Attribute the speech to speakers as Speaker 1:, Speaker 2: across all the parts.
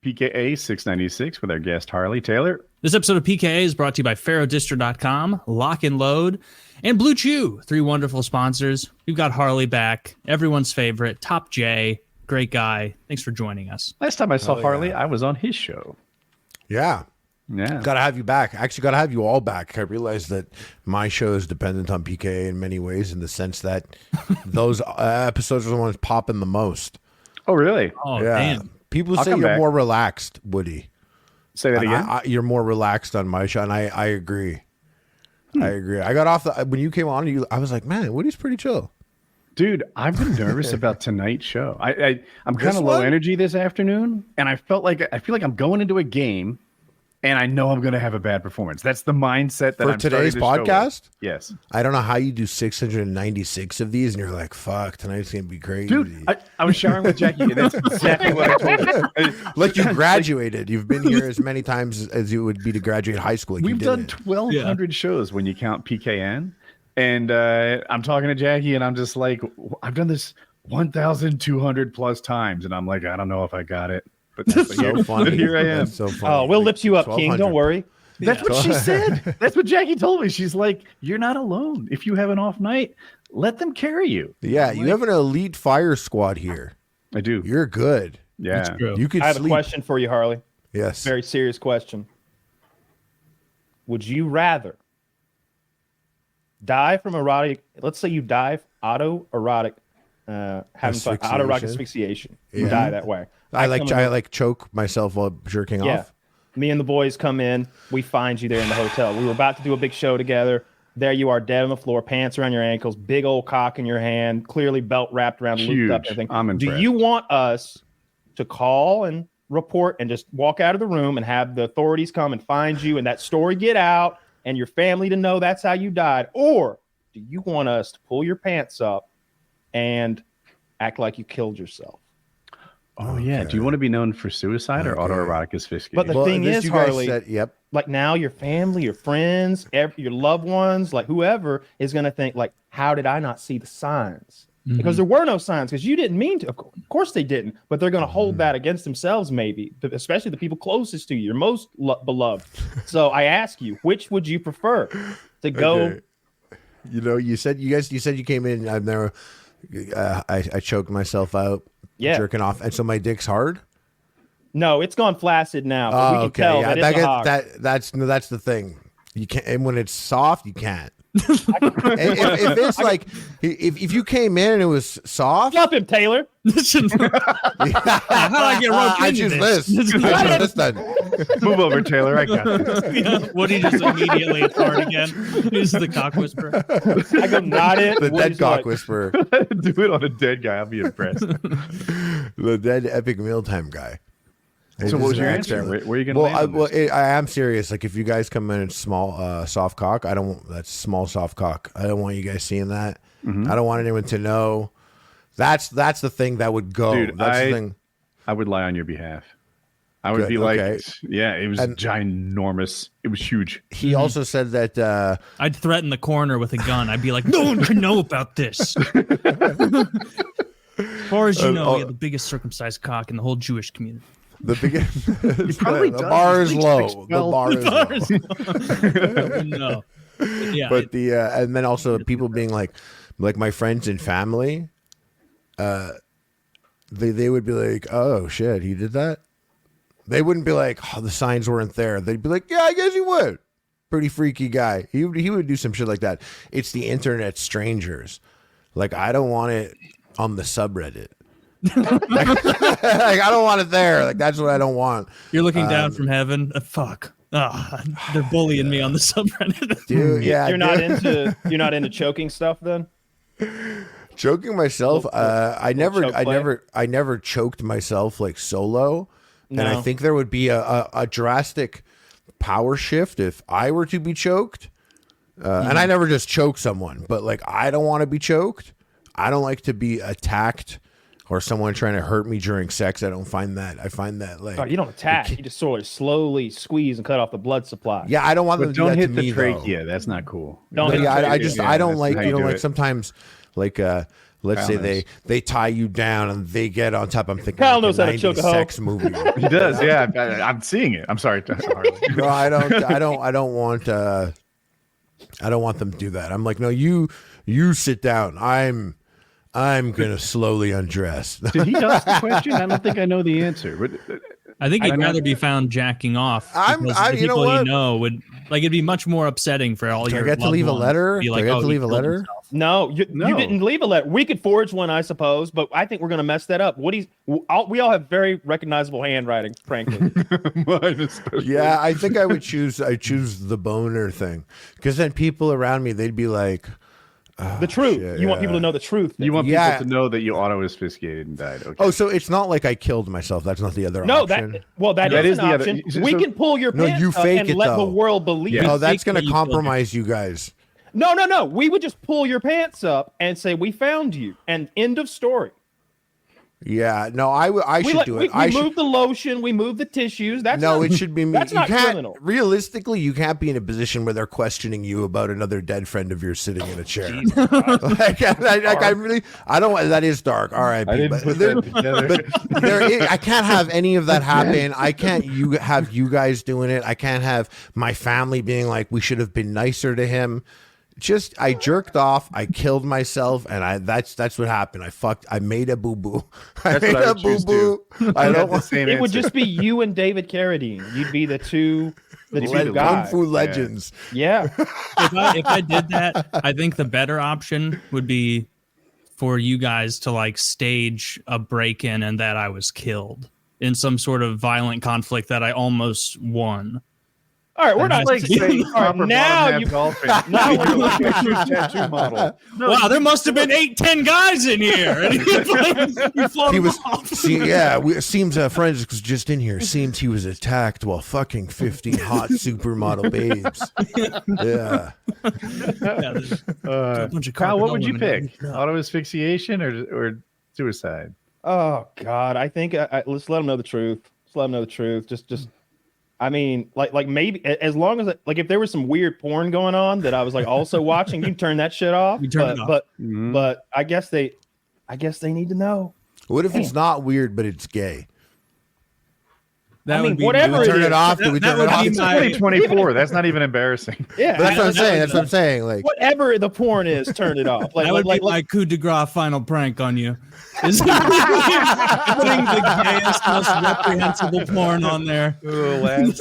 Speaker 1: PKA 696 with our guest Harley. Taylor.
Speaker 2: This episode of PKA is brought to you by PharoahDistro.com, Lock and Load, and Blue Chew. 3 wonderful sponsors. We've got Harley back, everyone's favorite, Top J, great guy. Thanks for joining us.
Speaker 1: Last time I saw Harley, I was on his show.
Speaker 3: Yeah.
Speaker 1: Yeah.
Speaker 3: Got to have you back. Actually, got to have you all back. I realize that my show is dependent on PKA in many ways, in the sense that those episodes are the ones popping the most.
Speaker 1: Oh, really?
Speaker 2: Oh,
Speaker 3: yeah.
Speaker 2: damn.
Speaker 3: People say you're more relaxed, Woody.
Speaker 1: Say that again?
Speaker 3: You're more relaxed on my show, and I agree. I agree. I got off when you came on, I was like, man, Woody's pretty chill.
Speaker 1: Dude, I've been nervous about tonight's show. I'm kind of low energy this afternoon, and I feel like I'm going into a game, and I know I'm going to have a bad performance. That's the mindset that
Speaker 3: for
Speaker 1: I'm
Speaker 3: today's podcast.
Speaker 1: Yes.
Speaker 3: I don't know how you do 696 of these, and you're like, "Fuck, tonight's going to be crazy."
Speaker 1: Dude, I was showering with Jackie, and that's exactly what I told her.
Speaker 3: Like you graduated. You've been here as many times as you would be to graduate high school. Like
Speaker 1: we've done 1,200 shows when you count PKN. And I'm talking to Jackie, and I'm just like, I've done this 1,200 plus times, and I'm like, I don't know if I got it. But that's
Speaker 3: so funny.
Speaker 1: But here I am.
Speaker 3: That's so funny.
Speaker 4: Oh, we'll lift you up, King. Don't worry.
Speaker 1: That's what she said. That's what Jackie told me. She's like, you're not alone. If you have an off night, let them carry you.
Speaker 3: Yeah, you have an elite fire squad here.
Speaker 1: I do.
Speaker 3: You're good.
Speaker 1: Yeah.
Speaker 3: You could.
Speaker 4: I have
Speaker 3: sleep.
Speaker 4: a question for you, Harley.
Speaker 3: Yes.
Speaker 4: Very serious question. Would you rather die from erotic? Let's say you die autoerotic, having fun, autoerotic asphyxiation. You die that way.
Speaker 3: I like choke myself while jerking off.
Speaker 4: Me and the boys come in. We find you there in the hotel. We were about to do a big show together. There you are, dead on the floor, pants around your ankles, big old cock in your hand, clearly belt wrapped around, looped up, everything.
Speaker 1: I'm impressed.
Speaker 4: Do you want us to call and report and just walk out of the room and have the authorities come and find you and that story get out and your family to know that's how you died? Or do you want us to pull your pants up and act like you killed yourself?
Speaker 1: Oh, yeah. Do you want to be known for suicide or autoerotic asphyxiation?
Speaker 4: But the thing is, Harley,
Speaker 3: yep.
Speaker 4: Like now your family, your friends, your loved ones, like whoever is going to think like, how did I not see the signs? Mm-hmm. Because there were no signs because you didn't mean to. Of course they didn't, but they're going to hold that against themselves, maybe, especially the people closest to you, your most beloved. So I ask you, which would you prefer to go?
Speaker 3: Okay. You know, you said you came in and there, I choked myself out.
Speaker 4: Yeah.
Speaker 3: Jerking off, and so my dick's hard.
Speaker 4: No, it's gone flaccid now. But we can tell that it's a hog.
Speaker 3: That's the thing. You can't, and when it's soft, you can't. if it's like if you came in and it was soft,
Speaker 4: stop him, Taylor.
Speaker 2: How do I get roped
Speaker 3: I
Speaker 2: into
Speaker 3: choose
Speaker 2: this?
Speaker 3: this then.
Speaker 1: Move over, Taylor. I got this.
Speaker 2: Yeah, Woody just immediately hard again. He's the cock whisperer.
Speaker 4: I go nod it.
Speaker 3: The dead cock whisperer.
Speaker 1: Do it on a dead guy. I'll be impressed.
Speaker 3: The dead epic mealtime guy.
Speaker 1: So what was your answer? Where are you going to land on this?
Speaker 3: I am serious. Like if you guys come in small, soft cock, I don't want that's small, soft cock. I don't want you guys seeing that. Mm-hmm. I don't want anyone to know. That's the thing that would go.
Speaker 1: Dude,
Speaker 3: that's the thing.
Speaker 1: I would lie on your behalf. I would be like, yeah, it was ginormous. It was huge.
Speaker 3: He also said that
Speaker 2: I'd threaten the coroner with a gun. I'd be like, no one can know about this. As far as you know, we have the biggest circumcised cock in the whole Jewish community.
Speaker 3: The biggest.
Speaker 1: The
Speaker 3: bar is low. The bar is low.
Speaker 2: No. Yeah.
Speaker 3: But and then also people being like my friends and family, they would be like, oh shit, he did that. They wouldn't be like, oh, the signs weren't there. They'd be like, yeah, I guess he would. Pretty freaky guy. He would do some shit like that. It's the internet strangers. Like I don't want it on the subreddit. Like I don't want it there. Like that's what I don't want.
Speaker 2: You're looking down from heaven. Fuck. Oh, they're bullying me on the subreddit.
Speaker 3: Dude, yeah.
Speaker 4: You're not into choking stuff then?
Speaker 3: Choking myself. I never choked myself like solo. No. And I think there would be a drastic power shift if I were to be choked. And I never just choke someone, but like I don't want to be choked. I don't like to be attacked or someone trying to hurt me during sex. I find that like...
Speaker 4: Oh, you don't attack. You just sort of slowly squeeze and cut off the blood supply.
Speaker 3: Yeah, I don't want them to do that to me,
Speaker 1: trachea. That's not cool.
Speaker 3: I don't like, sometimes like let's say they tie you down and they get on top. I'm thinking
Speaker 4: Kyle
Speaker 3: like
Speaker 4: knows
Speaker 3: a
Speaker 4: how to choke a
Speaker 3: 90s
Speaker 4: hoe.
Speaker 3: sex movie.
Speaker 1: He does, yeah. I'm seeing it. I'm sorry.
Speaker 3: No, I don't want them to do that. I'm like, no, you sit down. I'm gonna slowly undress.
Speaker 1: Did he ask the question? I don't think I know the answer. But
Speaker 2: I think he'd rather be found jacking off. Because the
Speaker 3: you know
Speaker 2: people
Speaker 3: what?
Speaker 2: you know would like it'd be much more upsetting for all
Speaker 3: Do
Speaker 2: your.
Speaker 3: I get to
Speaker 2: loved
Speaker 3: leave a
Speaker 2: ones
Speaker 3: letter?
Speaker 2: be
Speaker 3: Do
Speaker 2: like,
Speaker 3: I get
Speaker 2: "Oh,
Speaker 3: to
Speaker 2: he
Speaker 3: leave a
Speaker 2: killed
Speaker 3: letter?
Speaker 2: himself."
Speaker 4: No, you didn't leave a letter. We could forge one, I suppose, but I think we're going to mess that up. We all have very recognizable handwriting, frankly.
Speaker 1: Mine especially.
Speaker 3: Yeah, I think I choose the boner thing, because then people around me, they'd be like,
Speaker 4: The truth.
Speaker 3: shit,
Speaker 4: You want
Speaker 3: yeah.
Speaker 4: people to know the truth.
Speaker 1: You want
Speaker 3: Yeah.
Speaker 1: people to know that you auto-asphyxiated and died. Okay.
Speaker 3: oh, so it's not like I killed myself. That's not the other
Speaker 4: No,
Speaker 3: option.
Speaker 4: that is an
Speaker 1: the other-
Speaker 4: option. We can pull your
Speaker 3: No,
Speaker 4: pants
Speaker 3: you
Speaker 4: up
Speaker 3: fake
Speaker 4: and
Speaker 3: it,
Speaker 4: let the
Speaker 3: though.
Speaker 4: world believe.
Speaker 1: Yeah.
Speaker 4: it.
Speaker 3: Oh, that's
Speaker 2: Fake
Speaker 3: going
Speaker 2: that
Speaker 3: to
Speaker 2: you killed
Speaker 3: compromise you guys.
Speaker 4: No. We would just pull your pants up and say we found you, and end of story.
Speaker 3: Yeah, no, I should do it.
Speaker 4: We move the lotion, we move the tissues. That's
Speaker 3: No,
Speaker 4: not,
Speaker 3: it should be me.
Speaker 4: That's
Speaker 3: You
Speaker 4: not
Speaker 3: can't-
Speaker 4: criminal.
Speaker 3: Realistically, you can't be in a position where they're questioning you about another dead friend of yours sitting in a chair. Like, I really, I don't. That is dark. All right,
Speaker 1: I didn't
Speaker 3: but
Speaker 1: put that together.
Speaker 3: I can't have any of that happen. I can't have you guys doing it. I can't have my family being like, we should have been nicer to him. Just I jerked off, I killed myself, and that's what happened. I made a boo-boo. I made a boo-boo. I don't want
Speaker 4: It would just be you and David Carradine. You'd be the two
Speaker 3: Kung
Speaker 4: guys.
Speaker 3: Fu legends.
Speaker 4: Yeah.
Speaker 2: If I did that, I think the better option would be for you guys to like stage a break-in and that I was killed in some sort of violent conflict that I almost won.
Speaker 4: All right, we're not
Speaker 1: like saying
Speaker 4: all right, now you
Speaker 1: golfing.
Speaker 4: now
Speaker 1: You
Speaker 4: we're
Speaker 1: look at your tattoo model.
Speaker 2: Wow, there must have been 8-10 guys in here. And you float
Speaker 3: He
Speaker 2: them
Speaker 3: was,
Speaker 2: off.
Speaker 3: it seems forensics was just in here. Seems he was attacked while fucking 15 hot supermodel babes. Yeah.
Speaker 2: Yeah, there's a bunch of
Speaker 1: Kyle, what would you
Speaker 2: carpet
Speaker 1: pick?
Speaker 2: going on.
Speaker 1: Auto asphyxiation or suicide?
Speaker 4: Oh God, I think let's let them know the truth. Let's let them know the truth. Just I mean, like maybe as long as like if there was some weird porn going on that I was like also watching, you can turn that shit off.
Speaker 2: You turn it off.
Speaker 4: But I guess they need to know.
Speaker 3: What if it's not weird, but it's gay?
Speaker 2: That
Speaker 4: I
Speaker 2: would
Speaker 4: mean,
Speaker 2: be
Speaker 4: whatever
Speaker 3: Do we
Speaker 4: it
Speaker 3: turn
Speaker 4: is,
Speaker 3: it off? Do we
Speaker 2: that
Speaker 3: turn
Speaker 2: would
Speaker 3: it off?
Speaker 2: be
Speaker 1: It's
Speaker 2: my-
Speaker 1: 2024. That's not even embarrassing.
Speaker 4: Yeah,
Speaker 3: That's what I'm saying. That's what I'm
Speaker 4: would-
Speaker 3: saying. Like,
Speaker 4: Whatever the porn is, turn it off.
Speaker 2: That would be my coup de grace final prank on you. Is putting the gayest, most reprehensible porn on there.
Speaker 1: Checkmate.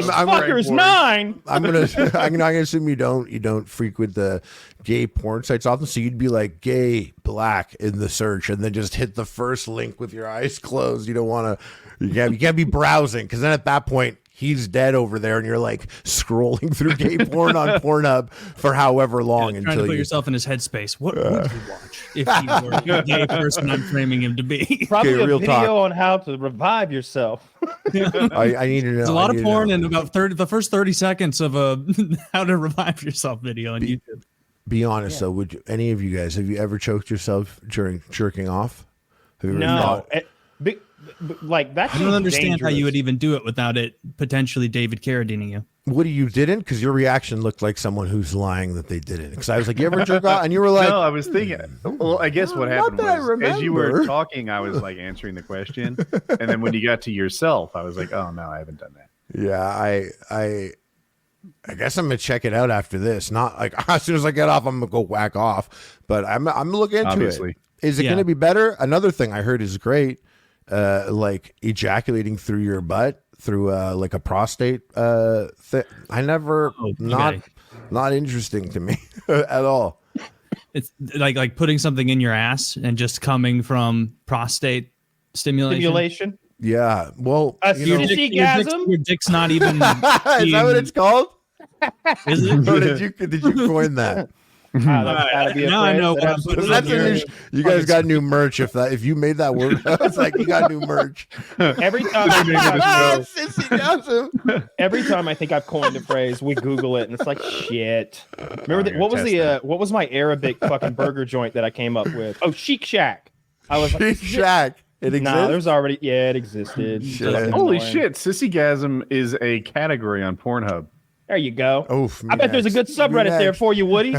Speaker 4: Fuckers 9.
Speaker 3: I'm gonna assume you don't frequent the gay porn sites often, so you'd be like gay black in the search, and then just hit the first link with your eyes closed. You don't want to. You can't be browsing, because then at that point he's dead over there, and you're like scrolling through gay porn on Pornhub for however long
Speaker 2: Trying
Speaker 3: until
Speaker 2: to put
Speaker 3: you.
Speaker 2: yourself in his headspace. What would you watch if you were the gay person I'm framing him to be?
Speaker 4: Probably
Speaker 3: Okay,
Speaker 4: a
Speaker 3: real
Speaker 4: video
Speaker 3: talk.
Speaker 4: on how to revive yourself.
Speaker 3: I need to know.
Speaker 2: There's a lot
Speaker 3: I
Speaker 2: of
Speaker 3: need to
Speaker 2: porn
Speaker 3: know.
Speaker 2: in about the first 30 seconds of a how to revive yourself video on YouTube.
Speaker 3: Be honest though, any of you guys have you ever choked yourself during jerking off? Have you ever
Speaker 4: No,
Speaker 3: thought-
Speaker 4: like that.
Speaker 2: I don't understand how you would even do it without it potentially David Carradining you.
Speaker 3: What you didn't? Because your reaction looked like someone who's lying that they didn't. Because I was like, "You ever jerk off?" And you were like,
Speaker 1: No, I was thinking. Well, I guess what
Speaker 3: Not
Speaker 1: happened
Speaker 3: that I
Speaker 1: was as you were
Speaker 3: remember.
Speaker 1: talking, I was like answering the question, and then when you got to yourself, I was like, "Oh no, I haven't done that."
Speaker 3: "Yeah, I guess I'm gonna check it out after this. Not like as soon as I get off, I'm gonna go whack off. But I'm gonna look into
Speaker 1: Obviously.
Speaker 3: it. Is it
Speaker 2: Yeah.
Speaker 3: gonna be better? Another thing I heard is great. Like ejaculating through your butt through like a prostate thing. I never not interesting to me at all.
Speaker 2: It's like putting something in your ass and just coming from prostate stimulation.
Speaker 3: Yeah. Well,
Speaker 4: A
Speaker 3: you know,
Speaker 4: sissy-gasm?
Speaker 2: Your dick's not even.
Speaker 3: is that what it's called?
Speaker 2: Is it?
Speaker 3: Or did you coin that?
Speaker 4: That'd be a
Speaker 2: Now I
Speaker 4: phrase.
Speaker 2: know what I'm
Speaker 4: That's
Speaker 2: putting
Speaker 3: That's
Speaker 2: on
Speaker 3: a
Speaker 2: your-
Speaker 3: new, you guys got new merch. If you made that word, it's like you got new merch.
Speaker 4: every time.
Speaker 3: Sissy-gasm.
Speaker 4: Every time I think I've coined a phrase, we Google it and it's like shit. Remember
Speaker 1: you're
Speaker 4: what was
Speaker 1: testing.
Speaker 4: what was my Arabic fucking burger joint that I came up with? Oh, Chic Shack. I was like,
Speaker 3: Sheik Shack. It exists.
Speaker 4: nah, there's already it existed.
Speaker 3: Shit.
Speaker 4: Fucking
Speaker 1: Holy
Speaker 4: annoying.
Speaker 1: shit! Sissygasm is a category on Pornhub.
Speaker 4: There you go.
Speaker 3: Oh,
Speaker 4: I bet there's a good subreddit there for you, Woody.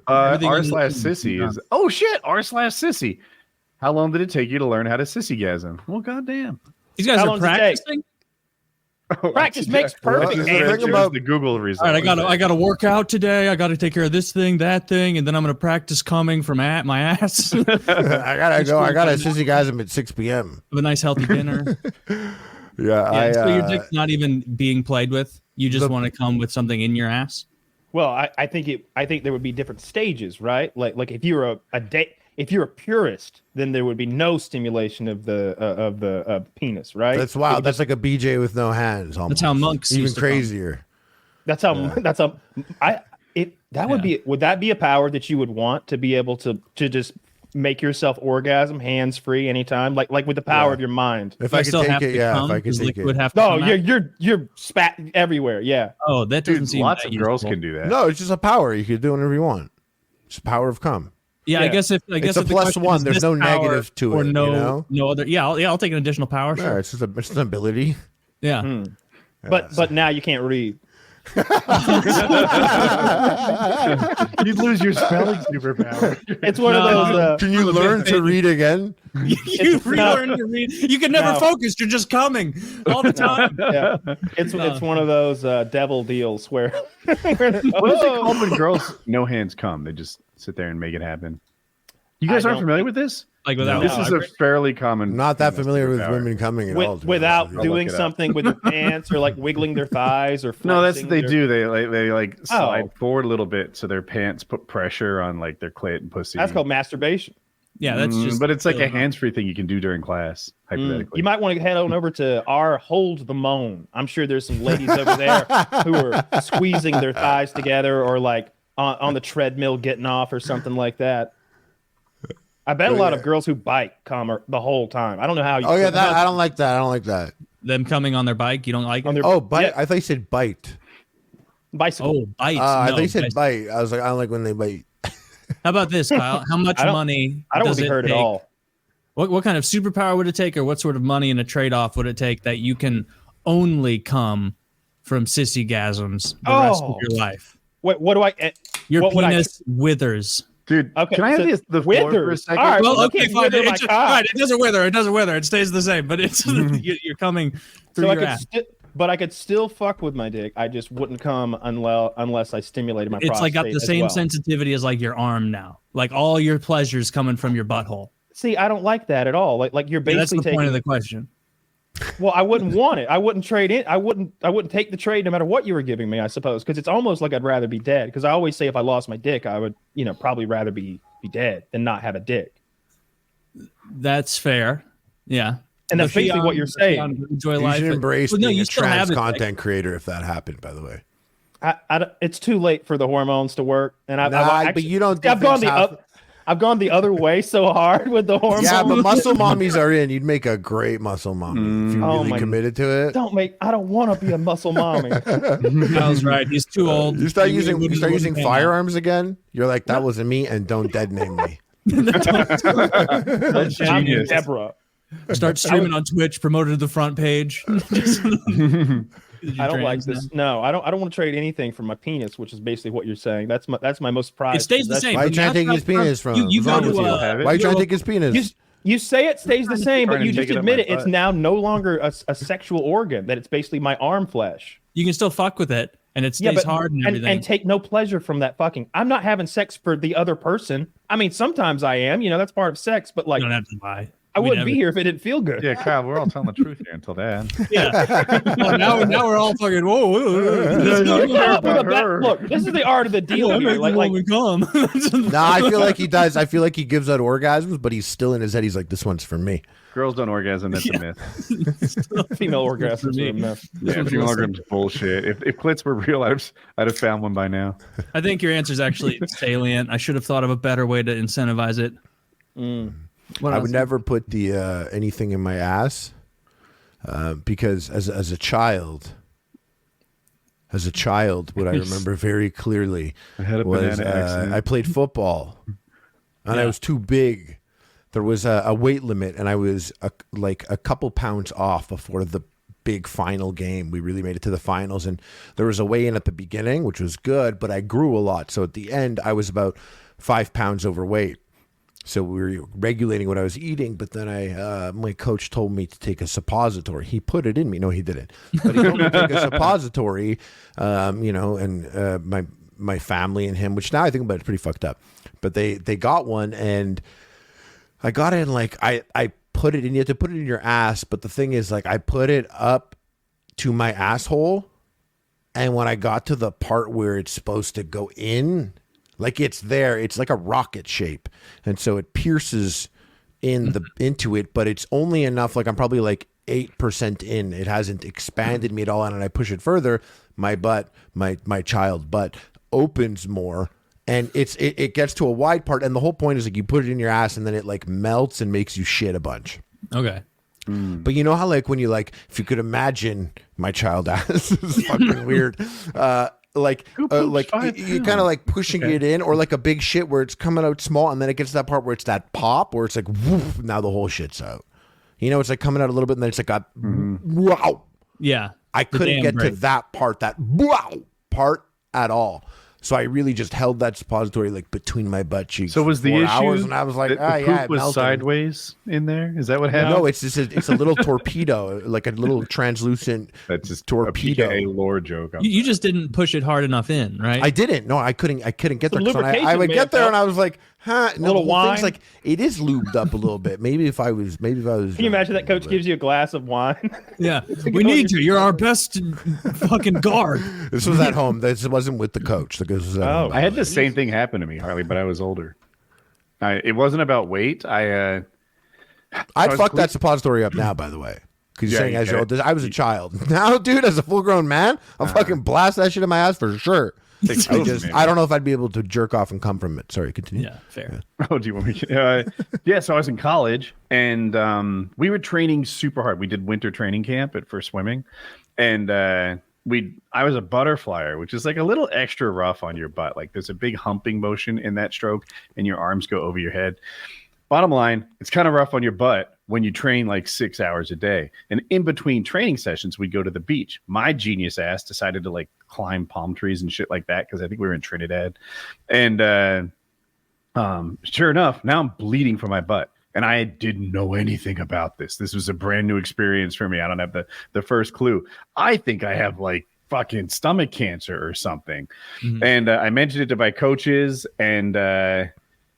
Speaker 1: r/sissy is. Oh shit, r/sissy. How long did it take you to learn how to sissy-gasm? Well, goddamn.
Speaker 2: These guys are practicing.
Speaker 4: Practice makes perfect.
Speaker 1: Think about the Google result.
Speaker 2: All right, I got to work out today. I got to take care of this thing, that thing, and then I'm going to practice coming from my ass.
Speaker 3: I gotta go. I gotta sissy-gasm at 6 p.m.
Speaker 2: Have a nice healthy dinner. So your dick's not even being played with. You just want to come with something in your ass.
Speaker 4: Well, I think there would be different stages, right? Like if you're if you're a purist, then there would be no stimulation of the penis, right?
Speaker 3: That's wild. That's like a BJ with no hands. Almost.
Speaker 2: That's how monks
Speaker 3: even crazier.
Speaker 4: That's how would be. Would that be a power that you would want to be able to just make yourself orgasm hands free anytime, like with the power of your mind?
Speaker 3: If I could take it, if I could take it.
Speaker 4: No, you're spat everywhere. Yeah.
Speaker 2: Oh, that doesn't seem.
Speaker 1: Lots of girls can do that.
Speaker 3: No, it's just a power. You can do whatever you want. It's the power of cum.
Speaker 2: Yeah, I guess it's
Speaker 3: a plus one. There's no negative to it.
Speaker 2: No other. Yeah, I'll take an additional power.
Speaker 3: Sure. It's just an ability.
Speaker 2: Yeah.
Speaker 4: But now you can't read.
Speaker 1: You'd lose your spelling superpower.
Speaker 4: It's one of those.
Speaker 3: Can you learn to read again?
Speaker 2: You relearn to read. You can never focus. You're just coming all the time.
Speaker 4: Yeah, it's one of those devil deals where.
Speaker 1: What is it called when girls no hands come? They just sit there and make it happen. You guys aren't familiar with this?
Speaker 2: Like without
Speaker 1: this is a fairly common.
Speaker 3: Not that familiar with women coming at all.
Speaker 4: Without doing something with their pants or like wiggling their thighs or.
Speaker 1: No, that's what they do. They slide forward a little bit so their pants put pressure on like their clit and pussy.
Speaker 4: That's called masturbation.
Speaker 2: Yeah, that's just.
Speaker 1: But it's like a hands-free thing you can do during class. Hypothetically,
Speaker 4: you might want to head on over to our Hold the Moan. I'm sure there's some ladies over there who are squeezing their thighs together or like on the treadmill getting off or something like that. I bet a lot of girls who bike come the whole time. I don't know how you.
Speaker 3: Oh yeah, I don't like that. I don't like that.
Speaker 2: Them coming on their bike, you don't like it?
Speaker 3: Bite. Yeah. I thought you said bite.
Speaker 4: Bicycle.
Speaker 2: Oh, bite.
Speaker 3: I thought you said bite. I was like, I don't like when they bite.
Speaker 2: How about this, Kyle? How much money?
Speaker 4: I don't want to be hurt at all.
Speaker 2: What kind of superpower would it take, or what sort of money in a trade-off would it take that you can only come from sissy-gasms the rest of your life?
Speaker 4: What do I?
Speaker 2: Your penis withers.
Speaker 1: Dude, can I have the floor for a second?
Speaker 4: All right,
Speaker 2: well, okay, fine. It doesn't wither. It doesn't wither. It stays the same, but it's you're coming through your ass.
Speaker 4: But I could still fuck with my dick. I just wouldn't come unless I stimulated my prostate.
Speaker 2: It's like got the same sensitivity as like your arm now. Like all your pleasure's coming from your butthole.
Speaker 4: See, I don't like that at all. Like you're basically
Speaker 2: that's the point of the question.
Speaker 4: Well, I wouldn't want it. I wouldn't trade it. I wouldn't take the trade no matter what you were giving me, I suppose, because it's almost like I'd rather be dead. Because I always say if I lost my dick, I would, probably rather be dead than not have a dick.
Speaker 2: That's fair. Yeah.
Speaker 4: And that's basically what you're saying.
Speaker 3: Enjoy life. You should embrace being a trans content creator if that happened, by the way.
Speaker 4: It's too late for the hormones to work. And
Speaker 3: but you don't.
Speaker 4: I've gone the other way so hard with the hormones.
Speaker 3: Yeah, but muscle mommies are in. You'd make a great muscle mommy if you really committed to it.
Speaker 4: I don't want to be a muscle mommy.
Speaker 2: Kyle's right. He's too old.
Speaker 3: You start using firearms again. You're like, that wasn't me, and don't dead name me.
Speaker 1: That's genius.
Speaker 4: Deborah.
Speaker 2: Start streaming on Twitch. Promoted to the front page.
Speaker 4: I don't like this. No, I don't want to trade anything for my penis, which is basically what you're saying. That's my most prized.
Speaker 2: It stays the same.
Speaker 3: Why are you trying to take his penis from him? Why are you trying to take his penis?
Speaker 4: You say it stays the same, but you just admit it. It's now no longer a sexual organ. That it's basically my arm flesh.
Speaker 2: You can still fuck with it, and it stays hard and everything.
Speaker 4: And take no pleasure from that fucking. I'm not having sex for the other person. I mean, sometimes I am. That's part of sex. But like,
Speaker 2: you don't have to lie.
Speaker 4: I wouldn't be here if it didn't feel good.
Speaker 1: Yeah, Kyle, we're all telling the truth here until then.
Speaker 2: Yeah. now we're all fucking whoa.
Speaker 4: Look, this is the art of the deal here.
Speaker 2: Like we come.
Speaker 3: Nah, I feel like he does. I feel like he gives out orgasms, but he's still in his head. He's like, this one's for me.
Speaker 1: Girls don't orgasm. That's a myth.
Speaker 4: Female orgasms are a myth.
Speaker 1: Yeah, female orgasms bullshit. If clits were real, I'd have found one by now.
Speaker 2: I think your answer is actually salient. I should have thought of a better way to incentivize it.
Speaker 3: I would never put the anything in my ass because as a child, what I remember very clearly was I played football and I was too big. There was a weight limit and I was like a couple pounds off before the big final game. We really made it to the finals, and there was a weigh-in at the beginning, which was good, but I grew a lot. So at the end, I was about 5 pounds overweight. So we were regulating what I was eating, but then my coach told me to take a suppository. He put it in me. No, he didn't. But he told me to take a suppository, and my family and him, which now I think about it, pretty fucked up. But they got one, and I got it in, like, I put it in. You have to put it in your ass, but the thing is, like, I put it up to my asshole, and when I got to the part where it's supposed to go in, like, it's there, it's like a rocket shape, and so it pierces into it, but it's only enough, like, I'm probably like 8% in. It hasn't expanded me at all, and I push it further, my butt, my child butt opens more, and it gets to a wide part, and the whole point is, like, you put it in your ass, and then it, like, melts and makes you shit a bunch.
Speaker 2: Okay.
Speaker 3: But you know how, like, when you, like, if you could imagine my child ass, is fucking weird. Like you kind of like pushing it in, or like a big shit where it's coming out small, and then it gets to that part where it's that pop, where it's like, woof, now the whole shit's out. You know, it's like coming out a little bit, and then it's like wow.
Speaker 2: Yeah.
Speaker 3: I couldn't get to that part, that wow part at all. So I really just held that suppository, like, between my butt cheeks.
Speaker 1: So was the issue
Speaker 3: hours, and I was like,
Speaker 1: the poop was sideways in there? Is that what happened?
Speaker 3: No, it's a little torpedo, like a little translucent.
Speaker 1: That's just
Speaker 3: torpedo.
Speaker 1: A PKA lore joke.
Speaker 2: You just didn't push it hard enough in, right?
Speaker 3: I didn't. No, I couldn't get there.
Speaker 4: Lubrication
Speaker 3: I would get there, and I was like, huh?
Speaker 4: A little wine.
Speaker 3: Thing's like, it is lubed up a little bit. Maybe if I was.
Speaker 4: Can you imagine that coach gives you a glass of wine?
Speaker 2: Yeah, we need you. You're our best fucking guard.
Speaker 3: This was at home. This wasn't with the coach. This was at home.
Speaker 1: I had the same thing happen to me, Harley, but I was older. It wasn't about weight. I'd
Speaker 3: fuck that suppository up now, by the way. Because you're saying as you're old, I was a child. Now, dude, as a full-grown man, I'll fucking blast that shit in my ass for sure. I don't know if I'd be able to jerk off and come from it. Sorry, continue.
Speaker 2: Yeah, fair.
Speaker 1: Oh, do you want me to? So I was in college, and we were training super hard. We did winter training camp for swimming, and I was a butterflyer, which is like a little extra rough on your butt. Like, there's a big humping motion in that stroke, and your arms go over your head. Bottom line, it's kind of rough on your butt when you train like 6 hours a day. And in between training sessions, we'd go to the beach. My genius ass decided to, like, climb palm trees and shit like that, because I think we were in Trinidad. And sure enough, now I'm bleeding from my butt. And I didn't know anything about this. This was a brand new experience for me. I don't have the first clue. I think I have, like, fucking stomach cancer or something. Mm-hmm. And I mentioned it to my coaches, and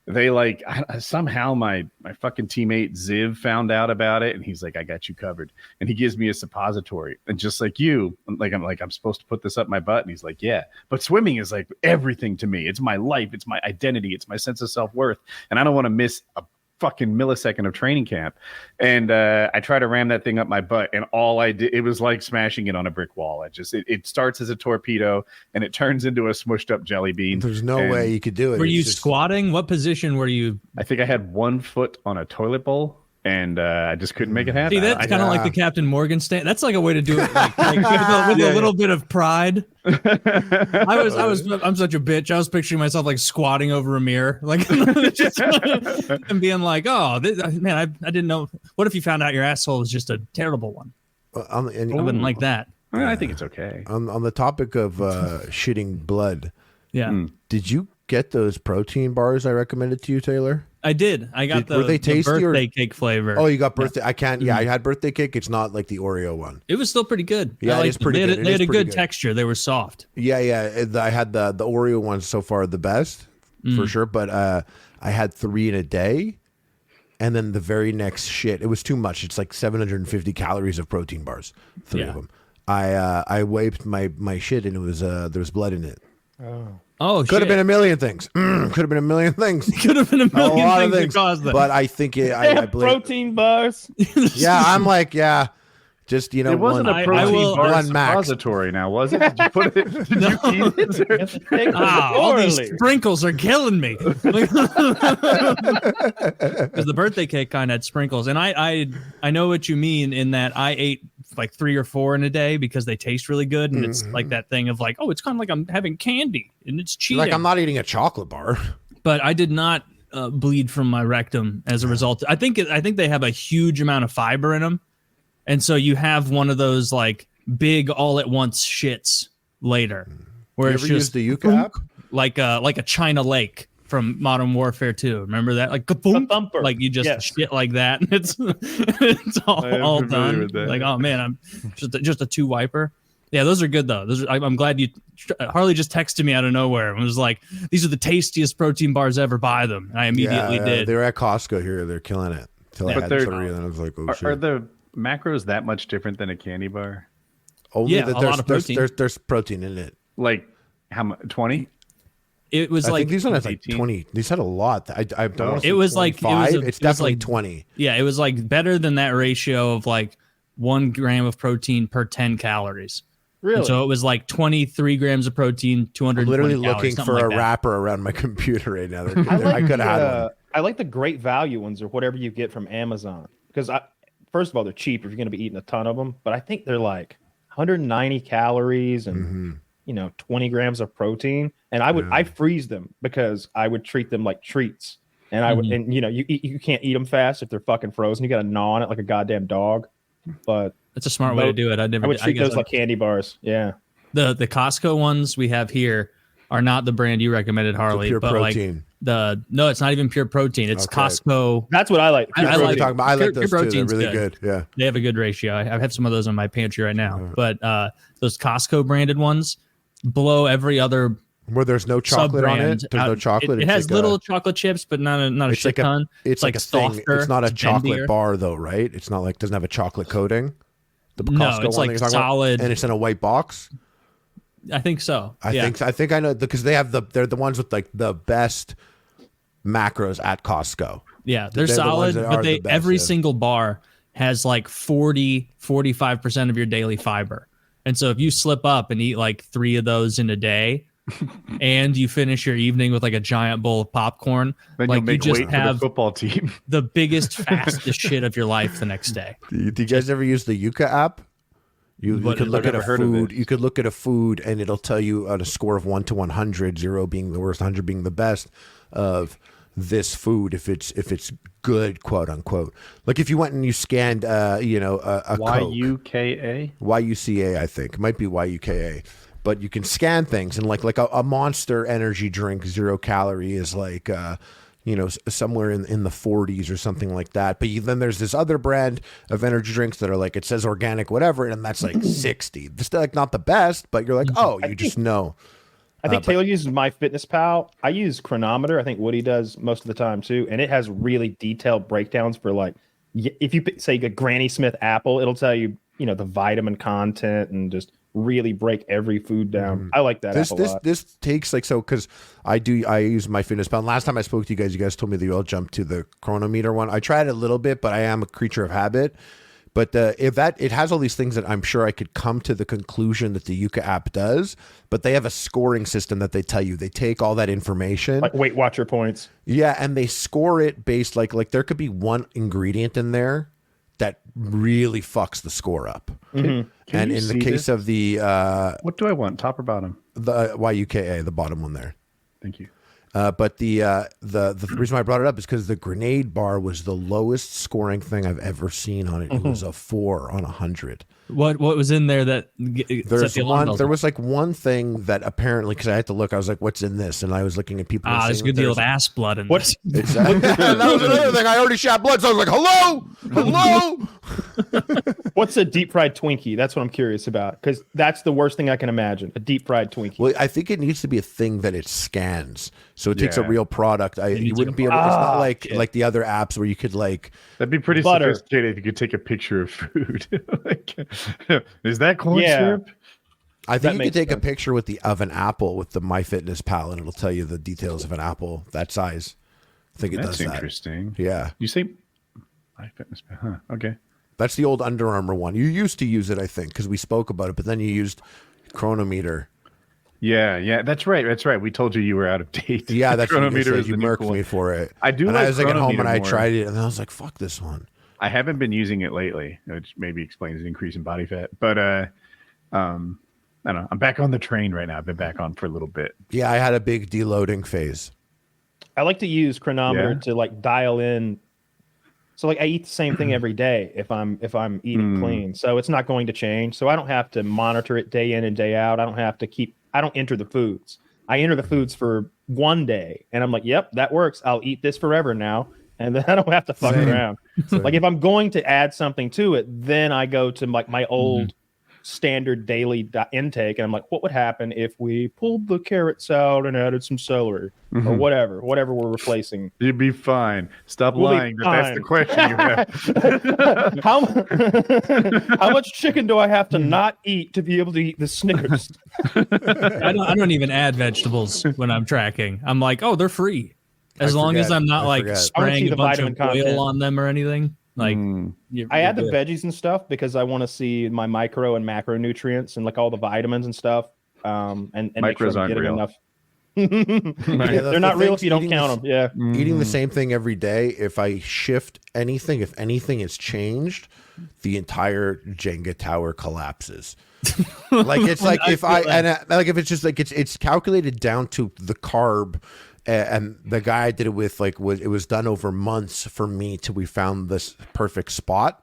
Speaker 1: they, like, somehow my fucking teammate Ziv found out about it, and he's like, I got you covered. And he gives me a suppository. And just like you, I'm supposed to put this up my butt. And he's like, yeah. But swimming is like everything to me. It's my life. It's my identity. It's my sense of self-worth. And I don't want to miss a fucking millisecond of training camp. And I try to ram that thing up my butt, and all I did, it was like smashing it on a brick wall. It starts as a torpedo, and it turns into a smushed up jelly bean.
Speaker 3: There's no way you could do it.
Speaker 2: Were you squatting? What position were you?
Speaker 1: I think I had 1 foot on a toilet bowl, and I just couldn't make it happen.
Speaker 2: See, that's kind of like the Captain Morgan stand. That's like a way to do it, like with a little bit of pride. I'm such a bitch. I was picturing myself, like, squatting over a mirror, like, and being like, "Oh, man, I didn't know." What if you found out your asshole was just a terrible one? I wouldn't like that.
Speaker 1: I think it's okay.
Speaker 3: On the topic of shitting blood, did you get those protein bars I recommended to you, Taylor?
Speaker 2: I did. I got the birthday cake flavor.
Speaker 3: Oh, you got birthday. I can't. Yeah, I had birthday cake. It's not like the Oreo one.
Speaker 2: It was still pretty good.
Speaker 3: Yeah, it is pretty good.
Speaker 2: They had a good texture. They were soft.
Speaker 3: Yeah. I had the Oreo ones so far the best for sure. But I had 3 in a day, and then the very next shit, it was too much. It's like 750 calories of protein bars. 3 of them. I wiped my shit, and it was there was blood in it.
Speaker 2: Oh,
Speaker 3: could have been a million things. Could have been a million things.
Speaker 2: Could have been a million things that caused that.
Speaker 3: But I think I believe
Speaker 4: protein bars.
Speaker 3: Yeah, I'm like, just, you know,
Speaker 1: it wasn't a protein bar suppository, now was it? Did you put it? Did you eat it?
Speaker 2: All these sprinkles are killing me. Because the birthday cake kind had sprinkles, and I know what you mean in that I ate like 3 or 4 in a day because they taste really good, and it's like that thing of like, oh, it's kind of like I'm having candy, and it's cheating.
Speaker 3: Like, I'm not eating a chocolate bar.
Speaker 2: But I did not bleed from my rectum as a result. I think they have a huge amount of fiber in them. And so you have one of those like big all at once shits later, where
Speaker 3: You
Speaker 2: it's
Speaker 3: ever
Speaker 2: just
Speaker 3: used the Yuka app?
Speaker 2: like a China Lake from Modern Warfare 2. Remember that? Like
Speaker 4: A
Speaker 2: kaboom,
Speaker 4: thumper.
Speaker 2: like you just
Speaker 4: Yes.
Speaker 2: shit like that. And it's all
Speaker 1: familiar
Speaker 2: done.
Speaker 1: with that.
Speaker 2: Like, oh man, I'm just a 2 wiper. Yeah, those are good though. I'm glad you. Harley just texted me out of nowhere and was like, "These are the tastiest protein bars ever. Buy them." And I immediately did.
Speaker 3: They were at Costco here. They're killing it. Till I
Speaker 1: But
Speaker 3: had
Speaker 1: they're-
Speaker 3: 3, and I was like, oh shit.
Speaker 1: Are the macros that much different than a candy bar?
Speaker 3: Only
Speaker 2: Yeah,
Speaker 3: that
Speaker 2: a lot of protein.
Speaker 3: there's protein in it.
Speaker 1: Like how much? 20?
Speaker 2: It was
Speaker 3: I
Speaker 2: like
Speaker 3: think these ones had like
Speaker 1: 18.
Speaker 3: 20. These had a lot. I don't want to
Speaker 2: It was like- it was
Speaker 3: 25.
Speaker 2: a-
Speaker 3: It's
Speaker 2: it was
Speaker 3: definitely
Speaker 2: like-
Speaker 3: 20.
Speaker 2: yeah, it was like better than that ratio of like 1 gram of protein per 10 calories.
Speaker 4: Really?
Speaker 2: And so it was like 23 grams of protein, 200.
Speaker 3: I'm literally
Speaker 2: calories,
Speaker 3: looking
Speaker 2: something
Speaker 3: for
Speaker 2: like
Speaker 3: a
Speaker 2: that.
Speaker 3: wrapper around my computer right now.
Speaker 4: I
Speaker 3: I could have had one.
Speaker 4: I like the great value ones or whatever you get from Amazon because first of all, they're cheap if you're going to be eating a ton of them, but I think they're like 190 calories and 20 grams of protein. And I freeze them because I would treat them like treats. And I would, and you can't eat them fast if they're fucking frozen. You got to gnaw on it like a goddamn dog. But
Speaker 2: That's a smart way to do it. I
Speaker 4: would treat those like candy bars. Yeah.
Speaker 2: The Costco ones we have here are not the brand you recommended, Harley.
Speaker 3: pure
Speaker 2: but
Speaker 3: protein.
Speaker 2: like no, it's not even pure protein. It's
Speaker 3: Okay.
Speaker 2: Costco.
Speaker 4: That's what I like.
Speaker 2: I like
Speaker 3: talking about. I
Speaker 2: pure-
Speaker 3: like those
Speaker 2: pure
Speaker 3: too. They're
Speaker 2: protein's
Speaker 3: really good. Yeah.
Speaker 2: They have a good ratio. I have some of those in my pantry right now. But those Costco branded ones blow every other
Speaker 3: Where there's no chocolate on it.
Speaker 2: sub-brand
Speaker 3: There's no
Speaker 2: out.
Speaker 3: chocolate.
Speaker 2: It
Speaker 3: It's
Speaker 2: has
Speaker 3: like
Speaker 2: little chocolate chips, but not a
Speaker 3: it's
Speaker 2: shit
Speaker 3: like a,
Speaker 2: ton.
Speaker 3: It's like a thing.
Speaker 2: softer,
Speaker 3: It's not a chocolate
Speaker 2: bendier.
Speaker 3: bar though, right? It's not like doesn't have a chocolate coating. The
Speaker 2: No,
Speaker 3: Costco
Speaker 2: it's
Speaker 3: one
Speaker 2: like
Speaker 3: that you're talking about?
Speaker 2: solid.
Speaker 3: And it's in a white box.
Speaker 2: I think so.
Speaker 3: I think I know because they're the ones with like the best macros at Costco.
Speaker 2: Yeah, they're
Speaker 3: They're the
Speaker 2: solid,
Speaker 3: ones that are
Speaker 2: but
Speaker 3: the best,
Speaker 2: every
Speaker 3: yeah.
Speaker 2: single bar has like 45% of your daily fiber. And so if you slip up and eat like 3 of those in a day and you finish your evening with like a giant bowl of popcorn,
Speaker 1: Then
Speaker 2: like
Speaker 1: you'll make
Speaker 2: you just
Speaker 1: weight for the
Speaker 2: have
Speaker 1: football team.
Speaker 2: the biggest, fastest shit of your life the next day.
Speaker 3: Do you guys ever use the Yuka app? You could look at a
Speaker 1: never heard of
Speaker 3: food.
Speaker 1: it.
Speaker 3: You could look at a food, and it'll tell you on a score of 1 to 100, 0 being the worst, 100 being the best of this food. If it's good, quote unquote. Like if you went and you scanned, a Coke.
Speaker 1: YUKA?
Speaker 3: YUCA, I think. It might be YUKA. But you can scan things, and like a Monster energy drink, 0 calorie is like somewhere in the 40s or something like that. But then there's this other brand of energy drinks that are like, it says organic, whatever, and that's like 60. It's still like not the best, but you're like, oh, you just know.
Speaker 4: I think Taylor uses MyFitnessPal. I use Chronometer. I think Woody does most of the time too. And it has really detailed breakdowns for like, if you say a Granny Smith apple, it'll tell you, the vitamin content and just really break every food down. I like that app a lot.
Speaker 3: This takes like, so because I use MyFitnessPal. Last time I spoke to you guys told me that you all jumped to the chronometer one. I tried it a little bit, but I am a creature of habit. But it has all these things that I'm sure I could come to the conclusion that the Yuka app does, but they have a scoring system that they tell you. They take all that information.
Speaker 4: Like Weight Watcher points.
Speaker 3: Yeah, and they score it based like there could be one ingredient in there that really fucks the score up.
Speaker 1: Can
Speaker 3: And
Speaker 1: you
Speaker 3: in the
Speaker 1: see
Speaker 3: case
Speaker 1: this?
Speaker 3: of the
Speaker 1: What do I want? Top or bottom?
Speaker 3: YUKA, the bottom one there.
Speaker 1: Thank you.
Speaker 3: But the reason why I brought it up is because the grenade bar was the lowest scoring thing I've ever seen on it. It was a 4 on 100.
Speaker 2: What was in there that set the alarm bells
Speaker 3: There
Speaker 2: off?
Speaker 3: was like one thing that apparently, because I had to look, I was like, "What's in this?" And I was looking at people.
Speaker 2: there's a good deal of ass blood in
Speaker 4: What's
Speaker 2: this.
Speaker 3: Exactly. That was another thing. I already shot blood, so I was like, "Hello."
Speaker 4: What's a deep fried Twinkie? That's what I'm curious about because that's the worst thing I can imagine. A deep fried Twinkie.
Speaker 3: Well, I think it needs to be a thing that it scans, so it takes a
Speaker 1: Yeah.
Speaker 3: real product. You wouldn't be able. It's not like the other apps where you could like.
Speaker 1: That'd be pretty
Speaker 4: Butter.
Speaker 1: sophisticated if you could take a picture of food. Like, is that corn
Speaker 4: Yeah.
Speaker 1: syrup?
Speaker 3: I
Speaker 4: That
Speaker 3: think you could
Speaker 4: makes
Speaker 3: take a
Speaker 4: sense.
Speaker 3: picture of an apple with the MyFitnessPal, and it'll tell you the details of an apple that size. I think it
Speaker 1: That's
Speaker 3: does that.
Speaker 1: interesting.
Speaker 3: Yeah,
Speaker 1: You say MyFitnessPal? Huh? Okay.
Speaker 3: that's the old Under Armour one. You used to use it, I think, because we spoke about it, but then you used Chronometer.
Speaker 1: Yeah, that's right. That's right. We told you were out of date.
Speaker 3: Yeah, that's what you
Speaker 1: Chronometer
Speaker 3: said.
Speaker 1: is
Speaker 3: You
Speaker 1: the new
Speaker 3: murked
Speaker 1: cool
Speaker 3: me
Speaker 1: one.
Speaker 3: for it.
Speaker 1: I do
Speaker 3: And
Speaker 1: like
Speaker 3: I was like at home and
Speaker 1: Chronometer
Speaker 3: I
Speaker 1: more.
Speaker 3: tried it, and I was like, "Fuck this one."
Speaker 1: I haven't been using it lately, which maybe explains the increase in body fat. But I don't know. I'm back on the train right now. I've been back on for a little bit.
Speaker 3: Yeah, I had a big deloading phase.
Speaker 4: I like to use Chronometer
Speaker 1: Yeah.
Speaker 4: to like dial in So like I eat the same thing every day if I'm eating clean. So it's not going to change. So I don't have to monitor it day in and day out. I don't enter the foods. I enter the foods for one day and I'm like, yep, that works. I'll eat this forever now. And then I don't have to fuck around. Like if I'm going to add something to it, then I go to like my old standard daily intake. And I'm like, what would happen if we pulled the carrots out and added some celery or whatever we're replacing?
Speaker 1: You'd be fine. Stop lying. But that's the question you have.
Speaker 4: How much chicken do I have to not eat to be able to eat the Snickers?
Speaker 2: I don't even add vegetables when I'm tracking. I'm like, oh, they're free. As long as I'm not like spraying a bunch of oil on them or anything. Like
Speaker 4: I add the veggies and stuff because I want to see my micro and macronutrients and like all the vitamins and stuff. And make sure I'm getting enough. They're not real if you don't count them. Yeah.
Speaker 3: Eating the same thing every day. If I shift anything, if anything has changed, the entire Jenga tower collapses. Like it's like if if it's just like it's calculated down to the carb. And the guy I did it with, like, it was done over months for me till we found this perfect spot.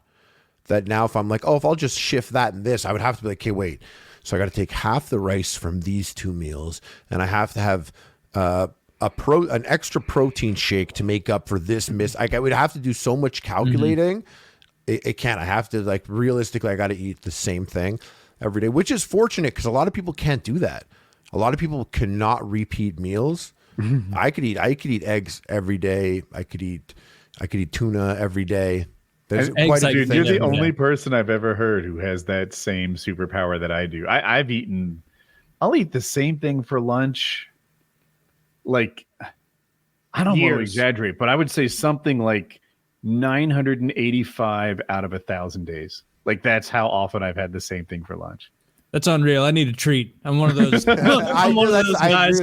Speaker 3: That now, if I'm like, oh, if I'll just shift that and this, I would have to be like, okay, wait. So I got to take half the rice from these 2 meals, and I have to have an extra protein shake to make up for this miss. I would have to do so much calculating. It can't. I have to, like, realistically, I got to eat the same thing every day, which is fortunate because a lot of people can't do that. A lot of people cannot repeat meals. I could eat eggs every day. I could eat tuna every day. There's quite a few
Speaker 1: You're the only person I've ever heard who has that same superpower that I do. I'll eat the same thing for lunch. Like, I don't want to exaggerate, but I would say something like 985 out of 1,000 days. Like that's how often I've had the same thing for lunch.
Speaker 2: That's unreal. I need a treat. I'm one of those. I'm one of those guys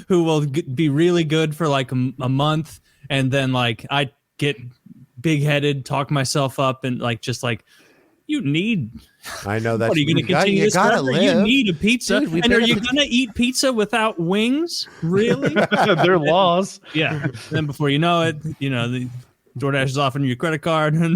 Speaker 2: who will be really good for like a month, and then like I get big-headed, talk myself up, and like just like you need.
Speaker 3: I know that.
Speaker 2: What, are you going to continue this forever? You need a pizza, and are you going to eat pizza without wings? Really?
Speaker 1: They're laws.
Speaker 2: Yeah. And then before you know it, the DoorDash is offering you a credit card. Do you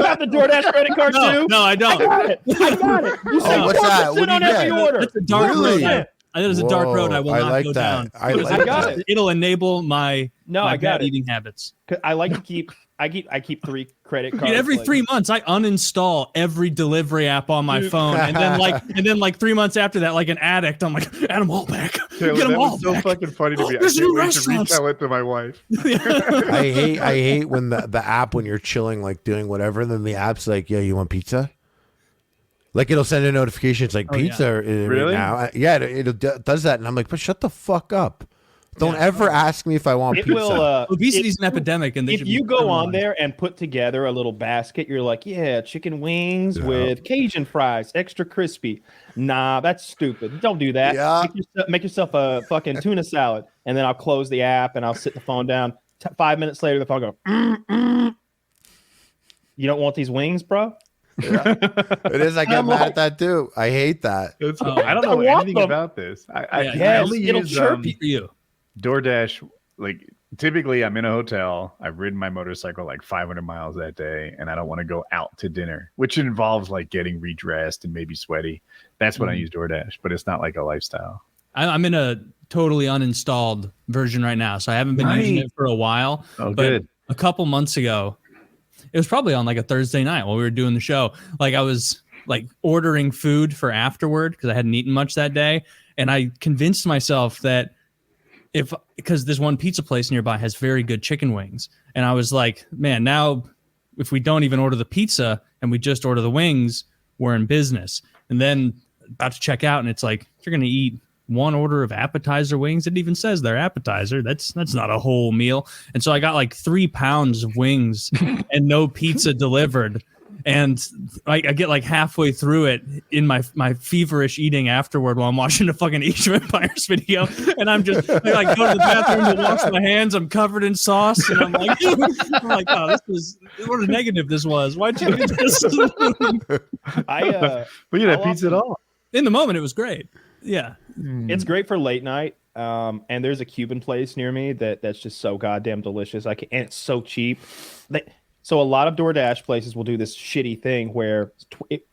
Speaker 2: have
Speaker 4: the DoorDash credit card too?
Speaker 2: No, I don't.
Speaker 4: I got it. You said
Speaker 3: what's that? What
Speaker 4: on every order.
Speaker 2: That's a dark road. That is a dark road I will not go down.
Speaker 3: I got
Speaker 2: it. It'll enable my bad eating habits.
Speaker 4: I like to keep. I keep 3 credit cards.
Speaker 2: Dude, every 3 months, I uninstall every delivery app on my phone, and then 3 months after that, like an addict, I'm like, add them all back.
Speaker 1: Get them all back. So fucking funny to me. I can't wait to retell it to my wife.
Speaker 3: I hate when the app, when you're chilling, like doing whatever, and then the app's like, yeah, you want pizza? Like it'll send a notification. It's like pizza
Speaker 1: really?
Speaker 3: Now. Yeah, it does that, and I'm like, but shut the fuck up. Don't ever ask me if I want pizza.
Speaker 2: Obesity is an epidemic, and
Speaker 4: if you go on there and put together a little basket, you're like, yeah, chicken wings with Cajun fries, extra crispy. Nah, that's stupid. Don't do that.
Speaker 3: Yeah.
Speaker 4: Make yourself a fucking tuna salad, and then I'll close the app and I'll sit the phone down. 5 minutes later, the phone goes. You don't want these wings, bro?
Speaker 3: Yeah. It is. I get mad at that too. I hate that.
Speaker 1: I don't know anything about this. I only
Speaker 4: it'll
Speaker 1: use
Speaker 4: chirp you.
Speaker 1: DoorDash. Like typically, I'm in a hotel. I've ridden my motorcycle like 500 miles that day, and I don't want to go out to dinner, which involves like getting redressed and maybe sweaty. That's when I use DoorDash, but it's not like a lifestyle.
Speaker 2: I'm in a totally uninstalled version right now, so I haven't been using it for a while.
Speaker 1: Oh,
Speaker 2: but
Speaker 1: good.
Speaker 2: A couple months ago, it was probably on like a Thursday night while we were doing the show. Like I was like ordering food for afterward because I hadn't eaten much that day, and I convinced myself that because this one pizza place nearby has very good chicken wings, and I was like, man, now if we don't even order the pizza and we just order the wings, we're in business. And then about to check out, and it's like, you're going to eat one order of appetizer wings. It even says they're appetizer. That's not a whole meal. And so I got like 3 pounds of wings and no pizza delivered. And I get like halfway through it in my feverish eating afterward while I'm watching a fucking Age of Empires video, and I'm just I like go to the bathroom to wash my hands. I'm covered in sauce, and I'm like, oh, this was what a negative this was. Why'd you do this?
Speaker 1: But you didn't have pizza at all.
Speaker 2: In the moment, it was great. Yeah,
Speaker 4: it's great for late night. and there's a Cuban place near me that's just so goddamn delicious. And it's so cheap. So a lot of DoorDash places will do this shitty thing where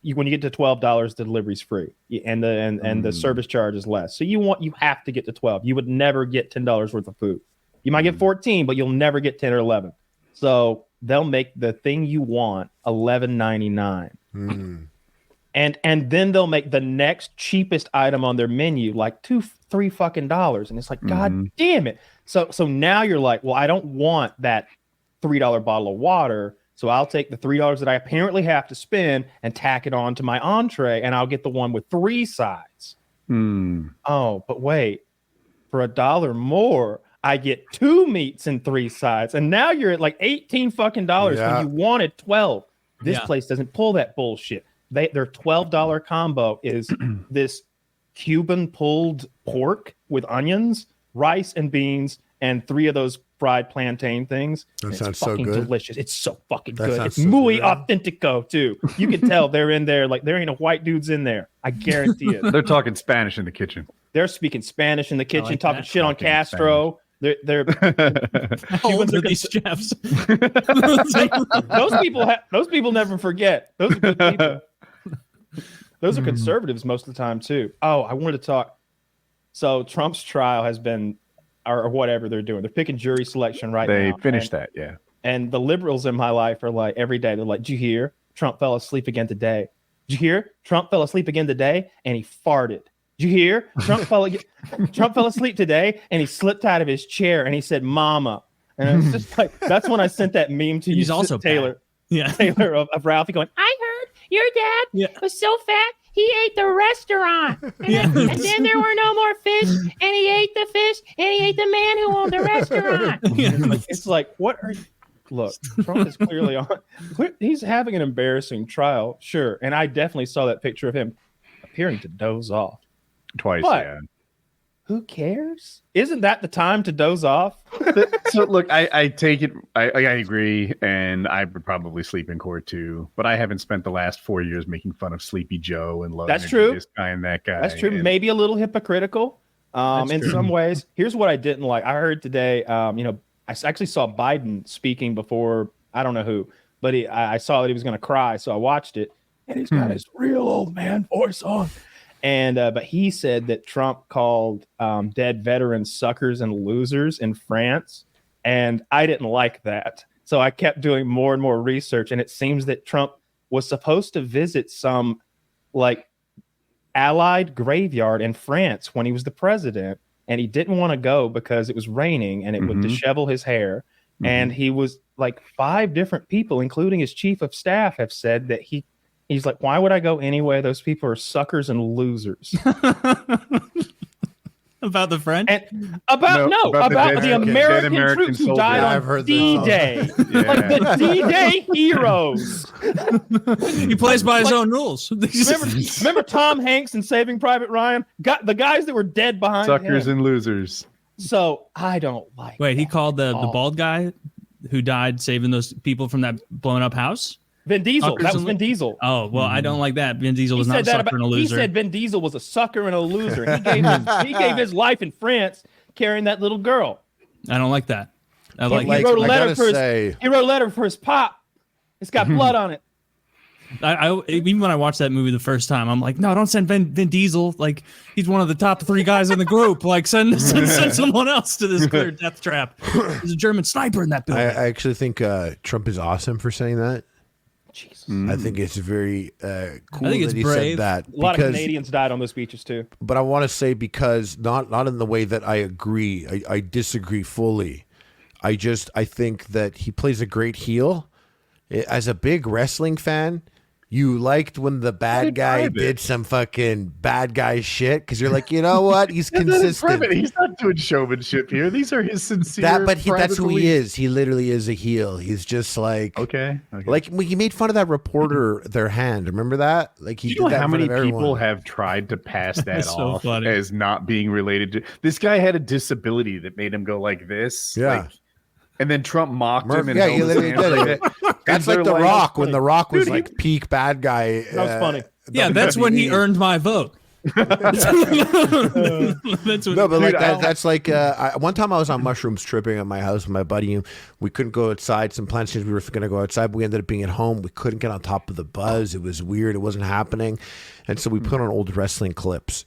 Speaker 4: when you get to $12, the delivery's free, and the service charge is less. So you have to get to 12. You would never get $10 worth of food. You might get 14, but you'll never get 10 or 11. So they'll make the thing you want $11.99. And then they'll make the next cheapest item on their menu like $2-3 fucking dollars, and it's like, God damn it. So now you're like, well, I don't want that $3 bottle of water, so I'll take the $3 that I apparently have to spend and tack it on to my entree, and I'll get the one with 3 sides. Oh, but wait, for $1 more, I get 2 meats and 3 sides, and now you're at like $18 fucking dollars when you wanted 12. This place doesn't pull that bullshit. Their $12 combo is this Cuban pulled pork with onions, rice, and beans, and 3 of those fried plantain things.
Speaker 3: That sounds
Speaker 4: so good. Delicious. It's so fucking good. It's
Speaker 3: so
Speaker 4: muy
Speaker 3: good.
Speaker 4: authentico too. You can tell they're in there like there ain't no white dudes in there. I guarantee it.
Speaker 1: They're talking Spanish in the kitchen.
Speaker 4: They're speaking Spanish in the kitchen,
Speaker 2: like
Speaker 4: talking
Speaker 2: that.
Speaker 4: shit on Castro. They're
Speaker 2: How old are these chefs?
Speaker 4: those people never forget. Those are good people. Those are conservatives most of the time too. Oh, I wanted to talk. So Trump's trial has been, or whatever they're doing. They're picking jury selection right now.
Speaker 1: They finished that, yeah.
Speaker 4: And the liberals in my life are like, every day, they're like, did you hear? Trump fell asleep again today. Did you hear? Trump fell asleep again today and he farted. Did you hear? Trump fell asleep today and he slipped out of his chair and he said, Mama. And it's just like, that's when I sent that meme to you,
Speaker 2: He's also
Speaker 4: Taylor.
Speaker 2: bad. Yeah.
Speaker 4: Taylor of Ralphie going, I heard your dad was so fat he ate the restaurant, and then there were no more fish, and he ate the fish, and he ate the man who owned the restaurant. It's like, what are you? Look, Trump is clearly on. He's having an embarrassing trial, sure, and I definitely saw that picture of him appearing to doze off
Speaker 1: Twice,
Speaker 4: but
Speaker 1: yeah.
Speaker 4: Who cares? Isn't that the time to doze off?
Speaker 1: So look, I take it. I agree, and I would probably sleep in court too. But I haven't spent the last 4 years making fun of Sleepy Joe and
Speaker 4: That's true.
Speaker 1: This guy and that guy.
Speaker 4: That's true.
Speaker 1: And
Speaker 4: Maybe a little hypocritical in some ways. Here's what I didn't like. I heard today. I actually saw Biden speaking before. I don't know who, but I saw that he was going to cry, so I watched it, and he's got his real old man voice on. And but he said that Trump called dead veterans suckers and losers in France, and I didn't like that. So I kept doing more and more research, and it seems that Trump was supposed to visit some like Allied graveyard in France when he was the president, and he didn't want to go because it was raining and it would dishevel his hair. And he was like 5 different people, including his chief of staff, have said that he's like, why would I go anyway? Those people are suckers and losers.
Speaker 2: About the French?
Speaker 4: And about the American troops who died on D-Day. Like the D-Day heroes.
Speaker 2: He plays by his own rules.
Speaker 4: Remember Tom Hanks in Saving Private Ryan? Got the guys that were dead behind
Speaker 1: suckers
Speaker 4: him.
Speaker 1: and losers.
Speaker 4: So I don't like
Speaker 2: Wait, he called the bald guy who died saving those people from that blown up house?
Speaker 4: Vin Diesel. That was Vin Diesel.
Speaker 2: Oh, well, I don't like that. Vin Diesel was not a sucker and a loser.
Speaker 4: He said Vin Diesel was a sucker and a loser. He gave his life in France carrying that little girl.
Speaker 2: I don't like that.
Speaker 4: He wrote a letter for his pop. It's got blood on it.
Speaker 2: I even when I watched that movie the first time, I'm like, no, don't send Vin Diesel. Like, he's one of the top 3 guys in the group. Like, send someone else to this clear death trap. There's a German sniper in that building.
Speaker 3: I actually think Trump is awesome for saying that.
Speaker 4: Jesus.
Speaker 3: I think it's very cool
Speaker 2: I think
Speaker 3: that he
Speaker 2: brave.
Speaker 3: said that.
Speaker 4: A lot of Canadians died on those beaches too.
Speaker 3: But I want to say, because not in the way that I agree. I disagree fully. I think that he plays a great heel. As a big wrestling fan, you liked when the bad guy did some fucking bad guy shit because you're like, you know what? He's consistent.
Speaker 1: He's not doing showmanship here. These are his sincere.
Speaker 3: That's who he is. He literally is a heel. He's just like
Speaker 1: okay.
Speaker 3: Like he made fun of that reporter, their hand. Remember that? Like he did that.
Speaker 1: How many people
Speaker 3: everyone.
Speaker 1: have tried to pass that off
Speaker 2: funny.
Speaker 1: as not being related to this guy? Had a disability that made him go like this.
Speaker 3: Yeah.
Speaker 1: And then Trump mocked him. And
Speaker 3: yeah, he literally did it. That's like The Rock when The Rock was like peak bad guy.
Speaker 4: That was funny.
Speaker 2: Yeah, that's when he earned my vote. That's what,
Speaker 3: No, but like that's like one time I was on mushrooms tripping at my house with my buddy, and we couldn't go outside. Some plans changed. We were going to go outside, but we ended up being at home. We couldn't get on top of the buzz. It was weird. It wasn't happening, and so we put on old wrestling clips,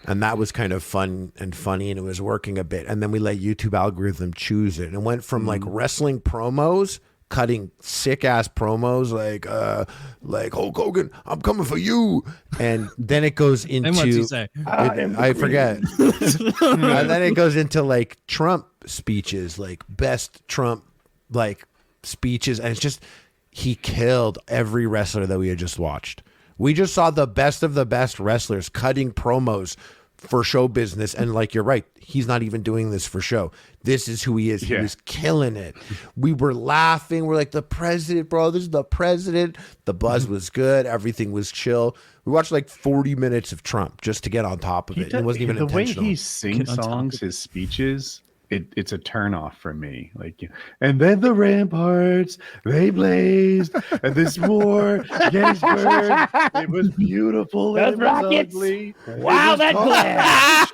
Speaker 3: and that was kind of fun and funny, and it was working a bit. And then we let YouTube algorithm choose it, and went from like wrestling promos, cutting sick ass promos like Hulk Hogan, I'm coming for you, and then it goes into
Speaker 2: and what's he say?
Speaker 3: I forget. And then it goes into like Trump speeches, like best Trump like speeches, and it's just he killed every wrestler that we had just watched. We just saw the best of the best wrestlers cutting promos for show business, and like you're right, he's not even doing this for show. This is who he is. He was killing it. We were laughing. We're like, the president, bro. This is the president. The buzz was good. Everything was chill. We watched like 40 minutes of Trump just to get on top of it. It wasn't even
Speaker 1: the
Speaker 3: intentional.
Speaker 1: way he sings songs, his speeches. It's a turnoff for me. Like, and then the ramparts they blazed, and this war, Gettysburg, it was beautiful.
Speaker 4: Those
Speaker 1: it was
Speaker 4: rockets.
Speaker 1: ugly.
Speaker 4: Wow, that glass.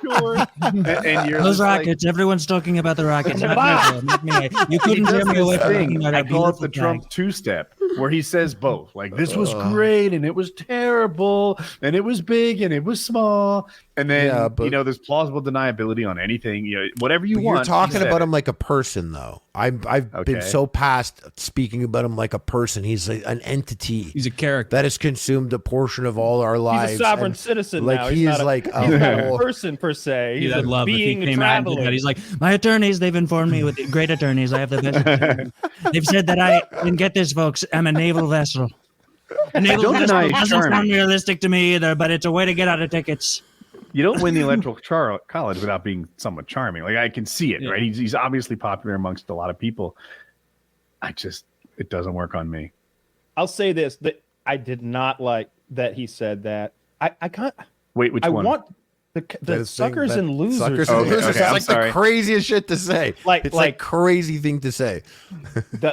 Speaker 1: and you're
Speaker 2: Those
Speaker 1: just like,
Speaker 2: rockets. Everyone's talking about the rockets. Not me. You couldn't tear me away from looking at
Speaker 1: I
Speaker 2: our
Speaker 1: call it the
Speaker 2: beautiful
Speaker 1: Trump
Speaker 2: flag.
Speaker 1: two-step, where he says both. Like, this was great, and it was terrible, and it was big, and it was small. And then, there's plausible deniability on anything. Whatever you want.
Speaker 3: You're talking about him like a person, though. I've been so past speaking about him like a person. He's an entity.
Speaker 2: He's a character
Speaker 3: that has consumed a portion of all our lives.
Speaker 4: He's a sovereign citizen
Speaker 3: like
Speaker 4: now.
Speaker 3: He's not
Speaker 4: a person per se. He's
Speaker 2: I'd
Speaker 4: a
Speaker 2: love
Speaker 4: being
Speaker 2: if he came out and did
Speaker 4: traveling.
Speaker 2: that. He's like, my attorneys, they've informed me with great attorneys. I have the best attorneys. They've said that and get this, folks, I'm a naval vessel. A naval vessel doesn't sound realistic to me either, but it's a way to get out of tickets.
Speaker 1: You don't win the electoral college without being somewhat charming. Like, I can see it, right? He's obviously popular amongst a lot of people. It doesn't work on me.
Speaker 4: I'll say this: that I did not like that he said that. I can't.
Speaker 1: Wait, which one?
Speaker 4: I want the suckers and losers.
Speaker 3: Suckers and losers.
Speaker 1: Okay,
Speaker 3: It's like the craziest shit to say. It's like crazy thing to say.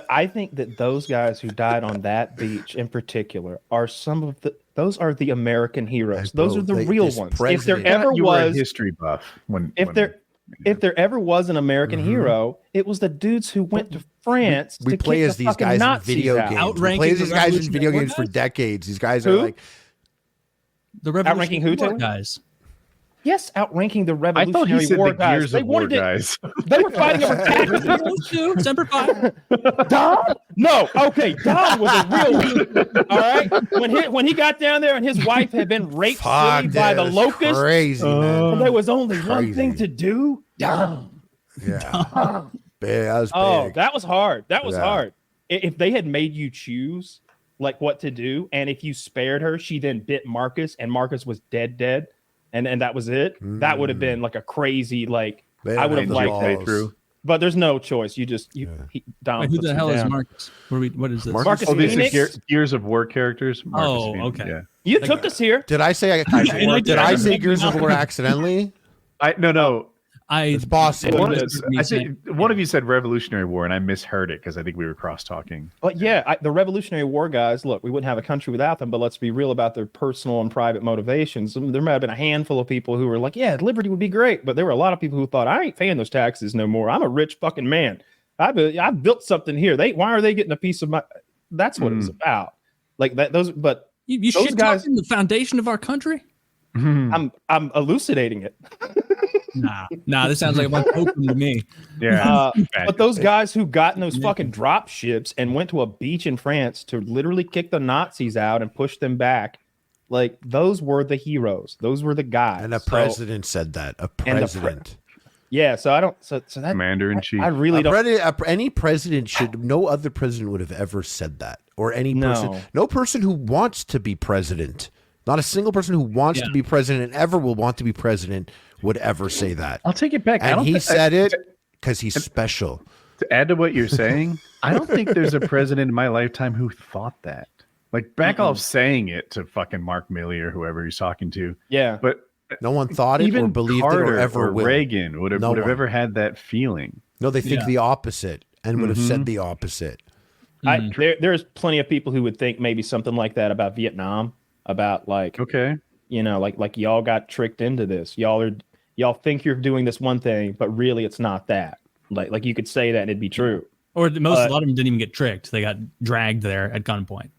Speaker 4: I think that those guys who died on that beach in particular are some of those are the American heroes. Those are the real ones. If there ever was
Speaker 1: a history buff,
Speaker 4: if there ever was an American hero, it was the dudes who went to France.
Speaker 3: We play as these guys in video games. We play as these guys in video games for decades. These guys are like
Speaker 2: the
Speaker 4: outranking who
Speaker 2: guys.
Speaker 4: Yes, outranking the
Speaker 1: I thought he
Speaker 4: Revolutionary
Speaker 1: said
Speaker 4: War
Speaker 1: the
Speaker 4: guys.
Speaker 1: Gears
Speaker 4: They
Speaker 1: of War
Speaker 4: wanted it.
Speaker 1: guys.
Speaker 4: They were fighting over taxes.
Speaker 2: Semper Fi.
Speaker 4: Dom? No. Okay, Dom was a real one. All right. When he got down there and his wife had been raped silly by the locusts,
Speaker 3: crazy, man.
Speaker 4: and there was only one thing to do. Dom.
Speaker 3: Yeah. That was big.
Speaker 4: Oh, that was hard. That was hard. If they had made you choose like what to do, and if you spared her, she then bit Marcus, and Marcus was dead. And that was it. That would have been like a crazy I would have liked that through. But there's no choice. Dom.
Speaker 2: Who the hell is Marcus? What is this?
Speaker 4: Marcus
Speaker 1: These are Gears of War characters. Marcus Phoenix.
Speaker 2: Okay.
Speaker 1: Yeah.
Speaker 4: You took us here.
Speaker 3: Did I say did I say Gears of War accidentally?
Speaker 1: No.
Speaker 3: It's possible.
Speaker 1: I think one of you said Revolutionary War, and I misheard it because I think we were cross talking.
Speaker 4: But yeah, the Revolutionary War guys. Look, we wouldn't have a country without them. But let's be real about their personal and private motivations. There might have been a handful of people who were like, "Yeah, liberty would be great," but there were a lot of people who thought, "I ain't paying those taxes no more. I'm a rich fucking man. I built something here. Why are they getting a piece of my?" That's what it was about. Like that. But
Speaker 2: you
Speaker 4: those
Speaker 2: shit
Speaker 4: guys,
Speaker 2: talking the foundation of our country.
Speaker 4: I'm elucidating it.
Speaker 2: Nah, this sounds like a bunch of opium to me.
Speaker 1: Yeah.
Speaker 4: But those guys who got in those fucking drop ships and went to a beach in France to literally kick the Nazis out and push them back, like those were the heroes. Those were the guys.
Speaker 3: And a president said that. A president.
Speaker 4: Yeah, so I don't. So that
Speaker 1: Commander in Chief.
Speaker 4: I really don't.
Speaker 3: Any president should. No other president would have ever said that, or any person. No person who wants to be president. Not a single person who wants to be president and ever will want to be president would ever say that.
Speaker 1: I'll take it back.
Speaker 3: And he said it because he's special.
Speaker 1: To add to what you're saying, I don't think there's a president in my lifetime who thought that. Like, back off saying it to fucking Mark Milley or whoever he's talking to.
Speaker 4: Yeah.
Speaker 1: But
Speaker 3: no one thought it
Speaker 1: even
Speaker 3: or believed
Speaker 1: Carter
Speaker 3: it or ever will.
Speaker 1: Reagan would have ever had that feeling.
Speaker 3: No, they think the opposite and would have said the opposite.
Speaker 4: There's plenty of people who would think maybe something like that about Vietnam. About like y'all got tricked into this. Y'all think you're doing this one thing, but really it's not that. Like you could say that and it'd be true.
Speaker 2: Or a lot of them didn't even get tricked. They got dragged there at gunpoint.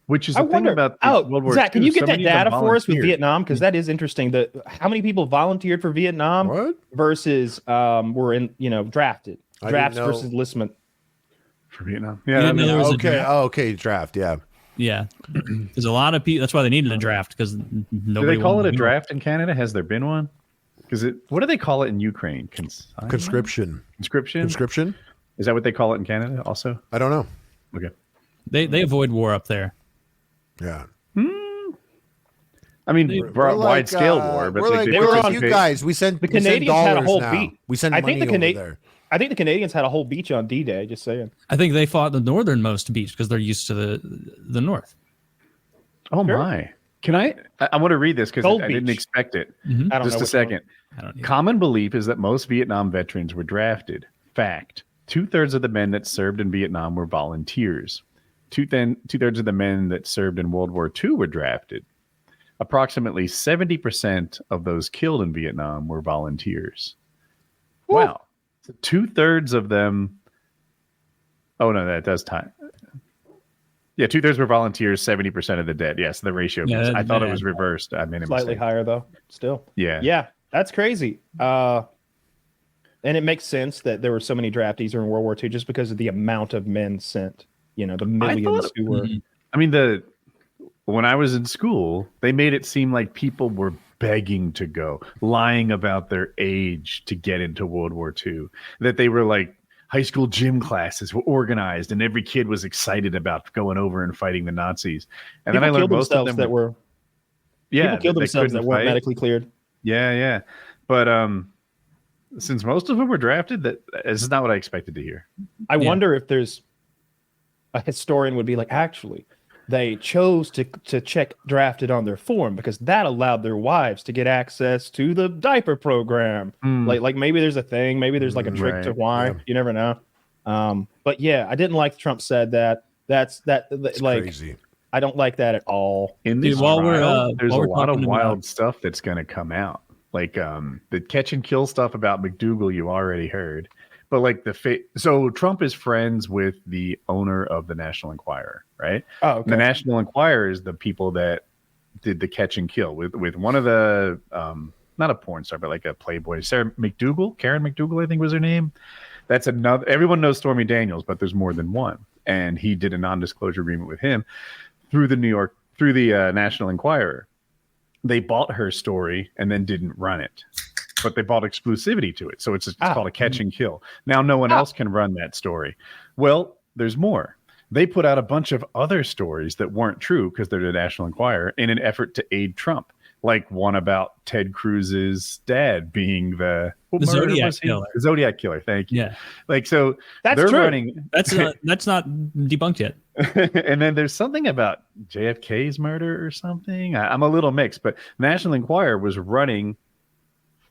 Speaker 1: Which is the thing about World War
Speaker 4: Zach,
Speaker 1: II.
Speaker 4: can you get that
Speaker 1: So many of them
Speaker 4: data for us with
Speaker 1: volunteered.
Speaker 4: Vietnam? Because that is interesting. How many people volunteered for Vietnam versus were drafted? Drafts versus enlistment.
Speaker 1: For Vietnam.
Speaker 2: Yeah, there was a
Speaker 3: Okay.
Speaker 2: draft.
Speaker 3: Oh, okay. Draft. Yeah.
Speaker 2: Yeah, because a lot of people. That's why they needed a draft, because
Speaker 1: Do
Speaker 2: nobody
Speaker 1: they call it
Speaker 2: wanted
Speaker 1: a
Speaker 2: to
Speaker 1: draft in Canada? Has there been one? Because what do they call it in Ukraine?
Speaker 3: Conscription.
Speaker 1: Conscription? Is that what they call it in Canada also?
Speaker 3: I don't know.
Speaker 1: Okay.
Speaker 2: They avoid war up there.
Speaker 3: Yeah.
Speaker 1: I mean, wide scale war, but
Speaker 3: they were like you guys. We sent
Speaker 4: the Canadians had a whole beat.
Speaker 3: We sent money over there.
Speaker 4: I think the Canadians had a whole beach on D-Day. Just saying.
Speaker 2: I think they fought the northernmost beach because they're used to the north.
Speaker 1: Oh my! Can I want to read this because I didn't
Speaker 4: Beach.
Speaker 1: expect it.
Speaker 2: Mm-hmm.
Speaker 4: I don't
Speaker 1: Just
Speaker 4: know
Speaker 1: a second. Common belief is that most Vietnam veterans were drafted. Fact: 2/3 of the men that served in Vietnam were volunteers. 2/3 of the men that served in World War II were drafted. Approximately 70% of those killed in Vietnam were volunteers. Wow. So 2/3 of them. Oh, no, that does time. Yeah, 2/3 were volunteers, 70% of the dead. Yes, the ratio.
Speaker 2: Yeah,
Speaker 1: I thought it was reversed. I made a
Speaker 4: Slightly
Speaker 1: mistake.
Speaker 4: higher, though, still.
Speaker 1: Yeah.
Speaker 4: That's crazy. And it makes sense that there were so many draftees during World War II just because of the amount of men sent. The millions who were.
Speaker 1: I mean, when I was in school, they made it seem like people were begging to go, lying about their age to get into World War II. That they were like high school gym classes were organized, and every kid was excited about going over and fighting the Nazis. And then I learned most of them
Speaker 4: people killed themselves that weren't medically cleared.
Speaker 1: Yeah. But since most of them were drafted, this is not what I expected to hear.
Speaker 4: I wonder if there's a historian would be like, actually, they chose to check drafted on their form because that allowed their wives to get access to the diaper program. Like maybe there's a thing, maybe there's like a trick to why. You never know. But yeah, I didn't like Trump said that. That's like crazy. I don't like that at all.
Speaker 1: In this trial, there's a lot of wild stuff that's going to come out. Like the catch and kill stuff about McDougal, you already heard. But like so Trump is friends with the owner of the National Enquirer, right?
Speaker 4: Oh, okay.
Speaker 1: The National Enquirer is the people that did the catch and kill with one of the not a porn star, but like a Playboy, Karen McDougal, I think was her name. That's another. Everyone knows Stormy Daniels, but there's more than one. And he did a non-disclosure agreement with him through the National Enquirer. They bought her story and then didn't run it. But they bought exclusivity to it. So it's called a catch and kill. Now no one else can run that story. Well, there's more. They put out a bunch of other stories that weren't true because they're the National Enquirer in an effort to aid Trump. Like one about Ted Cruz's dad being the
Speaker 2: Zodiac killer.
Speaker 1: The Zodiac killer. Thank you.
Speaker 2: Yeah.
Speaker 1: Like, so
Speaker 4: that's
Speaker 1: they're
Speaker 4: true.
Speaker 1: running.
Speaker 2: That's not debunked yet.
Speaker 1: And then there's something about JFK's murder or something. I'm a little mixed, but National Enquirer was running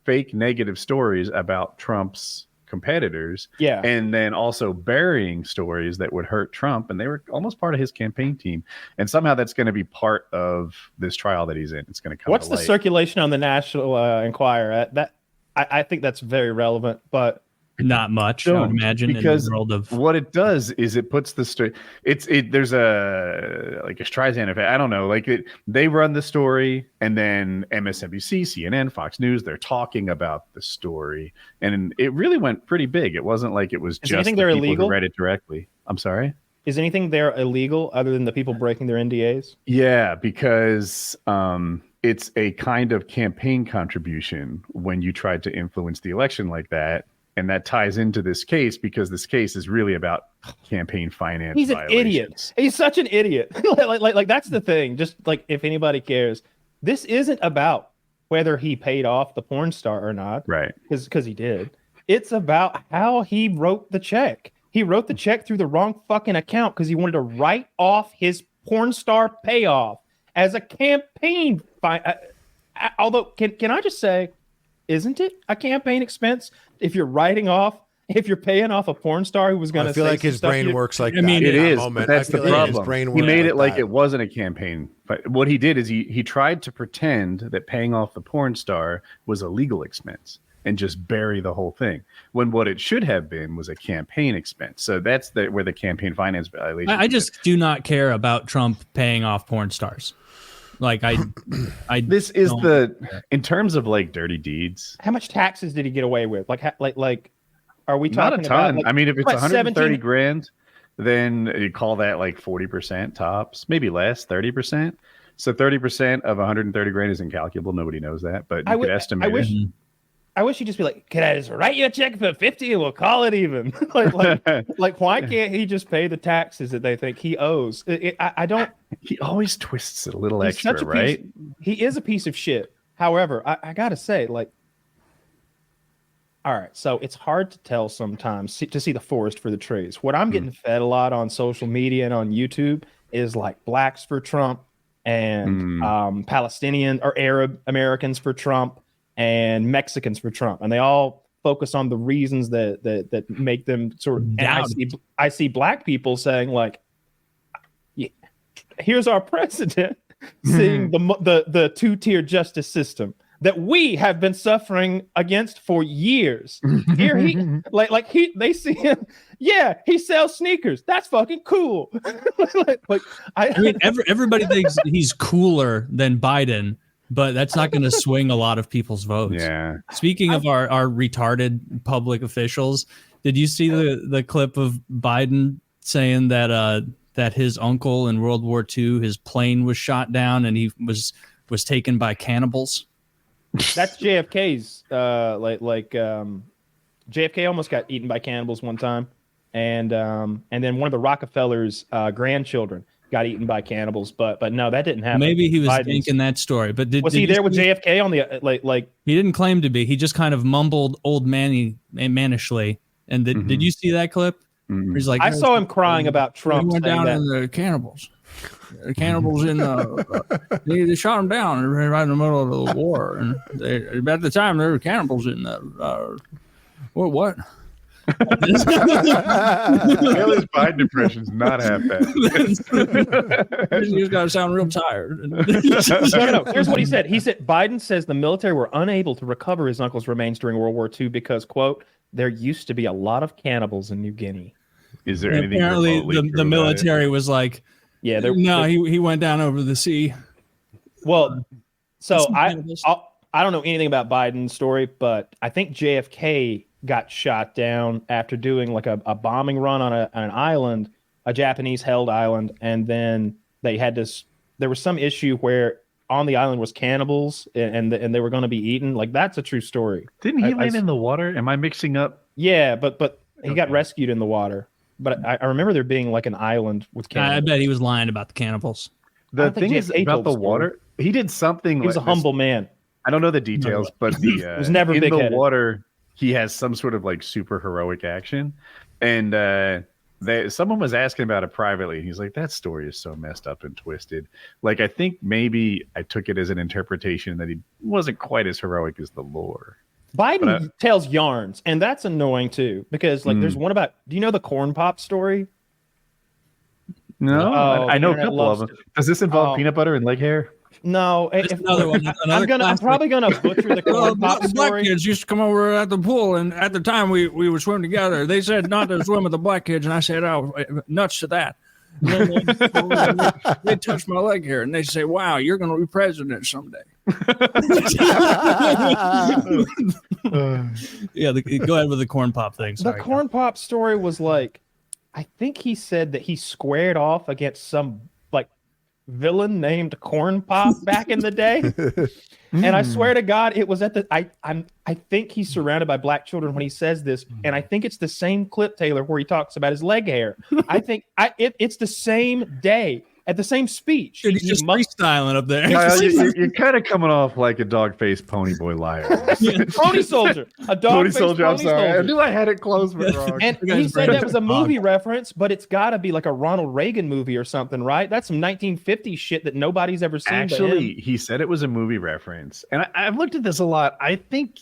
Speaker 1: fake negative stories about Trump's competitors, and then also burying stories that would hurt Trump, and they were almost part of his campaign team. And somehow that's going to be part of this trial that he's in. It's going to come.
Speaker 4: What's the circulation on the National Enquirer? I think that's very relevant, but
Speaker 2: not much. I would imagine,
Speaker 1: because
Speaker 2: in the world of
Speaker 1: what it does is it puts the story. There's a Streisand effect. I don't know. They run the story, and then MSNBC, CNN, Fox News, they're talking about the story, and it really went pretty big. It wasn't like it was just the people who read it directly. I'm sorry.
Speaker 4: Is anything there illegal other than the people breaking their NDAs?
Speaker 1: Yeah, because it's a kind of campaign contribution when you tried to influence the election like that. And that ties into this case because this case is really about campaign finance.
Speaker 4: He's an idiot. He's such an idiot. like that's the thing. Just like if anybody cares, this isn't about whether he paid off the porn star or not.
Speaker 1: Right.
Speaker 4: Because he did. It's about how he wrote the check. He wrote the check through the wrong fucking account because he wanted to write off his porn star payoff as a campaign. Although, can I just say, isn't it a campaign expense if you're writing off if you're paying off a porn star who was going to,
Speaker 3: I feel like his brain works like that.
Speaker 2: mean,
Speaker 1: it is.
Speaker 3: Moment.
Speaker 1: But that's the problem. He made it like
Speaker 3: that.
Speaker 1: it wasn't a campaign. But what he did is he tried to pretend that paying off the porn star was a legal expense and just bury the whole thing. When what it should have been was a campaign expense. So that's where the campaign finance violation.
Speaker 2: I just do not care about Trump paying off porn stars. Like
Speaker 1: this is in terms of like dirty deeds.
Speaker 4: How much taxes did he get away with? Like are we talking
Speaker 1: not a ton?
Speaker 4: about? Like,
Speaker 1: I mean, if it's 130
Speaker 4: 17
Speaker 1: grand, then you call that like 40% tops, maybe less, 30%. So 30% of 130 grand is incalculable. Nobody knows that, but you could estimate it.
Speaker 4: I wish he'd just be like, "Can I just write you a check for 50 and we'll call it even?" like, why can't he just pay the taxes that they think he owes? I don't.
Speaker 1: He always twists it a little extra, right?
Speaker 4: He is a piece of shit. However, I gotta say, like, all right, so it's hard to tell sometimes to see the forest for the trees. What I'm getting fed a lot on social media and on YouTube is like blacks for Trump and Palestinian or Arab Americans for Trump and Mexicans for Trump, and they all focus on the reasons that make them sort of. And I see black people saying like, yeah, "Here's our president seeing the two-tier justice system that we have been suffering against for years. Here they see him. Yeah, he sells sneakers. That's fucking cool." I mean,
Speaker 2: everybody thinks he's cooler than Biden. But that's not going to swing a lot of people's votes.
Speaker 1: Yeah.
Speaker 2: Speaking of our retarded public officials, did you see the clip of Biden saying that his uncle in World War II, his plane was shot down and he was taken by cannibals?
Speaker 4: That's JFK's. JFK almost got eaten by cannibals one time, and then one of the Rockefellers' grandchildren got eaten by cannibals, but no, that didn't happen.
Speaker 2: Maybe he was thinking that story, but
Speaker 4: was he there with JFK on the like?
Speaker 2: He didn't claim to be. He just kind of mumbled old manishly. And did you see that clip? He's like,
Speaker 4: I saw him crying about Trump.
Speaker 2: He went down in the cannibals. The cannibals in they shot him down right in the middle of the war, and at the time there were cannibals in the what?
Speaker 1: Haley's Biden impression's not half bad.
Speaker 2: He's got to sound real tired.
Speaker 4: No. Here's what he said. He said Biden says the military were unable to recover his uncle's remains during World War II because, quote, there used to be a lot lot of in New Guinea.
Speaker 1: Is there anything?
Speaker 2: Apparently, the military was like,
Speaker 4: yeah,
Speaker 2: he went down over the sea.
Speaker 4: Well, so I don't know anything about Biden's story, but I think JFK got shot down after doing like a bombing run on an island, a Japanese held island, and then they had this. There was some issue where on the island was cannibals, and they were going to be eaten. Like, that's a true story.
Speaker 1: Didn't he land in the water? Am I mixing up?
Speaker 4: Yeah, but he got rescued in the water. But I remember there being like an island with cannibals.
Speaker 2: I bet he was lying about the cannibals.
Speaker 1: The thing is about the water. He did something.
Speaker 4: He was a humble man.
Speaker 1: I don't know the details, but he
Speaker 4: was never
Speaker 1: in
Speaker 4: big-headed.
Speaker 1: The water. He has some sort of like super heroic action, and someone was asking about it privately. He's like, "That story is so messed up and twisted." Like, I think maybe I took it as an interpretation that he wasn't quite as heroic as the lore.
Speaker 4: Biden tells yarns, and that's annoying too, because like there's one about. Do you know the Cornpop story?
Speaker 1: No, I know a couple of them. Does this involve peanut butter and leg hair?
Speaker 4: No,
Speaker 2: another one.
Speaker 4: I'm probably gonna butcher the Cornpop story.
Speaker 2: Black kids used to come over at the pool, and at the time we would swim together. They said not to swim with the black kids, and I said, "Oh, nuts to that." They touch my leg here, and they say, "Wow, you're going to be president someday." Yeah, go ahead with the corn pop thing.
Speaker 4: Sorry, the corn pop story was like, I think he said that he squared off against some like villain named Cornpop back in the day. And I swear to God, it was at the I think he's surrounded by black children when he says this, and I think it's the same clip, Taylor, where he talks about his leg hair. I think it's the same day at the same speech.
Speaker 2: Dude, he's just freestyling up there.
Speaker 1: You're kind of coming off like a dog-faced pony boy liar.
Speaker 4: Pony soldier, a dog-faced pony soldier.
Speaker 1: I'm sorry, I knew I had it closed but wrong.
Speaker 4: And he said that was a movie reference, but it's got to be like a Ronald Reagan movie or something, right? That's some 1950s shit that nobody's ever seen.
Speaker 1: Actually, he said it was a movie reference, and I've looked at this a lot. I think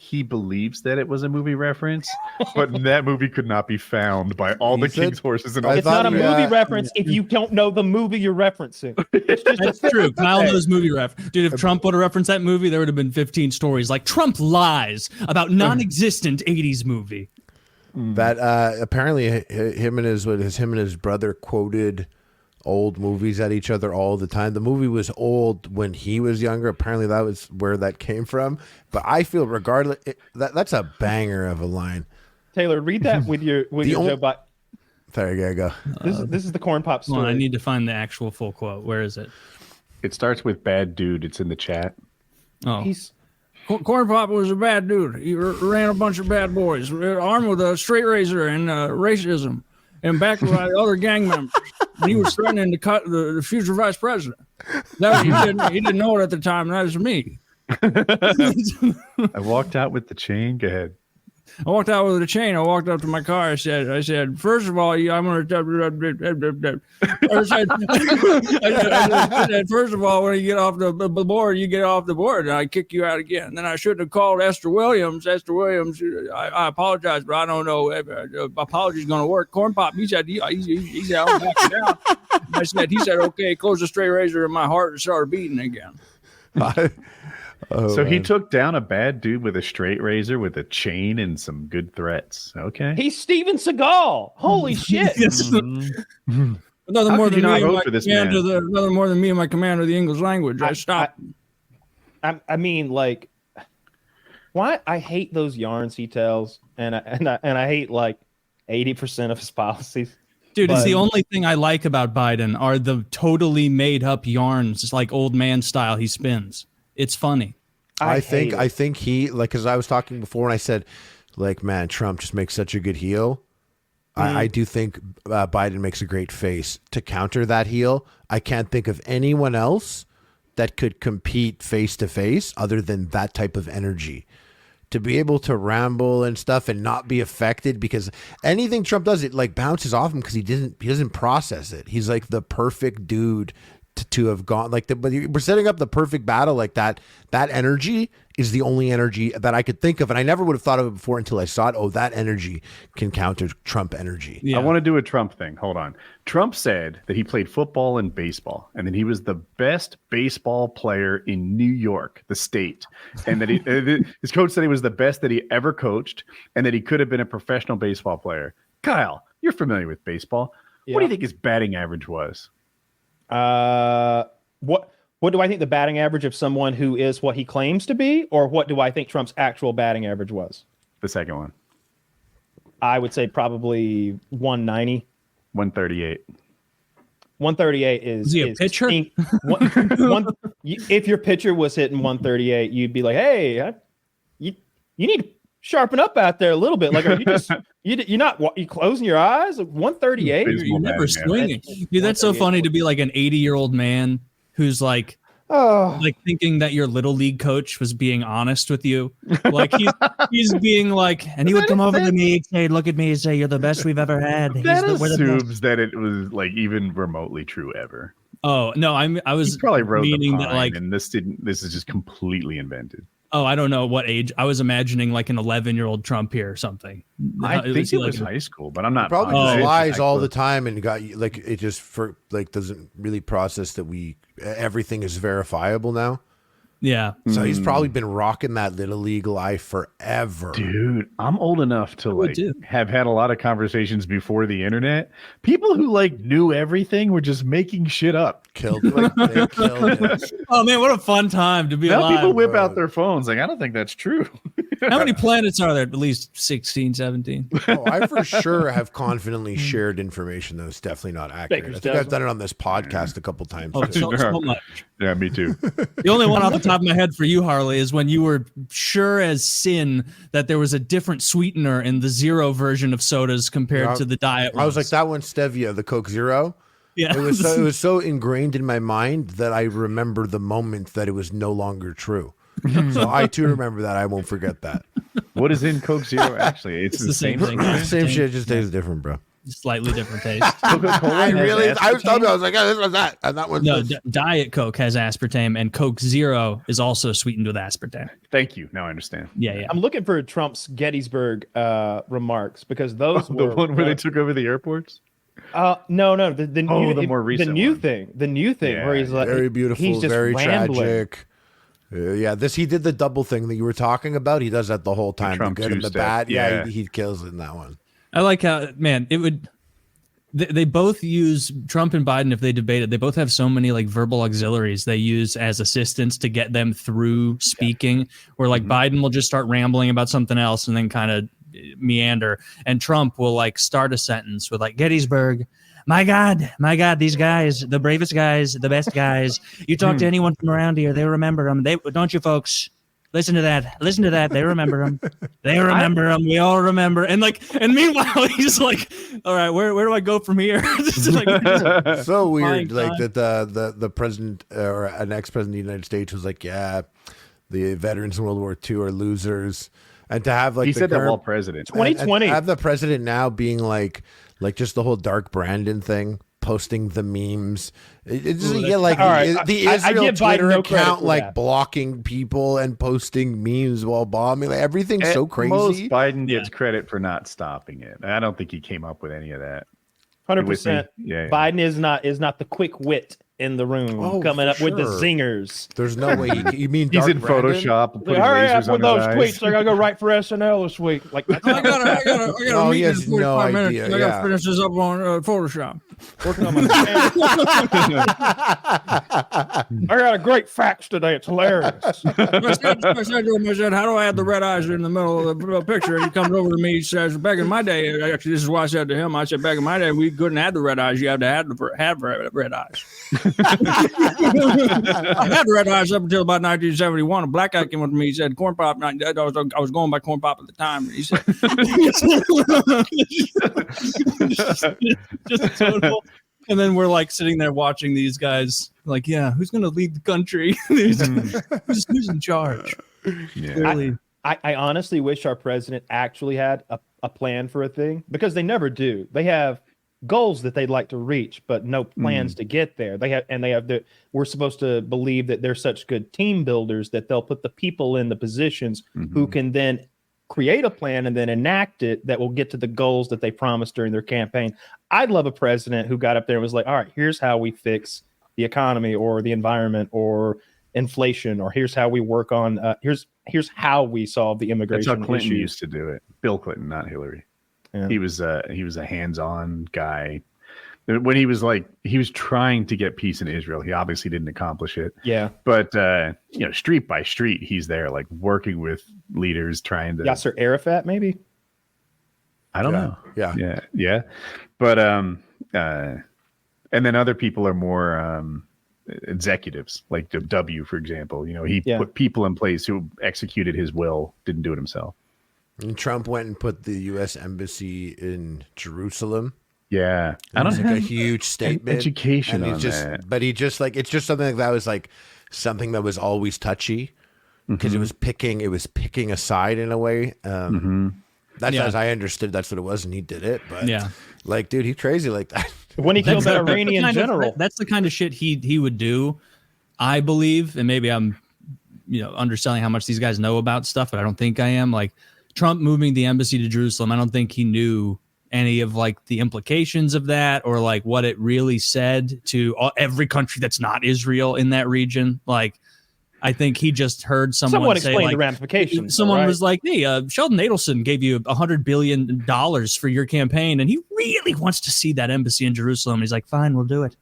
Speaker 1: he believes that it was a movie reference, but that movie could not be found by all the king's horses and all.
Speaker 4: It's not a movie reference if you don't know the movie you're referencing. It's just
Speaker 2: That's true. Kyle knows movie reference. Dude, if Trump would have referenced that movie, there would have been 15 stories like Trump lies about non-existent 80s movie.
Speaker 3: That apparently him and his brother quoted old movies at each other all the time. The movie was old when he was younger. Apparently that was where that came from. But I feel regardless, that's a banger of a line.
Speaker 4: Taylor, read that with your Joe Biden.
Speaker 3: Sorry, gotta go.
Speaker 4: This is the Cornpop story.
Speaker 2: Well, I need to find the actual full quote. Where is it?
Speaker 1: It starts with bad dude. It's in the chat.
Speaker 2: Oh,
Speaker 5: Cornpop was a bad dude. He ran a bunch of bad boys, armed with a straight razor and racism, and backed by other gang members. And he was threatening to cut the future vice president. He didn't know it at the time. That is me.
Speaker 1: I walked out with the chain. Go ahead.
Speaker 5: I walked out with a chain. I walked up to my car. I said, first of all, I'm going to. I said, first of all, when you get off the board, you get off the board, and I kick you out again. Then I shouldn't have called Esther Williams. Esther Williams, I apologize, but I don't know. Apology's going to work. Cornpop, he said, he's out backing down. He said, okay, close the straight razor in my heart and started beating again.
Speaker 1: So he took down a bad dude with a straight razor with a chain and some good threats. Okay.
Speaker 4: He's Steven Seagal. Holy shit.
Speaker 5: Nothing more than me and my command of the English language. I stopped.
Speaker 4: I mean, like, why? I hate those yarns he tells, and I hate like 80% of his policies.
Speaker 2: Dude, it's the only thing I like about Biden are the totally made up yarns, just like old man style he spins. It's funny.
Speaker 3: I think he, like, because I was talking before and I said, like, man, Trump just makes such a good heel. I do think Biden makes a great face to counter that heel. I can't think of anyone else that could compete face to face other than that type of energy. To be able to ramble and stuff and not be affected, because anything Trump does, it like bounces off him because he doesn't process it. He's like the perfect dude to have gone like that. But we're setting up the perfect battle like that. That energy is the only energy that I could think of, and I never would have thought of it before until I saw it. Oh, that energy can counter Trump energy.
Speaker 1: Yeah. I want to do a Trump thing. Hold on. Trump said that he played football and baseball, and that he was the best baseball player in New York, the state, and that his coach said he was the best that he ever coached, and that he could have been a professional baseball player. Kyle, you're familiar with baseball. Yeah. What do you think his batting average was?
Speaker 4: What do I think the batting average of someone who is what he claims to be, or what do I think Trump's actual batting average was?
Speaker 1: The second one.
Speaker 4: I would say probably 190.
Speaker 1: 138.
Speaker 4: 138 is
Speaker 2: he a pitcher?
Speaker 4: If your pitcher was hitting 138, you'd be like, hey, you need to sharpen up out there a little bit. Like, are you just you closing your eyes? 138.
Speaker 2: You're never swinging. Dude, that's so funny to be like an 80-year-old man who's like thinking that your little league coach was being honest with you. Like he's being like, and he would come over to me and say, look at me and say, you're the best we've ever had.
Speaker 1: That assumes that it was like even remotely true ever.
Speaker 2: Oh no, I was
Speaker 1: probably wrote
Speaker 2: meaning
Speaker 1: the pine,
Speaker 2: that like,
Speaker 1: and this is just completely invented.
Speaker 2: Oh, I don't know what age. I was imagining like an 11-year-old Trump here or something.
Speaker 1: I think it was high school, but I'm not.
Speaker 3: Probably just lies all the time and got like it just for like doesn't really process that everything is verifiable now.
Speaker 2: Yeah.
Speaker 3: So he's probably been rocking that little league life forever.
Speaker 1: Dude, I'm old enough to have had a lot of conversations before the internet. People who like knew everything were just making shit up.
Speaker 3: Killed it.
Speaker 2: Oh man, what a fun time to be
Speaker 1: now
Speaker 2: alive.
Speaker 1: People whip out their phones like, I don't think that's true.
Speaker 2: How many planets are there? At least 16, 17.
Speaker 3: Oh, I for sure have confidently shared information that was definitely not accurate. I think I've done it on this podcast a couple times.
Speaker 2: Oh, so much.
Speaker 1: Yeah, me too.
Speaker 2: The only one off the top of my head for you, Harley, is when you were sure as sin that there was a different sweetener in the zero version of sodas compared to the diet ones.
Speaker 3: I was like, that one's stevia, the Coke Zero.
Speaker 2: Yeah.
Speaker 3: It was so ingrained in my mind that I remember the moment that it was no longer true. So I too remember that. I won't forget that.
Speaker 1: What is in Coke Zero actually? It's the same thing.
Speaker 3: Same shit, just tastes different, bro.
Speaker 2: slightly different taste.
Speaker 3: I was telling you, I was like, oh, this was that. And that was
Speaker 2: No, Diet Coke has aspartame, and Coke Zero is also sweetened with aspartame.
Speaker 1: Thank you. Now I understand.
Speaker 2: Yeah.
Speaker 4: I'm looking for Trump's Gettysburg remarks because those were
Speaker 1: the one where they took over the airports.
Speaker 4: No, the
Speaker 1: more recent
Speaker 4: the new thing where he's like
Speaker 3: very beautiful,
Speaker 4: he's just
Speaker 3: very
Speaker 4: rambling.
Speaker 3: tragic. He did the double thing that you were talking about. He does that the whole time.
Speaker 1: Trump
Speaker 3: the good and the
Speaker 1: two-step.
Speaker 3: bad. He kills it in that one.
Speaker 2: I like how, man, it would. They both use Trump and Biden if they debate it. They both have so many like verbal auxiliaries they use as assistants to get them through speaking. Where like Biden will just start rambling about something else and then kind of meander, and Trump will like start a sentence with like Gettysburg. My God, these guys, the bravest guys, the best guys. You talk to anyone from around here, they remember them. They don't you, folks? Listen to that. They remember him. They remember him. We all remember. And meanwhile, he's like, all right, where do I go from here?
Speaker 3: So weird. Like that the president or an ex-president of the United States was like, yeah, the veterans in World War II are losers. And to have like
Speaker 1: he said that while president.
Speaker 4: 2020.
Speaker 3: And have the president now being like just the whole Dark Brandon thing, posting the memes. It doesn't get like the Israel Twitter account like blocking people and posting memes while bombing. Like, everything's so crazy.
Speaker 1: Most Biden gets credit for not stopping it. I don't think he came up with any of that.
Speaker 4: 100%.
Speaker 1: Yeah.
Speaker 4: Biden is not the quick wit in the room coming up with the zingers.
Speaker 3: There's no way you mean
Speaker 1: he's
Speaker 3: Dark
Speaker 1: in
Speaker 3: Brandon?
Speaker 1: Photoshop and putting
Speaker 4: Hurry up
Speaker 1: lasers
Speaker 4: with
Speaker 1: on
Speaker 4: those
Speaker 1: his eyes.
Speaker 4: tweets. I gotta go write for SNL this week. Like that's
Speaker 5: I got a meeting in 45 minutes.
Speaker 3: idea,
Speaker 5: I got to finish this up on Photoshop.
Speaker 4: working on my I got a great fax today. It's hilarious.
Speaker 5: I said to him, I said, how do I add the red eyes in the middle of the picture? And he comes over to me, he says, back in my day, actually, this is what I said to him. I said, back in my day, we couldn't add the red eyes. You had to have red eyes. I had red eyes up until about 1971. A black guy came up to me. He said, Cornpop. I was going by Cornpop at the time. And he said,
Speaker 2: just total. And then we're like sitting there watching these guys, like, yeah, who's going to lead the country? who's in charge?
Speaker 1: Yeah.
Speaker 2: Clearly.
Speaker 4: I honestly wish our president actually had a plan for a thing, because they never do. They have goals that they'd like to reach, but no plans to get there. We're supposed to believe that they're such good team builders that they'll put the people in the positions who can then create a plan and then enact it that will get to the goals that they promised during their campaign. I'd love a president who got up there and was like, all right, here's how we fix the economy or the environment or inflation, or here's how we work on here's how we solve the immigration
Speaker 1: That's how Clinton
Speaker 4: issue.
Speaker 1: used to do it. Bill Clinton, not Hillary.
Speaker 4: Yeah.
Speaker 1: He was a hands-on guy. When he was trying to get peace in Israel, he obviously didn't accomplish it.
Speaker 4: Yeah.
Speaker 1: But street by street, he's there, like working with leaders, trying to.
Speaker 4: Yasser Arafat, maybe.
Speaker 1: I don't know.
Speaker 3: Yeah.
Speaker 1: But and then other people are more executives, like W, for example. He put people in place who executed his will, didn't do it himself.
Speaker 3: And Trump went and put the U.S. embassy in Jerusalem.
Speaker 1: Yeah,
Speaker 3: I don't think a huge statement.
Speaker 1: Education
Speaker 3: and
Speaker 1: on that.
Speaker 3: But he just it's just something that was like something that was always touchy because it was picking a side in a way. That's as I understood. That's what it was, and he did it. But like, dude, he's crazy like that.
Speaker 4: When he killed that Iranian general,
Speaker 2: that's the kind of shit he would do. I believe, and maybe I'm underselling how much these guys know about stuff, but I don't think I am. Like Trump moving the embassy to Jerusalem, I don't think he knew any of like the implications of that or like what it really said to every country that's not Israel in that region. Like, I think he just heard someone say,
Speaker 4: explain
Speaker 2: like,
Speaker 4: the ramifications.
Speaker 2: Someone was like, "Hey, Sheldon Adelson gave you $100 billion for your campaign, and he really wants to see that embassy in Jerusalem." He's like, "Fine, we'll do it."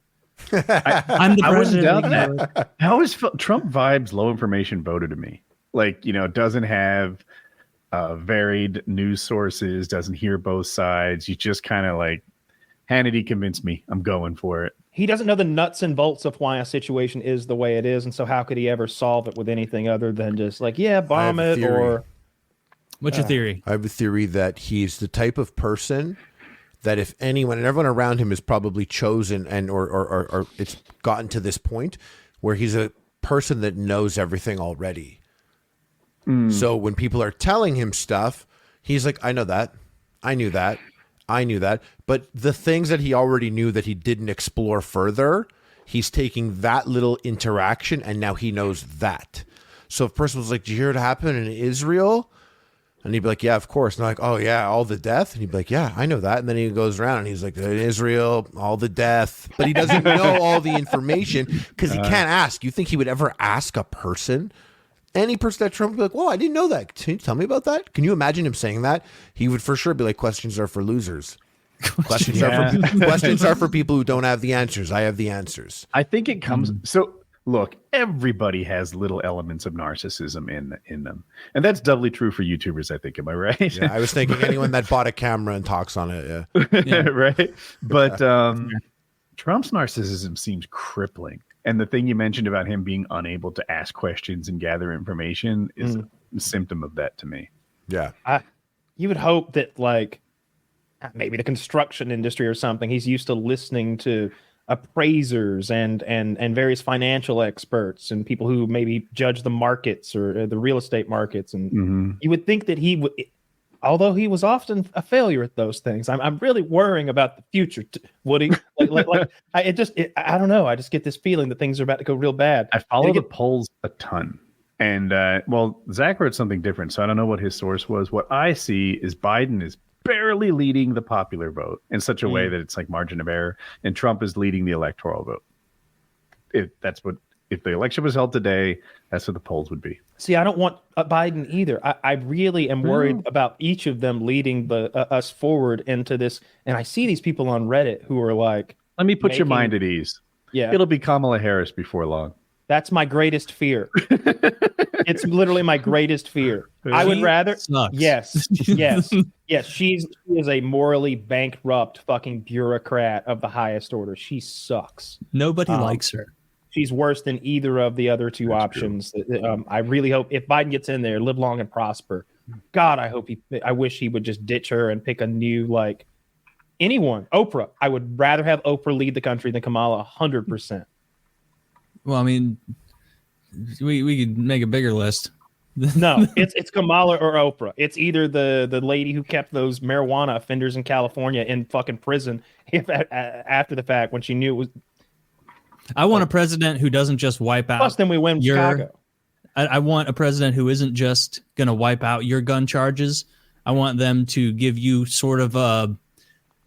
Speaker 2: I'm the president.
Speaker 1: I wouldn't doubt that. I always felt Trump vibes low information voter to me. Like, doesn't have varied news sources, doesn't hear both sides. He's just kind of like, Hannity convinced me, I'm going for it.
Speaker 4: He doesn't know the nuts and bolts of why a situation is the way it is, and so how could he ever solve it with anything other than just like, bomb it
Speaker 3: theory.
Speaker 4: or...
Speaker 2: What's your theory?
Speaker 3: I have a theory that he's the type of person that if anyone and everyone around him is probably chosen and or it's gotten to this point where he's a person that knows everything already. So when people are telling him stuff, he's like, I know that. I knew that. I knew that. But the things that he already knew that he didn't explore further, he's taking that little interaction and now he knows that. So if a person was like, did you hear what happened in Israel? And he'd be like, yeah, of course. And I'm like, oh, yeah, all the death? And he'd be like, yeah, I know that. And then he goes around and he's like, in Israel, all the death. But he doesn't know all the information because he can't ask. You think he would ever ask a person? Any person that Trump would be like, whoa, I didn't know that. Can you tell me about that? Can you imagine him saying that? He would for sure be like, questions are for losers. Questions are for people who don't have the answers. I have the answers.
Speaker 1: I think it comes... So... Look, everybody has little elements of narcissism in them. And that's doubly true for YouTubers, I think. Am I right?
Speaker 3: Yeah, I was thinking anyone that bought a camera and talks on it. Yeah.
Speaker 1: Right. But Trump's narcissism seems crippling. And the thing you mentioned about him being unable to ask questions and gather information is a symptom of that to me.
Speaker 3: Yeah.
Speaker 4: You would hope that, like, maybe the construction industry or something, he's used to listening to appraisers and various financial experts and people who maybe judge the markets or the real estate markets. And you would think that he would, although he was often a failure at those things, I'm really worrying about the future. Would he? I don't know. I just get this feeling that things are about to go real bad.
Speaker 1: I follow the polls a ton. And, Zach wrote something different, so I don't know what his source was. What I see is Biden is barely leading the popular vote in such a way that it's like margin of error, and Trump is leading the electoral vote. If the election was held today, that's what the polls would be.
Speaker 4: See, I don't want Biden either. I really am worried about each of them leading us forward into this. And I see these people on Reddit who are like,
Speaker 1: let me put your mind at ease.
Speaker 4: Yeah,
Speaker 1: it'll be Kamala Harris before long.
Speaker 4: That's my greatest fear. It's literally my greatest fear. I would rather. Yes. She is a morally bankrupt fucking bureaucrat of the highest order. She sucks.
Speaker 2: Nobody likes her.
Speaker 4: She's worse than either of the other two options. I really hope if Biden gets in there, live long and prosper. God, I wish he would just ditch her and pick a new, like, anyone. Oprah. I would rather have Oprah lead the country than Kamala 100%.
Speaker 2: Well, I mean, we could make a bigger list.
Speaker 4: No, it's Kamala or Oprah. It's either the lady who kept those marijuana offenders in California in fucking prison after the fact when she knew it was.
Speaker 2: I want a president who doesn't just wipe out.
Speaker 4: Plus, then we win Chicago.
Speaker 2: I want a president who isn't just going to wipe out your gun charges. I want them to give you sort of a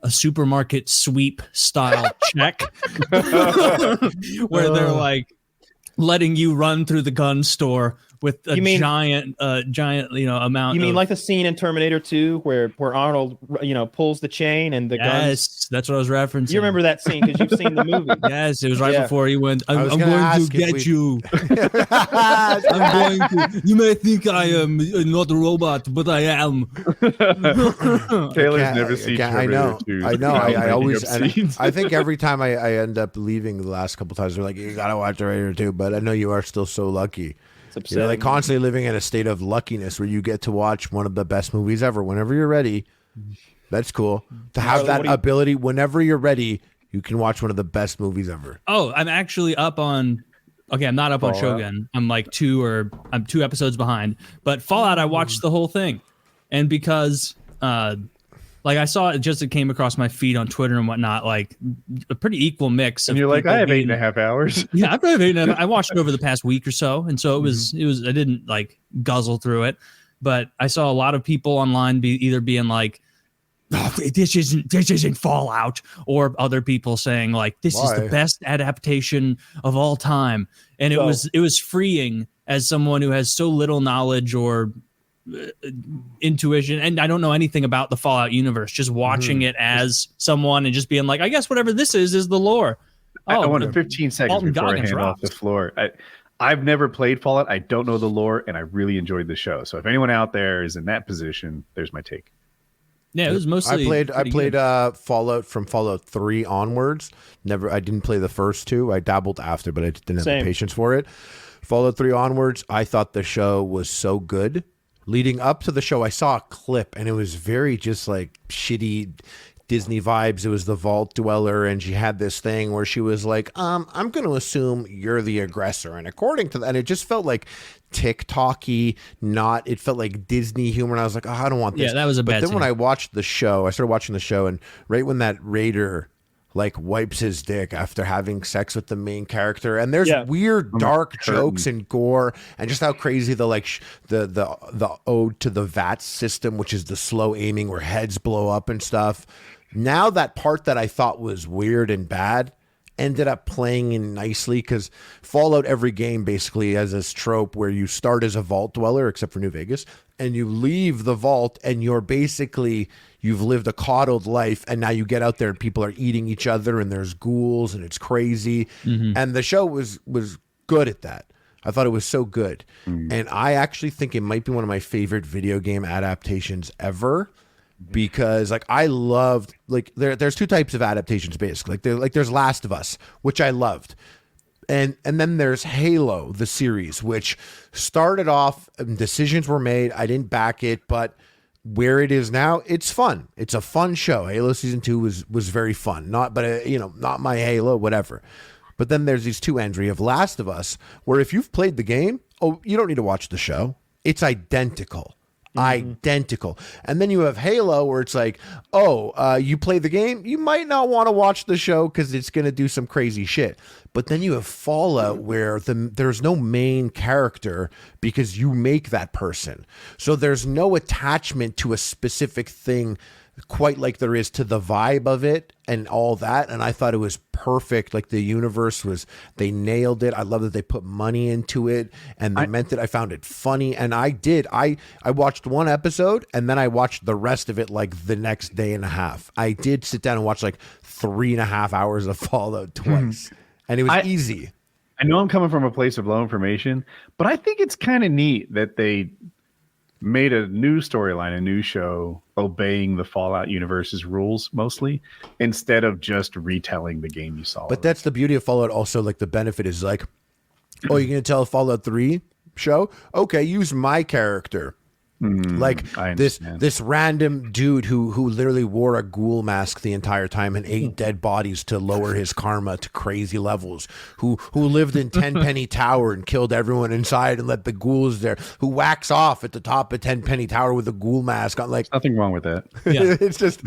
Speaker 2: supermarket sweep style check where they're like letting you run through the gun store with a giant amount.
Speaker 4: You mean like the scene in Terminator 2 where Arnold, pulls the chain and the guns?
Speaker 2: Yes, that's what I was referencing.
Speaker 4: You remember that scene because you've seen the movie.
Speaker 2: Yes, it was right before he went, I'm going to get you. I'm going to. You may think I am not a robot, but I am.
Speaker 1: Taylor's never seen Terminator 2.
Speaker 3: I know. I always, I think every time I end up leaving the last couple times, they're like, you got to watch Terminator 2, but I know you are still so lucky. You're like constantly living in a state of luckiness where you get to watch one of the best movies ever whenever you're ready. That's cool. To have that ability whenever you're ready, you can watch one of the best movies ever.
Speaker 2: Oh, I'm actually up on. Okay, I'm not up on Shogun. I'm like 2 episodes behind. But Fallout, I watched the whole thing, and because I saw it came across my feed on Twitter and whatnot, like a pretty equal mix.
Speaker 1: And you're like, I have 8.5 hours.
Speaker 2: Yeah, I have 8.5. I watched it over the past week or so, and so it was. I didn't like guzzle through it, but I saw a lot of people online being like, oh, this isn't Fallout, or other people saying like, this is the best adaptation of all time, and it was freeing as someone who has so little knowledge or intuition, and I don't know anything about the Fallout universe, just watching it as someone and just being like, I guess whatever this is the lore.
Speaker 1: I want 15 seconds before I hand off the floor. I've never played Fallout. I don't know the lore, and I really enjoyed the show. So if anyone out there is in that position, there's my take.
Speaker 2: Yeah, it was mostly.
Speaker 3: I played Fallout from Fallout 3 onwards. I didn't play the first two. I dabbled after, but I didn't have the patience for it. Fallout 3 onwards, I thought the show was so good. Leading up to the show, I saw a clip, and it was very just like shitty Disney vibes. It was the vault dweller, and she had this thing where she was like, I'm going to assume you're the aggressor. And according to that, and it just felt like TikTok-y, it felt like Disney humor. And I was like, oh, I don't want this.
Speaker 2: Yeah, that was a bad
Speaker 3: But then when
Speaker 2: scene.
Speaker 3: I watched the show, I started watching the show, and right when that raider like wipes his dick after having sex with the main character, and there's weird dark jokes and gore, and just how crazy the like the ode to the VAT system, which is the slow aiming where heads blow up and stuff. Now that part that I thought was weird and bad ended up playing in nicely, because Fallout, every game basically has this trope where you start as a vault dweller, except for New Vegas, and you leave the vault and you've lived a coddled life, and now you get out there and people are eating each other and there's ghouls and it's crazy. And the show was good at that. I thought it was so good. And I actually think it might be one of my favorite video game adaptations ever, because like I loved, like there's two types of adaptations basically. Like there's Last of Us, which I loved. And then there's Halo, the series, which started off, decisions were made. I didn't back it, but where it is now, it's fun. It's a fun show. Halo season 2 was very fun. Not my Halo, whatever. But then there's these two ends. You have Last of Us, where if you've played the game, you don't need to watch the show. It's identical. Identical. And then you have Halo, where it's like, you play the game, you might not want to watch the show because it's going to do some crazy shit. But then you have Fallout, where there's no main character because you make that person. So there's no attachment to a specific thing quite like there is to the vibe of it and all that. And I thought it was perfect. Like the universe they nailed it. I love that they put money into it and they meant it. I found it funny. And I watched one episode and then I watched the rest of it like the next day and a half. I did sit down and watch like 3.5 hours of Fallout twice. And it was easy.
Speaker 1: I know I'm coming from a place of low information, but I think it's kind of neat that they made a new storyline, a new show, obeying the Fallout universe's rules mostly, instead of just retelling the game you saw.
Speaker 3: But that's the beauty of Fallout. Also, like the benefit is like, you're going to tell a Fallout 3 show? Okay, use my character. Like this random dude who literally wore a ghoul mask the entire time and ate dead bodies to lower his karma to crazy levels, who lived in Tenpenny Tower and killed everyone inside and let the ghouls there, who whacks off at the top of Tenpenny Tower with a ghoul mask on. Like,
Speaker 1: nothing wrong with that.
Speaker 2: Yeah.
Speaker 3: It's just,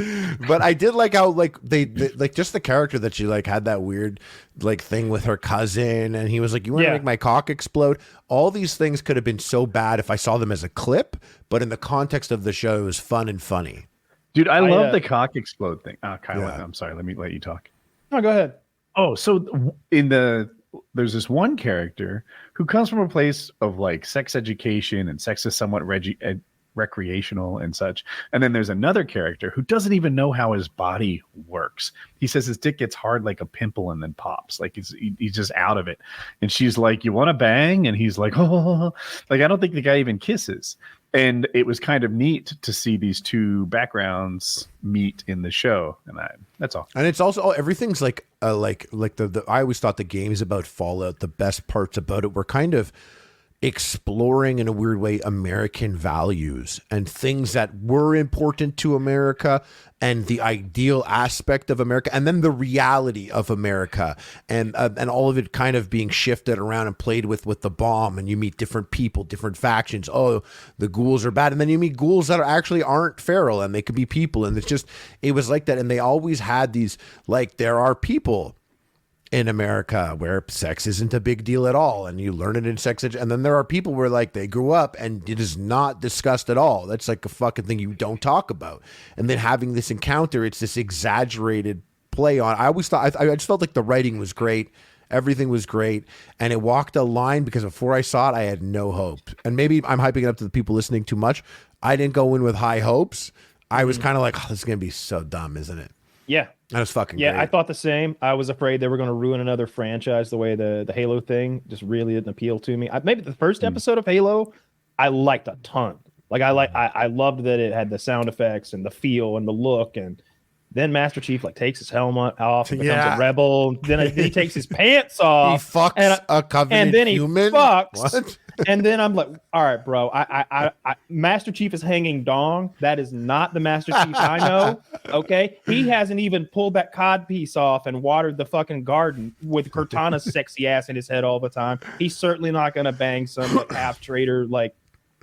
Speaker 3: but I did like how like they like just the character that she like had that weird like thing with her cousin, and he was like, you want to make my cock explode? All these things could have been so bad if I saw them as a clip, but in the context of the show, it was fun and funny.
Speaker 1: Dude, I love the cock explode thing. Kyle, I'm sorry. Let me let you talk.
Speaker 4: No, go ahead.
Speaker 1: Oh, so there's this one character who comes from a place of like sex education, and sex is somewhat recreational and such. And then there's another character who doesn't even know how his body works. He says his dick gets hard like a pimple and then pops. Like he's just out of it. And she's like, you want to bang? And he's like, oh, like, I don't think the guy even kisses. And it was kind of neat to see these two backgrounds meet in the show. And that's all.
Speaker 3: And it's also, everything's like I always thought the games about Fallout, the best parts about it were kind of exploring in a weird way American values and things that were important to America and the ideal aspect of America, and then the reality of America, and all of it kind of being shifted around and played with the bomb. And you meet different people, different factions. Oh, the ghouls are bad, and then you meet ghouls that aren't feral and they could be people. And it was like that. And they always had these, like, there are people in America where sex isn't a big deal at all, and you learn it in sex and then there are people where like they grew up and it is not discussed at all. That's like a fucking thing you don't talk about. And then having this encounter, it's this exaggerated play on. I always thought, I just felt like the writing was great, everything was great, and it walked a line, because before I saw it I had no hope. And maybe I'm hyping it up to the people listening too much. I didn't go in with high hopes. I was kind of like, this is gonna be so dumb, isn't it?
Speaker 4: Yeah.
Speaker 3: That was fucking great.
Speaker 4: I thought the same. I was afraid they were going to ruin another franchise the way the Halo thing just really didn't appeal to me. Maybe the first episode of Halo, I liked a ton. Like I loved that it had the sound effects and the feel and the look. And then Master Chief like takes his helmet off and becomes a rebel. Then he takes his pants off.
Speaker 3: He fucks a Covenant
Speaker 4: and then he
Speaker 3: human?
Speaker 4: fucks.
Speaker 3: What?
Speaker 4: And then I'm like, all right, bro. I Master Chief is hanging dong. That is not the Master Chief I know. Okay, he hasn't even pulled that cod piece off and watered the fucking garden with Cortana's sexy ass in his head all the time. He's certainly not gonna bang some half traitor like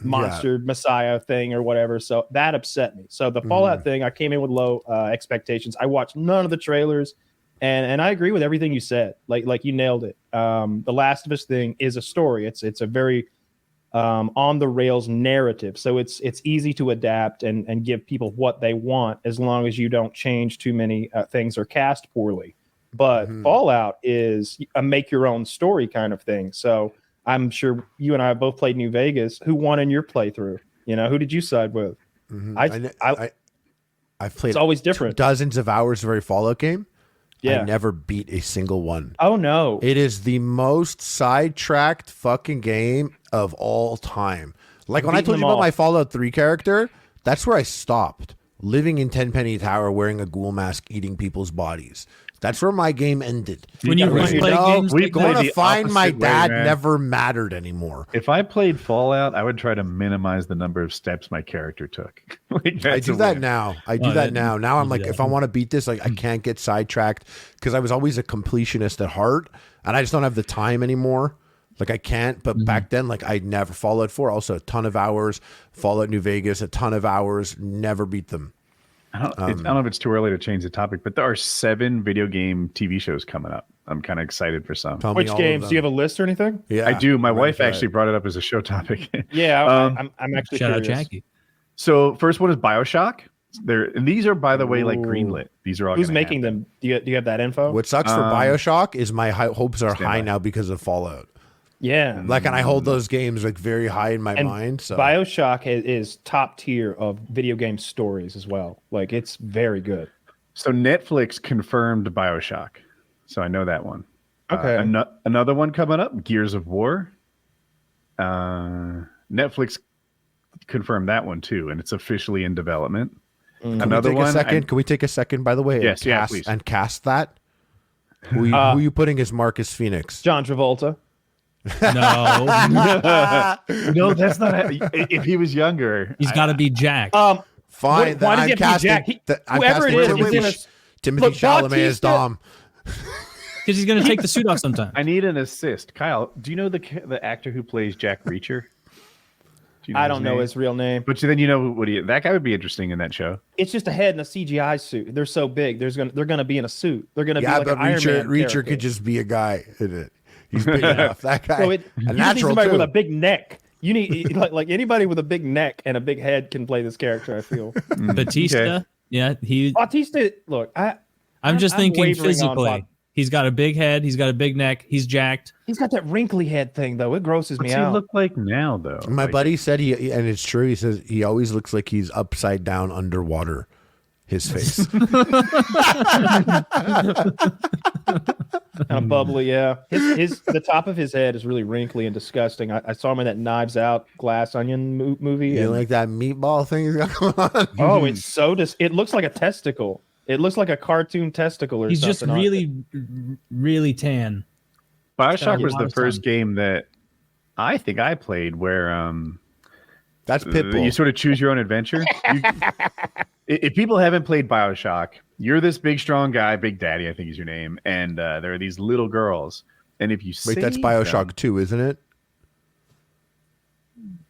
Speaker 4: monster messiah thing or whatever. So that upset me. So the Fallout thing, I came in with low expectations. I watched none of the trailers. And I agree with everything you said. Like you nailed it. The Last of Us thing is a story. It's a very on the rails narrative. So it's easy to adapt and give people what they want as long as you don't change too many things or cast poorly. But Fallout is a make your own story kind of thing. So I'm sure you and I have both played New Vegas. Who won in your playthrough? You know, who did you side with?
Speaker 3: I've played
Speaker 4: it's always different.
Speaker 3: Dozens of hours of every Fallout game.
Speaker 4: Yeah.
Speaker 3: I never beat a single one.
Speaker 4: Oh, no.
Speaker 3: It is the most sidetracked fucking game of all time. Like when I told you about my Fallout 3 character, that's where I stopped. Living in Tenpenny Tower, wearing a ghoul mask, eating people's bodies. That's where my game ended.
Speaker 2: When you play games,
Speaker 3: going to find my dad never mattered anymore.
Speaker 1: If I played Fallout, I would try to minimize the number of steps my character took.
Speaker 3: I do that now. Now I'm like, if I want to beat this, like I can't get sidetracked because I was always a completionist at heart, and I just don't have the time anymore. Like I can't. But back then, like I never Fallout 4, also a ton of hours. Fallout New Vegas, a ton of hours. Never beat them.
Speaker 1: I don't know if it's too early to change the topic, but there are 7 video game TV shows coming up. I'm kind of excited for some.
Speaker 4: Which games? Do you have a list or anything?
Speaker 3: Yeah,
Speaker 1: I do. My wife actually brought it up as a show topic.
Speaker 4: Yeah, I'm actually
Speaker 2: shout
Speaker 4: curious.
Speaker 2: out Jackie.
Speaker 1: So first one is BioShock. And these are, by the way, like greenlit. These are all.
Speaker 4: Who's making them? Do you have that info?
Speaker 3: What sucks for BioShock is my hopes are high now because of Fallout.
Speaker 4: Yeah,
Speaker 3: like, and I hold those games like very high in my mind. So
Speaker 4: BioShock is top tier of video game stories as well. Like it's very good.
Speaker 1: So Netflix confirmed BioShock, so I know that one.
Speaker 4: Okay,
Speaker 1: another one coming up, Gears of War. Netflix confirmed that one too, and it's officially in development. Another one.
Speaker 3: Can we take a second? By the way,
Speaker 1: yes, please.
Speaker 3: And cast that. Who are you putting as Marcus Phoenix?
Speaker 4: John Travolta.
Speaker 2: No,
Speaker 1: no, that's not. If he was younger,
Speaker 2: he's got to be Jack.
Speaker 3: Fine.
Speaker 4: Why does he have to be Jack? Whoever it is,
Speaker 3: Timothy Chalamet as Dom.
Speaker 2: Because he's going to take the suit off sometime.
Speaker 1: I need an assist. Kyle, do you know the actor who plays Jack Reacher?
Speaker 4: I don't know his real name.
Speaker 1: But then you know that guy would be interesting in that show.
Speaker 4: It's just a head in a CGI suit. They're so big. They're gonna be in a suit. They're gonna be like an Iron Man
Speaker 3: Reacher could just be a guy in it. He's big enough. That guy.
Speaker 4: So you need somebody with a big neck. You need like anybody with a big neck and a big head can play this character. I feel.
Speaker 2: Batista. Okay. Yeah,
Speaker 4: Batista. Look,
Speaker 2: I'm just thinking physically. He's got a big head. He's got a big neck. He's jacked.
Speaker 4: He's got that wrinkly head thing, though. It grosses me out.
Speaker 1: What's he look like now, though?
Speaker 3: My buddy said and it's true. He says he always looks like he's upside down underwater. His face.
Speaker 4: Kind of bubbly, yeah. The top of his head is really wrinkly and disgusting. I saw him in that Knives Out Glass Onion movie.
Speaker 3: You like that meatball thing he's got going on?
Speaker 4: Oh, it's so it looks like a testicle. It looks like a cartoon testicle or
Speaker 2: he's
Speaker 4: something.
Speaker 2: He's just really tan.
Speaker 1: BioShock was the first game that I think I played where
Speaker 3: that's Pitbull.
Speaker 1: You sort of choose your own adventure. If people haven't played BioShock, you're this big, strong guy, Big Daddy, I think is your name, and there are these little girls. And if you
Speaker 3: that's BioShock 2, isn't it?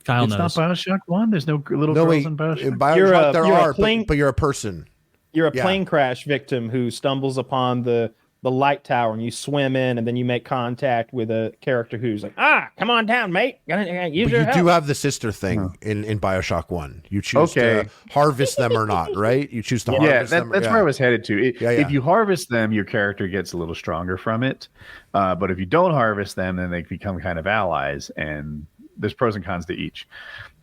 Speaker 2: Kyle
Speaker 1: knows. It's not BioShock 1. There's no little girls in BioShock.
Speaker 3: In BioShock but you're a person.
Speaker 4: You're a plane crash victim who stumbles upon the light tower and you swim in and then you make contact with a character who's like, come on down, mate. You
Speaker 3: do have the sister thing in BioShock 1. You choose to harvest them or not, right? You choose to harvest them.
Speaker 1: That's where I was headed to. If you harvest them, your character gets a little stronger from it. But if you don't harvest them, then they become kind of allies. And there's pros and cons to each.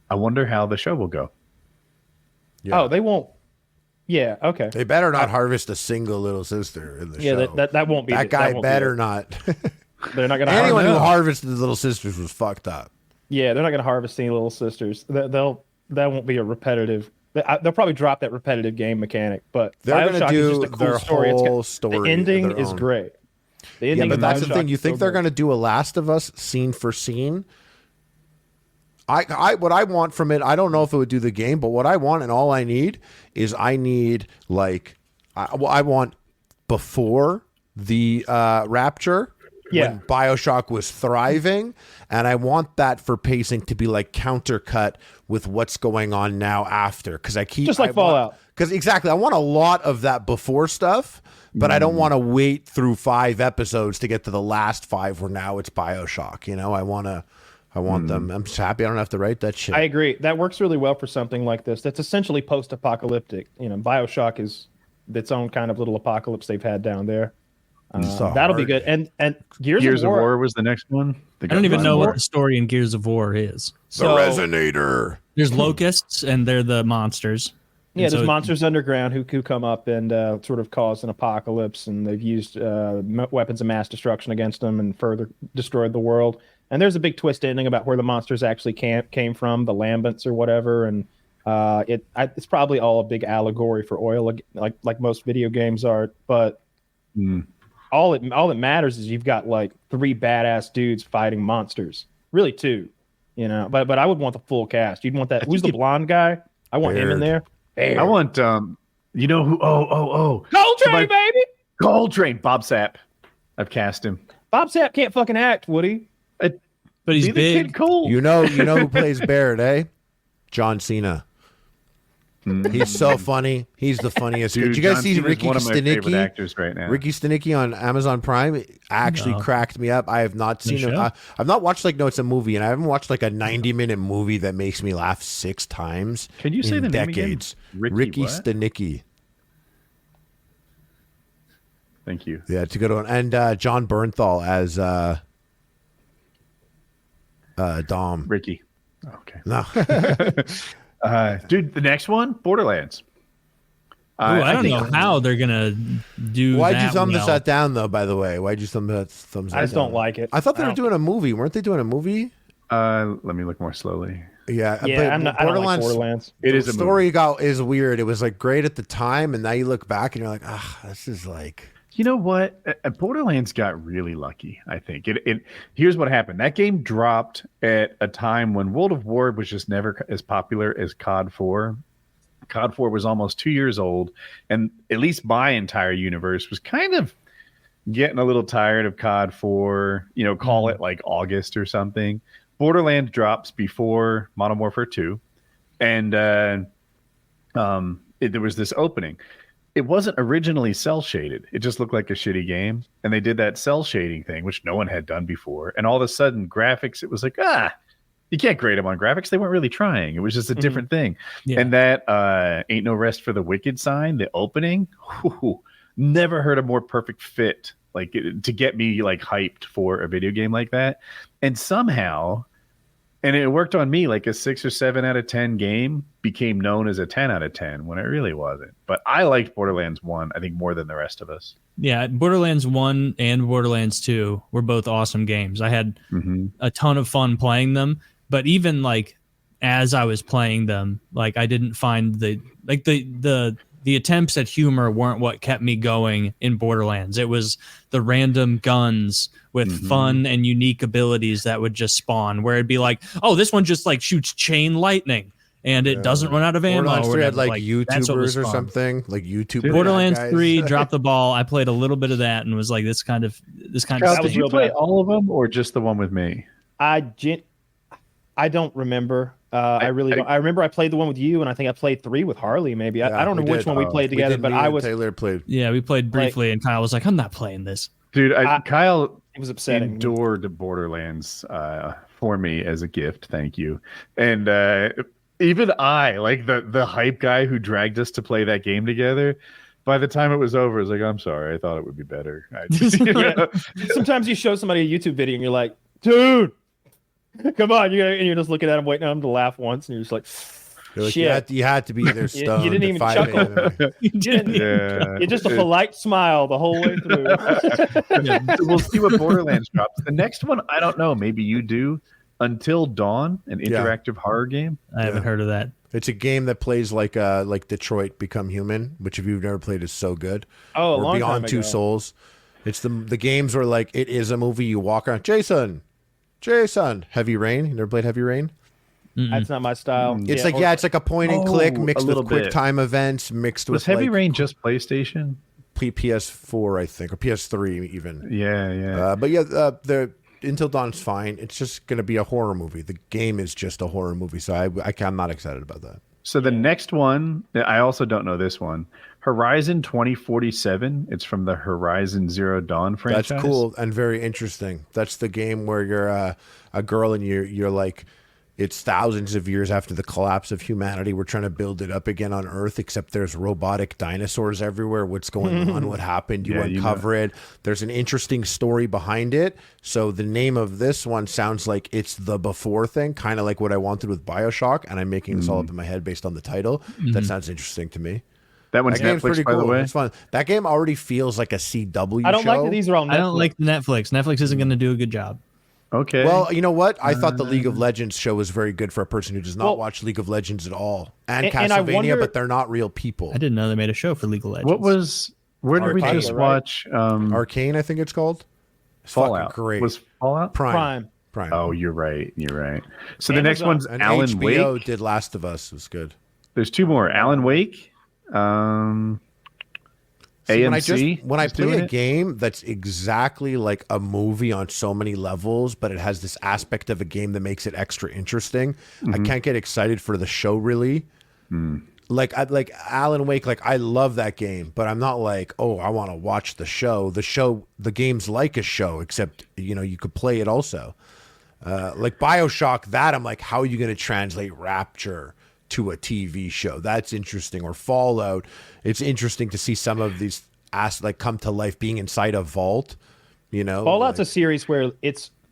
Speaker 1: I wonder how the show will go.
Speaker 4: Yeah. Oh, they won't. Yeah, okay.
Speaker 3: They better not harvest a single little sister in the show.
Speaker 4: Yeah, that won't be.
Speaker 3: That guy better not.
Speaker 4: They're not going to.
Speaker 3: Anyone who harvested the little sisters was fucked up.
Speaker 4: Yeah, they're not going to harvest any little sisters. That won't be a repetitive. They'll probably drop that repetitive game mechanic, but
Speaker 3: they're going to do
Speaker 4: just a cool
Speaker 3: their whole story.
Speaker 4: The ending is great.
Speaker 3: The ending but that's the thing. You think they're going to do a Last of Us scene for scene? what I want from it, I don't know if it would do the game, but what I want and all I need is I want before the Rapture, when BioShock was thriving, and I want that for pacing to be like countercut with what's going on now after, because just like
Speaker 4: Fallout.
Speaker 3: Because exactly, I want a lot of that before stuff, but I don't want to wait through 5 episodes to get to the last 5 where now it's BioShock. You know, I want them. I'm just happy I don't have to write that shit.
Speaker 4: I agree. That works really well for something like this. That's essentially post-apocalyptic. You know, BioShock is its own kind of little apocalypse they've had down there. That'll be good. And Gears of War
Speaker 1: was the next one.
Speaker 2: I don't even know what the story in Gears of War is.
Speaker 3: The Resonator.
Speaker 2: There's locusts, and they're the monsters.
Speaker 4: Yeah, there's monsters underground who come up and sort of cause an apocalypse, and they've used weapons of mass destruction against them and further destroyed the world. And there's a big twist ending about where the monsters actually came from, the Lambents or whatever. And it's probably all a big allegory for oil, like most video games are. But all that matters is you've got like 3 badass dudes fighting monsters, really 2, you know. But I would want the full cast. You'd want that. Who's the blonde guy? I want him in there.
Speaker 1: I want you know who?
Speaker 4: Coltrane, baby.
Speaker 1: Coltrane, Bob Sapp. I've cast him.
Speaker 4: Bob Sapp can't fucking act, Woody.
Speaker 2: But he's big.
Speaker 1: Cool.
Speaker 3: You know who plays Barrett, eh? John Cena. He's so funny. He's the funniest.
Speaker 1: Dude,
Speaker 3: did you guys
Speaker 1: John
Speaker 3: see
Speaker 1: Cena's
Speaker 3: Ricky
Speaker 1: one of my favorite
Speaker 3: Stenicki?
Speaker 1: actors right now.
Speaker 3: Ricky Stenicki on Amazon Prime actually cracked me up. I have not seen it. I've not watched it's a movie, and I haven't watched like a 90-minute movie that makes me laugh 6 times.
Speaker 1: Can you say the name again?
Speaker 3: Ricky Stenicki.
Speaker 1: Thank you.
Speaker 3: Yeah, it's a good one. And John Bernthal as Dom.
Speaker 1: Ricky. Okay.
Speaker 3: No.
Speaker 1: Dude, the next one, Borderlands.
Speaker 2: I don't know how they're gonna do.
Speaker 3: Why'd you thumb that down, though? By the way, why'd you thumbs that down?
Speaker 4: I just don't like it.
Speaker 3: I thought they were doing a movie. Weren't they doing a movie?
Speaker 1: Let me look more slowly.
Speaker 3: Yeah,
Speaker 4: I don't like Borderlands.
Speaker 3: It is. The story is weird. It was like great at the time, and now you look back and you're like, this is like.
Speaker 1: You know what? Borderlands got really lucky, I think. Here's what happened. That game dropped at a time when World of War was just never as popular as COD 4. COD 4 was almost 2 years old, and at least my entire universe was kind of getting a little tired of COD 4, call it like August or something. Borderlands drops before Modern Warfare 2, and there was this opening. It wasn't originally cell shaded. It just looked like a shitty game. And they did that cell shading thing, which no one had done before. And all of a sudden, graphics, it was like, you can't grade them on graphics. They weren't really trying. It was just a different thing. Yeah. And that Ain't No Rest for the Wicked sign, the opening, never heard a more perfect fit, like to get me like hyped for a video game like that. And somehow, and it worked on me, like a 6 or 7 out of 10 game became known as a 10 out of 10 when it really wasn't. But I liked Borderlands 1, I think, more than the rest of us.
Speaker 2: Yeah, Borderlands 1 and Borderlands 2 were both awesome games. I had a ton of fun playing them, but even like as I was playing them, like I didn't find the attempts at humor weren't what kept me going in Borderlands. It was the random guns with fun and unique abilities that would just spawn, where it'd be like, oh, this one just like shoots chain lightning and it doesn't run out of ammo.
Speaker 3: Borderlands 3 had like
Speaker 2: YouTubers
Speaker 3: or something, like YouTubers.
Speaker 2: Borderlands 3 dropped the ball. I played a little bit of that and was like, this kind of
Speaker 1: Did you play all of them or just the one with me?
Speaker 4: I don't remember. I really don't. I remember I played the one with you, and I think I played 3 with Harley. Maybe I don't know which one we played together, but I was.
Speaker 3: Taylor played.
Speaker 2: Yeah, we played briefly, and Kyle was like, "I'm not playing this."
Speaker 1: Dude, Kyle.
Speaker 4: It was upsetting.
Speaker 1: Endured Borderlands for me as a gift. Thank you. And even I, like the hype guy who dragged us to play that game together. By the time it was over, I was like, "I'm sorry. I thought it would be better."
Speaker 4: Sometimes you show somebody a YouTube video, and you're like, "Dude, come on!" And you're just looking at him, waiting on him to laugh once, and you're just like, "Shit!"
Speaker 3: You had to be there stoned.
Speaker 4: You didn't even chuckle. You just a polite smile the whole way through.
Speaker 1: We'll see what Borderlands drops. The next one, I don't know. Maybe you do. Until Dawn, an interactive horror game.
Speaker 2: I haven't heard of that.
Speaker 3: It's a game that plays like Detroit Become Human, which if you've never played is so good.
Speaker 4: Oh, a long
Speaker 3: Beyond
Speaker 4: time
Speaker 3: Two
Speaker 4: ago.
Speaker 3: Souls. It's the games where like it is a movie. You walk around. Jason, Heavy Rain. You never played Heavy Rain?
Speaker 4: That's not my style.
Speaker 3: It's it's like a point and click mixed with quick
Speaker 1: bit.
Speaker 3: time events mixed with
Speaker 1: Was Heavy Rain just PlayStation?
Speaker 3: PS4, I think, or PS3 even.
Speaker 1: Yeah.
Speaker 3: But yeah, the Until Dawn's fine. It's just going to be a horror movie. The game is just a horror movie, so I'm not excited about that.
Speaker 1: So the next one, I also don't know this one. Horizon 2047. It's from the Horizon Zero Dawn franchise.
Speaker 3: That's cool and very interesting. That's the game where you're a girl and you're like, it's thousands of years after the collapse of humanity. We're trying to build it up again on Earth, except there's robotic dinosaurs everywhere. What's going on? What happened? You uncover it. There's an interesting story behind it. So the name of this one sounds like it's the before thing, kind of like what I wanted with BioShock, and I'm making this all up in my head based on the title. That sounds interesting to me.
Speaker 1: That one's
Speaker 3: game's
Speaker 1: Netflix,
Speaker 3: pretty
Speaker 1: by
Speaker 3: cool.
Speaker 1: the way.
Speaker 3: It's fun. That game already feels like a CW
Speaker 4: I don't
Speaker 3: show.
Speaker 4: like that these are all Netflix.
Speaker 2: I don't like Netflix. Netflix isn't going to do a good job.
Speaker 1: Okay.
Speaker 3: Well, you know what? I thought the League of Legends show was very good for a person who does not watch League of Legends at all. And Castlevania,
Speaker 4: wonder,
Speaker 3: but they're not real people.
Speaker 2: I didn't know they made a show for League of Legends.
Speaker 1: Where did we
Speaker 3: Arcane,
Speaker 1: just
Speaker 4: right?
Speaker 1: watch?
Speaker 3: Arcane, I think it's called. It's
Speaker 1: Fallout.
Speaker 3: fucking great.
Speaker 1: Was Fallout?
Speaker 3: Prime.
Speaker 1: Oh, you're right. So the next
Speaker 4: Amazon.
Speaker 1: one's
Speaker 3: And
Speaker 1: Alan
Speaker 3: HBO
Speaker 1: Wake.
Speaker 3: did Last of Us. It was good.
Speaker 1: There's two more. Alan Wake. AMC.
Speaker 3: When I
Speaker 1: is
Speaker 3: play
Speaker 1: doing
Speaker 3: a
Speaker 1: it.
Speaker 3: game that's exactly like a movie on so many levels, but it has this aspect of a game that makes it extra interesting, I can't get excited for the show really. Like Alan Wake, like I love that game, but I'm not like, oh, I want to watch the show. The game's like a show, except you could play it also. Like BioShock, that I'm like, how are you going to translate Rapture to a TV show? That's interesting. Or Fallout, it's interesting to see some of these come to life being inside a vault.
Speaker 4: Fallout's a series where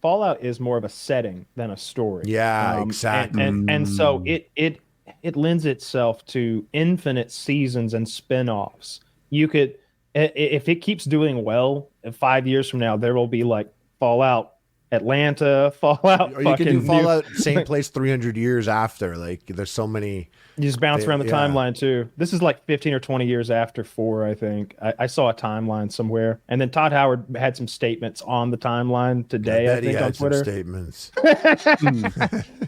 Speaker 4: Fallout is more of a setting than a story.
Speaker 3: Yeah, exactly.
Speaker 4: And so it lends itself to infinite seasons and spin-offs. You could, if it keeps doing well, 5 years from now there will be like Fallout Atlanta, Fallout.
Speaker 3: Or you can do Fallout same place 300 years after. Like there's so many.
Speaker 4: You just bounce around the timeline too. This is like 15 or 20 years after 4, I think. I saw a timeline somewhere, and then Todd Howard had some statements on the timeline today. I think on Twitter.
Speaker 3: Statements.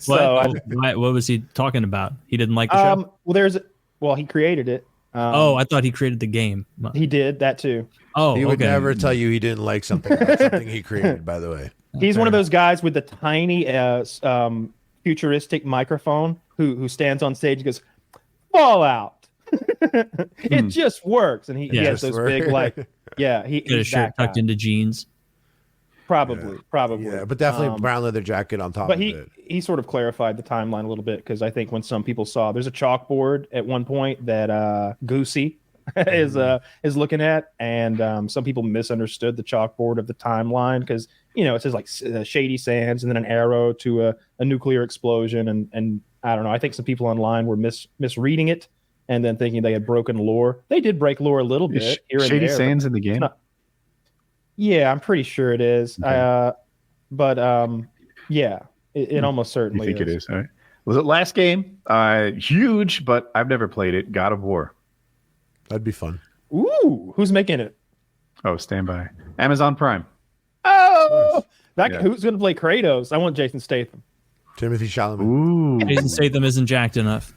Speaker 2: What was he talking about? He didn't like the show.
Speaker 4: Well, he created it.
Speaker 2: I thought he created the game.
Speaker 4: He did that too.
Speaker 2: Oh,
Speaker 3: he would
Speaker 2: okay.
Speaker 3: never tell you he didn't like something about something he created. By the way,
Speaker 4: he's one of those guys with the tiny, futuristic microphone who stands on stage and goes, "Fallout." It just works, and he has those big he
Speaker 2: Got his shirt tucked into jeans.
Speaker 4: Probably.
Speaker 3: Yeah, but definitely brown leather jacket on top.
Speaker 4: But
Speaker 3: of it.
Speaker 4: he sort of clarified the timeline a little bit, because I think when some people saw there's a chalkboard at one point that Goosey is looking at, and some people misunderstood the chalkboard of the timeline, because it says like Shady Sands and then an arrow to a nuclear explosion, and I don't know. I think some people online were misreading it and then thinking they had broken lore. They did break lore a little bit here and
Speaker 1: Shady
Speaker 4: there.
Speaker 1: Sands in the game.
Speaker 4: Yeah, I'm pretty sure it is.
Speaker 1: Okay.
Speaker 4: It almost certainly
Speaker 1: You think it is? All right. Was it last game? Huge, but I've never played it. God of War.
Speaker 3: That'd be fun.
Speaker 4: Ooh, who's making it?
Speaker 1: Oh, stand by. Amazon Prime.
Speaker 4: Oh,
Speaker 1: Yeah.
Speaker 4: Who's going to play Kratos? I want Jason Statham.
Speaker 3: Timothy Chalamet.
Speaker 1: Ooh.
Speaker 2: Jason Statham isn't jacked enough.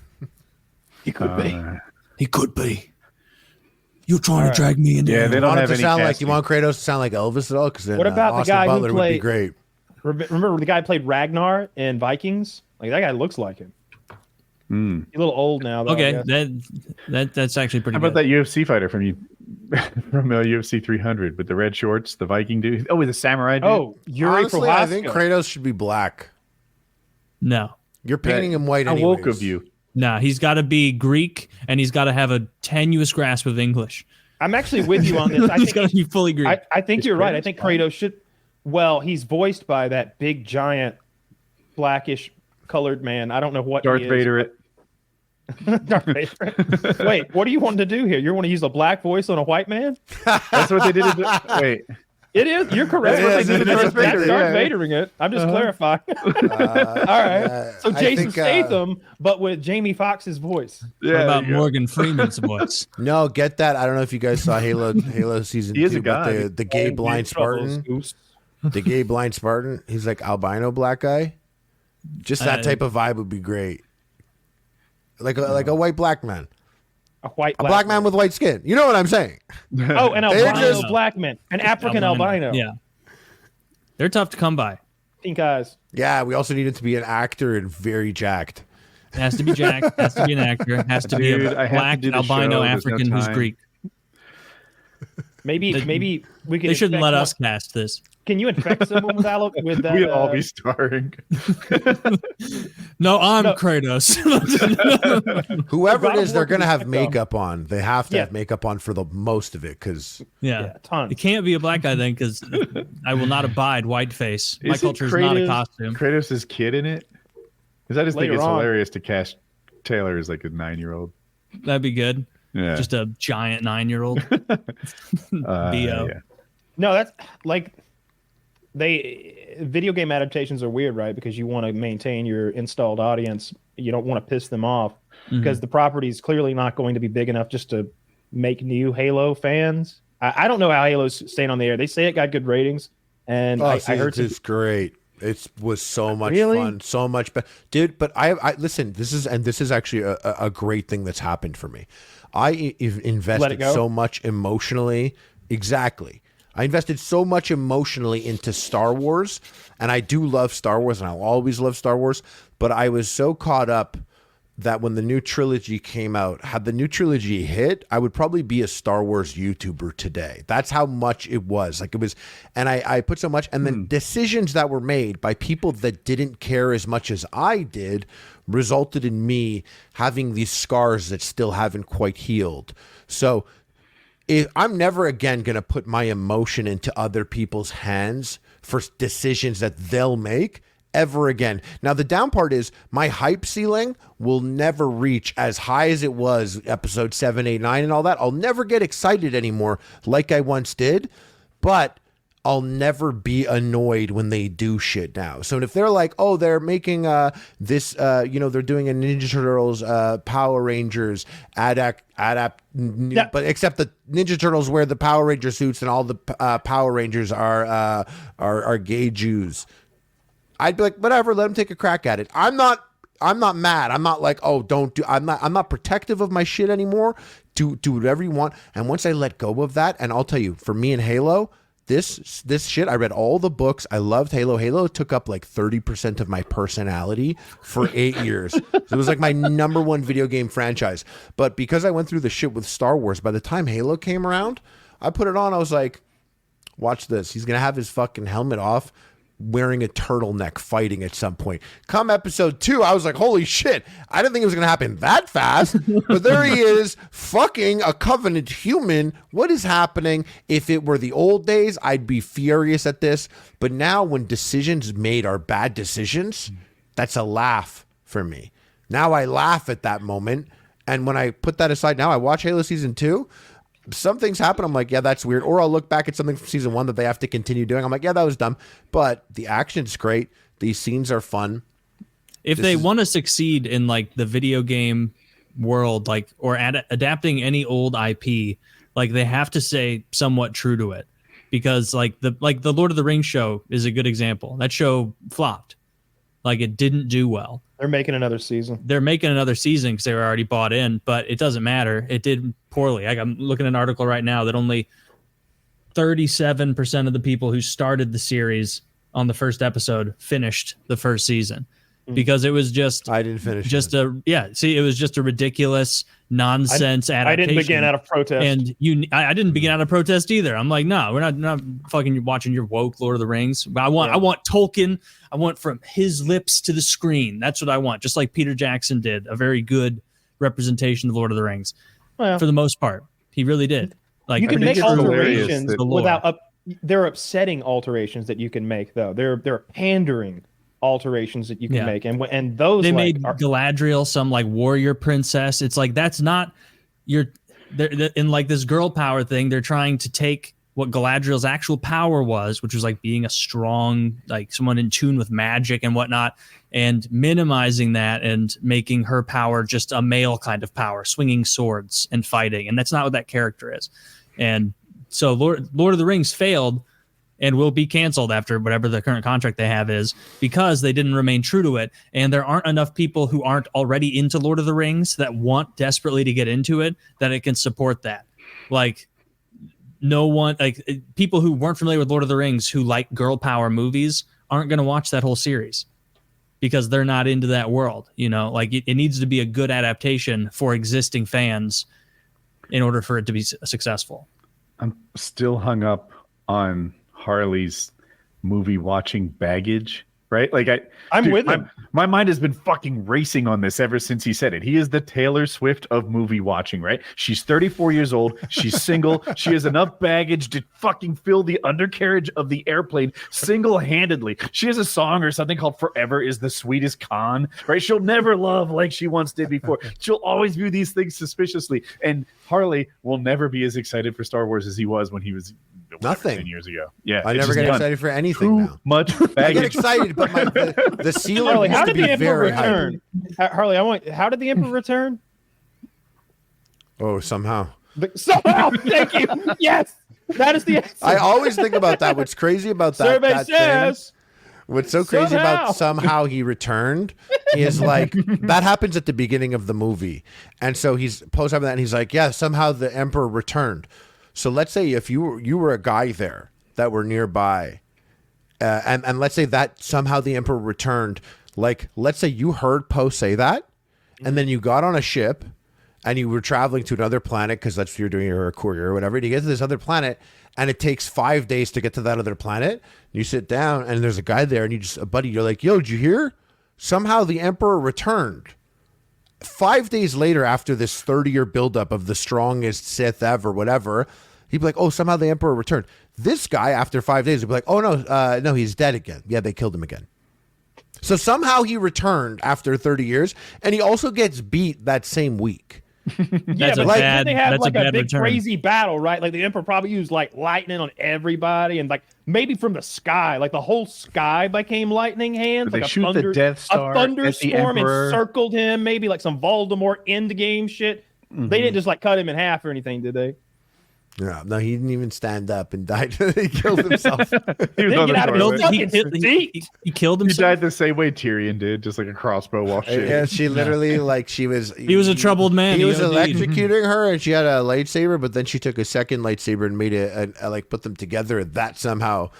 Speaker 4: He could be.
Speaker 2: He could be. You're trying to drag me into
Speaker 1: Yeah, they
Speaker 3: You
Speaker 1: don't
Speaker 3: want it
Speaker 1: have
Speaker 3: to
Speaker 1: any
Speaker 3: sound like
Speaker 1: casting.
Speaker 3: you want Kratos to sound like Elvis at all? Because then
Speaker 4: What about the
Speaker 3: Austin
Speaker 4: guy who
Speaker 3: Butler would be
Speaker 4: played-
Speaker 3: great.
Speaker 4: Remember the guy who played Ragnar in Vikings? Like, that guy looks like him. He's a little old now, though. I
Speaker 2: Okay,
Speaker 4: guess.
Speaker 2: that's actually pretty
Speaker 1: How about
Speaker 2: good.
Speaker 1: that UFC fighter from UFC 300 with the red shorts, the Viking dude? Oh, with the samurai dude.
Speaker 4: Oh, Yuri
Speaker 3: Honestly, I think
Speaker 4: Prohaska.
Speaker 3: Kratos should be black.
Speaker 2: No.
Speaker 3: You're painting him white
Speaker 1: How
Speaker 3: anyways.
Speaker 1: woke of you.
Speaker 2: Nah, he's got to be Greek, and he's got to have a tenuous grasp of English.
Speaker 4: I'm actually with you on this.
Speaker 2: He's got to be fully Greek.
Speaker 4: I think you're right. I
Speaker 1: Kratos
Speaker 4: think
Speaker 1: black?
Speaker 4: Kratos should. Well, he's voiced by that big, giant, blackish colored man. I don't know what
Speaker 1: Darth
Speaker 4: he is.
Speaker 1: Vader it.
Speaker 4: Darth Vader. Wait, what do you want to do here? You want to use a black voice on a white man?
Speaker 1: That's what they did. Wait.
Speaker 4: It is. You're correct.
Speaker 1: That's what they did to Darth Vader,
Speaker 4: That's
Speaker 1: yeah.
Speaker 4: Darth Vadering it. I'm just clarifying. All right. So
Speaker 3: I
Speaker 4: Jason
Speaker 3: think,
Speaker 4: Statham, but with Jamie Foxx's voice.
Speaker 2: What
Speaker 1: Yeah,
Speaker 2: about
Speaker 1: there you go.
Speaker 2: Morgan Freeman's voice?
Speaker 3: No, get that. I don't know if you guys saw Halo season
Speaker 1: He is
Speaker 3: 2,
Speaker 1: a
Speaker 3: but
Speaker 1: god.
Speaker 3: the gay blind Spartan. The gay blind Spartan. He's like albino black guy. Just that type of vibe would be great. Like a white black man.
Speaker 4: A
Speaker 3: black man with white skin. You know what I'm saying?
Speaker 4: Oh, an albino black man. An African albino.
Speaker 2: Yeah. They're tough to come by.
Speaker 4: Pink eyes.
Speaker 3: Yeah, we also need it to be an actor and very jacked.
Speaker 2: It has to be jacked. Has to be an actor. Has to be a black albino African who's Greek.
Speaker 4: Maybe we can.
Speaker 2: They shouldn't let us cast this.
Speaker 4: Can you infect someone with that?
Speaker 1: We'd all be starring.
Speaker 2: No, I'm Kratos.
Speaker 3: Whoever it is, they're going to have makeup on. They have to have makeup on for the most of it because
Speaker 2: a ton. It can't be a black guy then because I will not abide whiteface. My culture is not a costume.
Speaker 1: Kratos' kid in it? Because I just think it's hilarious to cast Taylor as like a 9-year-old.
Speaker 2: That'd be good.
Speaker 1: Yeah.
Speaker 2: Just a giant 9-year-old. BO.
Speaker 1: Yeah.
Speaker 4: No, that's like video game adaptations are weird, right? Because you want to maintain your installed audience. You don't want to piss them off because the property is clearly not going to be big enough just to make new Halo fans. I don't know how Halo's staying on the air. They say it got good ratings, and I heard
Speaker 3: it's great. It was so much fun, so much better, dude. But I listen. This is actually a great thing that's happened for me. I invested so much emotionally. Exactly. I invested so much emotionally into Star Wars, and I do love Star Wars, and I'll always love Star Wars, but I was so caught up that when the new trilogy came out, had the new trilogy hit, I would probably be a Star Wars YouTuber today. That's how much it was. Like it was, and I put so much, and then decisions that were made by people that didn't care as much as I did resulted in me having these scars that still haven't quite healed. So I'm never again going to put my emotion into other people's hands for decisions that they'll make ever again. Now, the down part is my hype ceiling will never reach as high as it was episode 7, 8, 9 and all that. I'll never get excited anymore like I once did, but I'll never be annoyed when they do shit now. So if they're like, oh, they're making they're doing a Ninja Turtles, Power Rangers, but except the Ninja Turtles wear the Power Ranger suits and all the Power Rangers are gay Jews. I'd be like, whatever, let them take a crack at it. I'm not mad. I'm not like, oh, don't do. I'm not protective of my shit anymore. Do whatever you want. And once I let go of that, and I'll tell you, for me and Halo, this shit, I read all the books. I loved Halo. Halo took up like 30% of my personality for 8 years. So it was like my number one video game franchise. But because I went through the shit with Star Wars, by the time Halo came around, I put it on. I was like, watch this. He's going to have his fucking helmet off, wearing a turtleneck, fighting at some point. Come episode 2, I was like, holy shit, I didn't think it was going to happen that fast. But there he is, fucking a Covenant human. What is happening? If it were the old days, I'd be furious at this. But now when decisions made are bad decisions, that's a laugh for me. Now I laugh at that moment. And when I put that aside, now I watch Halo Season 2, some things happen. I'm like, yeah, that's weird. Or I'll look back at something from season 1 that they have to continue doing. I'm like, yeah, that was dumb. But the action's great. These scenes are fun.
Speaker 2: If they want to succeed in like the video game world, like or adapting any old IP, like they have to stay somewhat true to it, because like the Lord of the Rings show is a good example. That show flopped. Like it didn't do well.
Speaker 4: They're making another season.
Speaker 2: They're making another season because they were already bought in, but it doesn't matter. It did poorly. I'm looking at an article right now that only 37% of the people who started the series on the first episode finished the first season, because it was just
Speaker 3: I didn't finish
Speaker 2: it was just a ridiculous nonsense adaptation.
Speaker 4: I didn't begin out of protest,
Speaker 2: and I didn't begin out of protest either. I'm like, no, we're not fucking watching your woke Lord of the Rings. I want Tolkien. I want from his lips to the screen. That's what I want. Just like Peter Jackson did, a very good representation of Lord of the Rings. Well, for the most part, he really did. Like
Speaker 4: you can make alterations without they're upsetting alterations that you can make, though. They're pandering alterations that you can make, and those
Speaker 2: they made Galadriel some like warrior princess. It's like that's not they're in like this girl power thing. They're trying to take what Galadriel's actual power was, which was like being a strong, like someone in tune with magic and whatnot, and minimizing that and making her power just a male kind of power, swinging swords and fighting. And that's not what that character is. And so Lord of the Rings failed. and will be canceled after whatever the current contract they have is, because they didn't remain true to it. And there aren't enough people who aren't already into Lord of the Rings that want desperately to get into it that it can support that. Like, no one, like people who weren't familiar with Lord of the Rings who like girl power movies aren't going to watch that whole series because they're not into that world. You know, like it needs to be a good adaptation for existing fans in order for it to be successful.
Speaker 1: I'm still hung up on Harley's movie watching baggage, right? Like
Speaker 4: I'm with him.
Speaker 1: My mind has been fucking racing on this ever since he said it. He is the Taylor Swift of movie watching, right? She's 34 years old. She's single. She has enough baggage to fucking fill the undercarriage of the airplane single-handedly. She has a song or something called Forever is the Sweetest Con, right? She'll never love like she once did before. She'll always view these things suspiciously. And Harley will never be as excited for Star Wars as he was when he was
Speaker 3: nothing
Speaker 1: 10 years ago. Yeah,
Speaker 3: I never get excited for anything
Speaker 1: too
Speaker 3: now.
Speaker 1: much baggage.
Speaker 3: I get excited, but the ceiling
Speaker 4: Harley,
Speaker 3: used
Speaker 4: how
Speaker 3: to
Speaker 4: did the
Speaker 3: be
Speaker 4: Emperor
Speaker 3: very high.
Speaker 4: return? Harley, how did the Emperor return?
Speaker 3: Oh, somehow.
Speaker 4: Somehow, thank you. Yes, that is the answer.
Speaker 3: I always think about that. What's crazy about that?
Speaker 4: Survey
Speaker 3: that
Speaker 4: says.
Speaker 3: What's so crazy
Speaker 4: Somehow.
Speaker 3: about somehow he returned is like that happens at the beginning of the movie. And so he's post having that and he's like, yeah, somehow the Emperor returned. So let's say if you were a guy there that were nearby, and let's say that somehow the Emperor returned, like let's say you heard Poe say that, and then you got on a ship and you were traveling to another planet because that's what you're doing, you're a courier or whatever, and you get to this other planet and it takes 5 days to get to that other planet. You sit down and there's a guy there and you just, a buddy, you're like, yo, did you hear? Somehow the Emperor returned. 5 days later, after this 30-year buildup of the strongest Sith ever, whatever, he'd be like, oh, somehow the Emperor returned. This guy, after 5 days, would be like, oh, no, he's dead again. Yeah, they killed him again. So somehow he returned after 30 years, and he also gets beat that same week.
Speaker 4: Yeah, but then they have like a big
Speaker 2: return.
Speaker 4: crazy battle, right? Like the Emperor probably used like lightning on everybody, and like maybe from the sky, like the whole sky became lightning hands.
Speaker 1: They
Speaker 4: like
Speaker 1: shoot the Death Star
Speaker 4: a thunderstorm
Speaker 1: at the Emperor.
Speaker 4: encircled him, maybe like some Voldemort end game shit.
Speaker 1: Mm-hmm.
Speaker 4: They didn't just like cut him in half or anything, did they?
Speaker 3: No, he didn't even stand up and died. He killed himself.
Speaker 1: He was on the toilet.
Speaker 2: He killed
Speaker 1: He
Speaker 2: himself.
Speaker 1: died the same way Tyrion did, just like a crossbow while shit.
Speaker 3: And she literally, like, he was
Speaker 2: a troubled man.
Speaker 3: He was
Speaker 2: OD'd.
Speaker 3: electrocuting her, and she had a lightsaber, but then she took a second lightsaber and made it, like, put them together, and that somehow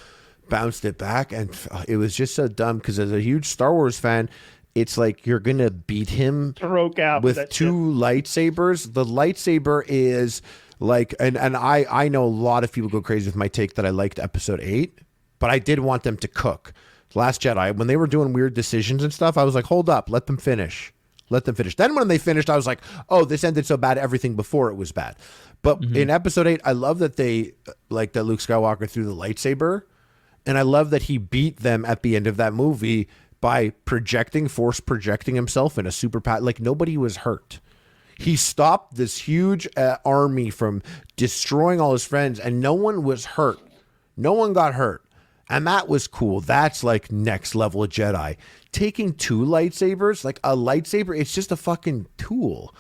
Speaker 3: bounced it back. And it was just so dumb because as a huge Star Wars fan, it's like you're gonna beat him with two lightsabers. The lightsaber is like, and I know a lot of people go crazy with my take that I liked Episode 8, but I did want them to cook. Last Jedi, when they were doing weird decisions and stuff, I was like, hold up, let them finish. Let them finish. Then when they finished, I was like, oh, this ended so bad, everything before it was bad. But in Episode 8, I love that they, like, that Luke Skywalker threw the lightsaber, and I love that he beat them at the end of that movie by force projecting himself in a super like nobody was hurt. He stopped this huge army from destroying all his friends, and no one was hurt. No one got hurt. And that was cool. That's like next level of Jedi. Taking two lightsabers, like a lightsaber, it's just a fucking tool.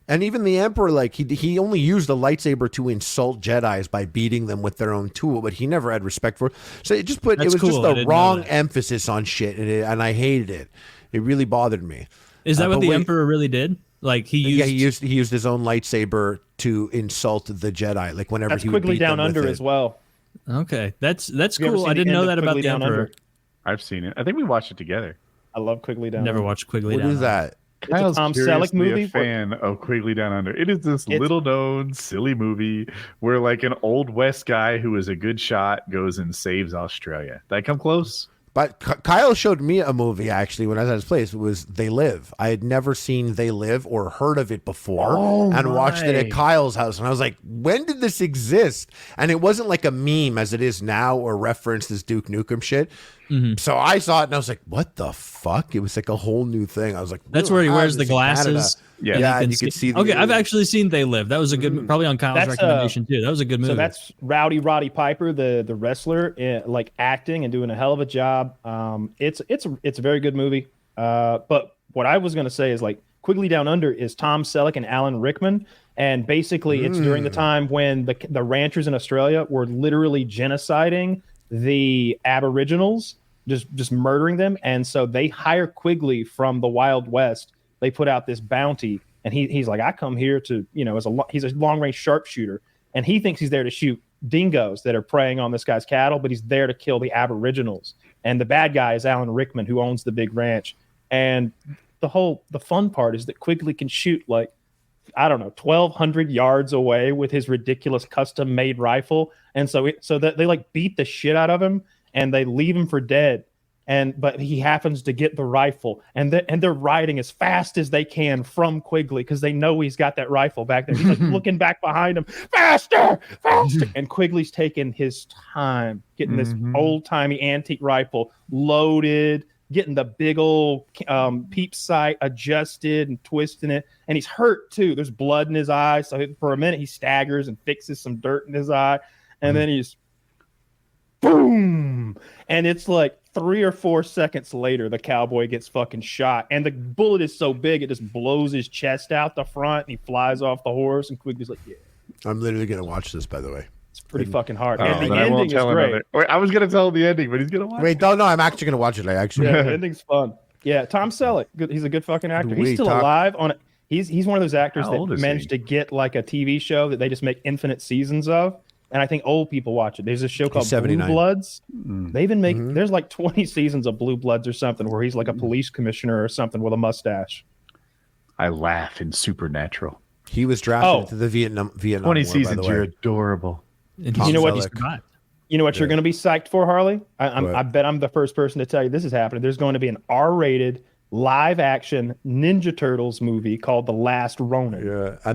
Speaker 3: And even the Emperor, like he only used a lightsaber to insult Jedis by beating them with their own tool, but he never had respect for it. So it just it was
Speaker 2: cool.
Speaker 3: just the wrong emphasis on shit, and I hated it. It really bothered me.
Speaker 2: Is that what the Emperor really did? Like he used
Speaker 3: his own lightsaber to insult the Jedi. Like whenever he would
Speaker 4: Quigley
Speaker 3: beat
Speaker 4: Down
Speaker 3: them with
Speaker 4: Under
Speaker 3: it.
Speaker 4: as well.
Speaker 2: Okay, that's cool.
Speaker 4: I
Speaker 2: I didn't know that about the
Speaker 4: Down
Speaker 2: Emperor.
Speaker 4: Under?
Speaker 1: I've seen it. I think we watched it together.
Speaker 4: I love Quigley Down
Speaker 2: Never
Speaker 4: Under.
Speaker 2: watched Quigley
Speaker 3: What
Speaker 2: Down
Speaker 3: is that?
Speaker 4: It's a
Speaker 1: Kyle's
Speaker 4: Tom Selleck
Speaker 1: curiously
Speaker 4: movie.
Speaker 1: a fan of Quigley Down Under. It is this little-known, silly movie where, like, an old West guy who is a good shot goes and saves Australia. Did I come close?
Speaker 3: But Kyle showed me a movie, actually, when I was at his place. It was They Live. I had never seen They Live or heard of it before and watched it at Kyle's house. And I was like, when did this exist? And it wasn't like a meme as it is now or referenced as Duke Nukem shit. Mm-hmm. So I saw it and I was like, what the fuck? It was like a whole new thing. I was like,
Speaker 2: that's where he wears the glasses.
Speaker 1: Yeah,
Speaker 3: and you can see.
Speaker 2: Okay, I've actually seen They Live. That was a good, probably on Kyle's recommendation too. That was a good movie.
Speaker 4: So that's Roddy Piper, the wrestler, like acting and doing a hell of a job. It's a very good movie. But what I was gonna say is like Quigley Down Under is Tom Selleck and Alan Rickman, and basically it's during the time when the ranchers in Australia were literally genociding the Aboriginals, just murdering them. And so they hire Quigley from the Wild West. They put out this bounty, and he's like, I come here to, he's a long range sharpshooter, and he thinks he's there to shoot dingoes that are preying on this guy's cattle, but he's there to kill the Aboriginals. And the bad guy is Alan Rickman, who owns the big ranch. And the fun part is that Quigley can shoot 1,200 yards away with his ridiculous custom made rifle. And so that they beat the shit out of him and they leave him for dead. But he happens to get the rifle, and they're riding as fast as they can from Quigley because they know he's got that rifle back there. He's looking back behind him, faster. And Quigley's taking his time getting this old timey antique rifle loaded, getting the big old peep sight adjusted and twisting it. And he's hurt too. There's blood in his eye. So for a minute he staggers and fixes some dirt in his eye, and then he's boom, and it's 3 or 4 seconds later, the cowboy gets fucking shot, and the bullet is so big it just blows his chest out the front, and he flies off the horse. And Quigley's like, "Yeah."
Speaker 3: I'm literally gonna watch this, by the way.
Speaker 4: It's pretty fucking hard.
Speaker 1: Oh,
Speaker 4: And the ending is great.
Speaker 1: Wait, I was gonna tell the ending, but he's gonna watch.
Speaker 3: Wait, no, I'm actually gonna watch it.
Speaker 4: Yeah, the ending's fun. Yeah, Tom Selleck, good. He's a good fucking actor. He's still alive on it. He's one of those actors that managed to get a TV show that they just make infinite seasons of. And I think old people watch it. There's a show called Blue Bloods. They've been making, there's 20 seasons of Blue Bloods or something where he's a police commissioner or something with a mustache.
Speaker 1: I laugh in Supernatural.
Speaker 3: He was drafted to the Vietnam
Speaker 1: 20
Speaker 3: War,
Speaker 1: seasons, you're adorable.
Speaker 4: You know what you're going to be psyched for, Harley? I bet I'm the first person to tell you this is happening. There's going to be an R-rated live action Ninja Turtles movie called The Last Ronin.
Speaker 3: Yeah, I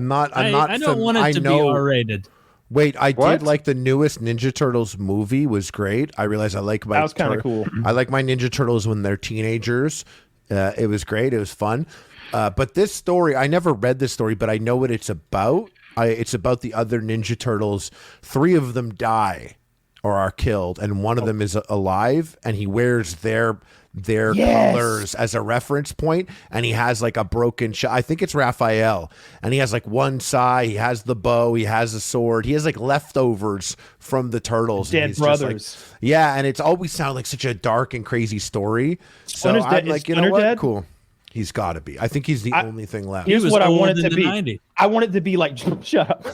Speaker 2: don't want it to be R-rated.
Speaker 3: Wait, I did like the newest Ninja Turtles movie. Was great. I realized I like my.
Speaker 4: That was kind of cool.
Speaker 3: I like my Ninja Turtles when they're teenagers. It was great. It was fun. But this story, I never read this story, but I know what it's about. It's about the other Ninja Turtles. 3 of them die or are killed, and one of them is alive, and he wears their colors as a reference point, and he has a broken I think it's Raphael, and he has one side, he has the bow, he has a sword, he has leftovers from the turtles,
Speaker 4: dead brothers.
Speaker 3: And it's always sounded like such a dark and crazy story. So I'm you know what, dead? Cool. He's got to be. I think he's the only thing left.
Speaker 4: Here's what I want it to be. 90s. I want it to be shut up.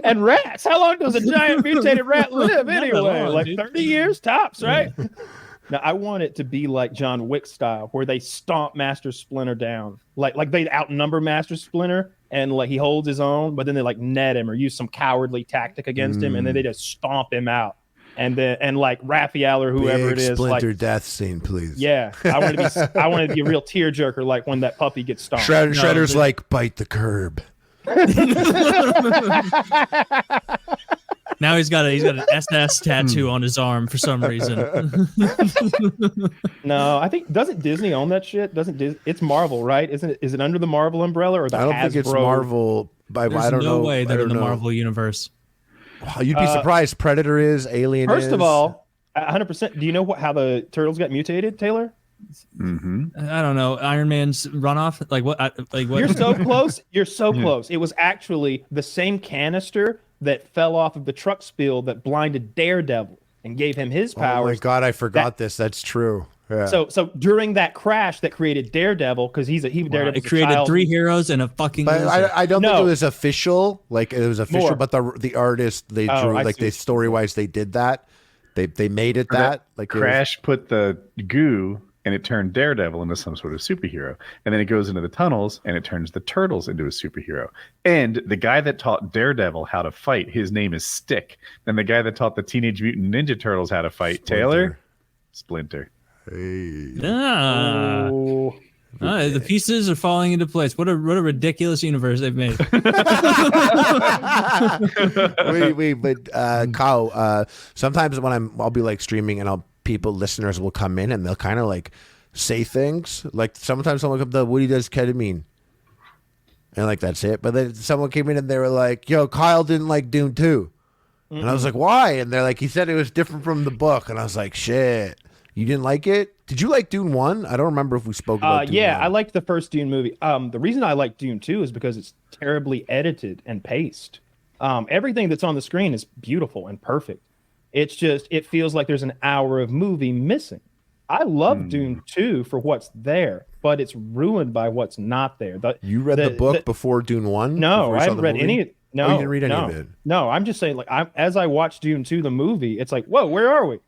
Speaker 4: And rats. How long does a giant mutated rat live anyway? 30 years tops, right? Now, I want it to be like John Wick style, where they stomp Master Splinter down. Like they outnumber Master Splinter, and he holds his own, but then they net him or use some cowardly tactic against him, and then they just stomp him out. And then Raphael or whoever it is,
Speaker 3: Splinter death scene, please.
Speaker 4: Yeah, I want it to be a real tearjerker, like when that puppy gets stomped.
Speaker 3: Shredder's bite the curb.
Speaker 2: Now he's got an SS tattoo on his arm for some reason.
Speaker 4: No, I think doesn't Disney own that shit? Doesn't Disney? It's Marvel, right? Isn't it? Is it under the Marvel umbrella or the Hasbro?
Speaker 3: I don't think it's Marvel. I don't know.
Speaker 2: There's no way they're in the Marvel universe.
Speaker 3: You'd be surprised. Predator is, Alien
Speaker 4: First of all, 100%. Do you know how the turtles got mutated, Taylor?
Speaker 2: I don't know. Iron Man's runoff? What?
Speaker 4: You're so close. You're so close. It was actually the same canister that fell off of the truck spill that blinded Daredevil and gave him his powers.
Speaker 3: Oh my God, I forgot this. That's true. Yeah.
Speaker 4: So during that crash that created Daredevil, because Daredevil.
Speaker 2: It created 3 heroes and a fucking.
Speaker 3: But I don't think it was official. It was official, but the artist they drew they story wise they did that. They made it that
Speaker 1: Crash put the goo and it turned Daredevil into some sort of superhero, and then it goes into the tunnels and it turns the turtles into a superhero. And the guy that taught Daredevil how to fight, his name is Stick, and the guy that taught the Teenage Mutant Ninja Turtles how to fight, Splinter.
Speaker 3: Hey.
Speaker 2: The pieces are falling into place. What a ridiculous universe they've made.
Speaker 3: But Kyle, sometimes when I'll be streaming and listeners will come in and they'll kind of say things. Sometimes someone comes up, Woody does ketamine. And that's it. But then someone came in and they were like, yo, Kyle didn't like Dune 2. And I was like, why? And they're like, he said it was different from the book. And I was like, shit. You didn't like it? Did you like Dune 1? I don't remember if we spoke about Dune 1.
Speaker 4: I liked the first Dune movie. The reason I like Dune 2 is because it's terribly edited and paced. Everything that's on the screen is beautiful and perfect. It's just, it feels like there's an hour of movie missing. I love Dune 2 for what's there, but it's ruined by what's not there.
Speaker 3: You read the book before Dune 1?
Speaker 4: No, I haven't read any. No,
Speaker 3: you didn't read any of it.
Speaker 4: No, I'm just saying, like, as I watched Dune 2, the movie, it's like, whoa, where are we?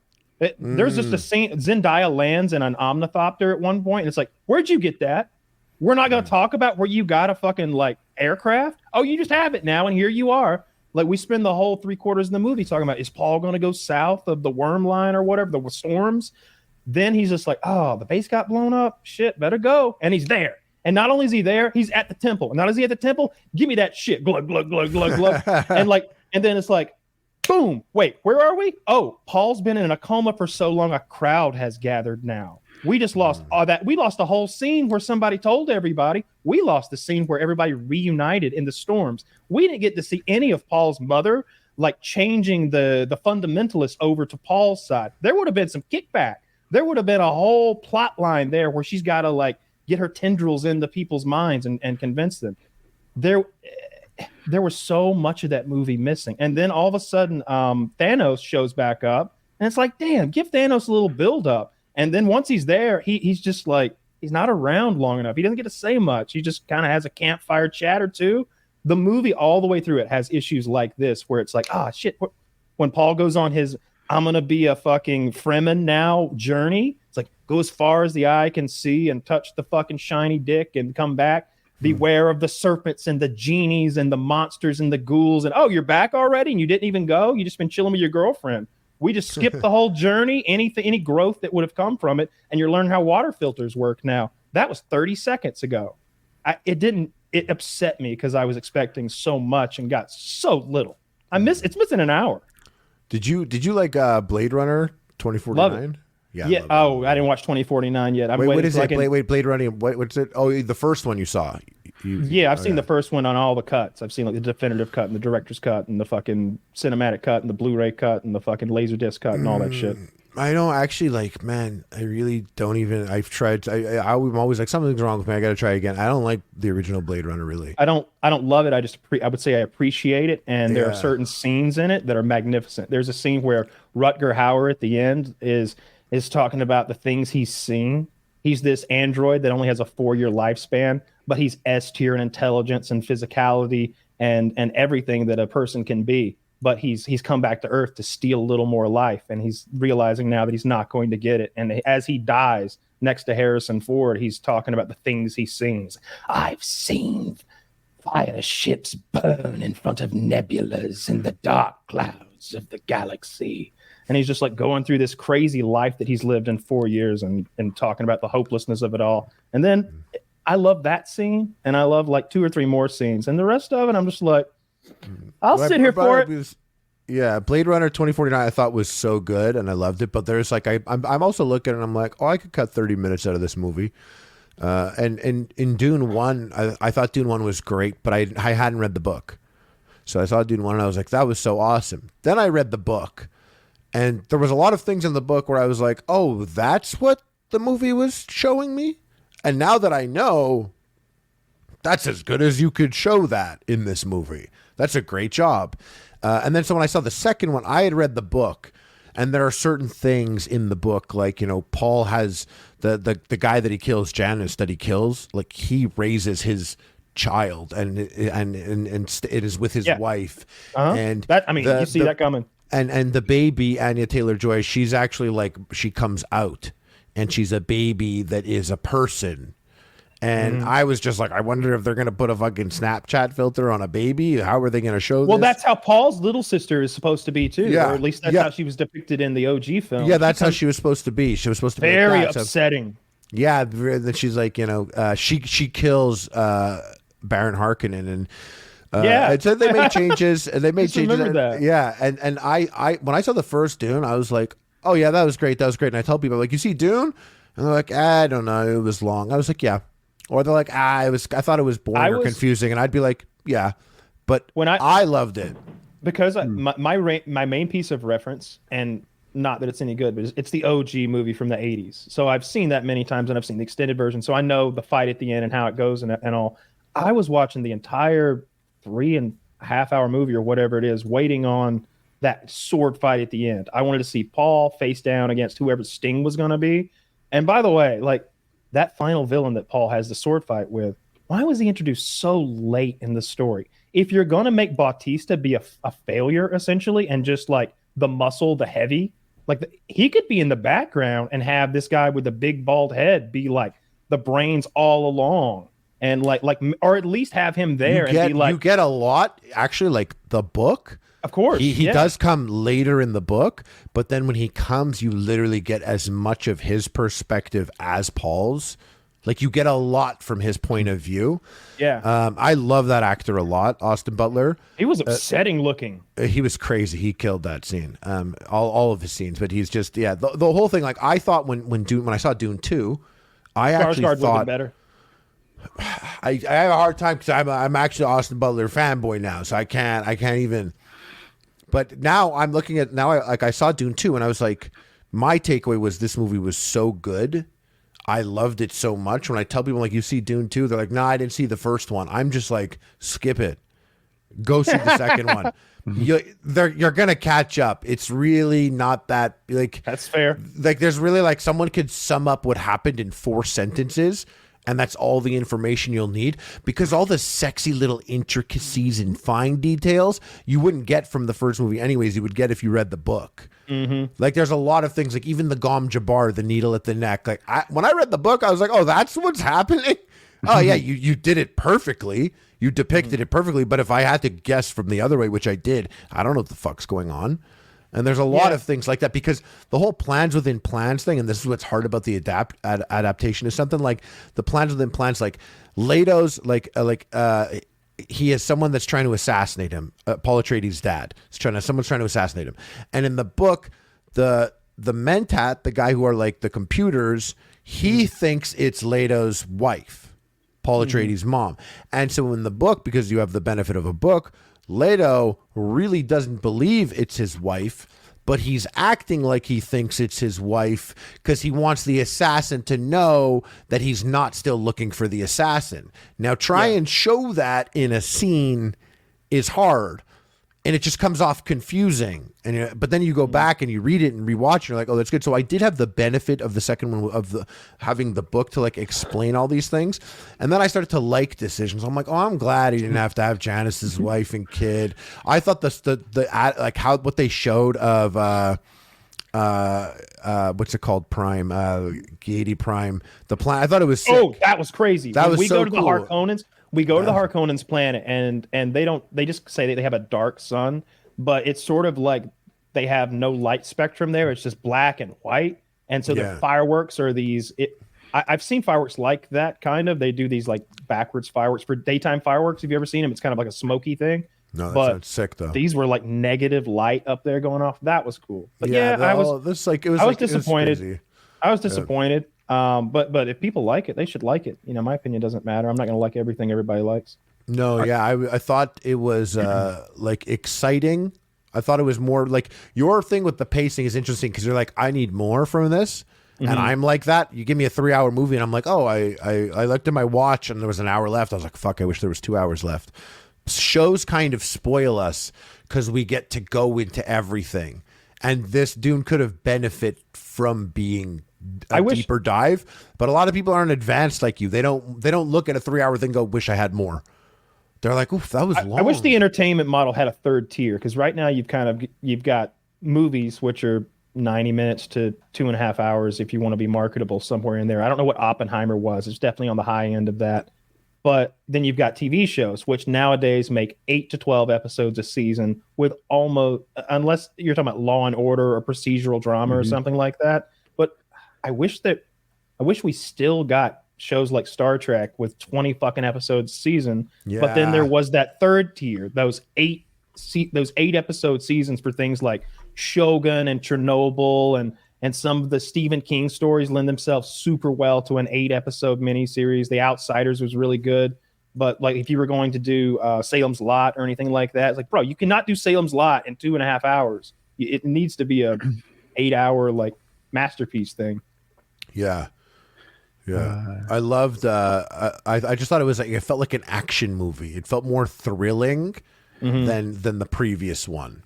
Speaker 4: There's just a scene. Zendaya lands in an omnithopter at one point, and it's like, where'd you get that? We're not going to talk about where you got a fucking like aircraft. Oh, you just have it now, and here you are. Like, we spend the whole 3/4 of the movie talking about, is Paul going to go south of the worm line or whatever, the storms? Then he's just like, oh, the base got blown up. Shit, better go. And he's there. And not only is he there, he's at the temple. And not only is he at the temple, give me that shit. Glug, glug, glug, glug, glug. and then it's like, boom. Wait, where are we? Oh, Paul's been in a coma for so long, a crowd has gathered now. We just lost all that. We lost a whole scene where somebody told everybody. We lost the scene where everybody reunited in the storms. We didn't get to see any of Paul's mother, like, changing the fundamentalists over to Paul's side. There would have been some kickback. There would have been a whole plot line there where she's got to, like, get her tendrils into people's minds and convince them. There was so much of that movie missing. And then all of a sudden, Thanos shows back up, and it's like, damn, give Thanos a little build up. And then once he's there, he's just like, he's not around long enough. He doesn't get to say much. He just kind of has a campfire chat or two. The movie all the way through it has issues like this, where it's like, shit. When Paul goes on his, I'm going to be a fucking Fremen now journey, it's like, go as far as the eye can see and touch the fucking shiny dick and come back. Beware of the serpents and the genies and the monsters and the ghouls. And, oh, you're back already and you didn't even go? You just been chilling with your girlfriend. We just skipped the whole journey, any growth that would have come from it, and you're learning how water filters work now. That was 30 seconds ago. It upset me because I was expecting so much and got so little. It's missing an hour.
Speaker 3: Did you like Blade Runner 2049?
Speaker 4: Love it. Yeah. Oh, I didn't watch 2049 yet.
Speaker 3: What is it? Blade Runner. What's it? Oh, the first one you saw.
Speaker 4: I've seen the first one on all the cuts. I've seen like the definitive cut and the director's cut and the fucking cinematic cut and the Blu-ray cut and the fucking Laserdisc cut and all that shit.
Speaker 3: I don't actually like, man. I really don't even. I've tried. I'm always like, something's wrong with me. I got to try again. I don't like the original Blade Runner really. I don't
Speaker 4: love it. I would say I appreciate it, and there are certain scenes in it that are magnificent. There's a scene where Rutger Hauer at the end is talking about the things he's seen. He's this android that only has a 4-year lifespan, but he's S tier in intelligence and physicality and everything that a person can be. But he's come back to Earth to steal a little more life, and he's realizing now that he's not going to get it. And as he dies next to Harrison Ford, he's talking about the things he sings. I've seen fire ships burn in front of nebulas in the dark clouds of the galaxy. And he's just like going through this crazy life that he's lived in 4 years and talking about the hopelessness of it all. And then I love that scene, and I love like 2 or 3 more scenes. And the rest of it, I'm just like, I'll sit here for it.
Speaker 3: Yeah, Blade Runner 2049 I thought was so good, and I loved it. But there's like, I'm also looking, and I'm like, oh, I could cut 30 minutes out of this movie. And in Dune 1, I thought Dune 1 was great, but I hadn't read the book. So I saw Dune 1, and I was like, that was so awesome. Then I read the book. And there was a lot of things in the book where I was like, oh, that's what the movie was showing me? And now that I know, that's as good as you could show that in this movie. That's a great job. And then so when I saw the second one, I had read the book. And there are certain things in the book, like, you know, Paul has the guy that he kills, Janus, that he kills, like he raises his child and it is with his wife. And
Speaker 4: that, I mean, you see that coming.
Speaker 3: And the baby, Anya Taylor-Joy, she's actually like, she comes out and she's a baby that is a person. And I was just like, I wonder if they're going to put a fucking Snapchat filter on a baby. How are they going to show this?
Speaker 4: Well, that's how Paul's little sister is supposed to be too. Yeah. Or at least that's how she was depicted in the OG film.
Speaker 3: Yeah, that's how she was supposed to be. She was supposed to be
Speaker 4: very
Speaker 3: like that,
Speaker 4: upsetting.
Speaker 3: So, yeah, that she's like, you know, she kills Baron Harkonnen and and so they made changes, and they made changes. Yeah, and I when I saw the first Dune, I was like, oh yeah, that was great. And I tell people, like, you see Dune, and they're like, I don't know, it was long. I was like, yeah, or they're like, I thought it was boring or confusing, and I'd be like, yeah, but when I loved it
Speaker 4: because my main piece of reference, and not that it's any good, but it's the OG movie from the 80s. So I've seen that many times, and I've seen the extended version, so I know the fight at the end and how it goes and all. I was watching the entire 3.5 hour movie or whatever it is, waiting on that sword fight at the end. I wanted to see Paul face down against whoever Sting was going to be. And by the way, like that final villain that Paul has the sword fight with, why was he introduced so late in the story? If you're going to make Bautista be a failure, essentially, and just like the muscle, the heavy, like he could be in the background and have this guy with the big bald head be like the brains all along. And like, or at least have him there and be like,
Speaker 3: you get a lot actually, like the book.
Speaker 4: Of course,
Speaker 3: he does come later in the book, but then when he comes, you literally get as much of his perspective as Paul's. Like you get a lot from his point of view.
Speaker 4: Yeah,
Speaker 3: I love that actor a lot, Austin Butler.
Speaker 4: He was upsetting looking.
Speaker 3: He was crazy. He killed that scene. All of his scenes, but he's just the whole thing. Like I thought when I saw Dune 2, I actually thought
Speaker 4: better.
Speaker 3: I have a hard time because I'm actually an Austin Butler fanboy now, so I can't even. But now I'm looking at I saw Dune 2 and I was like, my takeaway was this movie was so good. I loved it so much. When I tell people like you see Dune 2, they're like, "No, I didn't see the first one." I'm just like, skip it. Go see the second one. You're gonna catch up. It's really not that like.
Speaker 4: That's fair.
Speaker 3: Like there's really like someone could sum up what happened in 4 sentences. And that's all the information you'll need, because all the sexy little intricacies and fine details you wouldn't get from the first movie anyways. You would get if you read the book. Mm-hmm. Like there's a lot of things, like even the Gom Jabbar, the needle at the neck. Like when I read the book, I was like, oh, that's what's happening. Oh yeah, you did it perfectly. You depicted it perfectly. But if I had to guess from the other way, which I did, I don't know what the fuck's going on. And there's a lot of things like that, because the whole plans within plans thing, and this is what's hard about the adaptation, is something like the plans within plans, like Leto's, he has someone that's trying to assassinate him. Paul Atreides' dad. Someone's trying to assassinate him. And in the book, the Mentat, the guy who are like the computers, he thinks it's Leto's wife, Paul Atreides' mom. And so in the book, because you have the benefit of a book, Leto really doesn't believe it's his wife, but he's acting like he thinks it's his wife because he wants the assassin to know that he's not still looking for the assassin. Now, try and show that in a scene is hard, and it just comes off confusing. But then you go back and you read it and rewatch, and you're like, oh, that's good. So I did have the benefit of the second one of having the book to like explain all these things, and then I started to like decisions. I'm like, oh, I'm glad he didn't have to have Janice's wife and kid. I thought what they showed of what's it called, Prime, Gaethje Prime, the plan. I thought it was sick.
Speaker 4: Oh, that was crazy.
Speaker 3: That was
Speaker 4: we
Speaker 3: so
Speaker 4: go to
Speaker 3: cool.
Speaker 4: the Harkonnens. We go to the Harkonnens planet, and they just say that they have a dark sun, but it's sort of like they have no light spectrum there. It's just black and white. And so the fireworks are these, I've seen fireworks like that kind of. They do these like backwards fireworks for daytime fireworks. Have you ever seen them? It's kind of like a smoky thing.
Speaker 3: No, that sounds sick though.
Speaker 4: These were like negative light up there going off. That was cool. But
Speaker 3: I was
Speaker 4: disappointed. I was disappointed. But if people like it, they should like it. My opinion doesn't matter. I'm not going to like everything everybody likes.
Speaker 3: No, I thought it was like exciting. I thought it was more like your thing with the pacing is interesting because you're like, I need more from this. Mm-hmm. And I'm like that. You give me a 3-hour movie and I'm like, oh, I looked at my watch and there was an hour left. I was like, fuck, I wish there was 2 hours left. Shows kind of spoil us because we get to go into everything. And this Dune could have benefit from being deeper dive, but a lot of people aren't advanced like you. They don't look at a 3-hour thing and go, wish I had more. They're like, oof, that was long.
Speaker 4: I wish the entertainment model had a third tier, because right now you've got movies which are 90 minutes to 2.5 hours if you want to be marketable, somewhere in there. I don't know what Oppenheimer was. It's definitely on the high end of that. But then you've got TV shows, which nowadays make 8 to 12 episodes a season with almost, unless you're talking about Law and Order or procedural drama or something like that. But I wish we still got shows like Star Trek with 20 fucking episodes a season. Yeah. But then there was that third tier, those 8 episode seasons for things like Shogun and Chernobyl, and some of the Stephen King stories lend themselves super well to an 8-episode miniseries. The Outsiders was really good. But like if you were going to do Salem's Lot or anything like that, it's like, bro, you cannot do Salem's Lot in 2.5 hours. It needs to be a 8-hour like masterpiece thing.
Speaker 3: Yeah. I loved I just thought it felt like an action movie. It felt more thrilling than the previous one.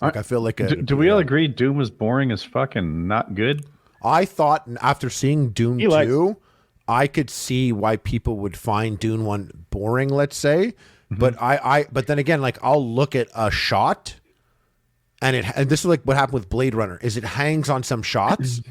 Speaker 3: Like I feel like
Speaker 1: do we all agree Dune was boring as fuck and not good?
Speaker 3: I thought after seeing Dune 2, I could see why people would find Dune 1 boring, let's say. But but then again, like I'll look at a shot and this is like what happened with Blade Runner is it hangs on some shots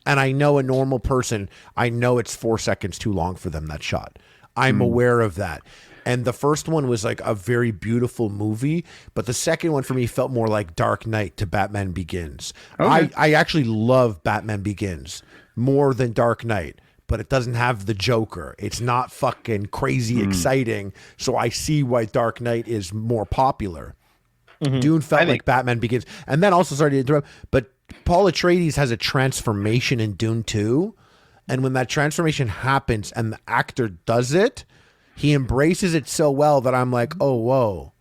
Speaker 3: and I know a normal person, I know it's 4 seconds too long for them, that shot. I'm aware of that. And the first one was like a very beautiful movie, but the second one for me felt more like Dark Knight to Batman Begins. Okay. I actually love Batman Begins more than Dark Knight, but it doesn't have the Joker. It's not fucking crazy exciting. So I see why Dark Knight is more popular. Dune felt like Batman Begins. And then also, sorry to interrupt, but Paul Atreides has a transformation in Dune 2. And when that transformation happens and the actor does it, he embraces it so well that I'm like, oh, whoa.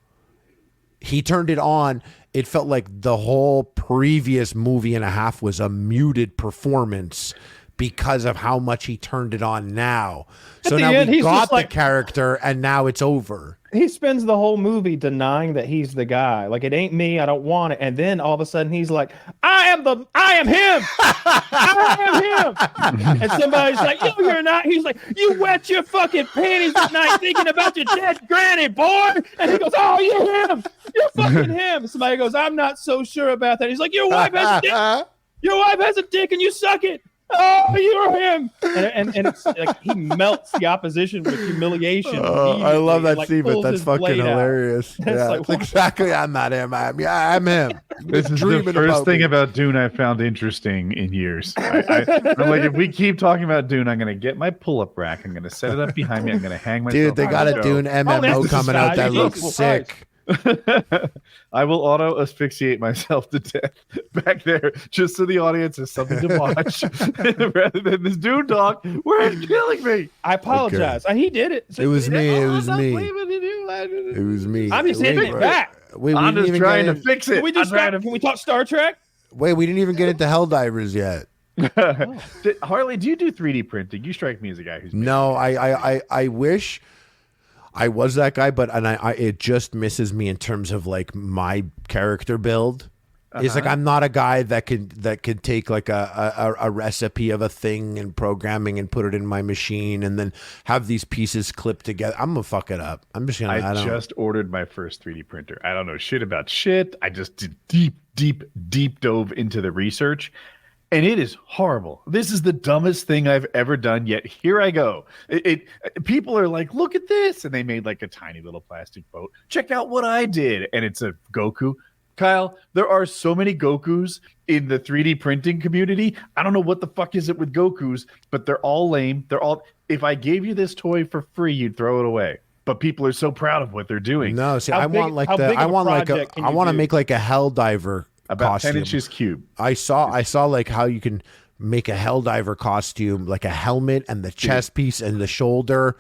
Speaker 3: He turned it on. It felt like the whole previous movie and a half was a muted performance because of how much he turned it on now. So now we got the character and now it's over.
Speaker 4: He spends the whole movie denying that he's the guy. Like, it ain't me. I don't want it. And then all of a sudden he's like, I am him. I am him. And somebody's like, no, you're not. He's like, you wet your fucking panties at night thinking about your dead granny, boy. And he goes, oh, you're him. You're fucking him. Somebody goes, I'm not so sure about that. He's like, your wife has a dick. Your wife has a dick and you suck it. Oh, you're him. And it's like he melts the opposition with humiliation.
Speaker 3: I love that scene, but that's fucking hilarious. Yeah,
Speaker 4: like,
Speaker 3: exactly. I'm not him. I'm him.
Speaker 1: This is the first thing about Dune I found interesting in years. I'm like, if we keep talking about Dune, I'm going to get my pull-up rack. I'm going to set it up behind me. I'm going to hang myself.
Speaker 3: Dude, they got a Dune MMO coming out that looks sick.
Speaker 1: I will auto asphyxiate myself to death back there just so the audience has something to watch rather than this Dune talk where it's killing me.
Speaker 4: I apologize. He did it.
Speaker 3: So it was me. It was me. It was me.
Speaker 4: I'm just hitting it back.
Speaker 1: I'm just trying to fix it.
Speaker 4: Can we talk Star Trek?
Speaker 3: Wait, we didn't even get into Helldivers yet.
Speaker 1: Harley, do you do 3D printing? You strike me as a guy who's
Speaker 3: no. I wish I was that guy, but it just misses me in terms of like my character build. It's like I'm not a guy that could take like a recipe of a thing and programming and put it in my machine and then have these pieces clipped together. I'm gonna fuck it up. I'm just gonna.
Speaker 1: I just ordered my first 3D printer. I don't know shit about shit. I just did deep dove into the research. And it is horrible. This is the dumbest thing I've ever done, yet here I go. People are like, look at this. And they made like a tiny little plastic boat. Check out what I did. And it's a Goku. Kyle, there are so many Gokus in the 3D printing community. I don't know what the fuck is it with Gokus, but they're all lame. If I gave you this toy for free, you'd throw it away. But people are so proud of what they're doing.
Speaker 3: No, see, I want to make like a Helldiver
Speaker 1: about
Speaker 3: costume.
Speaker 1: 10 inches cube.
Speaker 3: I saw like how you can make a Helldiver costume, like a helmet and the chest piece and the shoulder,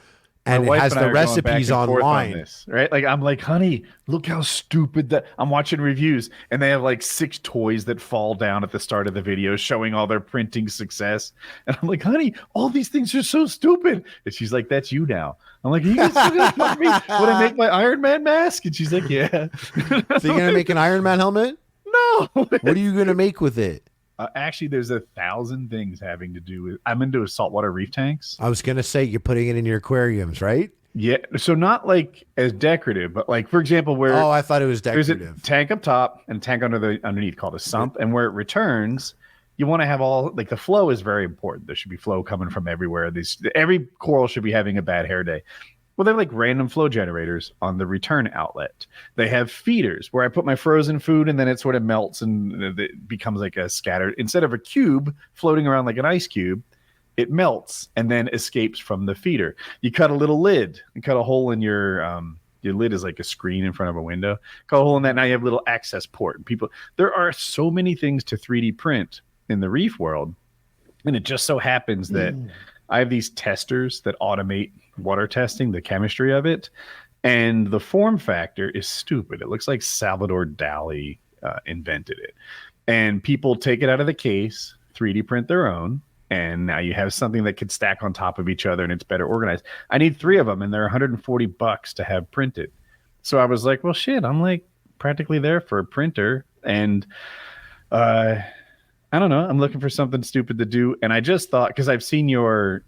Speaker 3: and it has the recipes online.
Speaker 1: On this, right? Like I'm like, honey, look how stupid that. I'm watching reviews and they have like 6 toys that fall down at the start of the video showing all their printing success. And I'm like, honey, all these things are so stupid. And she's like, that's you now. I'm like, are you guys still gonna fuck me when I make my Iron Man mask? And she's like, yeah.
Speaker 3: So you're gonna make an Iron Man helmet?
Speaker 1: No.
Speaker 3: What are you going to make with it?
Speaker 1: Actually, there's 1,000 things having to do with. I'm into saltwater reef tanks.
Speaker 3: I was going to say you're putting it in your aquariums, right?
Speaker 1: Yeah. So not like as decorative, but like for example, where
Speaker 3: I thought it was decorative.
Speaker 1: There's a tank up top and a tank underneath called a sump, and where it returns, you want to have all like the flow is very important. There should be flow coming from everywhere. Every coral should be having a bad hair day. Well, they have like random flow generators on the return outlet. They have feeders where I put my frozen food and then it sort of melts and it becomes like a scattered, instead of a cube floating around like an ice cube, it melts and then escapes from the feeder. You cut a little lid and cut a hole in your lid is like a screen in front of a window. Cut a hole in that. Now you have a little access port. There are so many things to 3D print in the reef world. And it just so happens that I have these testers that automate water testing, the chemistry of it, and the form factor is stupid. It looks like Salvador Dali invented it. And people take it out of the case, 3D print their own, and now you have something that could stack on top of each other and it's better organized. I need 3 of them, and they're $140 to have printed. So I was like, well, shit, I'm like practically there for a printer. And I don't know. I'm looking for something stupid to do. And I just thought, because I've seen your,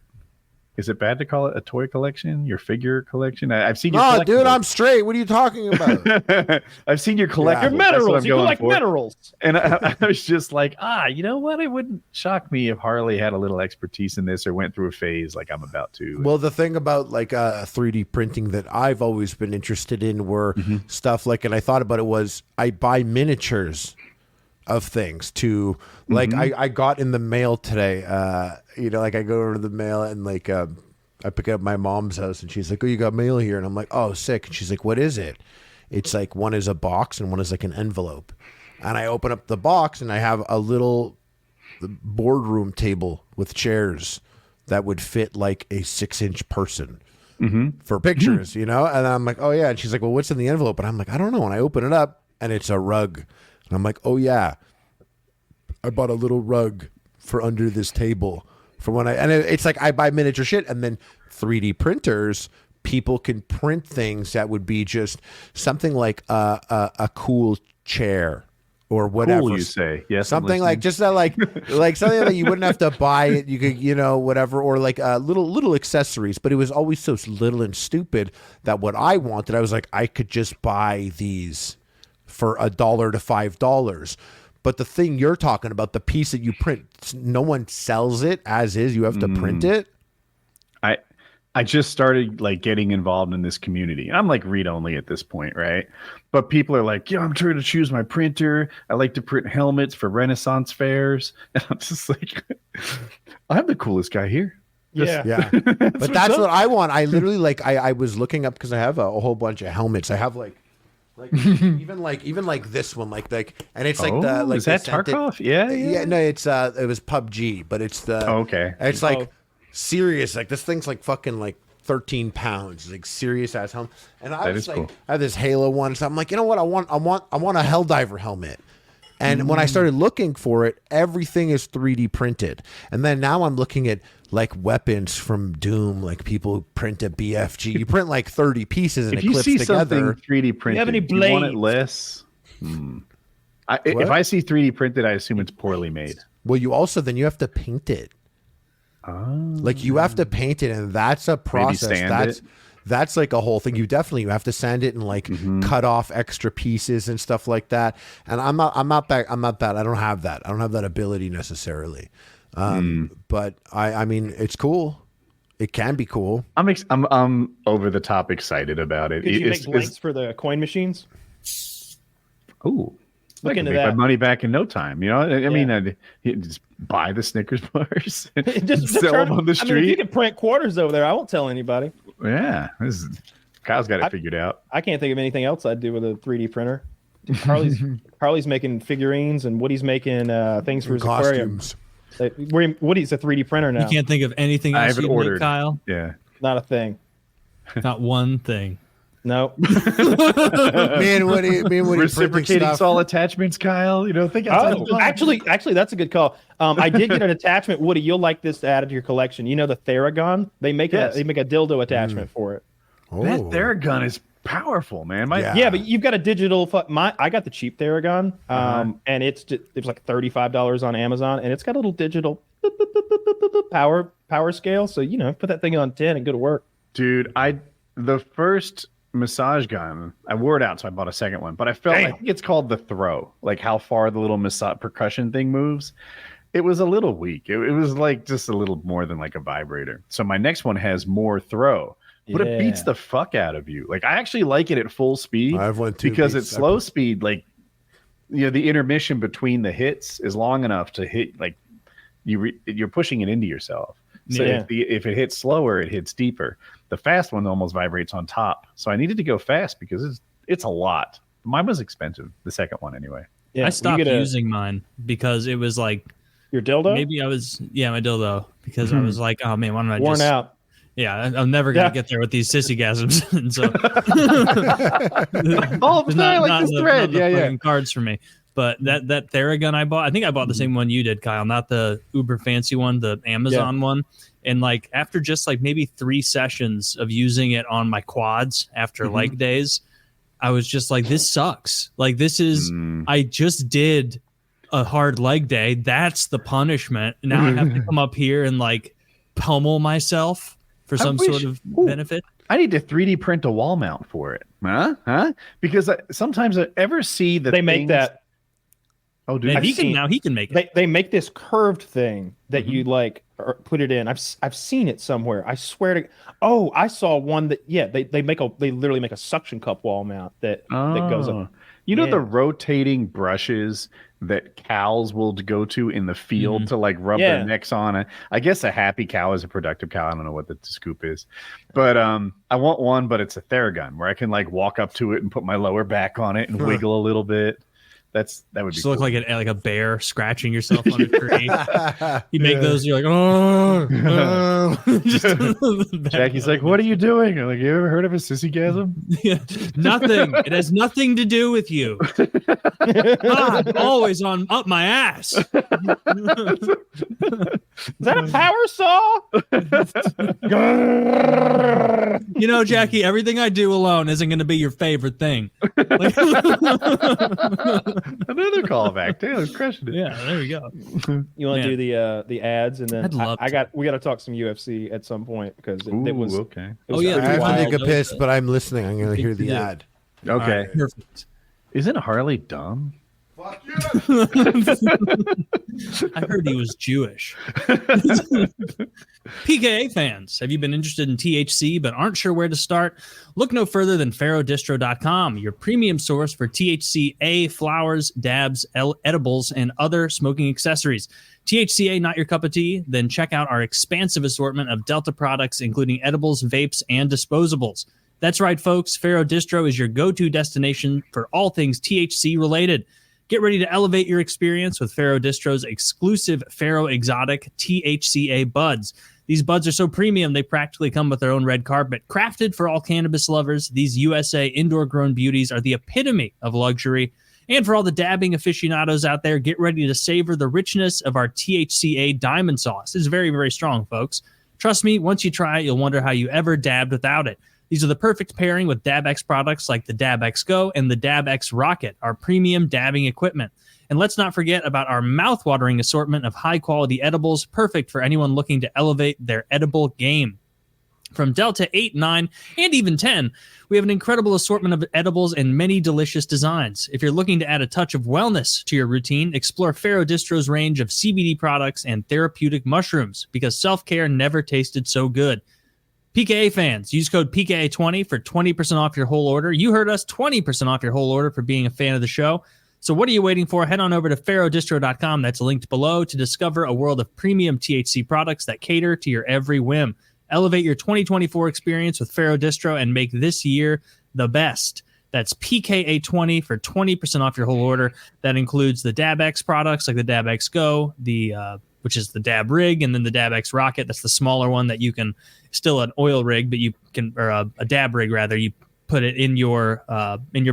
Speaker 1: is it bad to call it a toy collection? Your figure collection? I've seen your
Speaker 3: No, dude, I'm straight. What are you talking about?
Speaker 1: I've seen your collectibles.
Speaker 4: Your minerals. You collect minerals.
Speaker 1: And I was just like, you know what? It wouldn't shock me if Harley had a little expertise in this or went through a phase like I'm about to.
Speaker 3: Well, the thing about like 3D printing that I've always been interested in were stuff like, and I thought about it was I buy miniatures of things to like I got in the mail today like I go over to the mail and like I pick up my mom's house and she's like, oh, you got mail here, and I'm like, oh, sick. And she's like, what is it? It's like one is a box and one is like an envelope, and I open up the box and I have a little boardroom table with chairs that would fit like a 6-inch person for pictures, and I'm like, oh yeah. And she's like, well, what's in the envelope? And I'm like, I don't know. And I open it up and it's a rug. And I'm like, oh, yeah, I bought a little rug for under this table for when it's like I buy miniature shit. And then 3D printers, people can print things that would be just something like a cool chair or whatever.
Speaker 1: Cool, you say. Yes,
Speaker 3: something like just that, like something that you wouldn't have to buy it. You could, whatever, or like little accessories. But it was always so little and stupid that what I wanted, I was like, I could just buy these for $1 to $5. But the thing you're talking about, the piece that you print, no one sells it as is. You have to print it.
Speaker 1: I just started like getting involved in this community. And I'm like read only at this point, right? But people are like, yeah, I'm trying to choose my printer. I like to print helmets for Renaissance fairs. And I'm just like, I'm the coolest guy here.
Speaker 3: Yeah. But that's what I want. I literally like I was looking up because I have a whole bunch of helmets. I have like even like this one, like and it's like the like
Speaker 1: is that Tarkov? Yeah.
Speaker 3: No, it's it was PUBG, but it's the
Speaker 1: okay.
Speaker 3: It's like serious. Like this thing's like fucking like 13 pounds, like serious ass helmet. And I was like, cool. I have this Halo one. So I'm like, you know what? I want a Helldiver helmet. And when I started looking for it, everything is 3D printed. And then now I'm looking at like weapons from Doom, like people print a BFG. You print like 30 pieces and it clips together. If you see something
Speaker 1: 3D printed,
Speaker 4: you have any
Speaker 1: do you want it less? If I see 3D printed, I assume it's poorly made.
Speaker 3: Well, you have to paint it. Like you have to paint it, and that's a process. That's like a whole thing. You have to sand it and like cut off extra pieces and stuff like that. And I'm not that. I don't have that. I don't have that ability necessarily. But I mean, it's cool. It can be cool.
Speaker 1: I'm over the top excited about it.
Speaker 4: Did you make links for the coin machines?
Speaker 1: Oh,
Speaker 4: look into
Speaker 1: make
Speaker 4: that.
Speaker 1: my money back in no time. I mean, I'd just buy the Snickers bars and
Speaker 4: just
Speaker 1: sell them on the street.
Speaker 4: I mean, if you can print quarters over there, I won't tell anybody.
Speaker 1: Yeah, Kyle's got it figured out.
Speaker 4: I can't think of anything else I'd do with a 3D printer. Harley's making figurines, and Woody's making things for his
Speaker 3: costumes.
Speaker 4: Aquarium. Woody's a 3D printer now.
Speaker 2: You can't think of anything else you'd make, Kyle?
Speaker 1: Yeah.
Speaker 4: Not a thing.
Speaker 2: Not one thing.
Speaker 4: No.
Speaker 3: me and Woody
Speaker 1: reciprocating all attachments, Kyle. Think
Speaker 4: actually, that's a good call. I did get an attachment, Woody. You'll like this to add to your collection. The Theragun? They make a dildo attachment for it.
Speaker 3: Oh.
Speaker 1: That Theragun is powerful, man.
Speaker 4: Yeah, but you've got a digital. I got the cheap Theragun, and it's like $35 on Amazon, and it's got a little digital power scale. So put that thing on 10 and go to work.
Speaker 1: Dude, the first massage gun, I wore it out, so I bought a second one. But I think it's called the throw, like how far the little massage percussion thing moves. It was a little weak. It was like just a little more than like a vibrator. So my next one has more throw. But it beats the fuck out of you. Like I actually like it at full speed.
Speaker 3: I have one too,
Speaker 1: because at slow speed, like the intermission between the hits is long enough to hit like you're pushing it into yourself. So if it hits slower, it hits deeper. The fast one almost vibrates on top. So I needed to go fast because it's a lot. Mine was expensive. The second one anyway.
Speaker 2: Yeah, I stopped using mine because it was like
Speaker 4: your dildo.
Speaker 2: Maybe my dildo because I was like, oh man, why don't I
Speaker 4: worn out.
Speaker 2: Yeah, I'm never gonna get there with these sissy gasms. And so
Speaker 1: all the time, like this thread.
Speaker 2: Yeah. Cards for me. But that Theragun I bought, I think I bought the same one you did, Kyle, not the uber fancy one, the Amazon one. And like after just like maybe 3 sessions of using it on my quads after leg days, I was just like, this sucks. Like, this is, I just did a hard leg day. That's the punishment. Now I have to come up here and like pummel myself for some sort of benefit.
Speaker 1: I need to 3D print a wall mount for it. Huh? Because sometimes I ever see that
Speaker 4: they make that.
Speaker 1: Oh, dude.
Speaker 2: And he can make it.
Speaker 4: They make this curved thing that you like put it in. I've seen it somewhere. I swear to. Oh, I saw one that they literally make a suction cup wall mount that goes up.
Speaker 1: You know the rotating brushes that cows will go to in the field to like rub their necks on it. I guess a happy cow is a productive cow. I don't know what the scoop is, but I want one, but it's a Theragun where I can like walk up to it and put my lower back on it and wiggle a little bit. That would be
Speaker 2: just
Speaker 1: cool.
Speaker 2: Look like a bear scratching yourself on a tree. You make those, you're like, oh.
Speaker 1: Jackie's like, what are you doing? I'm like, you ever heard of a sissygasm?
Speaker 2: Yeah, nothing. It has nothing to do with you. I'm always up my ass.
Speaker 4: Is that a power saw?
Speaker 2: You know, Jackie, everything I do alone isn't going to be your favorite thing.
Speaker 1: Another callback. Taylor's crushing it.
Speaker 2: Yeah, there we go.
Speaker 4: You want to do the ads, and then we got to talk some UFC at some point because it was
Speaker 1: okay.
Speaker 4: It was
Speaker 3: I have
Speaker 4: wild.
Speaker 3: to take a piss, but I'm listening. I'm going to hear the ad.
Speaker 1: Okay,
Speaker 2: right, perfect.
Speaker 1: Isn't Harley dumb?
Speaker 3: Fuck you!
Speaker 2: I heard he was Jewish. PKA fans, have you been interested in THC but aren't sure where to start? Look no further than PharoahDistro.com, your premium source for THCA flowers, dabs, edibles, and other smoking accessories. THCA not your cup of tea? Then check out our expansive assortment of Delta products, including edibles, vapes, and disposables. That's right, folks. Pharoah Distro is your go-to destination for all things THC related. Get ready to elevate your experience with Pharoah Distro's exclusive Pharoah Exotic THCA buds. These buds are so premium, they practically come with their own red carpet. Crafted for all cannabis lovers, these USA indoor-grown beauties are the epitome of luxury. And for all the dabbing aficionados out there, get ready to savor the richness of our THCA diamond sauce. It's very, very strong, folks. Trust me, once you try it, you'll wonder how you ever dabbed without it. These are the perfect pairing with DabX products like the DabX Go and the DabX Rocket, our premium dabbing equipment. And let's not forget about our mouth-watering assortment of high-quality edibles, perfect for anyone looking to elevate their edible game. From Delta 8, 9, and even 10, we have an incredible assortment of edibles and many delicious designs. If you're looking to add a touch of wellness to your routine, explore Pharoah Distro's range of CBD products and therapeutic mushrooms, because self-care never tasted so good. PKA fans, use code PKA20 for 20% off your whole order. You heard us, 20% off your whole order for being a fan of the show. So what are you waiting for? Head on over to PharoahDistro.com. That's linked below to discover a world of premium THC products that cater to your every whim. Elevate your 2024 experience with Pharoah Distro and make this year the best. That's PKA20 for 20% off your whole order. That includes the DabX products like the DabX Go, which is the dab rig, and then the DabX Rocket. That's the smaller one that you can, still an oil rig, but you can, or a dab rig rather, you put it in your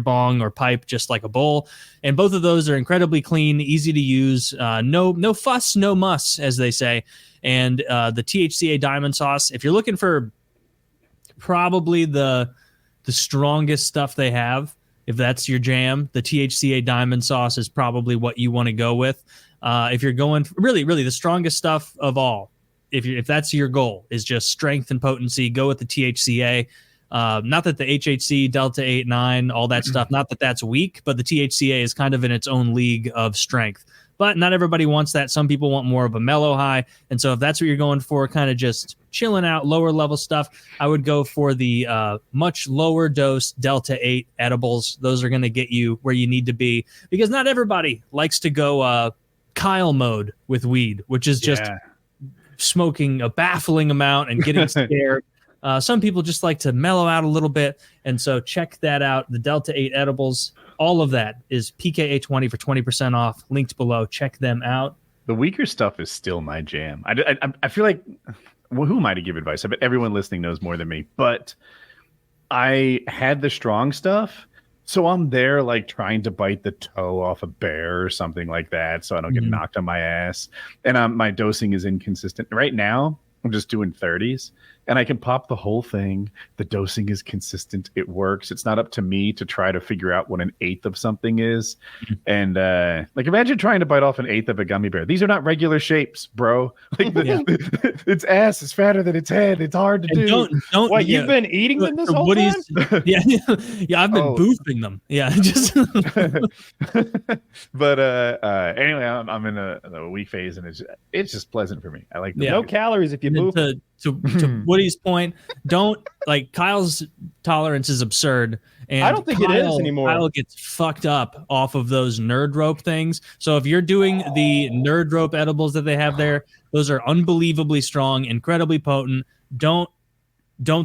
Speaker 2: bong or pipe just like a bowl. And both of those are incredibly clean, easy to use, no fuss, no muss, as they say. And the THCA diamond sauce, if you're looking for probably the strongest stuff they have, if that's your jam, the THCA diamond sauce is probably what you want to go with. If you're going really the strongest stuff of all, if that's your goal, is just strength and potency, go with the THCA. Not that the HHC, Delta 8, 9, all that stuff, not that that's weak, but the THCA is kind of in its own league of strength. But not everybody wants that. Some people want more of a mellow high. And so if that's what you're going for, kind of just chilling out, lower level stuff, I would go for the much lower dose Delta 8 edibles. Those are going to get you where you need to be, because not everybody likes to go Kyle mode with weed, which is just smoking a baffling amount and getting scared. Some people just like to mellow out a little bit. And so check that out. The Delta 8 edibles, all of that is PKA20 for 20% off. Linked below. Check them out.
Speaker 1: The weaker stuff is still my jam. I feel like, well, who am I to give advice? I bet everyone listening knows more than me. But I had the strong stuff, so I'm there like trying to bite the toe off a bear or something like that, so I don't get knocked on my ass. And my dosing is inconsistent. Right now, I'm just doing 30s, and I can pop the whole thing. The dosing is consistent. It works. It's not up to me to try to figure out what an eighth of something is. And like, imagine trying to bite off an eighth of a gummy bear. These are not regular shapes, bro. Like its ass is fatter than its head. It's hard to do.
Speaker 2: Don't.
Speaker 4: What, you've been eating them this whole time?
Speaker 2: Yeah, I've been boofing them. Yeah, just.
Speaker 1: But anyway, I'm in a weak phase, and it's just pleasant for me. I like
Speaker 4: no calories if you move.
Speaker 2: To Woody's point, don't like Kyle's tolerance is absurd. And
Speaker 4: I don't think it is anymore.
Speaker 2: Kyle gets fucked up off of those nerd rope things. So if you're doing the nerd rope edibles that they have there, those are unbelievably strong, incredibly potent. Don't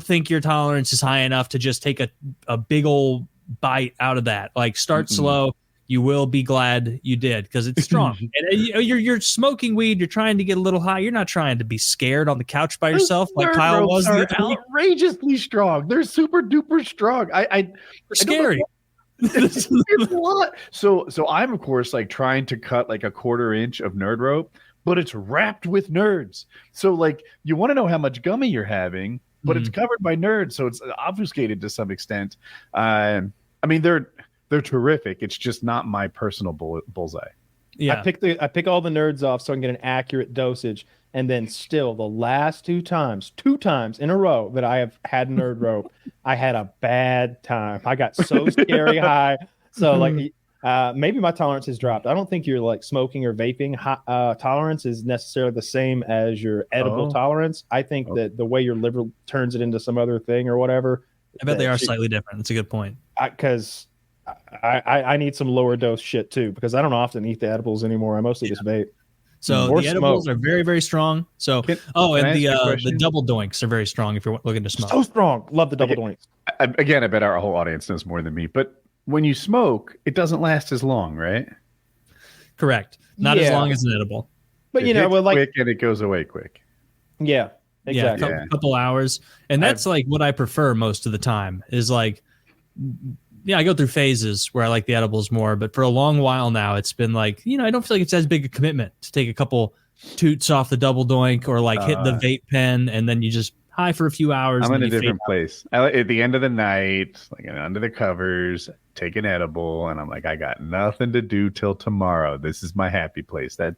Speaker 2: think your tolerance is high enough to just take a big old bite out of that. Like, start slow. You will be glad you did, because it's strong. And you're smoking weed. You're trying to get a little high. You're not trying to be scared on the couch by yourself like Kyle was.
Speaker 1: They're outrageously strong. They're super duper strong.
Speaker 2: They're scary.
Speaker 1: It's a lot. So I'm, of course, like trying to cut like a 1/4 inch of nerd rope, but it's wrapped with nerds. So like, you want to know how much gummy you're having, but it's covered by nerds, so it's obfuscated to some extent. I mean, they're terrific. It's just not my personal bullseye.
Speaker 2: Yeah,
Speaker 4: I pick all the nerds off so I can get an accurate dosage, and then still the last two times in a row that I have had nerd rope, I had a bad time. I got so scary high. So like, maybe my tolerance has dropped. I don't think your like smoking or vaping tolerance is necessarily the same as your edible tolerance. I think that the way your liver turns it into some other thing or whatever.
Speaker 2: I bet they are slightly different. That's a good point.
Speaker 4: Because I need some lower dose shit too, because I don't often eat the edibles anymore. I mostly just vape.
Speaker 2: So the edibles are very, very strong. So the double doinks are very strong if you're looking to smoke.
Speaker 4: So strong. Love the double doinks.
Speaker 1: Again, I bet our whole audience knows more than me. But when you smoke, it doesn't last as long, right?
Speaker 2: Correct. Not as long as an edible.
Speaker 4: But you know, like
Speaker 1: quick, and it goes away quick.
Speaker 4: Yeah, exactly.
Speaker 2: Yeah, a couple hours, and that's like what I prefer most of the time. Is like. Yeah, I go through phases where I like the edibles more, but for a long while now, it's been like, I don't feel like it's as big a commitment to take a couple toots off the double doink or like hit the vape pen and then you just high for a few hours.
Speaker 1: I'm in a different place. At the end of the night, like under the covers, take an edible, and I'm like, I got nothing to do till tomorrow. This is my happy place. That's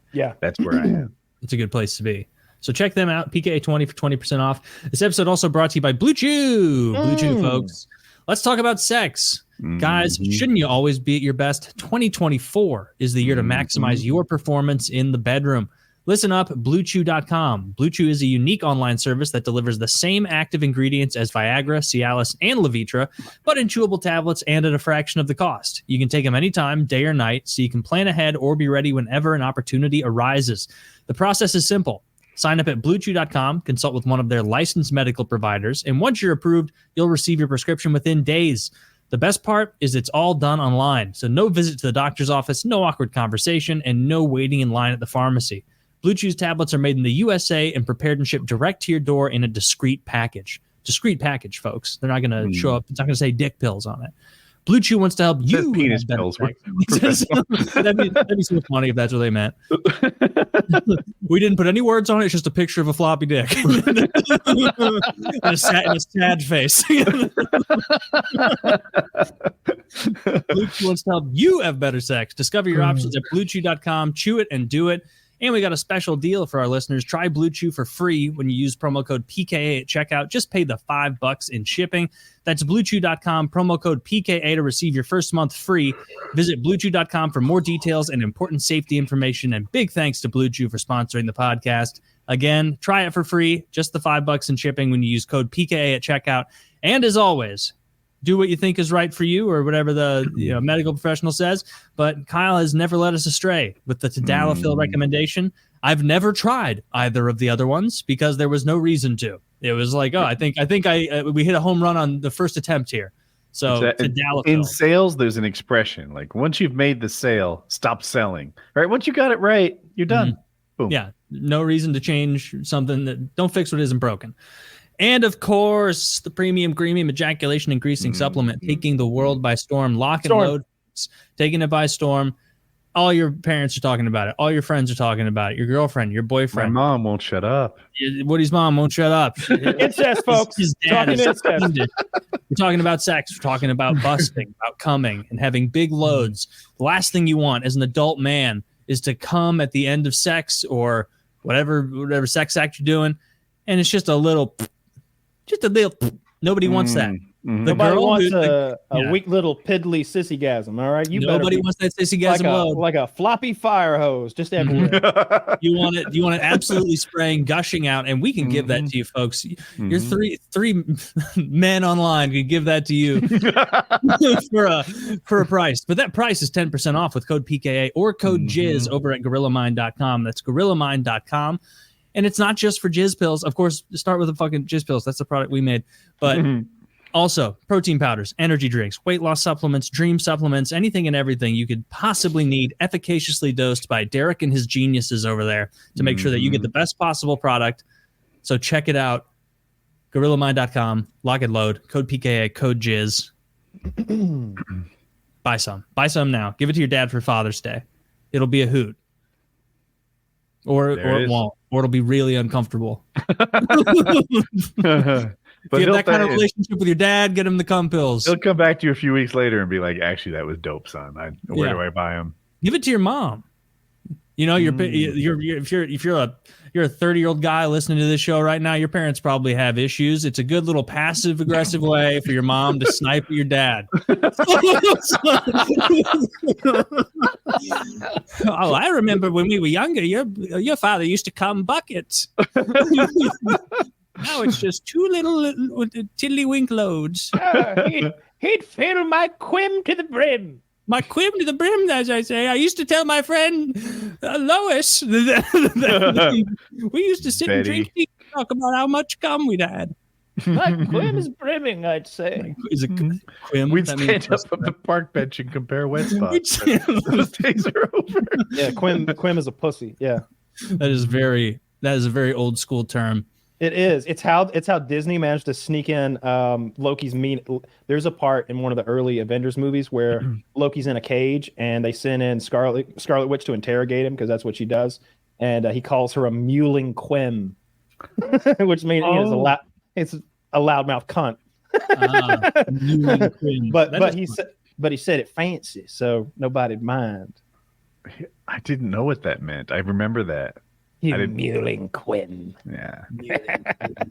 Speaker 1: where I am. It's
Speaker 2: a good place to be. So check them out, PKA 20 for 20% off. This episode also brought to you by Blue Chew. Blue Chew, folks. Let's talk about sex. Guys, shouldn't you always be at your best? 2024 is the year to maximize your performance in the bedroom. Listen up, BlueChew.com. Blue Chew is a unique online service that delivers the same active ingredients as Viagra, Cialis, and Levitra, but in chewable tablets and at a fraction of the cost. You can take them anytime, day or night, so you can plan ahead or be ready whenever an opportunity arises. The process is simple. Sign up at BlueChew.com, consult with one of their licensed medical providers, and once you're approved, you'll receive your prescription within days. The best part is it's all done online, so no visit to the doctor's office, no awkward conversation, and no waiting in line at the pharmacy. Blue Chew's tablets are made in the USA and prepared and shipped direct to your door in a discreet package. Discreet package, folks. They're not going to show up. It's not going to say dick pills on it. Blue Chew wants to help you.
Speaker 1: Penis pills.
Speaker 2: That'd be so funny if that's what they meant. We didn't put any words on it. It's just a picture of a floppy dick and a sad face. Blue Chew wants to help you have better sex. Discover your options at BlueChew.com. Chew it and do it. And we got a special deal for our listeners. Try Blue Chew for free when you use promo code PKA at checkout. Just pay the $5 in shipping. That's BlueChew.com, promo code PKA to receive your first month free. Visit BlueChew.com for more details and important safety information. And big thanks to Blue Chew for sponsoring the podcast. Again, try it for free. Just the $5 in shipping when you use code PKA at checkout. And as always, do what you think is right for you or whatever the medical professional says. But Kyle has never led us astray with the tadalafil recommendation. I've never tried either of the other ones because there was no reason to. It was like, I think we hit a home run on the first attempt here. So tadalafil.
Speaker 1: In sales, there's an expression like once you've made the sale, stop selling. Right? Once you got it right, you're done. Boom.
Speaker 2: Yeah. No reason to change something that don't fix what isn't broken. And of course, the premium ejaculation increasing supplement, taking the world by storm. Lock and load, taking it by storm. all your parents are talking about it. All your friends are talking about it. Your girlfriend, your
Speaker 1: My
Speaker 2: boyfriend.
Speaker 1: mom won't shut up.
Speaker 2: Woody's mom won't shut up.
Speaker 4: Incest, folks.
Speaker 2: His dad
Speaker 4: Talking
Speaker 2: is
Speaker 4: incest.
Speaker 2: fiendish. We're talking about sex. We're talking about busting, about coming, and having big loads. The last thing you want as an adult man is to come at the end of sex or whatever sex act you're doing, and it's just a little. Nobody wants that.
Speaker 1: Mm-hmm.
Speaker 4: Nobody wants a weak little piddly sissy-gasm, all right?
Speaker 2: Nobody wants that sissy-gasm load.
Speaker 4: Like a floppy fire hose, just everywhere.
Speaker 2: You want it absolutely spraying, gushing out, and we can give that to you, folks. Your three men online can give that to you for a price. But that price is 10% off with code PKA or code Jizz over at GorillaMind.com. That's GorillaMind.com. And it's not just for jizz pills. Of course, start with the fucking jizz pills. That's the product we made. But also protein powders, energy drinks, weight loss supplements, dream supplements, anything and everything you could possibly need, efficaciously dosed by Derek and his geniuses over there to make sure that you get the best possible product. So check it out. GorillaMind.com, lock and load, code PKA, code Jizz. Buy some. Buy some now. Give it to your dad for Father's Day. It'll be a hoot. Or it won't. Or it'll be really uncomfortable.
Speaker 1: But
Speaker 2: if you have that kind of relationship with your dad, get him the cum pills.
Speaker 1: He'll come back to you a few weeks later and be like, actually, that was dope, son. Where do I buy them?
Speaker 2: Give it to your mom. You know, if you're a 30-year-old guy listening to this show right now, your parents probably have issues. It's a good little passive aggressive way for your mom to snipe your dad. Oh, I remember when we were younger, your father used to cum buckets. Now it's just two little tiddlywink loads.
Speaker 4: He'd fill my quim to the brim.
Speaker 2: My quim to the brim, as I say. I used to tell my friend Lois we used to sit and drink tea and talk about how much cum we'd had.
Speaker 4: My quim is brimming, I'd say.
Speaker 2: Is it quim?
Speaker 1: We'd stand up on the park bench and compare wet spots. Those days are over.
Speaker 4: Yeah, quim is a pussy. Yeah,
Speaker 2: that is a very old school term.
Speaker 4: It is. It's how Disney managed to sneak in Loki's mean. There's a part in one of the early Avengers movies where Loki's in a cage and they send in Scarlet Witch to interrogate him because that's what she does, and he calls her a mewling quim, which means it's a loudmouth cunt. But he said it fancy, so nobody'd mind.
Speaker 1: I didn't know what that meant. I remember that.
Speaker 4: You mewling quim.
Speaker 1: Yeah.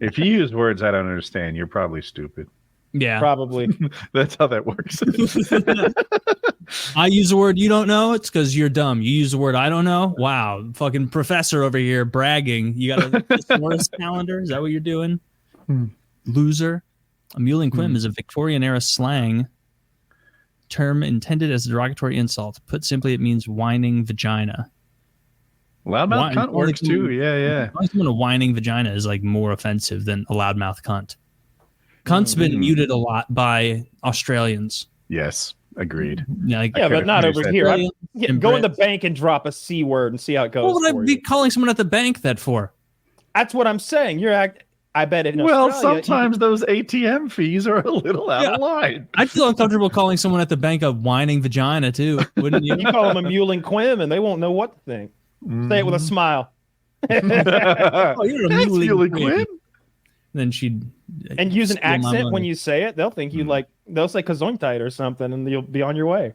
Speaker 1: If you use words I don't understand, you're probably stupid.
Speaker 2: Yeah.
Speaker 4: Probably.
Speaker 1: That's how that works.
Speaker 2: I use a word you don't know, it's because you're dumb. You use a word I don't know. Wow. Fucking professor over here bragging. You got a thesaurus calendar? Is that what you're doing? Loser. A mewling quim is a Victorian era slang term intended as a derogatory insult. Put simply, it means whining vagina.
Speaker 1: Loudmouth cunt works too. Yeah.
Speaker 2: A whining vagina is like more offensive than a loudmouth cunt. Cunt's been muted a lot by Australians.
Speaker 1: Yes, agreed.
Speaker 2: Yeah,
Speaker 4: but not over here. Go in the bank and drop a C word and see how it goes.
Speaker 2: What would I be calling someone at the bank that for?
Speaker 4: That's what I'm saying. I bet in
Speaker 1: Australia, sometimes those ATM fees are a little out of line.
Speaker 2: I'd feel uncomfortable calling someone at the bank a whining vagina too, wouldn't you?
Speaker 4: You call them a mewling quim and they won't know what to think. Say it with a smile.
Speaker 2: Oh, you're a mewling quim. Then she'd
Speaker 4: use an accent when you say it. They'll think you they'll say kazointite or something, and you'll be on your way.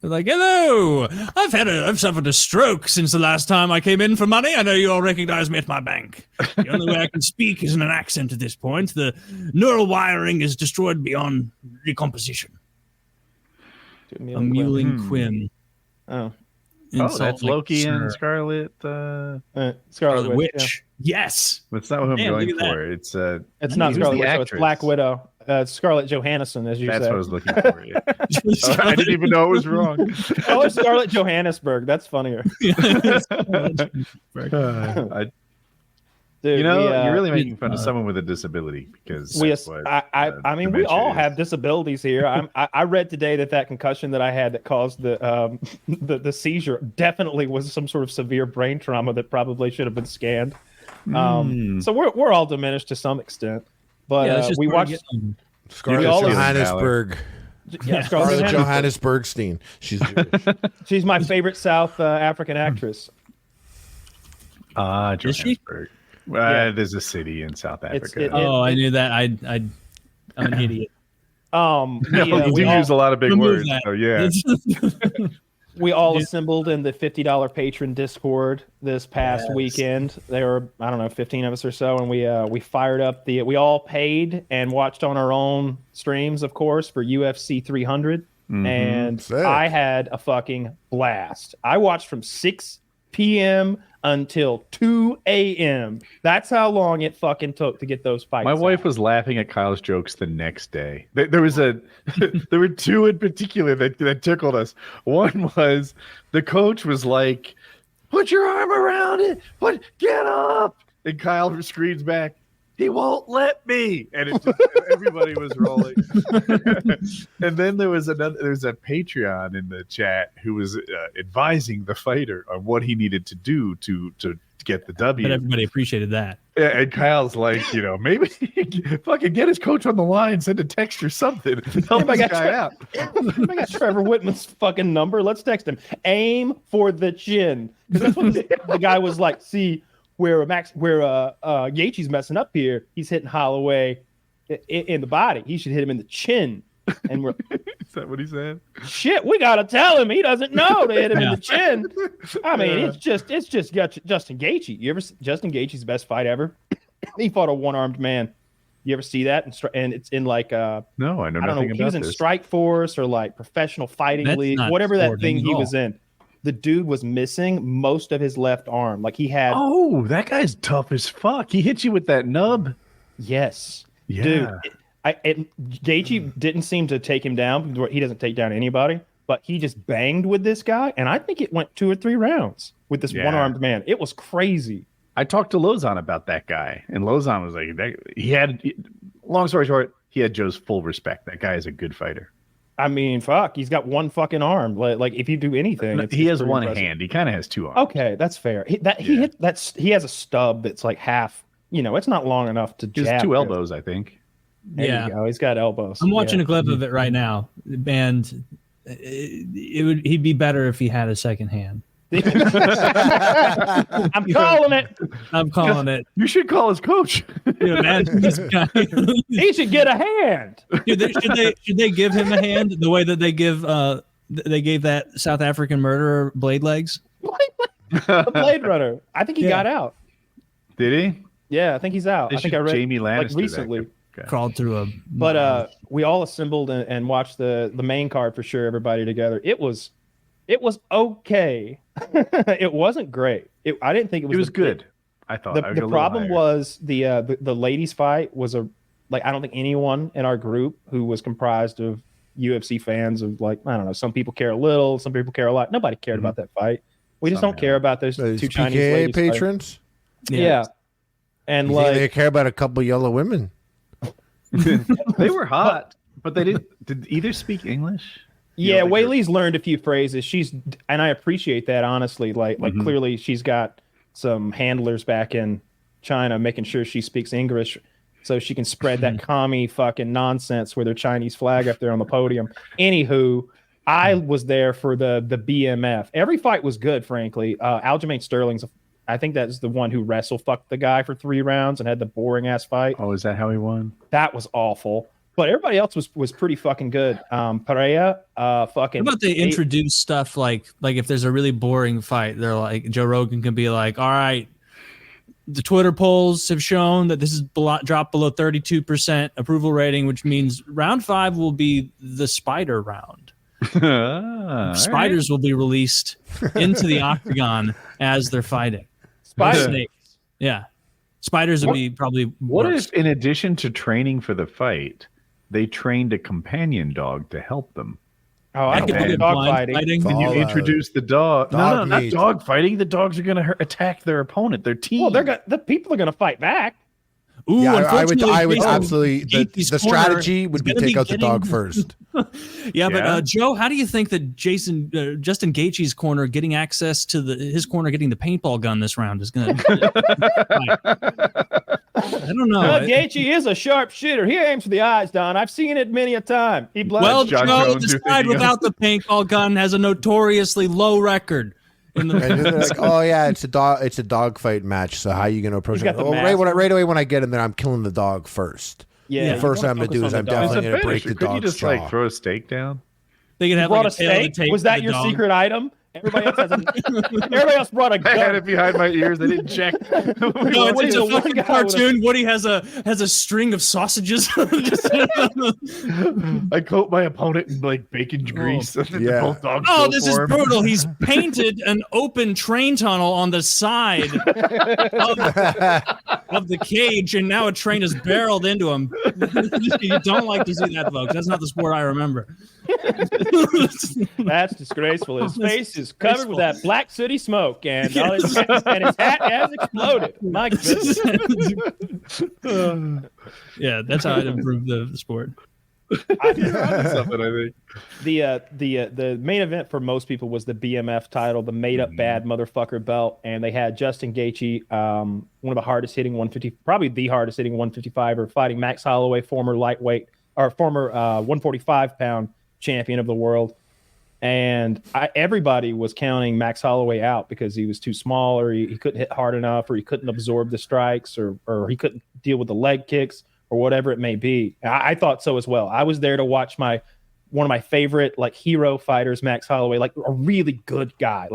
Speaker 2: They're like, "Hello, I've suffered a stroke since the last time I came in for money. I know you all recognize me at my bank. The only way I can speak is in an accent at this point. The neural wiring is destroyed beyond decomposition." A mewling quim.
Speaker 4: Oh.
Speaker 1: That's Loki and Scarlet
Speaker 4: Witch.
Speaker 2: Yeah. Yes,
Speaker 1: that's not what I'm going for. It's not
Speaker 4: Scarlet Witch. It's Black Widow. Scarlett Johansson, as you said.
Speaker 1: That's what I was looking for. Yeah. I didn't even know it was wrong.
Speaker 4: Call her Scarlett Johannesburg. That's funnier. Dude,
Speaker 1: you're really making fun of someone with a disability because
Speaker 4: we all have disabilities here. I read today that concussion that I had that caused the seizure definitely was some sort of severe brain trauma that probably should have been scanned. So we're all diminished to some extent. But we watched
Speaker 3: Scarlett Johannesburg.
Speaker 4: Yeah,
Speaker 3: Scarlett Johannesburgstein. She's Jewish.
Speaker 4: She's my favorite South African actress.
Speaker 1: Johannesburg. There's a city in South Africa.
Speaker 2: I knew that. I'm an idiot.
Speaker 1: We do use a lot of big words.
Speaker 2: That.
Speaker 1: So yeah.
Speaker 4: We all assembled in the $50 patron Discord this past weekend. There were, I don't know, 15 of us or so, and we fired up we all paid and watched on our own streams, of course, for UFC 300. And sick. I had a fucking blast. I watched from 6 p.m. until 2 a.m. That's how long it fucking took to get those fights.
Speaker 1: My wife was laughing at Kyle's jokes the next day. There were two in particular that tickled us. One was the coach was like, "Put your arm around it. Get up." And Kyle screams back, "He won't let me." And everybody was rolling. And then there's a Patreon in the chat who was advising the fighter on what he needed to do to get the W.
Speaker 2: But everybody appreciated that.
Speaker 1: And Kyle's like, maybe fucking get his coach on the line, send a text or something. Help this guy out.
Speaker 4: I got Trevor Whitman's fucking number. Let's text him. Aim for the chin. Because that's what the guy was like. See, where Gaethje's messing up here, he's hitting Holloway in the body. He should hit him in the chin. And we're
Speaker 1: is that what he said?
Speaker 4: Shit, we gotta tell him he doesn't know to hit him in the chin. I mean, it's just Justin Gaethje. You ever Justin Gaethje's best fight ever? He fought a one-armed man. You ever see that? And it's in like
Speaker 1: no, I know nothing about this.
Speaker 4: He was in Strike Force or like Professional Fighting League, whatever that thing he was in. The dude was missing most of his left arm. Like he had.
Speaker 1: Oh, that guy's tough as fuck. He hit you with that nub.
Speaker 4: Yes,
Speaker 1: yeah.
Speaker 4: Dude. Gaethje didn't seem to take him down. He doesn't take down anybody, but he just banged with this guy, and I think it went 2 or 3 rounds with this one-armed man. It was crazy.
Speaker 1: I talked to Lozon about that guy, and Lozon was like, long story short, he had Joe's full respect. That guy is a good fighter.
Speaker 4: I mean, fuck, he's got one fucking arm. Like if you do anything,
Speaker 1: he has one hand. He kind of has 2 arms.
Speaker 4: Okay, that's fair. He has a stub that's like half. It's not long enough to.
Speaker 1: He has 2 elbows, I think.
Speaker 4: There you go. He's got elbows.
Speaker 2: I'm watching a clip of it right now, and he'd be better if he had a second hand.
Speaker 4: I'm calling it.
Speaker 2: I'm calling it.
Speaker 1: You should call his coach.
Speaker 2: Imagine this guy.
Speaker 4: He should get a hand.
Speaker 2: Should they give him a hand the way that they gave that South African murderer blade legs?
Speaker 4: The Blade Runner. I think he got out.
Speaker 1: Did he?
Speaker 4: Yeah, I think he's out. I think I read
Speaker 1: Jamie Lannister
Speaker 4: recently.
Speaker 2: Crawled through a.
Speaker 4: But we all assembled and watched the main card for sure. Everybody together. It was okay. It wasn't great. I didn't think it was.
Speaker 1: It was good. I thought
Speaker 4: the problem was the ladies' fight was I don't think anyone in our group who was comprised of UFC fans of I don't know. Some people care a little. Some people care a lot. Nobody cared about that fight. We just don't care about those 2 Chinese
Speaker 3: PKA
Speaker 4: ladies
Speaker 3: patrons.
Speaker 4: Yeah. And
Speaker 3: they care about a couple yellow women.
Speaker 1: They were hot, but they did either speak English?
Speaker 4: Yeah, Wei Li's learned a few phrases. And I appreciate that, honestly. Like clearly she's got some handlers back in China making sure she speaks English so she can spread that commie fucking nonsense with her Chinese flag up there on the podium. Anywho, I was there for the BMF. Every fight was good, frankly. Aljamain Sterling's I think that's the one who fucked the guy for 3 rounds and had the boring ass fight.
Speaker 1: Oh, is that how he won?
Speaker 4: That was awful. But everybody else was pretty fucking good. Pereira, fucking.
Speaker 2: How about they introduce stuff like if there's a really boring fight, they're like Joe Rogan can be like, all right, the Twitter polls have shown that this is dropped below 32% approval rating, which means round 5 will be the spider round. Spiders will be released into the octagon as they're fighting. Snakes. Yeah. Spiders would be probably
Speaker 1: What
Speaker 2: worse.
Speaker 1: if, in addition to training for the fight, they trained a companion dog to help them?
Speaker 4: Oh, I could do dog fighting.
Speaker 1: Can you introduce the dog? No, not dog fighting. The dogs are going to attack their opponent, their team.
Speaker 4: Well, the people are going to fight back.
Speaker 2: Ooh,
Speaker 3: yeah, I would absolutely. The strategy would be take out the dog first.
Speaker 2: But Joe, how do you think that Justin Gaethje's corner getting access to his corner getting the paintball gun this round is going to? don't know.
Speaker 4: Gaethje is a sharp shooter. He aims for the eyes, Don. I've seen it many a time. He
Speaker 2: Well,
Speaker 1: John
Speaker 2: Joe,
Speaker 1: Jones
Speaker 2: the
Speaker 1: you're
Speaker 2: side
Speaker 1: thinking of.
Speaker 2: without the paintball gun has a notoriously low record. In
Speaker 3: And then they're
Speaker 2: the
Speaker 3: like, oh yeah, it's a dog fight match. So how are you going to approach
Speaker 4: He's
Speaker 3: it?
Speaker 4: got the
Speaker 3: Oh,
Speaker 4: mask
Speaker 3: right away when I get in there, I'm killing the dog first.
Speaker 4: Yeah.
Speaker 3: The first thing I'm going to do is I'm definitely going to break the
Speaker 1: Couldn't you
Speaker 3: dog's
Speaker 1: just
Speaker 3: jaw.
Speaker 1: like throw a steak down?
Speaker 2: they could
Speaker 4: You
Speaker 2: have
Speaker 4: brought
Speaker 2: like
Speaker 4: a
Speaker 2: tail to
Speaker 4: steak?
Speaker 2: tape
Speaker 4: Was
Speaker 2: to
Speaker 4: that
Speaker 2: the
Speaker 4: your
Speaker 2: dog.
Speaker 4: secret item? Everybody else everybody else brought a
Speaker 1: I had
Speaker 4: gun.
Speaker 1: it behind my ears. They didn't check.
Speaker 2: No,
Speaker 4: Woody's
Speaker 2: it's a
Speaker 4: the one
Speaker 2: fucking
Speaker 4: guy with
Speaker 2: cartoon. Woody has a string of sausages.
Speaker 1: I coat my opponent in like bacon grease. And then
Speaker 3: Yeah.
Speaker 1: both dogs
Speaker 2: Oh,
Speaker 1: go
Speaker 2: this is
Speaker 1: for him.
Speaker 2: brutal. He's painted an open train tunnel on the side of the cage, and now a train is barreled into him. You don't like to see that, folks. That's not the sport I remember.
Speaker 4: That's disgraceful. His face is covered with that black sooty smoke, and his hat has exploded. My goodness.
Speaker 2: Yeah, that's how I'd improve the sport.
Speaker 1: Something, I think.
Speaker 4: The main event for most people was the BMF title, the made up bad motherfucker belt, and they had Justin Gaethje, one of the hardest hitting 150, probably the hardest hitting 155er, fighting Max Holloway, former lightweight or former 145 pound champion of the world. And everybody was counting Max Holloway out because he was too small, or he couldn't hit hard enough, or he couldn't absorb the strikes, or he couldn't deal with the leg kicks, or whatever it may be. I thought so as well. I was there to watch one of my favorite like hero fighters, Max Holloway, like a really good guy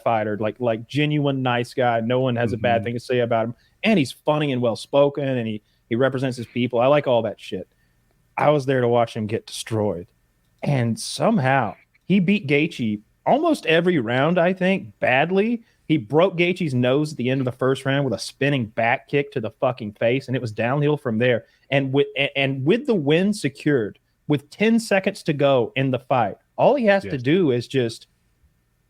Speaker 4: fighter, like genuine nice guy. No one has a bad thing to say about him, and he's funny and well spoken, and he represents his people. I like all that shit. I was there to watch him get destroyed, and somehow he beat Gaethje almost every round, I think, badly. He broke Gaethje's nose at the end of the first round with a spinning back kick to the fucking face, and it was downhill from there. And with the win secured, with 10 seconds to go in the fight, all he has to do is just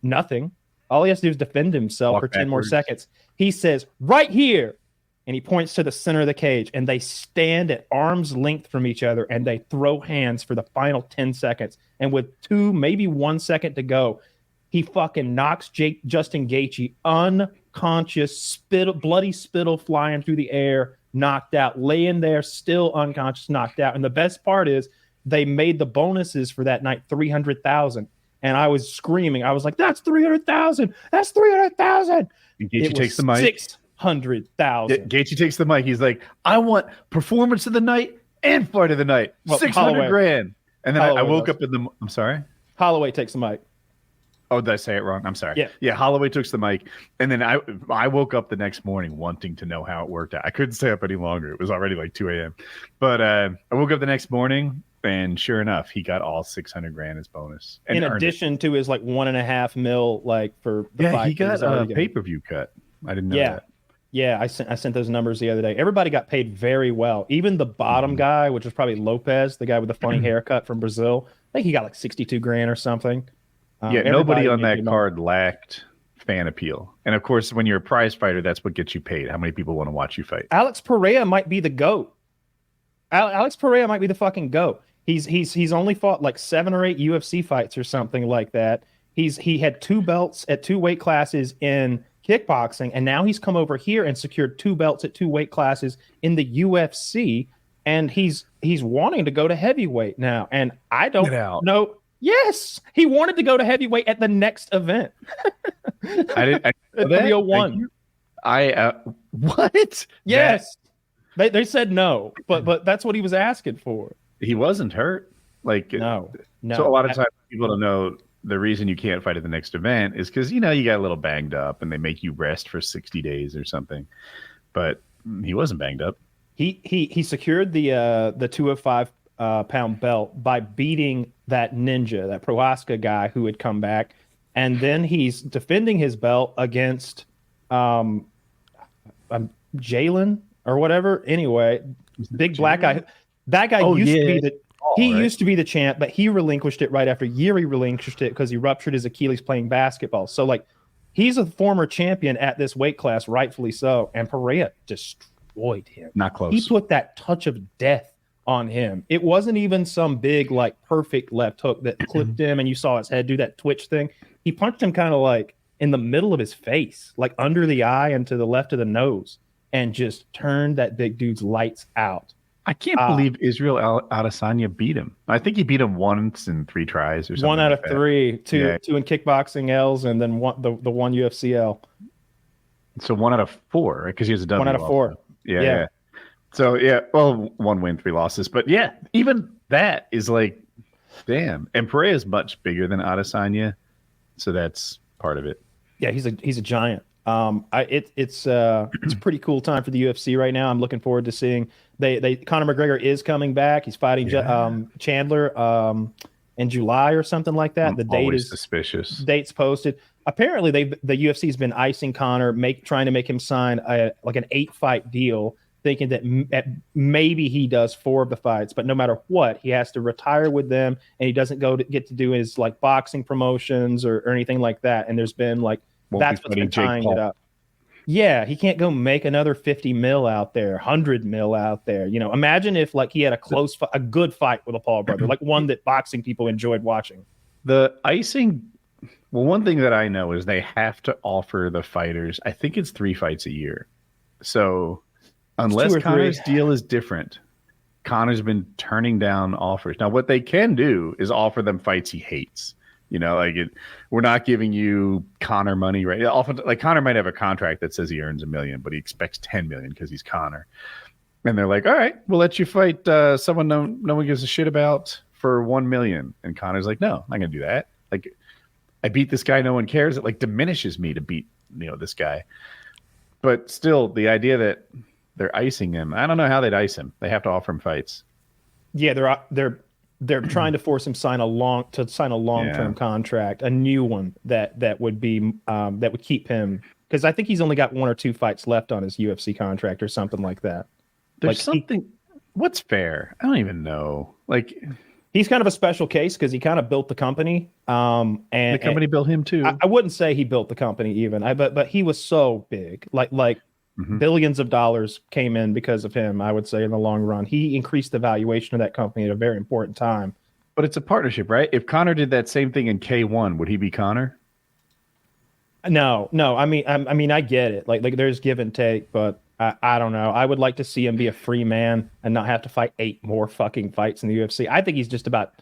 Speaker 4: nothing. All he has to do is defend himself for 10 more seconds. He says, right here, and he points to the center of the cage, and they stand at arm's length from each other, and they throw hands for the final 10 seconds. And with 2, maybe 1 second to go, he fucking knocks Justin Gaethje unconscious, bloody spittle flying through the air, knocked out, laying there, still unconscious, knocked out. And the best part is they made the bonuses for that night $300,000. And I was screaming. I was like, that's $300,000. That's $300,000.
Speaker 1: Gaethje takes the mic.
Speaker 4: $600,000.
Speaker 1: Gaethje takes the mic. He's like, I want performance of the night and fight of the night.
Speaker 4: Well,
Speaker 1: 600 grand. And then I woke
Speaker 4: does.
Speaker 1: up I'm sorry.
Speaker 4: Holloway takes the mic.
Speaker 1: Oh, did I say it wrong? I'm sorry.
Speaker 4: Yeah.
Speaker 1: Holloway took the mic, and then I woke up the next morning wanting to know how it worked out. I couldn't stay up any longer. It was already like 2 a.m. But I woke up the next morning, and sure enough, he got all 600 grand as bonus.
Speaker 4: In addition to his like $1.5 million, like for the fight.
Speaker 1: He got a pay-per-view cut. I didn't know that.
Speaker 4: Yeah, I sent those numbers the other day. Everybody got paid very well. Even the bottom guy, which was probably Lopez, the guy with the funny haircut from Brazil. I think he got like 62 grand or something.
Speaker 1: Nobody on that card lacked fan appeal. And of course, when you're a prize fighter, that's what gets you paid. How many people want to watch you fight?
Speaker 4: Alex Pereira might be the GOAT. Alex Pereira might be the fucking GOAT. He's only fought like 7 or 8 UFC fights or something like that. He had 2 belts at 2 weight classes in kickboxing, and now he's come over here and secured 2 belts at 2 weight classes in the UFC, and he's wanting to go to heavyweight now. And I don't know. Yes, he wanted to go to heavyweight at the next event.
Speaker 1: I didn't.
Speaker 4: At 301.
Speaker 1: What?
Speaker 4: Yes, they said no, but that's what he was asking for.
Speaker 1: He wasn't hurt. Like
Speaker 4: no.
Speaker 1: So a lot of times people don't know the reason you can't fight at the next event is because you got a little banged up, and they make you rest for 60 days or something. But he wasn't banged up.
Speaker 4: He secured the 205 pound belt by beating that ninja, that Prohaska guy who had come back, and then he's defending his belt against Jalen or whatever. Anyway, big black guy. That guy used to be the champ, but he relinquished it right after Yuri relinquished it because he ruptured his Achilles playing basketball. So like, he's a former champion at this weight class, rightfully so. And Pereira destroyed him.
Speaker 1: Not close.
Speaker 4: He put that touch of death on him. It wasn't even some big, like, perfect left hook that clipped him and you saw his head do that twitch thing. He punched him kind of like in the middle of his face, like under the eye and to the left of the nose. and just turned that big dude's lights out.
Speaker 1: I can't believe Israel Adesanya beat him. I think he beat him once in 3 tries or something.
Speaker 4: 1 out of
Speaker 1: like
Speaker 4: 3, two in kickboxing L's, and then the one UFC L.
Speaker 1: So 1 out of 4, right? Because he has a W.
Speaker 4: 1 out of 4.
Speaker 1: Yeah. So well, 1 win, 3 losses, but yeah, even that is like, damn. And Pereira is much bigger than Adesanya, so that's part of it.
Speaker 4: Yeah, he's a giant. It's a pretty cool time for the UFC right now. I'm looking forward to seeing Conor McGregor is coming back. He's fighting Chandler in July or something like that.
Speaker 1: I'm
Speaker 4: the date
Speaker 1: always
Speaker 4: is
Speaker 1: suspicious.
Speaker 4: Date's posted. Apparently, the UFC's been icing Conor, trying to make him sign an 8-fight deal, thinking that maybe he does 4 of the fights, but no matter what, he has to retire with them, and he doesn't get to do his like boxing promotions or anything like that. And there's been like that's what's been tying it up. Yeah, he can't go make another 50 mil out there, 100 mil out there. You know, imagine if like he had a good fight with a Paul brother, like one that boxing people enjoyed watching.
Speaker 1: The icing. Well, one thing that I know is they have to offer the fighters, I think it's 3 fights a year. So unless Conor's deal is different, Conor's been turning down offers. Now, what they can do is offer them fights he hates. You know, like we're not giving you Conor money, right? Often, like Conor might have a contract that says he earns $1 million, but he expects 10 million because he's Conor. And they're like, all right, we'll let you fight someone no one gives a shit about for 1 million. And Conor's like, no, I'm not gonna do that. Like, I beat this guy, no one cares. It like diminishes me to beat this guy. But still, the idea that they're icing him, I don't know how they'd ice him. They have to offer him fights.
Speaker 4: Yeah, they're trying to force him sign a long-term contract, a new one that would be that would keep him, because I think he's only got 1 or 2 fights left on his UFC contract or something like that.
Speaker 1: There's what's fair? I don't even know. Like,
Speaker 4: he's kind of a special case because he kind of built the company, and
Speaker 1: the company built him too.
Speaker 4: I wouldn't say he built the company even, but he was so big, like billions of dollars came in because of him. I would say in the long run, he increased the valuation of that company at a very important time.
Speaker 1: But it's a partnership, right? If Conor did that same thing in K1, would he be Conor?
Speaker 4: No. I mean, I get it. Like there's give and take, but I don't know. I would like to see him be a free man and not have to fight 8 more fucking fights in the UFC. I think he's just about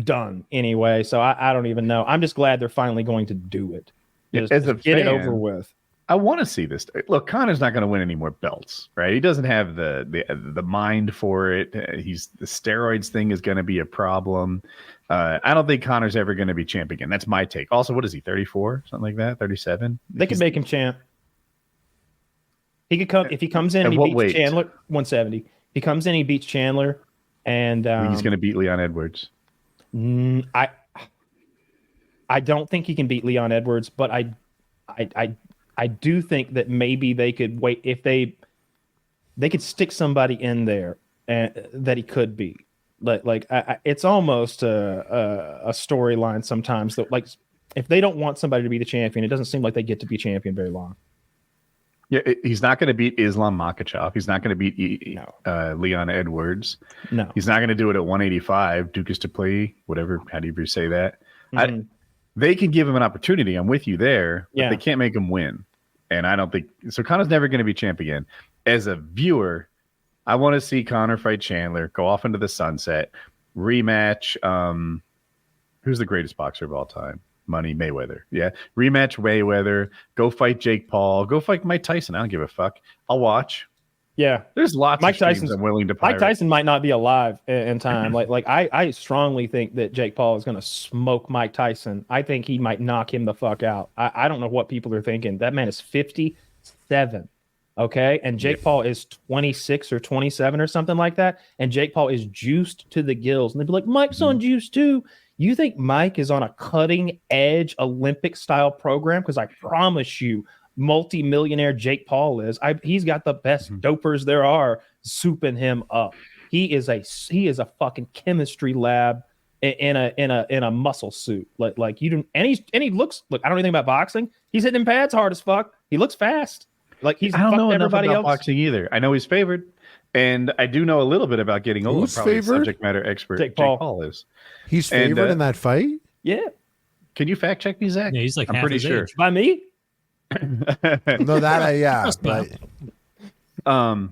Speaker 4: done anyway. So I don't even know. I'm just glad they're finally going to do it. Just get it over with.
Speaker 1: I want to see this. Look, Conor's not going to win any more belts, right? He doesn't have the mind for it. The steroids thing is going to be a problem. I don't think Conor's ever going to be champ again. That's my take. Also, what is he, 34? Something like that? 37?
Speaker 4: They could make him champ. He could come if he comes in and he beats Chandler, 170. He comes in, he beats Chandler, and
Speaker 1: he's going to beat Leon Edwards.
Speaker 4: I don't think he can beat Leon Edwards, but I do think that maybe they could wait if they could stick somebody in there and that he could beat. Like it's almost a storyline sometimes that, like, if they don't want somebody to be the champion, it doesn't seem like they get to be champion very long.
Speaker 1: Yeah, he's not going to beat Islam Makhachev. He's not going to beat Leon Edwards.
Speaker 4: No,
Speaker 1: he's not going to do it at 185. Dukas to play, whatever. How do you say that? Mm-hmm. They can give him an opportunity. I'm with you there, but they can't make him win. And I don't think so. Conor's never going to be champ again. As a viewer, I want to see Conor fight Chandler, go off into the sunset, rematch. Who's the greatest boxer of all time? Money Mayweather. Yeah. Rematch Mayweather. Go fight Jake Paul. Go fight Mike Tyson. I don't give a fuck. I'll watch.
Speaker 4: Yeah.
Speaker 1: There's lots of streams I'm willing to pirate.
Speaker 4: Mike Tyson might not be alive in time. like I strongly think that Jake Paul is going to smoke Mike Tyson. I think he might knock him the fuck out. I don't know what people are thinking. That man is 57. Okay. And Jake Paul is 26 or 27 or something like that. And Jake Paul is juiced to the gills. And they'd be like, Mike's on juice too. You think Mike is on a cutting edge Olympic style program? Because I promise you, multi-millionaire Jake Paul is. He's got the best dopers there are souping him up. He is a fucking chemistry lab in a muscle suit. Like you don't. And he looks. Look, I don't know anything about boxing. He's hitting them pads hard as fuck. He looks fast. Like he's.
Speaker 1: I don't know enough about
Speaker 4: else.
Speaker 1: boxing either. I know he's favored. And I do know a little bit about getting old.
Speaker 3: Who's favored?
Speaker 1: Subject matter expert.
Speaker 4: Jake Paul.
Speaker 1: Paul is.
Speaker 3: He's favored in that fight?
Speaker 4: Yeah.
Speaker 1: Can you fact check me, Zach?
Speaker 2: Yeah, he's like
Speaker 1: I'm pretty sure.
Speaker 4: By me?
Speaker 3: No, that but
Speaker 1: What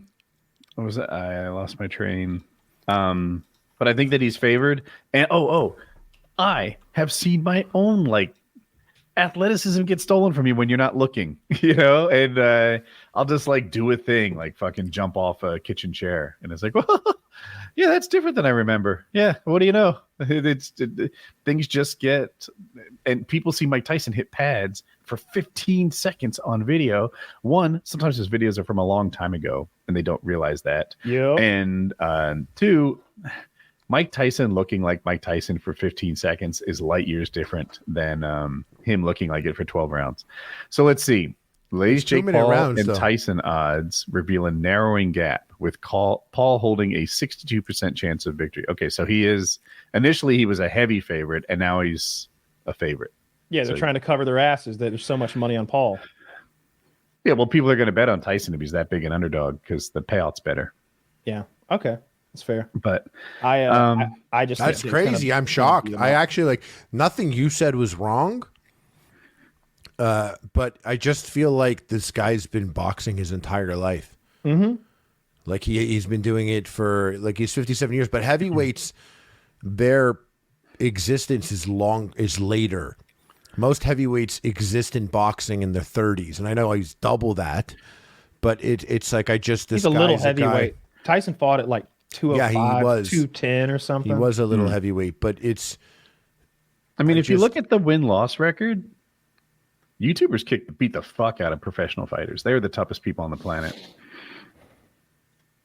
Speaker 1: was it? I lost my train. But I think that he's favored. And I have seen my own like athleticism get stolen from you when you're not looking, and I'll just like do a thing like fucking jump off a kitchen chair, and it's like, well, yeah, that's different than I remember. Yeah, what do you know? Things just get, and people see Mike Tyson hit pads for 15 seconds on video. One, sometimes his videos are from a long time ago, and they don't realize that.
Speaker 4: Yeah.
Speaker 1: And two, Mike Tyson looking like Mike Tyson for 15 seconds is light years different than him looking like it for 12 rounds. So let's see. Ladies Jake Paul
Speaker 3: rounds,
Speaker 1: and
Speaker 3: though.
Speaker 1: Tyson odds reveal a narrowing gap with Paul holding a 62% chance of victory. Okay, so he was a heavy favorite, and now he's a favorite.
Speaker 4: Yeah, they're trying to cover their asses that there's so much money on Paul.
Speaker 1: Yeah, well, people are going to bet on Tyson if he's that big an underdog because the payout's better.
Speaker 4: Yeah. Okay. That's fair.
Speaker 1: But
Speaker 4: I just
Speaker 3: That's
Speaker 4: think
Speaker 3: crazy. I'm shocked. I actually like nothing you said was wrong. But I just feel like this guy's been boxing his entire life.
Speaker 4: Mm-hmm.
Speaker 3: Like he's been doing it for like he's 57 years. But heavyweights, their existence is later. Most heavyweights exist in boxing in their 30s, and I know he's double that. But it's like
Speaker 4: he's a little heavyweight. Tyson fought at like 205,
Speaker 3: yeah, he was
Speaker 4: 210 or something.
Speaker 3: He was a little heavyweight, but it's.
Speaker 1: I mean, if you look at the win-loss record, YouTubers beat the fuck out of professional fighters. They're the toughest people on the planet.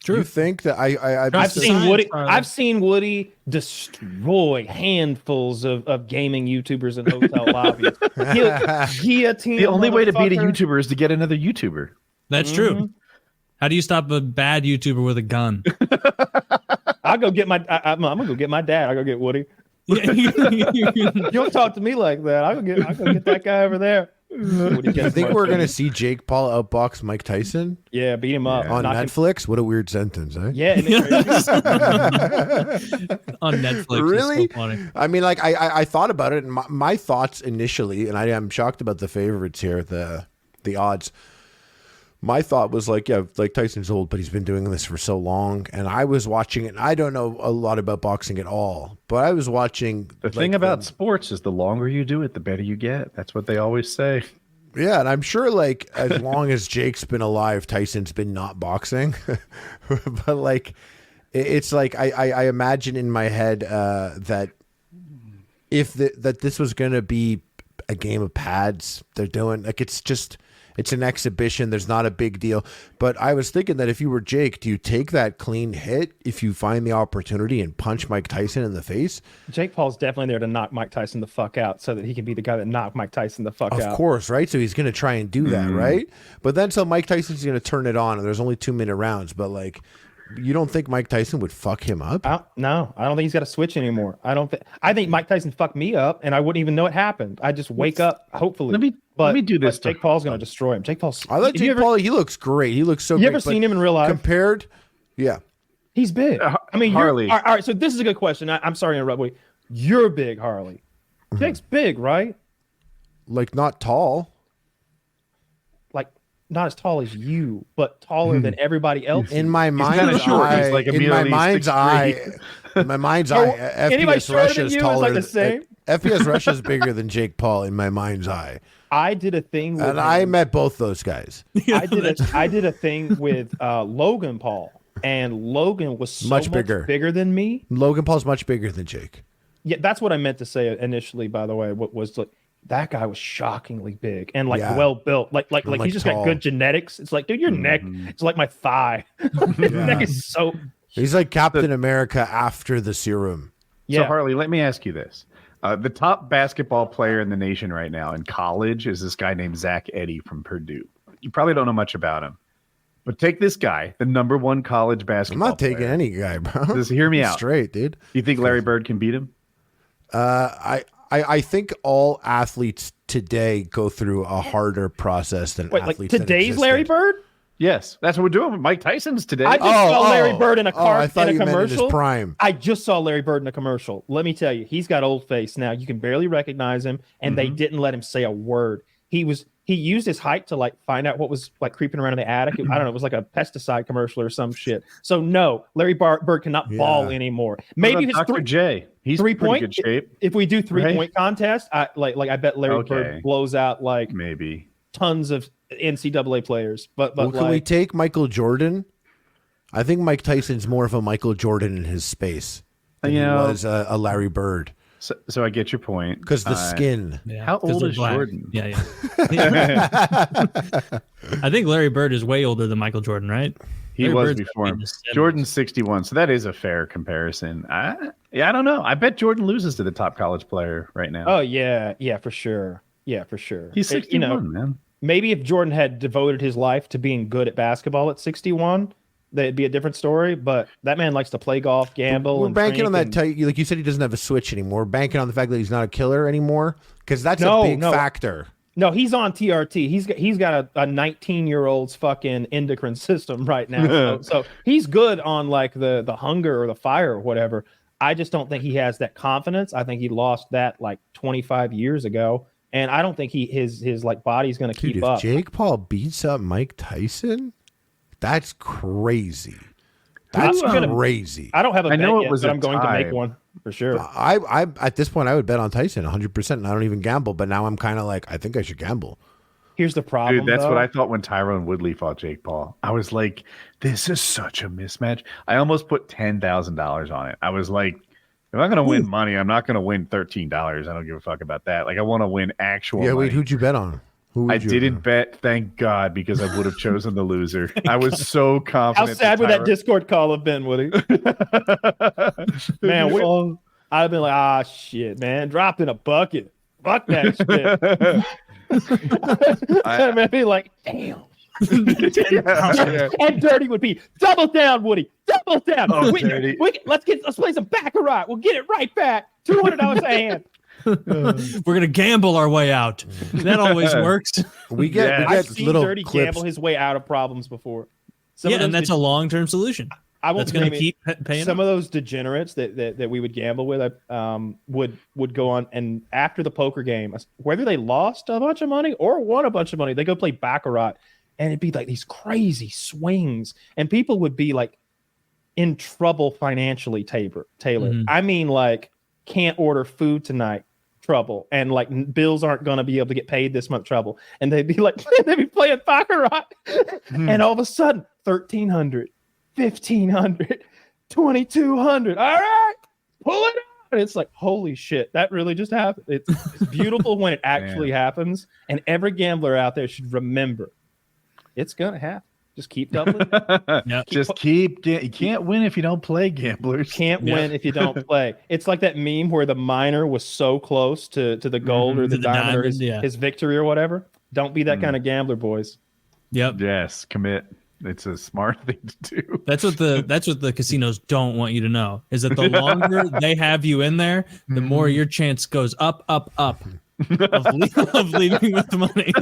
Speaker 3: True. You think that
Speaker 4: I've seen Woody destroy handfuls of gaming YouTubers in hotel lobbies.
Speaker 1: The only way to beat a YouTuber is to get another YouTuber.
Speaker 2: That's true. How do you stop a bad YouTuber with a gun?
Speaker 4: I'll go get I'm gonna go get my dad. I'll go get Woody. You don't talk to me like that. I'll go get that guy over there.
Speaker 3: I think we're gonna see Jake Paul outbox Mike Tyson.
Speaker 4: Yeah, beat him up
Speaker 3: on Netflix. What a weird sentence, eh?
Speaker 4: Yeah,
Speaker 2: on Netflix.
Speaker 3: Really?
Speaker 2: So funny.
Speaker 3: I mean, like I thought about it, and my thoughts initially, and I am shocked about the favorites here, the odds. My thought was like, yeah, like Tyson's old, but he's been doing this for so long. And I was watching it. And I don't know a lot about boxing at all, but I was watching.
Speaker 1: The thing about sports is the longer you do it, the better you get. That's what they always say.
Speaker 3: Yeah, and I'm sure like as long as Jake's been alive, Tyson's been not boxing. But like, it's like I imagine in my head that if that this was going to be a game of pads, they're doing like it's an exhibition. There's not a big deal. But I was thinking that if you were Jake, do you take that clean hit if you find the opportunity and punch Mike Tyson in the face?
Speaker 4: Jake Paul's definitely there to knock Mike Tyson the fuck out so that he can be the guy that knocked Mike Tyson the fuck out.
Speaker 3: Of course, right? So he's going to try and do that, right? But then so Mike Tyson's going to turn it on, and there's only 2-minute rounds. But like, you don't think Mike Tyson would fuck him up?
Speaker 4: No, I don't think he's got to switch anymore. I think Mike Tyson fucked me up, and I wouldn't even know it happened. I just wake up, hopefully. Let me do this. Jake Paul's going to destroy him. Jake Paul's.
Speaker 3: I like Jake Paul. He looks great. He looks so great.
Speaker 4: You ever seen him in real life?
Speaker 3: Compared, yeah.
Speaker 4: He's big. I mean,
Speaker 1: Harley.
Speaker 4: All right, so this is a good question. I'm sorry to interrupt. You're big, Harley. Jake's big, right?
Speaker 3: Like not tall.
Speaker 4: Like not as tall as you, but taller than everybody else.
Speaker 3: In my mind's eye,
Speaker 1: like
Speaker 3: in my mind's eye, FPS Russia is taller.
Speaker 4: Like the same?
Speaker 3: FPS Russia is bigger than Jake Paul in my mind's eye.
Speaker 4: I did a thing with
Speaker 3: and I met both those guys.
Speaker 4: I did a thing with Logan Paul, and Logan was so much bigger than me.
Speaker 3: Logan Paul's much bigger than Jake.
Speaker 4: Yeah, that's what I meant to say initially, by the way. What was like that guy was shockingly big and like well built. Like he's just got good genetics. It's like, dude, your neck is like my thigh. His neck is so.
Speaker 3: He's like Captain America after the serum.
Speaker 1: Yeah. So Harley, let me ask you this. The top basketball player in the nation right now in college is this guy named Zach Edey from Purdue. You probably don't know much about him. But take this guy, the #1 college basketball
Speaker 3: I'm not taking
Speaker 1: player.
Speaker 3: Any guy, bro.
Speaker 1: Just hear me out.
Speaker 3: Straight, dude.
Speaker 1: You think Larry Bird can beat him?
Speaker 3: I think all athletes today go through a harder process than athletes
Speaker 4: like today's Larry Bird?
Speaker 1: Yes, that's what we're doing with Mike Tyson's today.
Speaker 4: I just saw Larry Bird in a car
Speaker 3: I thought
Speaker 4: in a
Speaker 3: you meant
Speaker 4: commercial.
Speaker 3: in his prime.
Speaker 4: I just saw Larry Bird in a commercial. Let me tell you, he's got old face now. You can barely recognize him, and they didn't let him say a word. he used his height to like find out what was like creeping around in the attic. I don't know. It was like a pesticide commercial or some shit. So no, Larry Bird cannot ball anymore. Maybe his
Speaker 1: Dr. J. He's
Speaker 4: 3-point.
Speaker 1: good shape.
Speaker 4: If we do 3-point contest, I bet Larry Bird blows out like
Speaker 1: maybe
Speaker 4: tons of NCAA players. But
Speaker 3: can we take Michael Jordan? I think Mike Tyson's more of a Michael Jordan in his space than he was a Larry Bird.
Speaker 1: So I get your point.
Speaker 3: Because the skin.
Speaker 2: Yeah,
Speaker 1: how old is
Speaker 2: black.
Speaker 1: Jordan?
Speaker 2: Yeah. I think Larry Bird is way older than Michael Jordan, right?
Speaker 1: He
Speaker 2: Larry
Speaker 1: was
Speaker 2: Bird's
Speaker 1: before him.
Speaker 2: in the 70s.
Speaker 1: Jordan's 61, so that is a fair comparison. I don't know. I bet Jordan loses to the top college player right now.
Speaker 4: Oh yeah, for sure. Yeah, for sure.
Speaker 1: He's 61, man.
Speaker 4: Maybe if Jordan had devoted his life to being good at basketball at 61, that'd be a different story. But that man likes to play golf, gamble.
Speaker 3: We're banking on that. Like you said, he doesn't have a switch anymore. We're banking on the fact that he's not a killer anymore because that's a big factor.
Speaker 4: No, he's on TRT. He's got a 19-year-old's fucking endocrine system right now. So he's good on like the hunger or the fire or whatever. I just don't think he has that confidence. I think he lost that like 25 years ago. And I don't think his like body's gonna keep up.
Speaker 3: Jake Paul beats up Mike Tyson, that's crazy. That's crazy.
Speaker 4: I don't have a bet yet, but I'm going to make one for sure.
Speaker 3: I at this point I would bet on Tyson 100%. And I don't even gamble, but now I'm kind of like I think I should gamble.
Speaker 4: Here's the problem.
Speaker 1: Dude, that's what I thought when Tyrone Woodley fought Jake Paul. I was like, this is such a mismatch. I almost put $10,000 on it. I was like, if I'm going to win money, I'm not going to win $13. I don't give a fuck about that. Like, I want to win actual money.
Speaker 3: Wait, who'd you bet on?
Speaker 1: I didn't bet, thank God, because I would have chosen the loser. I was so confident.
Speaker 4: How sad would that Discord call have been, Woody? Man, I'd have been like, shit, man, dropped in a bucket. Fuck that shit. I'd be like, damn. And Dirty would be, double down, Woody. Double down. Let's play some Baccarat. We'll get it right back. $200 a hand.
Speaker 2: We're gonna gamble our way out. That always works.
Speaker 4: I've seen Dirty gamble his way out of problems before.
Speaker 2: And that's a long-term solution.
Speaker 4: I won't
Speaker 2: going to keep paying.
Speaker 4: Some of those degenerates that we would gamble with would go on, and after the poker game, whether they lost a bunch of money or won a bunch of money, they go play Baccarat, and it'd be like these crazy swings, and people would be like in trouble financially. Taylor, I mean, like can't order food tonight. Trouble, and like bills aren't going to be able to get paid this month. Trouble, and they'd be like they'd be playing Baccarat, and all of a sudden 1,300, 1,500, 2,200. All right, pull it on. It's like holy shit, that really just happened. It's beautiful when it actually happens, and every gambler out there should remember it's gonna happen. Just keep doubling.
Speaker 1: You can't win if you don't play, gamblers.
Speaker 4: Can't win if you don't play. It's like that meme where the miner was so close to the gold or the diamond or his victory or whatever. Don't be that kind of gambler, boys.
Speaker 2: Yep.
Speaker 1: Yes, commit. It's a smart thing to do.
Speaker 2: That's what the casinos don't want you to know, is that the longer they have you in there, the more your chance goes up, up, up. of leaving with the
Speaker 4: money.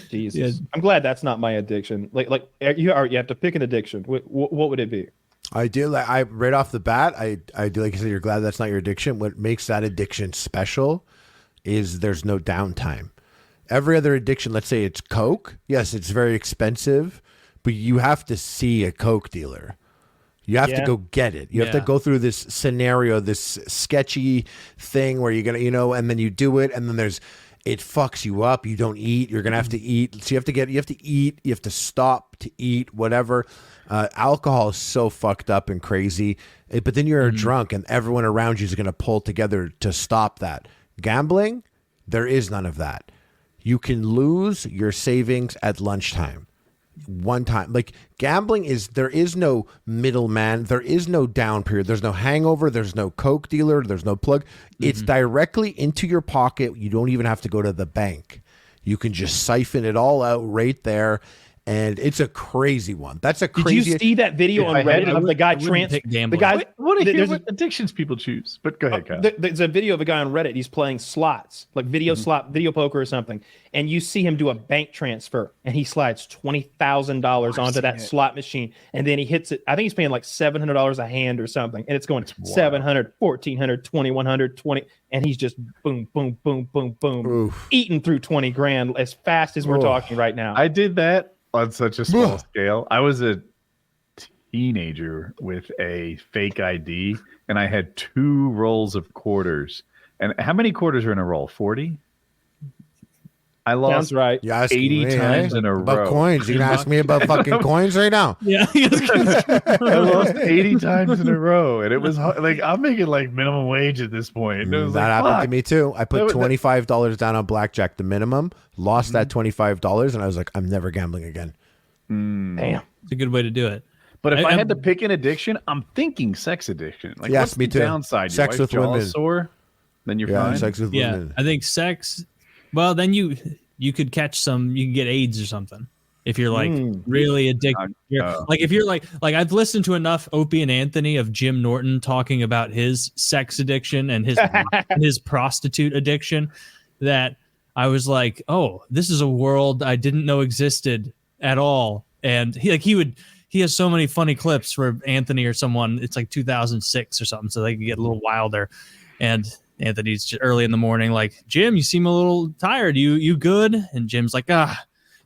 Speaker 4: Jesus, I'm glad that's not my addiction. Like you have to pick an addiction. What would it be?
Speaker 3: I do. Like I right off the bat, I do. Like you said, you're glad that's not your addiction. What makes that addiction special is there's no downtime. Every other addiction, let's say it's Coke. Yes, it's very expensive, but you have to see a Coke dealer. You have to go get it. You have to go through this scenario, this sketchy thing where you're going to, and then you do it. And then it fucks you up. You don't eat. You're going to have to eat. So you have to eat. You have to stop to eat, whatever. Alcohol is so fucked up and crazy. But then you're a drunk and everyone around you is going to pull together to stop that. Gambling, there is none of that. You can lose your savings at lunchtime. One time, like gambling there is no middleman, there is no down period, there's no hangover, there's no Coke dealer, there's no plug. It's directly into your pocket. You don't even have to go to the bank. You can just siphon it all out right there, and it's a crazy one. That's a
Speaker 4: Did
Speaker 3: crazy.
Speaker 4: you see that video on Reddit of the guy the guy?
Speaker 1: I want to hear what addictions people choose. But go ahead, Kyle.
Speaker 4: There's a video of a guy on Reddit. He's playing slots, like video poker or something, and you see him do a bank transfer, and he slides $20,000 onto that slot machine, and then he hits it. I think he's paying like $700 a hand or something, and it's going 700, 1,400, 2,100, 20, and he's just boom, boom, boom, boom, boom, eating through 20 grand as fast as we're talking right now.
Speaker 1: I did that on such a small scale. I was a teenager with a fake ID, and I had 2 rolls of quarters. And how many quarters are in a roll? 40? I lost
Speaker 4: right.
Speaker 1: 80 times in a row.
Speaker 3: About coins. You can ask me about fucking coins right now.
Speaker 2: Yeah.
Speaker 1: I lost 80 times in a row, and it was like I'm making like minimum wage at this point. It was
Speaker 3: That happened to me too. I put $25 down on blackjack, the minimum, lost that $25, and I was like, I'm never gambling again.
Speaker 4: Damn.
Speaker 2: It's a good way to do it.
Speaker 1: But if I had to pick an addiction, I'm thinking sex addiction. Like,
Speaker 3: Yes,
Speaker 1: what's
Speaker 3: me
Speaker 1: the
Speaker 3: too.
Speaker 1: downside?
Speaker 3: Sex
Speaker 1: Your
Speaker 3: with
Speaker 1: jaw's
Speaker 3: women.
Speaker 1: sore, then you're fine.
Speaker 3: Sex with women.
Speaker 2: I think sex. Well, then you could catch some. You can get AIDS or something if you're like really addicted. Like if you're like I've listened to enough Opie and Anthony of Jim Norton talking about his sex addiction and his prostitute addiction that I was like, oh, this is a world I didn't know existed at all. And he has so many funny clips where Anthony or someone, it's like 2006 or something, so they can get a little wilder. And Anthony's just early in the morning, like, Jim, you seem a little tired. You good? And Jim's like,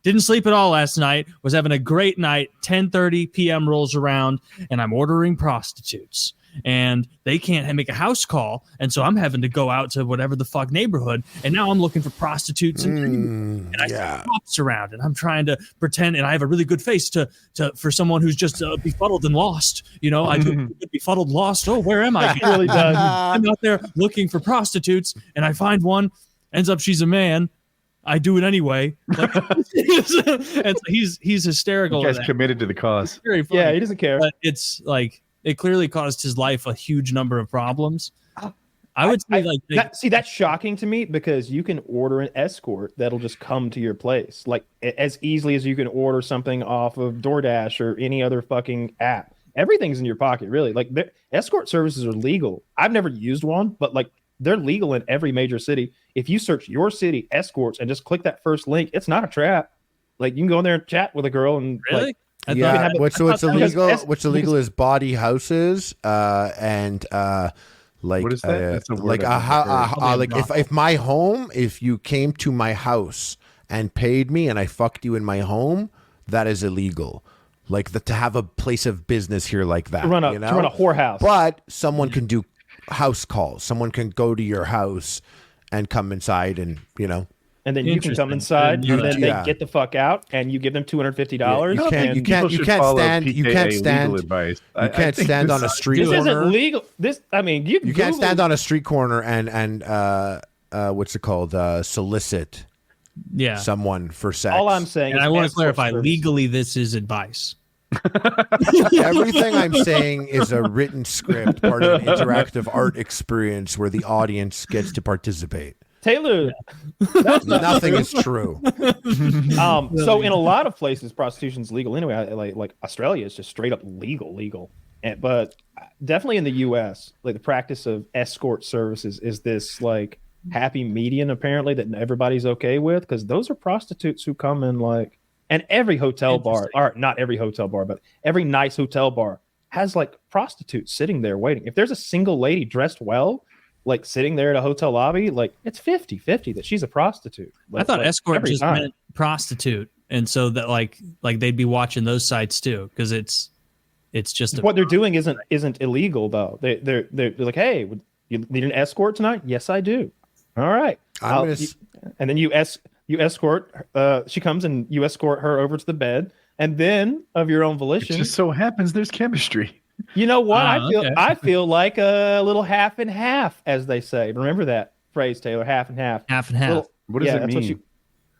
Speaker 2: didn't sleep at all last night. Was having a great night. 10:30 p.m. rolls around, and I'm ordering prostitutes. And they can't make a house call, and so I'm having to go out to whatever the fuck neighborhood, and now I'm looking for prostitutes and I see cops around, and I'm trying to pretend, and I have a really good face to for someone who's just befuddled and lost. You know, I do befuddled, lost. Oh, where am I?
Speaker 4: He really does.
Speaker 2: I'm out there looking for prostitutes, and I find one. Ends up she's a man. I do it anyway. Like, and so he's hysterical.
Speaker 1: You guys committed to the cause.
Speaker 2: Very funny.
Speaker 4: Yeah, he doesn't care.
Speaker 2: But it's like it clearly caused his life a huge number of problems. I would say
Speaker 4: that's shocking to me because you can order an escort that'll just come to your place like as easily as you can order something off of DoorDash or any other fucking app. Everything's in your pocket, really. Like escort services are legal. I've never used one, but like they're legal in every major city. If you search your city escorts and just click that first link, it's not a trap. Like you can go in there and chat with a girl and
Speaker 2: really.
Speaker 4: Like,
Speaker 3: what's illegal? What's illegal is body houses and like
Speaker 1: what is that?
Speaker 3: If my home, if you came to my house and paid me and I fucked you in my home, that is illegal. Like to have a place of business here like that,
Speaker 4: to run a whorehouse.
Speaker 3: But someone can do house calls. Someone can go to your house and come inside and
Speaker 4: and then you can come inside, and then they get the fuck out, and you give them $250.
Speaker 3: You can't stand on a street corner.
Speaker 4: This isn't legal. You
Speaker 3: can't stand on a street corner and what's it called? Solicit someone for sex.
Speaker 4: All I'm saying,
Speaker 2: and I want to clarify, legally, this is advice.
Speaker 3: Everything I'm saying is a written script, part of an interactive art experience where the audience gets to participate.
Speaker 4: Taylor,
Speaker 3: nothing is true.
Speaker 4: So in a lot of places, prostitution is legal anyway. Like Australia is just straight up legal. But definitely in the U.S., like the practice of escort services is this like happy median apparently that everybody's okay with, because those are prostitutes who come in like, and every hotel bar, or not every hotel bar, but every nice hotel bar has like prostitutes sitting there waiting. If there's a single lady dressed well, like sitting there at a hotel lobby, like it's 50-50 that she's a prostitute.
Speaker 2: I thought escort just meant prostitute, and so that like they'd be watching those sites too, because it's just
Speaker 4: what they're doing isn't illegal though. They're like, hey, would you need an escort tonight? Yes, I do. All right, and then you escort. She comes and you escort her over to the bed, and then of your own volition,
Speaker 1: it just so happens there's chemistry.
Speaker 4: You know what? I feel like a little half and half, as they say. Remember that phrase, Taylor? Half and half.
Speaker 2: Half and half.
Speaker 1: What does it mean?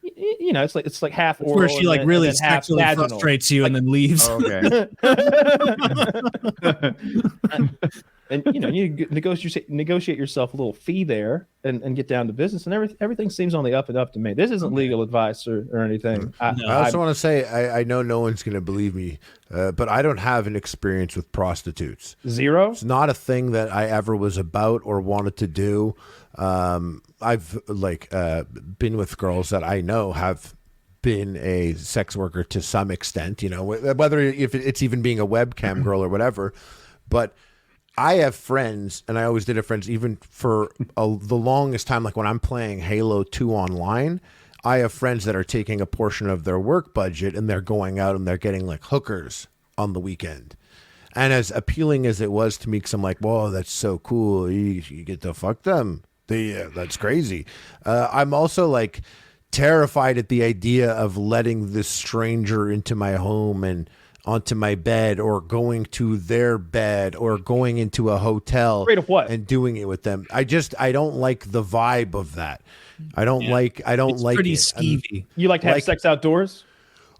Speaker 4: It's like half oral.
Speaker 2: Where she like really sexually frustrates you and then leaves.
Speaker 1: Oh, okay.
Speaker 4: and you negotiate yourself a little fee there and get down to business, and everything seems on the up and up to me. This isn't legal advice or anything.
Speaker 3: I also want to say I know no one's going to believe me, but I don't have an experience with prostitutes.
Speaker 4: Zero.
Speaker 3: It's not a thing that I ever was about or wanted to do. I've been with girls that I know have been a sex worker to some extent, whether if it's even being a webcam girl or whatever. But I have friends, and I always did have friends, even for the longest time, like when I'm playing Halo 2 online, I have friends that are taking a portion of their work budget and they're going out and they're getting like hookers on the weekend. And as appealing as it was to me, because I'm like, whoa, that's so cool. You get to fuck them. That's crazy. I'm also like terrified at the idea of letting this stranger into my home and onto my bed, or going to their bed, or going into a hotel and doing it with them. I don't like the vibe of that. I don't like
Speaker 2: it's pretty
Speaker 3: it.
Speaker 2: skeevy.
Speaker 4: You like to have sex outdoors?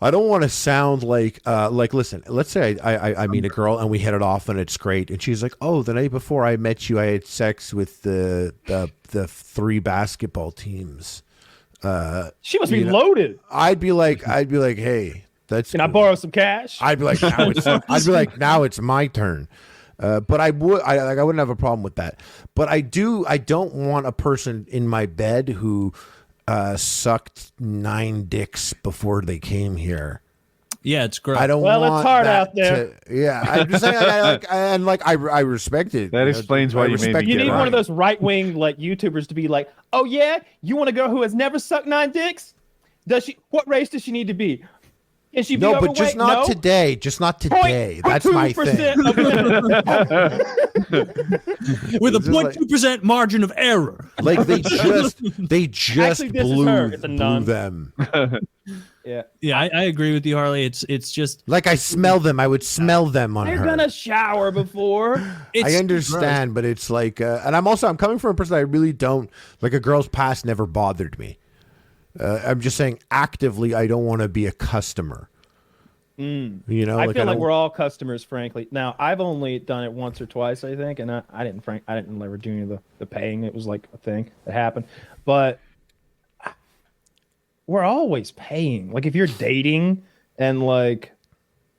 Speaker 3: I don't want to sound like listen, let's say I meet a girl and we hit it off and it's great, and she's like, oh, the night before I met you I had sex with the 3 basketball teams.
Speaker 4: She must be loaded.
Speaker 3: I'd be like, hey, that's
Speaker 4: Can I borrow some cash?
Speaker 3: I'd be like, now it's my turn. But I wouldn't have a problem with that. But I don't want a person in my bed who sucked 9 dicks before they came here.
Speaker 2: Yeah, it's great.
Speaker 3: I don't
Speaker 4: well,
Speaker 3: want
Speaker 4: it's hard
Speaker 3: that
Speaker 4: out there.
Speaker 3: I'm just saying, I respect it.
Speaker 1: That explains why you made me
Speaker 4: You
Speaker 1: get
Speaker 4: need
Speaker 1: right.
Speaker 4: one of those right-wing YouTubers to be like, oh yeah, you want a girl who has never sucked 9 dicks? What race does she need to be? Can she be
Speaker 3: No,
Speaker 4: overweight?
Speaker 3: but just not today. Just not today. That's my thing.
Speaker 2: With a 0.2% margin of error.
Speaker 3: Like they just
Speaker 4: Actually, this is
Speaker 3: blew
Speaker 4: her. It's a nun.
Speaker 3: them.
Speaker 4: Yeah.
Speaker 2: Yeah, I agree with you, Harley. It's just
Speaker 3: Like I smell them. I would smell them on
Speaker 4: They're
Speaker 3: her.
Speaker 4: gonna shower before.
Speaker 2: it's
Speaker 3: I understand, but it's like, and I'm coming from a person that I really don't like. A girl's past never bothered me. I'm just saying, actively, I don't want to be a customer.
Speaker 4: I feel like we're all customers, frankly. Now, I've only done it once or twice, I think, and I didn't ever do any of the paying. It was like a thing that happened, but we're always paying. Like if you're dating and like,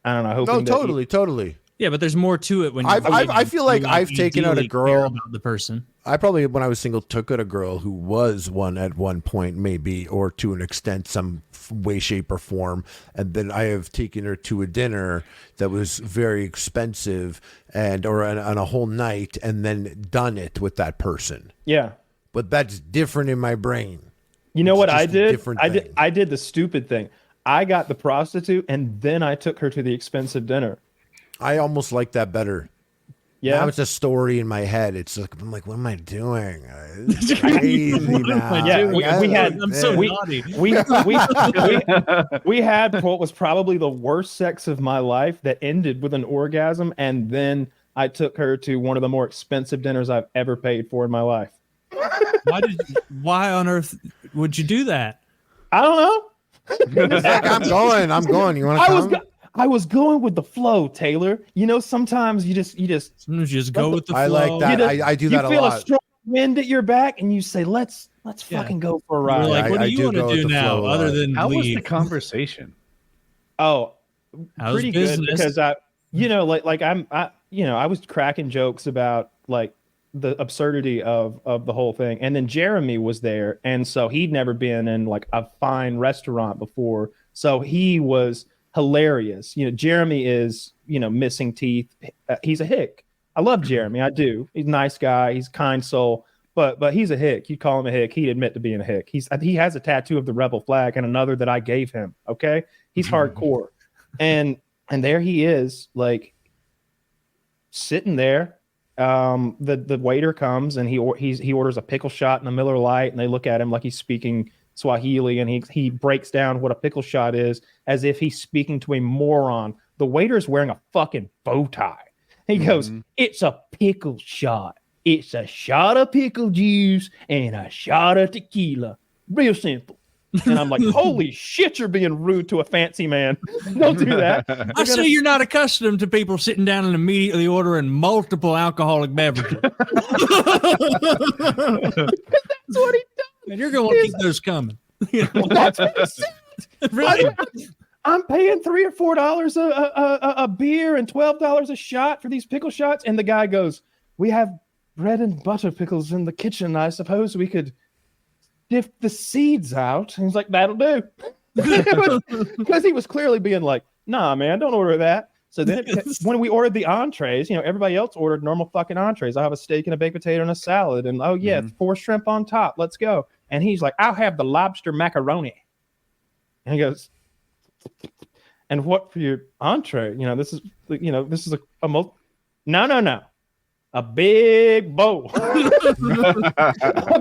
Speaker 4: I don't know, hoping
Speaker 3: totally.
Speaker 2: yeah, but there's more to it when
Speaker 3: I feel like I've taken out a
Speaker 2: ideally care
Speaker 3: girl.
Speaker 2: about the person.
Speaker 3: I probably, when I was single, took out a girl who was one at one point, maybe, or to an extent, some way, shape, or form. And then I have taken her to a dinner that was very expensive or on a whole night, and then done it with that person.
Speaker 4: Yeah.
Speaker 3: But that's different in my brain.
Speaker 4: You know what I
Speaker 3: just a
Speaker 4: did?
Speaker 3: different
Speaker 4: I
Speaker 3: thing.
Speaker 4: did the stupid thing. I got the prostitute, and then I took her to the expensive dinner.
Speaker 3: I almost like that better.
Speaker 4: Yeah.
Speaker 3: Now it's a story in my head. It's like, I'm like, what am I doing? It's crazy now.
Speaker 4: Yeah, we had.
Speaker 2: I'm so
Speaker 4: we,
Speaker 2: naughty.
Speaker 4: we had what was probably the worst sex of my life that ended with an orgasm, and then I took her to one of the more expensive dinners I've ever paid for in my life.
Speaker 2: Why on earth would you do that?
Speaker 4: I don't know.
Speaker 3: Zach, I'm going. You want to come?
Speaker 4: I was going with the flow, Taylor. Sometimes you just
Speaker 2: Sometimes you just go with the flow.
Speaker 3: I like that. I do that a lot.
Speaker 4: You feel a strong wind at your back, and you say, "Let's fucking go for a ride."
Speaker 2: You're like, what
Speaker 3: I
Speaker 2: do you
Speaker 3: do
Speaker 2: want to
Speaker 3: go with
Speaker 2: do
Speaker 3: the
Speaker 2: now
Speaker 3: flow a
Speaker 2: other
Speaker 3: lot.
Speaker 2: than
Speaker 1: How was the
Speaker 2: leave?
Speaker 1: conversation?
Speaker 4: Oh,
Speaker 2: How's
Speaker 4: pretty
Speaker 2: business?
Speaker 4: good because I was cracking jokes about like the absurdity of the whole thing, and then Jeremy was there, and so he'd never been in like a fine restaurant before, so he was hilarious. Jeremy is missing teeth. He's a hick. I love Jeremy. I do. He's a nice guy. He's a kind soul, but he's a hick. You call him a hick, he'd admit to being a hick. He has a tattoo of the rebel flag and another that I gave him. Okay, he's hardcore, and there he is, like sitting there. The waiter comes and he orders a pickle shot and a Miller Lite, and they look at him like he's speaking Swahili, and he breaks down what a pickle shot is as if he's speaking to a moron. The waiter's wearing a fucking bow tie. He goes, "It's a pickle shot. It's a shot of pickle juice and a shot of tequila. Real simple." And I'm like, holy shit, you're being rude to a fancy man. Don't do that.
Speaker 5: I say you're not accustomed to people sitting down and immediately ordering multiple alcoholic beverages.
Speaker 4: That's what he does.
Speaker 5: And you're going to want to keep those coming.
Speaker 4: That's what he said.
Speaker 5: Really?
Speaker 4: I'm paying $3 or $4 a beer and $12 a shot for these pickle shots. And the guy goes, we have bread and butter pickles in the kitchen. I suppose we could dip the seeds out. And he's like, that'll do. Because he was clearly being like, nah, man, don't order that. So then when we ordered the entrees, everybody else ordered normal fucking entrees. I have a steak and a baked potato and a salad. And 4 shrimp on top. Let's go. And he's like, I'll have the lobster macaroni. And he goes, and what for your entree? This is a no. A big bowl of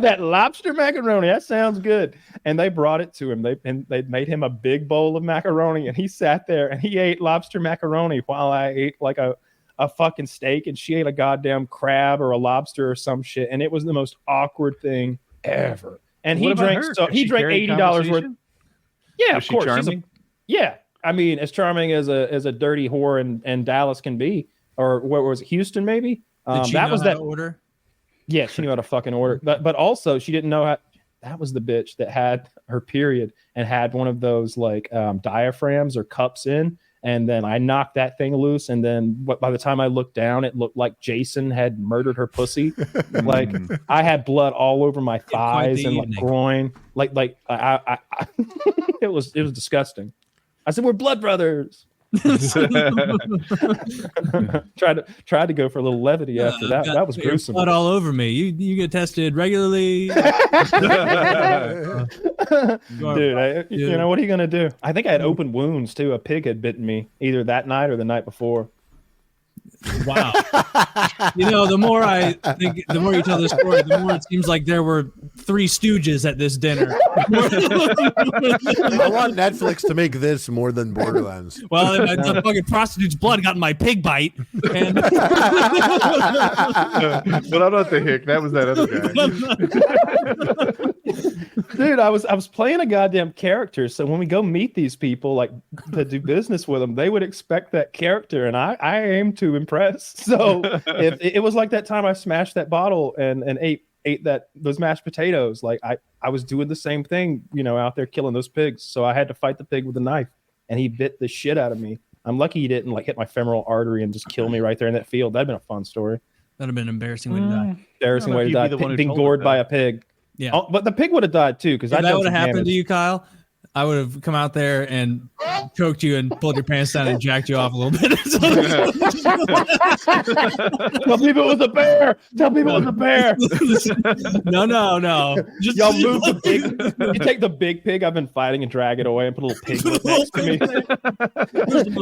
Speaker 4: that lobster macaroni. That sounds good. And they brought it to him. They made him a big bowl of macaroni, and he sat there and he ate lobster macaroni while I ate like a fucking steak, and she ate a goddamn crab or a lobster or some shit. And it was the most awkward thing ever. And he drank $80 worth. Yeah,
Speaker 1: was
Speaker 4: of course.
Speaker 1: Charming?
Speaker 4: Yeah. I mean, as charming as a dirty whore in Dallas can be, or what was it, Houston maybe?
Speaker 2: Did she
Speaker 4: that
Speaker 2: know
Speaker 4: was
Speaker 2: how
Speaker 4: that
Speaker 2: to order?
Speaker 4: Yeah, she knew how to fucking order. But also she didn't know how. That was the bitch that had her period and had one of those like diaphragms or cups in. And then I knocked that thing loose. And then by the time I looked down, it looked like Jason had murdered her pussy. Like I had blood all over my thighs and like groin. Like I it was disgusting. I said, we're blood brothers. tried to go for a little levity after that. That was gruesome.
Speaker 2: Blood all over me. You get tested regularly.
Speaker 4: Dude, what are you gonna do? I think I had open wounds too. A pig had bitten me either that night or the night before.
Speaker 2: Wow. The more I think, the more you tell this story, the more it seems like there were 3 stooges at this dinner.
Speaker 3: I want Netflix to make this more than Borderlands.
Speaker 2: Well, the fucking prostitute's blood got in my pig bite. And
Speaker 1: But I'm not the hick. That was that other guy.
Speaker 4: Dude, I was playing a goddamn character. So when we go meet these people, like to do business with them, they would expect that character, and I aim to impress. So if it was like that time I smashed that bottle and ate those mashed potatoes, like I was doing the same thing, out there killing those pigs. So I had to fight the pig with a knife, and he bit the shit out of me. I'm lucky he didn't like hit my femoral artery and just kill me right there in that field. That'd been a fun story.
Speaker 2: that'd have been an embarrassing way to die.
Speaker 4: Embarrassing way to die. Being gored by a pig.
Speaker 2: Yeah.
Speaker 4: Oh, but the pig would have died too, because
Speaker 2: if that would have happened to you, Kyle, I would have come out there and choked you and pulled your pants down and jacked you off a little bit.
Speaker 4: Tell people it was a bear. Tell people it was a bear.
Speaker 2: No.
Speaker 4: Just y'all move the big. You take the big pig I've been fighting and drag it away and put a little pig next to me.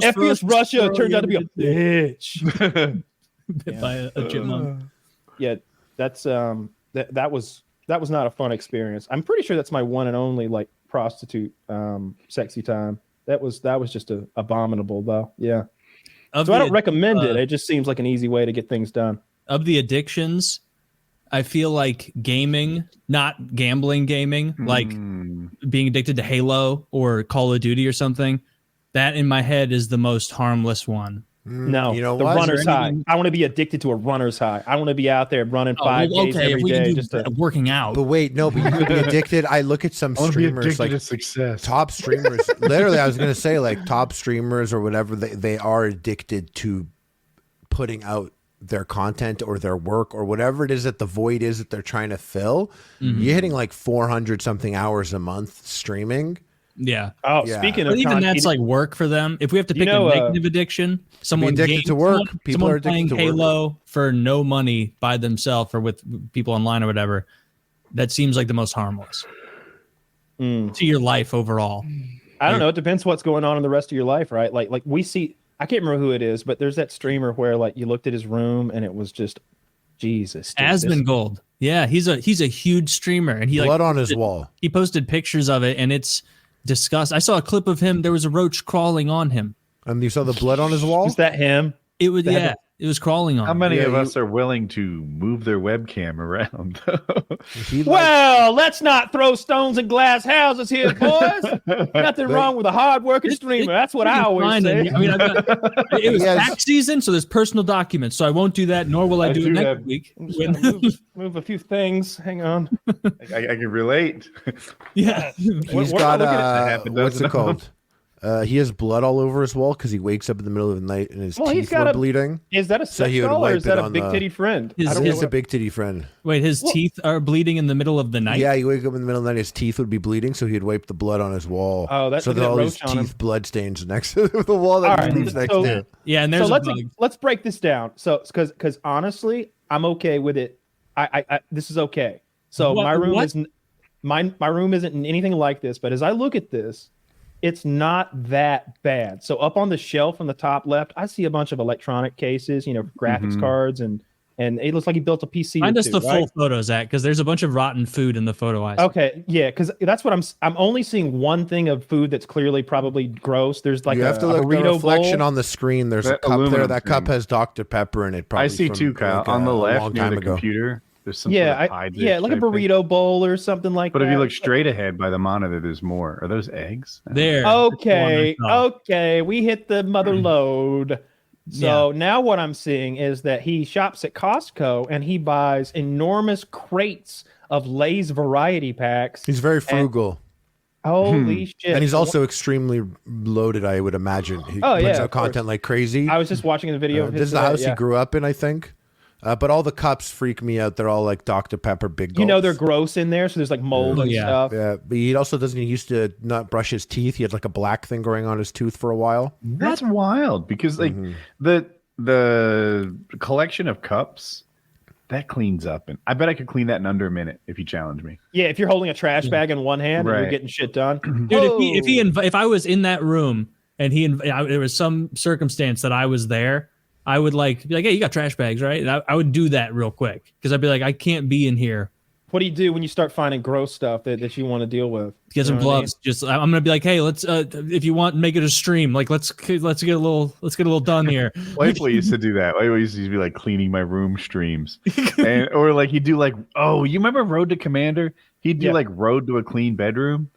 Speaker 4: FPS Russia turned out to be a bitch.
Speaker 2: Bit by a chipmunk.
Speaker 4: Yeah, that's that was not a fun experience. I'm pretty sure that's my one and only like prostitute sexy time. That was just abominable though. Yeah. So I don't recommend it. It just seems like an easy way to get things done.
Speaker 2: Of the addictions, I feel like gaming, not gambling gaming, like being addicted to Halo or Call of Duty or something, that in my head is the most harmless one.
Speaker 4: No, the runner's high. I want to be addicted to a runner's high. I want to be out there running 5 days every day. Just
Speaker 2: working out.
Speaker 3: But wait, no, but you could be addicted. I look at some streamers like
Speaker 1: to success.
Speaker 3: Top streamers. Literally, I was going to say like top streamers or whatever, they are addicted to putting out their content or their work or whatever it is that the void is that they're trying to fill. You're hitting like 400 something hours a month streaming.
Speaker 2: Yeah.
Speaker 4: Oh, yeah. Speaking of,
Speaker 2: but even that's like work for them. If we have to pick a negative addiction, someone
Speaker 3: addicted to work. People are
Speaker 2: playing Halo for no money by themselves or with people online or whatever. That seems like the most harmless to your life overall.
Speaker 4: I don't know. It depends what's going on in the rest of your life, right? Like we see. I can't remember who it is, but there's that streamer where like you looked at his room and it was just Jesus.
Speaker 2: Asmongold. Yeah, he's a huge streamer and he
Speaker 3: blood on his wall.
Speaker 2: He posted pictures of it and it's disgusting. I saw a clip of him. There was a roach crawling on him.
Speaker 3: And you saw the blood on his wall?
Speaker 4: Was that him?
Speaker 2: It was, yeah. It was crawling on.
Speaker 1: How
Speaker 2: him.
Speaker 1: many of us are willing to move their webcam around?
Speaker 4: Well, let's not throw stones in glass houses here, boys. Nothing wrong with a hard-working streamer. That's what I always say.
Speaker 2: I mean, it was tax season, so there's personal documents. So I won't do that, nor will I do it next week.
Speaker 4: Move a few things. Hang on.
Speaker 1: I can relate.
Speaker 2: Yeah.
Speaker 3: He's got what's it called? He has blood all over his wall because he wakes up in the middle of the night and his teeth are bleeding.
Speaker 4: Is that a sex doll or is that a big titty friend?
Speaker 3: He's a big titty friend.
Speaker 2: Wait, his teeth are bleeding in the middle of the night?
Speaker 3: Yeah, he wake up in the middle of the night, his teeth would be bleeding, so he'd wipe the blood on his wall.
Speaker 4: Oh, that's
Speaker 3: so that all his teeth blood stains next to the wall that he leaves next to.
Speaker 2: Yeah, and there's
Speaker 4: let's break this down. So because honestly, I'm okay with it. I this is okay. So my room isn't anything like this, but as I look at this, it's not that bad. So up on the shelf on the top left, I see a bunch of electronic cases, graphics cards, and it looks like he built a PC.
Speaker 2: Find us the full photos, because there's a bunch of rotten food in the photo I see.
Speaker 4: Okay, yeah, because that's what I'm only seeing one thing of food that's clearly probably gross. There's like
Speaker 3: you have to look
Speaker 4: burrito
Speaker 3: the reflection
Speaker 4: bowl.
Speaker 3: on the screen. There's a cup there. That cup has Dr. Pepper in it. Probably
Speaker 1: I see two, Kyle, on the left near the computer. There's some
Speaker 4: like a burrito bowl or something like that.
Speaker 1: But if you look straight ahead by the monitor, there's more. Are those eggs?
Speaker 2: There.
Speaker 4: Okay. We hit the mother load. So now what I'm seeing is that he shops at Costco and he buys enormous crates of Lay's variety packs.
Speaker 3: He's very frugal.
Speaker 4: Holy shit.
Speaker 3: And he's also extremely loaded, I would imagine. He puts out content like crazy.
Speaker 4: I was just watching a video of his.
Speaker 3: This is the house he grew up in, I think. But all the cups freak me out. They're all like Dr. Pepper big gulps.
Speaker 4: They're gross in there, so there's like mold and stuff.
Speaker 3: Yeah, but he also doesn't. He used to not brush his teeth. He had like a black thing growing on his tooth for a while.
Speaker 1: That's wild because like the collection of cups that cleans up, and I bet I could clean that in under a minute if you challenge me.
Speaker 4: Yeah, if you're holding a trash bag in one hand and you're getting shit done,
Speaker 2: dude. If I was in that room and there was some circumstance that I was there, I would be like, hey, you got trash bags, right? And I would do that real quick because I'd be like, I can't be in here.
Speaker 4: What do you do when you start finding gross stuff that you want to deal with?
Speaker 2: Get some gloves. I'm gonna be like, hey, let's if you want, make it a stream. Like let's get a little done here.
Speaker 1: Whiteboy used to do that. Whiteboy used to be like cleaning my room streams, or like he'd do like, oh, you remember Road to Commander? He'd do like Road to a Clean Bedroom.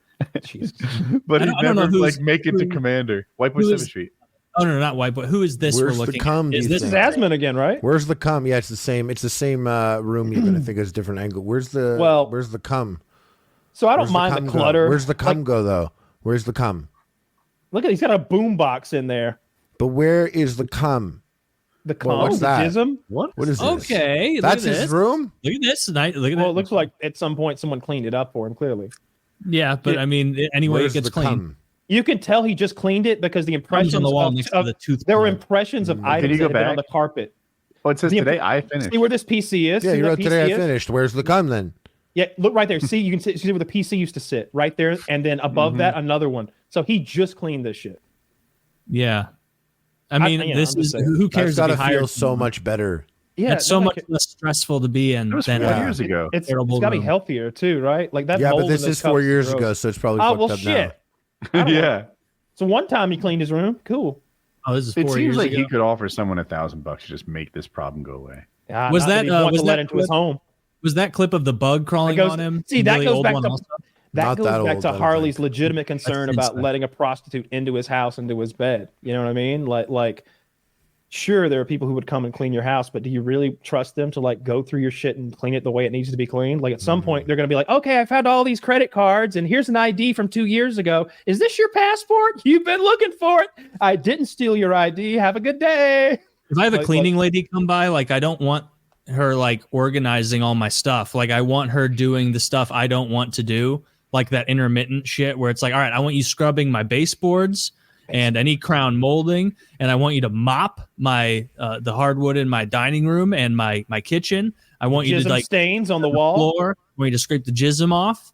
Speaker 1: But he'd never like make it to Commander. Whiteboy 7th Street.
Speaker 2: Oh no, not white boy. Who is this?
Speaker 3: Where's
Speaker 2: we're looking
Speaker 3: the cum?
Speaker 2: Is
Speaker 4: this is Asmund again, right?
Speaker 3: Where's the cum? Yeah, it's the same. It's the same room. You're gonna think it's a different angle. Where's the cum?
Speaker 4: So I don't mind the clutter.
Speaker 3: Go? Where's the cum go though? Where's the cum?
Speaker 4: Look at he's got a boom box in there.
Speaker 3: But where is the cum?
Speaker 4: The cum?
Speaker 3: What's that?
Speaker 4: Jism?
Speaker 3: What is this?
Speaker 2: Okay,
Speaker 3: that's his room.
Speaker 2: Look at this. Look at that.
Speaker 4: Well, it looks like at some point someone cleaned it up for him. Clearly.
Speaker 2: Yeah, but I mean, anyway, it gets clean.
Speaker 3: Cum?
Speaker 4: You can tell he just cleaned it because the impressions
Speaker 2: on the wall next to the tooth.
Speaker 4: There were impressions of items that had been on the carpet.
Speaker 1: Oh, it says today I finished.
Speaker 4: See where this PC is?
Speaker 3: Yeah, you wrote today I finished. Where's the cum then?
Speaker 4: Yeah, look right there. See, you can see where the PC used to sit right there, and then above that another one. So he just cleaned this shit.
Speaker 2: Yeah, I mean, this is who cares?
Speaker 3: That's gotta feel so much better.
Speaker 4: Yeah,
Speaker 2: it's so much less stressful to be in
Speaker 1: than
Speaker 2: 4
Speaker 1: years ago.
Speaker 4: It's got to be healthier too, right? Like that.
Speaker 3: Yeah, but this is 4 years ago, so it's probably fucked up
Speaker 4: shit.
Speaker 3: now.
Speaker 1: Yeah.
Speaker 4: So one time he cleaned his room. Cool.
Speaker 2: Oh, this is 4 years ago.
Speaker 1: It seems like he could offer someone $1,000 to just make this problem go away.
Speaker 2: Was that
Speaker 4: into his home?
Speaker 2: Was that clip of the bug crawling on him?
Speaker 4: See, that goes back to
Speaker 3: old,
Speaker 4: Harley's legitimate concern about letting a prostitute into his house, into his bed. You know what I mean? Like, sure, there are people who would come and clean your house, but do you really trust them to like go through your shit and clean it the way it needs to be cleaned? Like at some point, they're going to be like, okay, I found all these credit cards and here's an ID from 2 years ago. Is this your passport? You've been looking for it. I didn't steal your ID. Have a good day.
Speaker 2: If I have a cleaning lady come by, like I don't want her like organizing all my stuff. Like I want her doing the stuff I don't want to do, like that intermittent shit where it's like, all right, I want you scrubbing my baseboards and any crown molding, and I want you to mop my the hardwood in my dining room and my kitchen. I want you to like
Speaker 4: stains on the wall.
Speaker 2: Floor. I want you to scrape the jism off,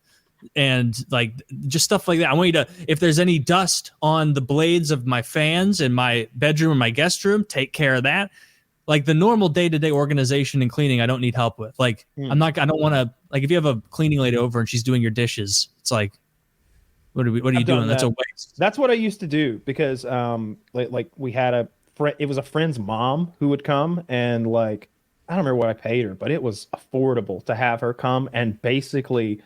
Speaker 2: and like just stuff like that. I want you to, if there's any dust on the blades of my fans in my bedroom or my guest room, take care of that. Like the normal day-to-day organization and cleaning, I don't need help with. Like I don't want to, like if you have a cleaning lady over and she's doing your dishes, it's like, what are you doing? That's a waste.
Speaker 4: That's what I used to do because like we had a it was a friend's mom who would come, and like I don't remember what I paid her, but it was affordable to have her come, and basically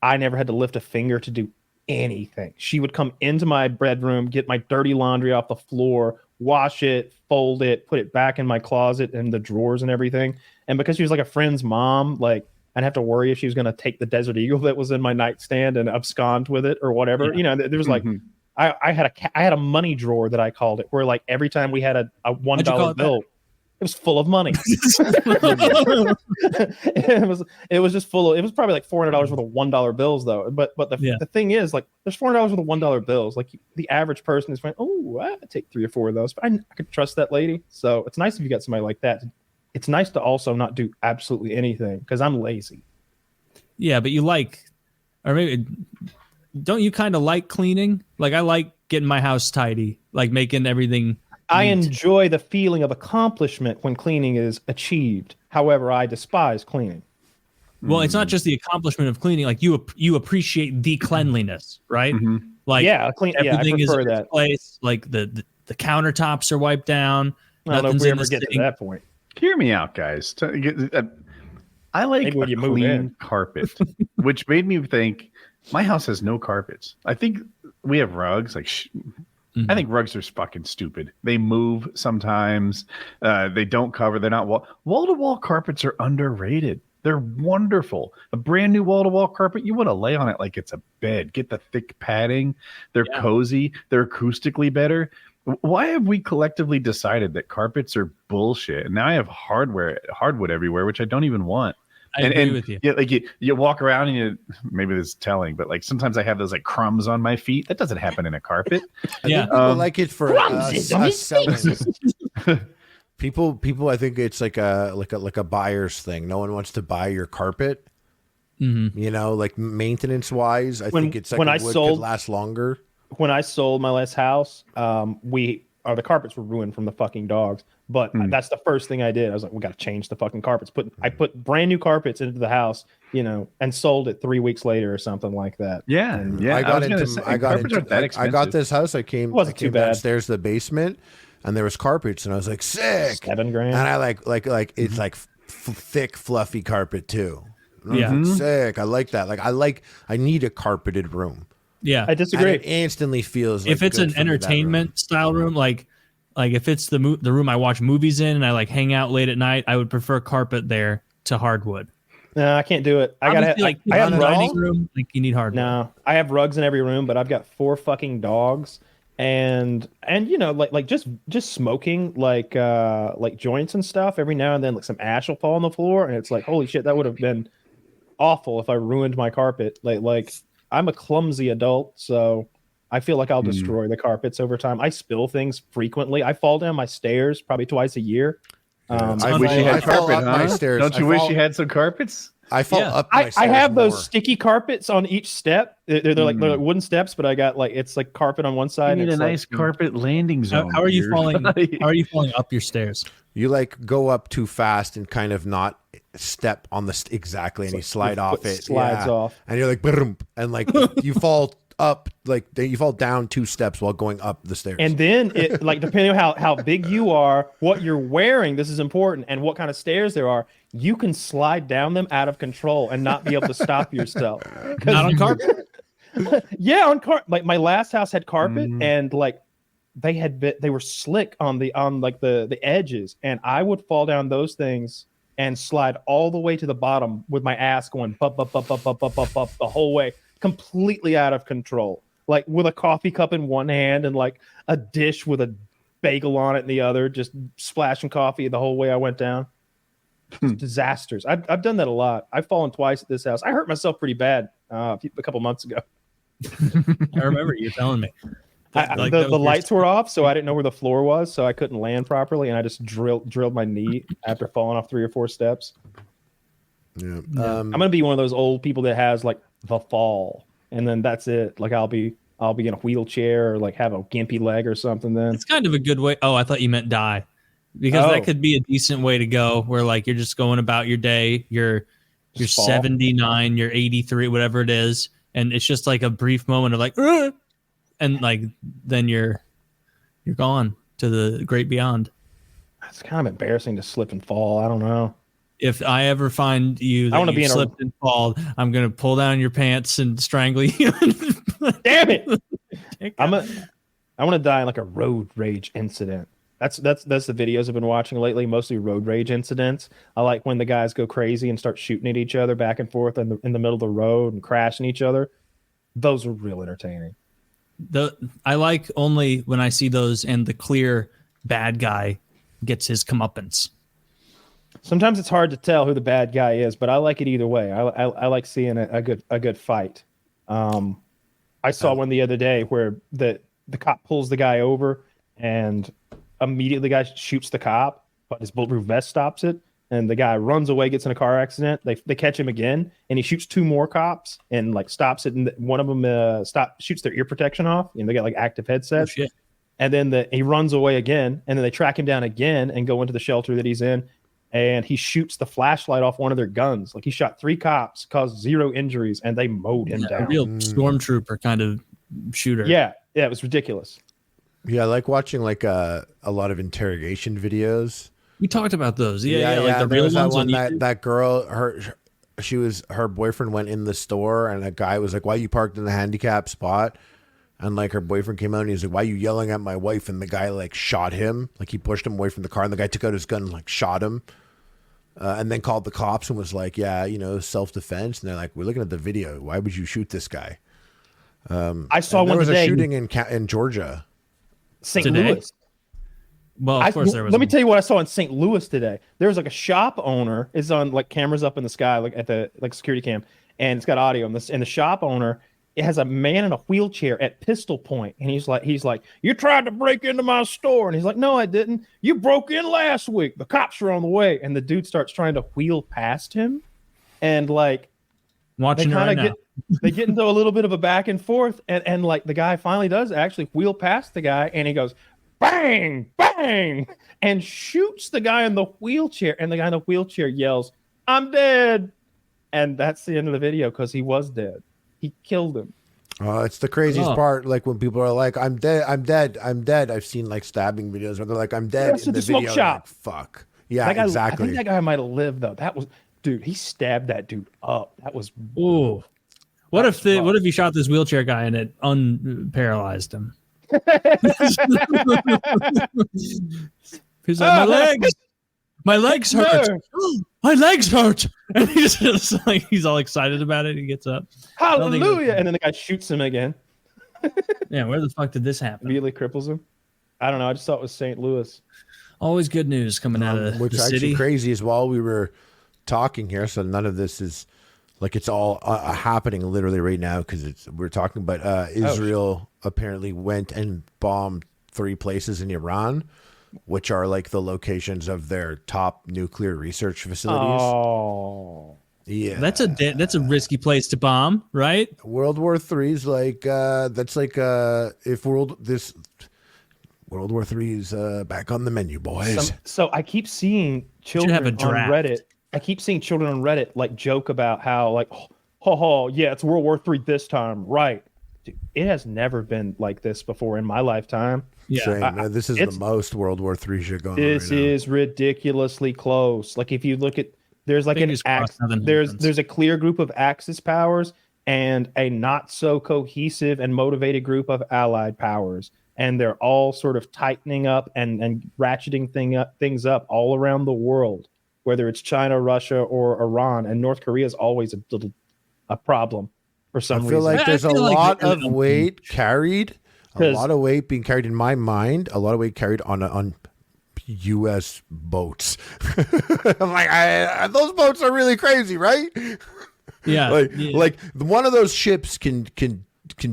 Speaker 4: I never had to lift a finger to do anything. She would come into my bedroom, get my dirty laundry off the floor, wash it, fold it, put it back in my closet and the drawers and everything. And because she was like a friend's mom, like I'd have to worry if she was going to take the Desert Eagle that was in my nightstand and abscond with it or whatever. You know, there was like I had a money drawer that I called it, where like every time we had a $1 bill, it was full of money. it was just full of, it was probably like $400 worth of $1 bills though. But the thing is, like, there's $400 worth of $1 bills. Like the average person is like, oh, I take 3 or 4 of those. But I could trust that lady. So it's nice if you got somebody like that. It's nice to also not do absolutely anything, because I'm lazy. Yeah,
Speaker 2: but you like, or maybe don't you kind of like cleaning? Like I like getting my house tidy, like making everything.
Speaker 4: I enjoy the feeling of accomplishment when cleaning is achieved. However, I despise cleaning.
Speaker 2: Well, it's not just the accomplishment of cleaning. Like you appreciate the cleanliness, right? Like everything is in its place. Like the countertops are wiped down.
Speaker 4: I don't know if we ever get to that point.
Speaker 1: Hear me out, guys. I like a clean carpet, which made me think my house has no carpets. I think we have rugs. Like, I think rugs are fucking stupid. They move sometimes. They don't cover. They're not wall-to-wall carpets are underrated. They're wonderful. A brand new wall-to-wall carpet, you want to lay on it like it's a bed. Get the thick padding. They're cozy. They're acoustically better. Why have we collectively decided that carpets are bullshit? And now I have hardwood everywhere, which I don't even want.
Speaker 2: I agree with you.
Speaker 1: Yeah, like you walk around and maybe this is telling, but like sometimes I have those like crumbs on my feet. That doesn't happen in a carpet.
Speaker 3: I think people like it for people. I think it's like a buyer's thing. No one wants to buy your carpet. You know, like maintenance wise, I think it's like wood could last longer.
Speaker 4: When I sold my last house, the carpets were ruined from the fucking dogs. But that's the first thing I did. I was like, we got to change the fucking carpets. I put brand new carpets into the house, you know, and sold it 3 weeks later or something like that.
Speaker 1: Yeah.
Speaker 3: I got this house. I came downstairs to the basement, and there was carpets, and I was like, sick.
Speaker 4: $7,000.
Speaker 3: And I like it's like thick, fluffy carpet too. Sick. I like that. Like I need a carpeted room.
Speaker 2: Yeah,
Speaker 4: I disagree.
Speaker 3: And it instantly feels like
Speaker 2: if it's an entertainment style room, like if it's the room I watch movies in and I like hang out late at night, I would prefer carpet there to hardwood.
Speaker 4: No, I can't do it. I have
Speaker 2: a dining room. Like you need hardwood.
Speaker 4: No, I have rugs in every room, but I've got 4 fucking dogs, and you know, like just smoking like joints and stuff. Every now and then, like some ash will fall on the floor, and it's like, holy shit, that would have been awful if I ruined my carpet. Like I'm a clumsy adult, so I feel like I'll destroy the carpets over time. I spill things frequently. I fall down my stairs probably twice a year.
Speaker 1: I wish you had carpet, huh? Don't you wish you had some carpets?
Speaker 3: I fall up my stairs.
Speaker 4: I have those sticky carpets on each step. They're like wooden steps, but I got like it's like carpet on one side.
Speaker 1: You need a nice carpet landing zone.
Speaker 2: How are you falling? How are you falling up your stairs?
Speaker 3: You like go up too fast and kind of not step on the exactly, and you slide off it.
Speaker 4: Slides off,
Speaker 3: and you're like, and like you fall up, like you fall down 2 steps while going up the stairs.
Speaker 4: And then it like depending on how big you are, what you're wearing, this is important, and what kind of stairs there are, you can slide down them out of control and not be able to stop yourself.
Speaker 2: Not on carpet.
Speaker 4: Yeah, on carpet. Like my last house had carpet, and like they were slick on the edges, and I would fall down those things and slide all the way to the bottom with my ass going up the whole way, completely out of control. Like with a coffee cup in one hand and like a dish with a bagel on it in the other, just splashing coffee the whole way I went down. Disasters. I've done that a lot. I've fallen twice at this house. I hurt myself pretty bad a couple months ago.
Speaker 2: I remember you telling me.
Speaker 4: The lights were off, so I didn't know where the floor was, so I couldn't land properly, and I just drilled my knee after falling off 3 or 4 steps.
Speaker 3: Yeah.
Speaker 4: I'm gonna be one of those old people that has like the fall, and then that's it. Like I'll be in a wheelchair or like have a gimpy leg or something. Then
Speaker 2: it's kind of a good way. Oh, I thought you meant die, because that could be a decent way to go. Where like you're just going about your day. You're 79, you're 83, whatever it is, and it's just like a brief moment of like. And like then you're gone. to the great beyond.
Speaker 4: It's kind of embarrassing to slip and fall. I don't know.
Speaker 2: If I ever find you that you slipped and fall, I'm gonna pull down your pants and strangle you.
Speaker 4: Damn it! I want to die in like a road rage incident. That's the videos I've been watching lately. Mostly road rage incidents. I like when the guys go crazy and start shooting at each other back and forth in the middle of the road and crashing each other. Those are real entertaining.
Speaker 2: I like only when I see those and the clear bad guy gets his comeuppance.
Speaker 4: Sometimes it's hard to tell who the bad guy is, but I like it either way. I like seeing a good fight. I saw one the other day where the cop pulls the guy over and immediately the guy shoots the cop, but his bulletproof vest stops it. And the guy runs away, gets in a car accident. They catch him again, and he shoots 2 more cops and like stops it. And one of them shoots their ear protection off. They got like active headsets.
Speaker 2: Oh, shit.
Speaker 4: And then he runs away again, and then they track him down again and go into the shelter that he's in. And he shoots the flashlight off one of their guns. Like he shot 3 cops, caused 0 injuries, and they mowed him down.
Speaker 2: A real stormtrooper kind of shooter.
Speaker 4: Yeah, it was ridiculous.
Speaker 3: Yeah, I like watching like a lot of interrogation videos.
Speaker 2: We talked about those. Yeah.
Speaker 3: Like the
Speaker 2: real
Speaker 3: was that
Speaker 2: ones
Speaker 3: one
Speaker 2: on
Speaker 3: that girl, her boyfriend went in the store and a guy was like, "Why you parked in the handicap spot?" And like her boyfriend came out and he's like, "Why you yelling at my wife?" And the guy like shot him, like he pushed him away from the car, and the guy took out his gun and like shot him. And then called the cops and was like, "Yeah, self-defense." And they're like, "We're looking at the video. Why would you shoot this guy?"
Speaker 4: I saw one
Speaker 3: today. There was
Speaker 4: a
Speaker 3: shooting in Georgia.
Speaker 4: St. Louis.
Speaker 2: Well, of course there was.
Speaker 4: Let me tell you what I saw in St. Louis today. There was like a shop owner is on like cameras up in the sky, like at the security cam, and it's got audio on this. And the shop owner, it has a man in a wheelchair at pistol point, and he's like, "You tried to break into my store," and he's like, "No, I didn't. You broke in last week. The cops are on the way." And the dude starts trying to wheel past him, and like
Speaker 2: watching right now.
Speaker 4: They get into a little bit of a back and forth, and like the guy finally does actually wheel past the guy, and he goes bang, bang, and shoots the guy in the wheelchair, and the guy in the wheelchair yells, "I'm dead," and that's the end of the video because he was dead. He killed him.
Speaker 3: Oh, it's the craziest part. Like when people are like, "I'm dead, I'm dead, I'm dead." I've seen like stabbing videos where they're like, "I'm dead."
Speaker 4: In the video,
Speaker 3: smoke shop. Like, fuck. Yeah, exactly.
Speaker 4: I think that guy might have lived though. That was, dude. He stabbed that dude up. That was.
Speaker 2: Ooh. What if he shot this wheelchair guy and it unparalyzed him? He's like, my legs hurt. My legs hurt. And he's just like, he's all excited about it. He gets up.
Speaker 4: Hallelujah. And then the guy shoots him again.
Speaker 2: Yeah, where the fuck did this happen?
Speaker 4: Immediately cripples him. I don't know. I just thought it was St. Louis.
Speaker 2: Always good news coming out of
Speaker 3: which
Speaker 2: the
Speaker 3: actually
Speaker 2: city.
Speaker 3: Crazy is while we were talking here, so none of this is like it's all happening literally right now because we're talking about Israel apparently went and bombed 3 places in Iran, which are like the locations of their top nuclear research facilities.
Speaker 4: Oh,
Speaker 3: yeah,
Speaker 2: that's a risky place to bomb, right?
Speaker 3: World War III is like that's like if World War III is back on the menu, boys.
Speaker 4: So I keep seeing children on Reddit. I keep seeing children on Reddit like joke about how like, yeah, it's World War III this time, right? Dude, it has never been like this before in my lifetime.
Speaker 3: Yeah, this is the most World War III shit going on.
Speaker 4: This is ridiculously close. Like if you look at, there's like there's a clear group of Axis powers and a not so cohesive and motivated group of allied powers, and they're all sort of tightening up and ratcheting things up all around the world. Whether it's China, Russia, or Iran, and North Korea is always a problem for some reason.
Speaker 3: I feel like there's a lot of weight carried, a lot of weight being carried in my mind, a lot of weight carried on U.S. boats. I'm like, those boats are really crazy, right?
Speaker 2: Yeah,
Speaker 3: like one of those ships can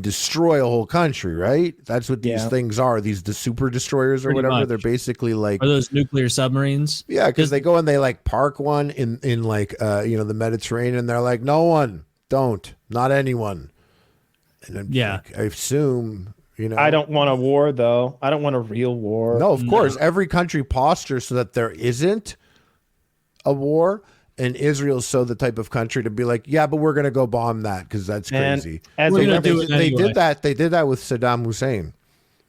Speaker 3: destroy a whole country, right? That's what these things are. The super destroyers or whatever. Much. They're basically like,
Speaker 2: are those nuclear submarines?
Speaker 3: Yeah, because they go and they like park one in like the Mediterranean, and they're like, no one, not anyone. And then, like, I assume
Speaker 4: I don't want a war though. I don't want a real war.
Speaker 3: No, of course, every country postures so that there isn't a war. And Israel's so the type of country to be like, yeah, but we're going to go bomb that because that's crazy.
Speaker 4: They
Speaker 3: did that. They did that with Saddam Hussein.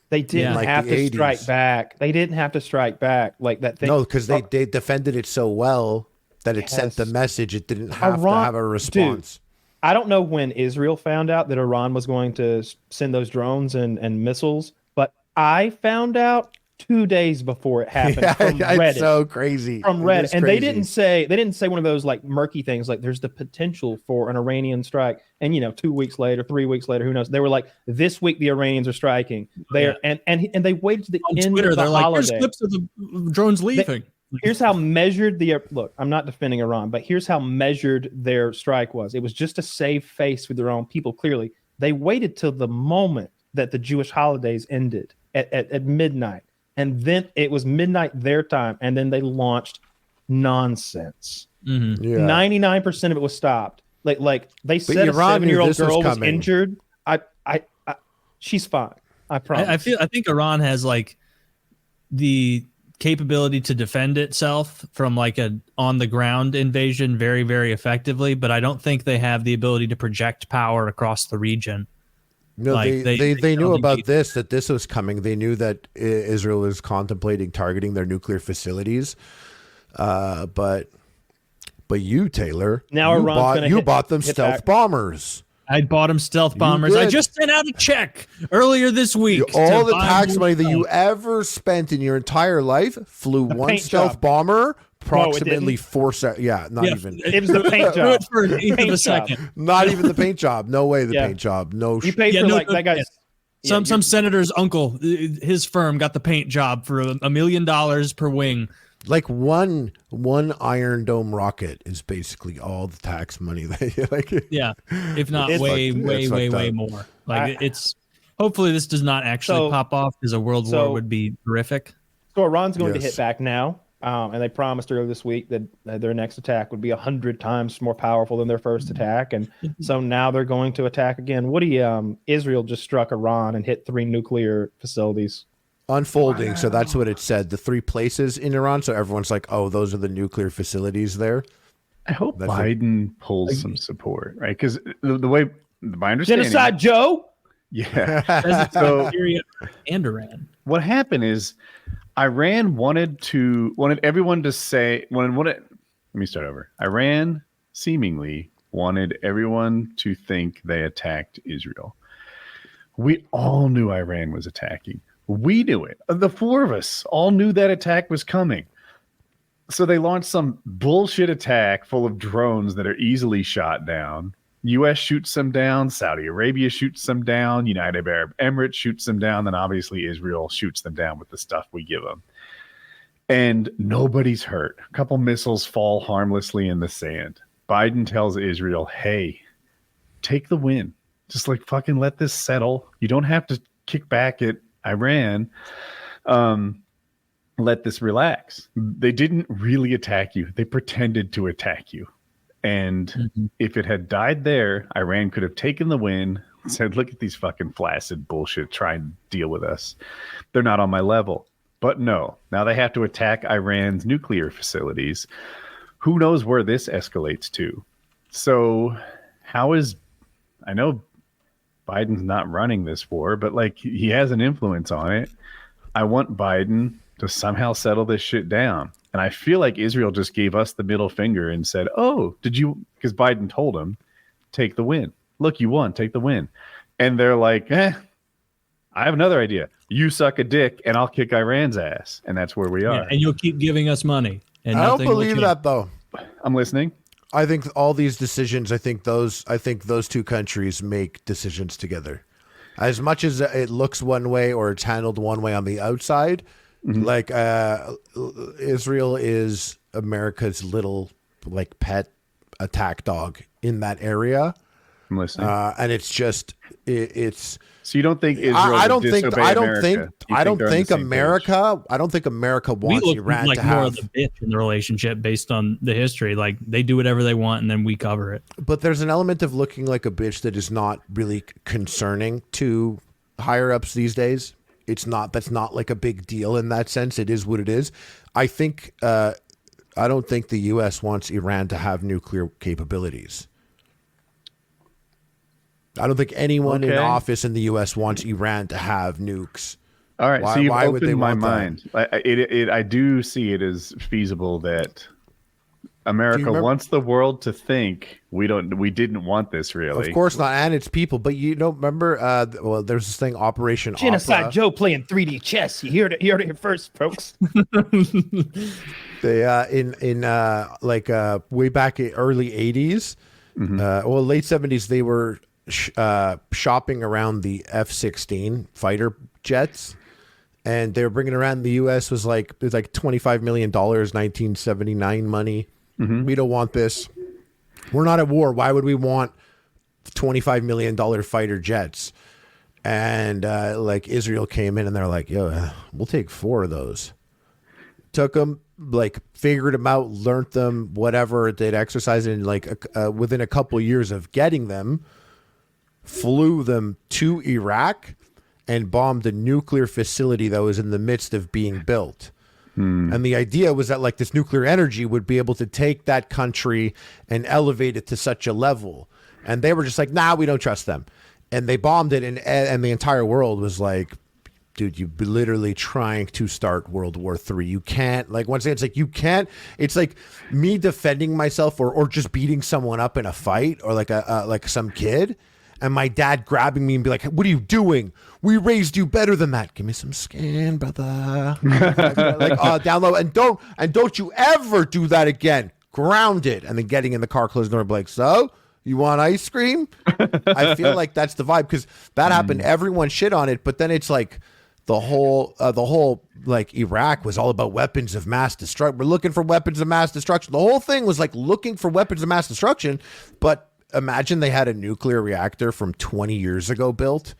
Speaker 4: They didn't
Speaker 3: like
Speaker 4: have
Speaker 3: the
Speaker 4: to
Speaker 3: 80s.
Speaker 4: strike back. They didn't have to strike back like that thing.
Speaker 3: No, because they defended it so well that it sent the message. It didn't have to have a response.
Speaker 4: Dude, I don't know when Israel found out that Iran was going to send those drones and missiles, but I found out 2 days before it happened from Reddit.
Speaker 3: It's so crazy.
Speaker 4: From Reddit. And they didn't say one of those like murky things like there's the potential for an Iranian strike. And 2 weeks later, 3 weeks later, who knows? They were like, this week the Iranians are striking. They are and they waited to the
Speaker 2: On
Speaker 4: end
Speaker 2: Twitter,
Speaker 4: of the
Speaker 2: they're
Speaker 4: holiday.
Speaker 2: like, here's clips of the drones leaving.
Speaker 4: Here's how measured look, I'm not defending Iran, but here's how measured their strike was. It was just to save face with their own people. Clearly, they waited till the moment that the Jewish holidays ended at midnight. And then it was midnight their time. And then they launched nonsense.
Speaker 2: Mm-hmm.
Speaker 3: Yeah.
Speaker 4: 99% of it was stopped. Like they said,
Speaker 3: Iran
Speaker 4: a 7-year-old girl was
Speaker 3: coming.
Speaker 4: injured. She's fine. I promise.
Speaker 2: I think Iran has like the capability to defend itself from like a on the ground invasion very, very effectively, but I don't think they have the ability to project power across the region.
Speaker 3: No,
Speaker 2: Like,
Speaker 3: they knew about that this was coming. They knew that Israel was contemplating targeting their nuclear facilities. But you, Taylor,
Speaker 4: Now
Speaker 3: you bought them stealth
Speaker 4: back.
Speaker 3: bombers.
Speaker 2: I bought them stealth bombers. I just sent out a check earlier this week.
Speaker 3: All the
Speaker 2: buy
Speaker 3: tax
Speaker 2: more
Speaker 3: money that you
Speaker 2: stuff.
Speaker 3: ever spent in your entire life flew one
Speaker 4: paint
Speaker 3: stealth
Speaker 4: job.
Speaker 3: bomber approximately
Speaker 4: didn't.
Speaker 3: 4 seconds. Yeah, not
Speaker 2: Yeah,
Speaker 3: even.
Speaker 4: It was the paint
Speaker 2: Threw
Speaker 4: job.
Speaker 2: it for an eighth of
Speaker 4: Paint
Speaker 2: a
Speaker 4: job.
Speaker 2: second.
Speaker 3: Not even the paint job. No way the
Speaker 4: Yeah.
Speaker 3: paint job. No.
Speaker 4: You paid
Speaker 2: Yeah,
Speaker 4: for
Speaker 2: no,
Speaker 4: like
Speaker 2: no,
Speaker 4: that guy's.
Speaker 2: yeah. Some senator's uncle, his firm got the paint job for $1 million per wing.
Speaker 3: Like one Iron Dome rocket is basically all the tax money that you like.
Speaker 2: Yeah, if not
Speaker 4: It's
Speaker 2: way
Speaker 3: fucked up.
Speaker 2: more. Like it's hopefully this does not actually
Speaker 4: So-
Speaker 2: pop off because a world war would be horrific.
Speaker 4: So Iran's going to
Speaker 3: Yes.
Speaker 4: hit back now, and they promised earlier this week that their next attack would be 100 times more powerful than their first attack, and so now they're going to attack again. Israel just struck Iran and hit 3 nuclear facilities.
Speaker 3: Unfolding. So that's what it said. The 3 places in Iran. So everyone's like, oh, those are the nuclear facilities there.
Speaker 1: I hope
Speaker 3: That's
Speaker 1: Biden pulls some support, right? Because the way my understanding,
Speaker 4: Genocide Joe.
Speaker 1: yeah. So
Speaker 2: Syria and Iran.
Speaker 1: what happened is Iran wanted everyone to say let me start over. Iran seemingly wanted everyone to think they attacked Israel. We all knew Iran was attacking. We knew it. The 4 of us all knew that attack was coming. So they launched some bullshit attack full of drones that are easily shot down. U.S. shoots them down. Saudi Arabia shoots them down. United Arab Emirates shoots them down. Then obviously Israel shoots them down with the stuff we give them. And nobody's hurt. A couple missiles fall harmlessly in the sand. Biden tells Israel, hey, take the win. Just like fucking let this settle. You don't have to kick back at Iran. Let this relax. They didn't really attack you. They pretended to attack you. And if it had died there, Iran could have taken the win, said, look at these fucking flaccid bullshit, try and deal with us. They're not on my level. But no, now they have to attack Iran's nuclear facilities. Who knows where this escalates to? So I know Biden's not running this war, but like he has an influence on it. I want Biden to somehow settle this shit down. And I feel like Israel just gave us the middle finger and said, oh, because Biden told him, take the win. Look, you won, take the win. And they're like, I have another idea. You suck a dick and I'll kick Iran's ass. And that's where we are.
Speaker 2: Yeah, and you'll keep giving us money. And
Speaker 3: I don't
Speaker 2: nothing will
Speaker 3: believe
Speaker 2: change.
Speaker 3: that though.
Speaker 1: I'm listening.
Speaker 3: I think all these decisions, I think those 2 countries make decisions together. As much as it looks one way or it's handled one way on the outside, like Israel is America's little like pet attack dog in that area.
Speaker 1: I'm listening.
Speaker 3: And it's just it's
Speaker 1: So you don't think Israel
Speaker 3: I don't
Speaker 1: would
Speaker 3: think
Speaker 1: disobey
Speaker 3: I don't
Speaker 1: America?
Speaker 3: think
Speaker 1: You
Speaker 3: I don't
Speaker 1: they're on the
Speaker 3: think
Speaker 1: same
Speaker 3: America I don't think America
Speaker 2: We
Speaker 3: wants
Speaker 2: look
Speaker 3: Iran
Speaker 2: like
Speaker 3: to
Speaker 2: more
Speaker 3: have
Speaker 2: of the bitch in the relationship based on the history. Like they do whatever they want and then we cover it.
Speaker 3: but there's an element of looking like a bitch that is not really concerning to higher ups these days. That's not like a big deal in that sense. It is what it is. I think I don't think the US wants Iran to have nuclear capabilities. I don't think anyone in
Speaker 1: Okay.
Speaker 3: office in the US wants Iran to have nukes.
Speaker 1: All right, so you've
Speaker 3: why would they
Speaker 1: opened my
Speaker 3: want that?
Speaker 1: mind. I do see it as feasible that America wants the world to think we didn't want this really.
Speaker 3: Of course not, and it's people. But remember, well, there's this thing, Operation
Speaker 4: Genocide
Speaker 3: Opera.
Speaker 4: Joe playing 3D chess. You heard it here first, folks.
Speaker 3: They way back in early 80s, late 70s, they were shopping around the F-16 fighter jets, and they were bringing around. The U.S. was like $25 million, 1979 money. We don't want this. We're not at war. Why would we want $25 million fighter jets? And Israel came in and they're like, yo, we'll take 4 of those. Took them, figured them out, learned them, whatever. Did exercise in within a couple years of getting them, flew them to Iraq and bombed a nuclear facility that was in the midst of being built. And the idea was that this nuclear energy would be able to take that country and elevate it to such a level. And they were just like, nah, we don't trust them. And they bombed it. And the entire world was like, dude, you're literally trying to start World War III. You can't, once again, it's like, you can't, it's like me defending myself or just beating someone up in a fight or like some kid. And my dad grabbing me and be like, what are you doing? We raised you better than that. Give me some skin, brother. Down low. And don't you ever do that again. Grounded. And then getting in the car, closing the door, be like, so you want ice cream? I feel like that's the vibe, because that happened. Everyone shit on it. But then it's like the whole Iraq was all about weapons of mass destruction. We're looking for weapons of mass destruction. The whole thing was looking for weapons of mass destruction. But imagine they had a nuclear reactor from 20 years ago built.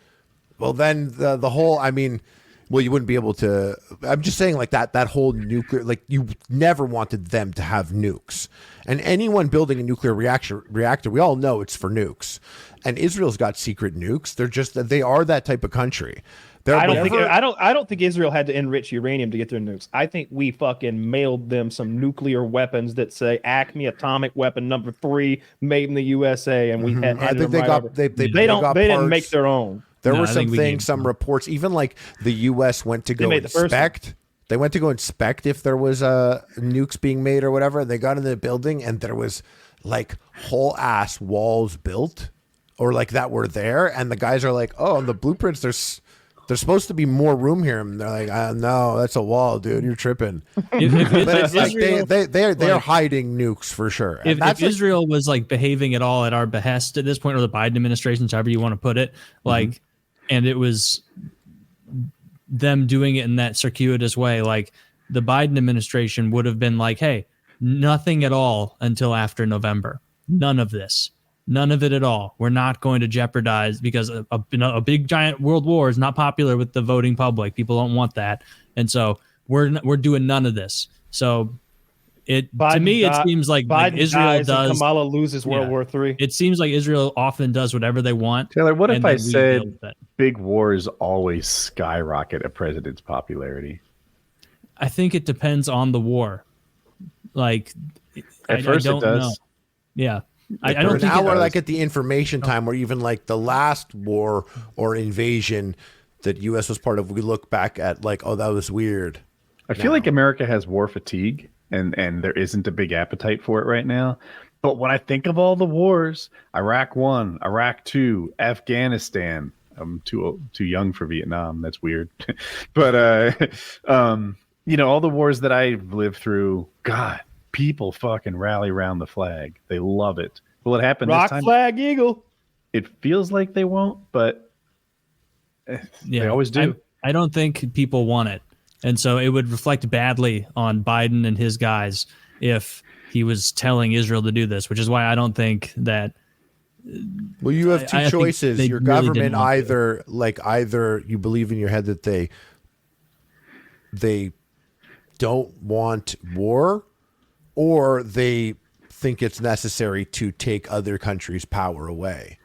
Speaker 3: Well, then the whole, you wouldn't be able to, I'm just saying that whole nuclear, you never wanted them to have nukes. And anyone building a nuclear reactor, we all know it's for nukes. And Israel's got secret nukes. They are that type of country.
Speaker 4: I don't think Israel had to enrich uranium to get their nukes. I think we fucking mailed them some nuclear weapons that say Acme atomic weapon number 3 made in the USA, and we had. I think they didn't make their own.
Speaker 3: There were some things, some reports, even the U.S. went to go inspect. They went to go inspect if there was nukes being made or whatever. They got into the building and there was whole ass walls built or that were there, and the guys are like, oh, on the blueprints there's supposed to be more room here. And they're like, no, that's a wall, dude. You're tripping. But it's they're hiding nukes for sure.
Speaker 2: If Israel was behaving at all at our behest at this point, or the Biden administration, however you want to put it, and it was them doing it in that circuitous way, the Biden administration would have been like, hey, nothing at all until after November. None of this. None of it at all. We're not going to jeopardize, because a big giant world war is not popular with the voting public. People don't want that, and so we're doing none of this. So it seems like Israel does.
Speaker 4: Kamala loses World War III.
Speaker 2: It seems like Israel often does whatever they want.
Speaker 1: Taylor, what if I said big wars always skyrocket a president's popularity?
Speaker 2: I think it depends on the war.
Speaker 1: At first it does.
Speaker 2: Know. Yeah. I don't think
Speaker 3: now we're at the information time where even the last war or invasion that U.S. was part of, we look back at oh, that was weird.
Speaker 1: I feel like America has war fatigue and there isn't a big appetite for it right now. But when I think of all the wars, Iraq 1, Iraq 2, Afghanistan, I'm too young for Vietnam. That's weird. But all the wars that I've lived through, God, people fucking rally around the flag. They love it. Will it happen
Speaker 4: Rock
Speaker 1: this time?
Speaker 4: Flag Eagle.
Speaker 1: It feels like they won't, but they always do.
Speaker 2: I don't think people want it. And so it would reflect badly on Biden and his guys if he was telling Israel to do this, which is why I don't think that.
Speaker 3: Well, you have two choices. Your government either you believe in your head that they don't want war, or they think it's necessary to take other countries' power away.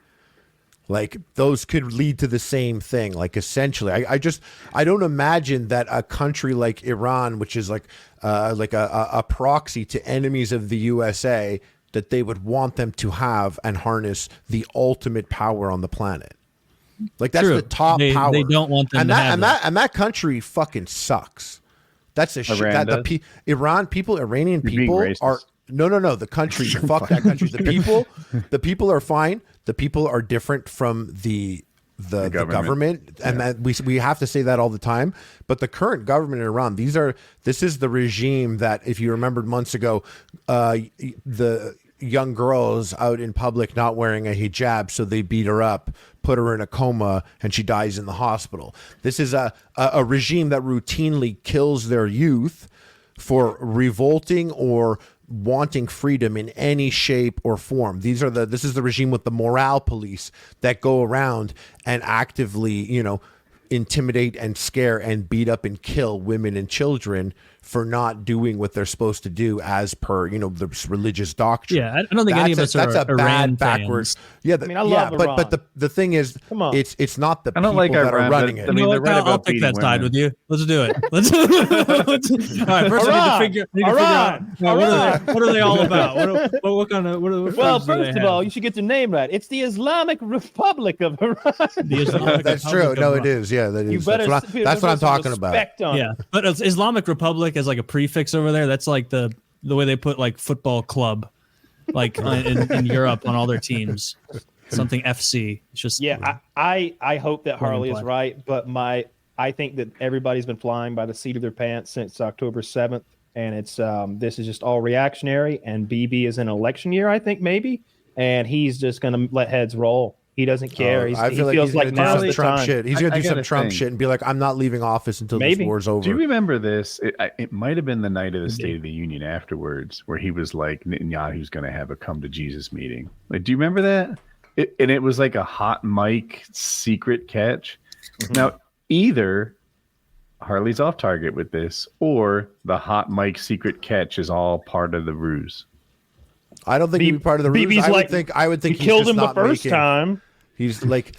Speaker 3: Those could lead to the same thing. Essentially, I don't imagine that a country like Iran, which is a proxy to enemies of the USA, that they would want them to have and harness the ultimate power on the planet. Like that's the top power.
Speaker 2: They don't want them to have that.
Speaker 3: And that country fucking sucks. That's a shit. Iranian people are no. The country, fuck that country. The people are fine. The people are different from the government, and that we have to say that all the time. But the current government in Iran, this is the regime that, if you remembered months ago, the young girls out in public not wearing a hijab, so they beat her up, put her in a coma, and she dies in the hospital. This is a regime that routinely kills their youth for revolting or wanting freedom in any shape or form. This is the regime with the morale police that go around and actively, intimidate and scare and beat up and kill women and children for not doing what they're supposed to do as per, the religious doctrine.
Speaker 2: Yeah, I don't think any of us are Iran backwards.
Speaker 3: Yeah, I love Iran. But the thing is, it's not the people that are running it.
Speaker 2: I'll take that side with you. Let's do it. All right, first I need to figure out what are they all about? What kind of
Speaker 4: well, first of all, you should get the name right. It's the Islamic Republic of Iran.
Speaker 3: That's true. No, it is. Yeah, that is. That's what I'm talking about.
Speaker 2: Yeah, but Islamic Republic as like a prefix over there, that's like the way they put like football club like in Europe on all their teams, something FC. It's just
Speaker 4: I hope that Harley is right, but I think that everybody's been flying by the seat of their pants since October 7th, and it's this is just all reactionary, and BB is an election year, I think, maybe, and he's just gonna let heads roll. He doesn't care.
Speaker 3: I feel like he's going to do some Trump shit. He's going to do some Trump shit and be like, I'm not leaving office until this war's over.
Speaker 1: Do you remember this? It might have been the night of the State of the Union afterwards, where he was like, Netanyahu's going to have a come to Jesus meeting. Like, do you remember that? And it was like a hot mic secret catch. Mm-hmm. Now, either Harley's off target with this, or the hot mic secret catch is all part of the ruse.
Speaker 3: I don't think he'd be part of the ruse. I would think
Speaker 4: he killed him the first time.
Speaker 3: He's like,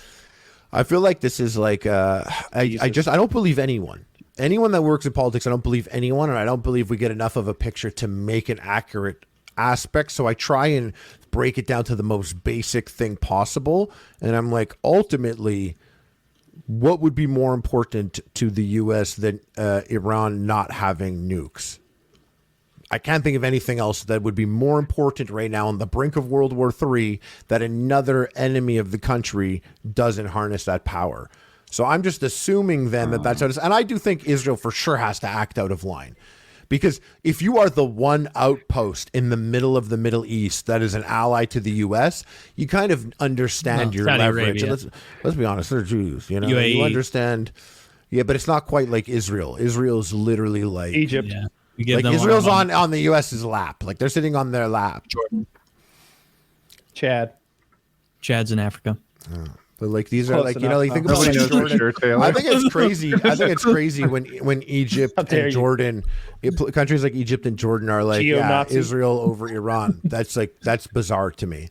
Speaker 3: I feel like this is like, I don't believe anyone that works in politics. I don't believe anyone, and I don't believe we get enough of a picture to make an accurate aspect. So I try and break it down to the most basic thing possible. And I'm like, ultimately, what would be more important to the U.S. than Iran not having nukes? I can't think of anything else that would be more important right now on the brink of World War III that another enemy of the country doesn't harness that power. So I'm just assuming then that's how it is. And I do think Israel for sure has to act out of line. Because if you are the one outpost in the middle of the Middle East that is an ally to the U.S., you kind of understand your leverage. And let's be honest, they're Jews. UAE. You understand. Yeah, but it's not quite like Israel. Israel's literally like
Speaker 4: Egypt. Yeah.
Speaker 3: Like Israel's on the U.S.'s lap. Like they're sitting on their lap.
Speaker 2: Jordan.
Speaker 4: Chad's
Speaker 2: in Africa.
Speaker 3: But like these are like, think about like Jordan. I think it's crazy. I think it's crazy when Egypt and Jordan, countries like Egypt and Jordan are like, Israel over Iran. That's bizarre to me.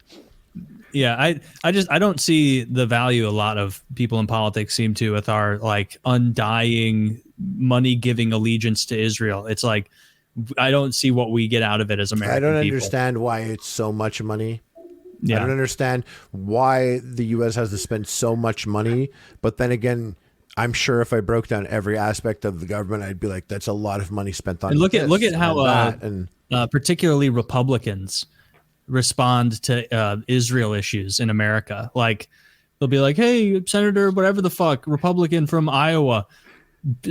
Speaker 2: Yeah, I don't see the value a lot of people in politics seem to with our like undying money giving allegiance to Israel. It's like I don't see what we get out of it as American people.
Speaker 3: I don't understand why it's so much money. Yeah. I don't understand why the U.S. has to spend so much money. But then again, I'm sure if I broke down every aspect of the government, I'd be like, that's a lot of money spent on.
Speaker 2: And look at how particularly Republicans respond to Israel issues in America. Like they'll be like, hey, Senator, whatever the fuck, Republican from Iowa,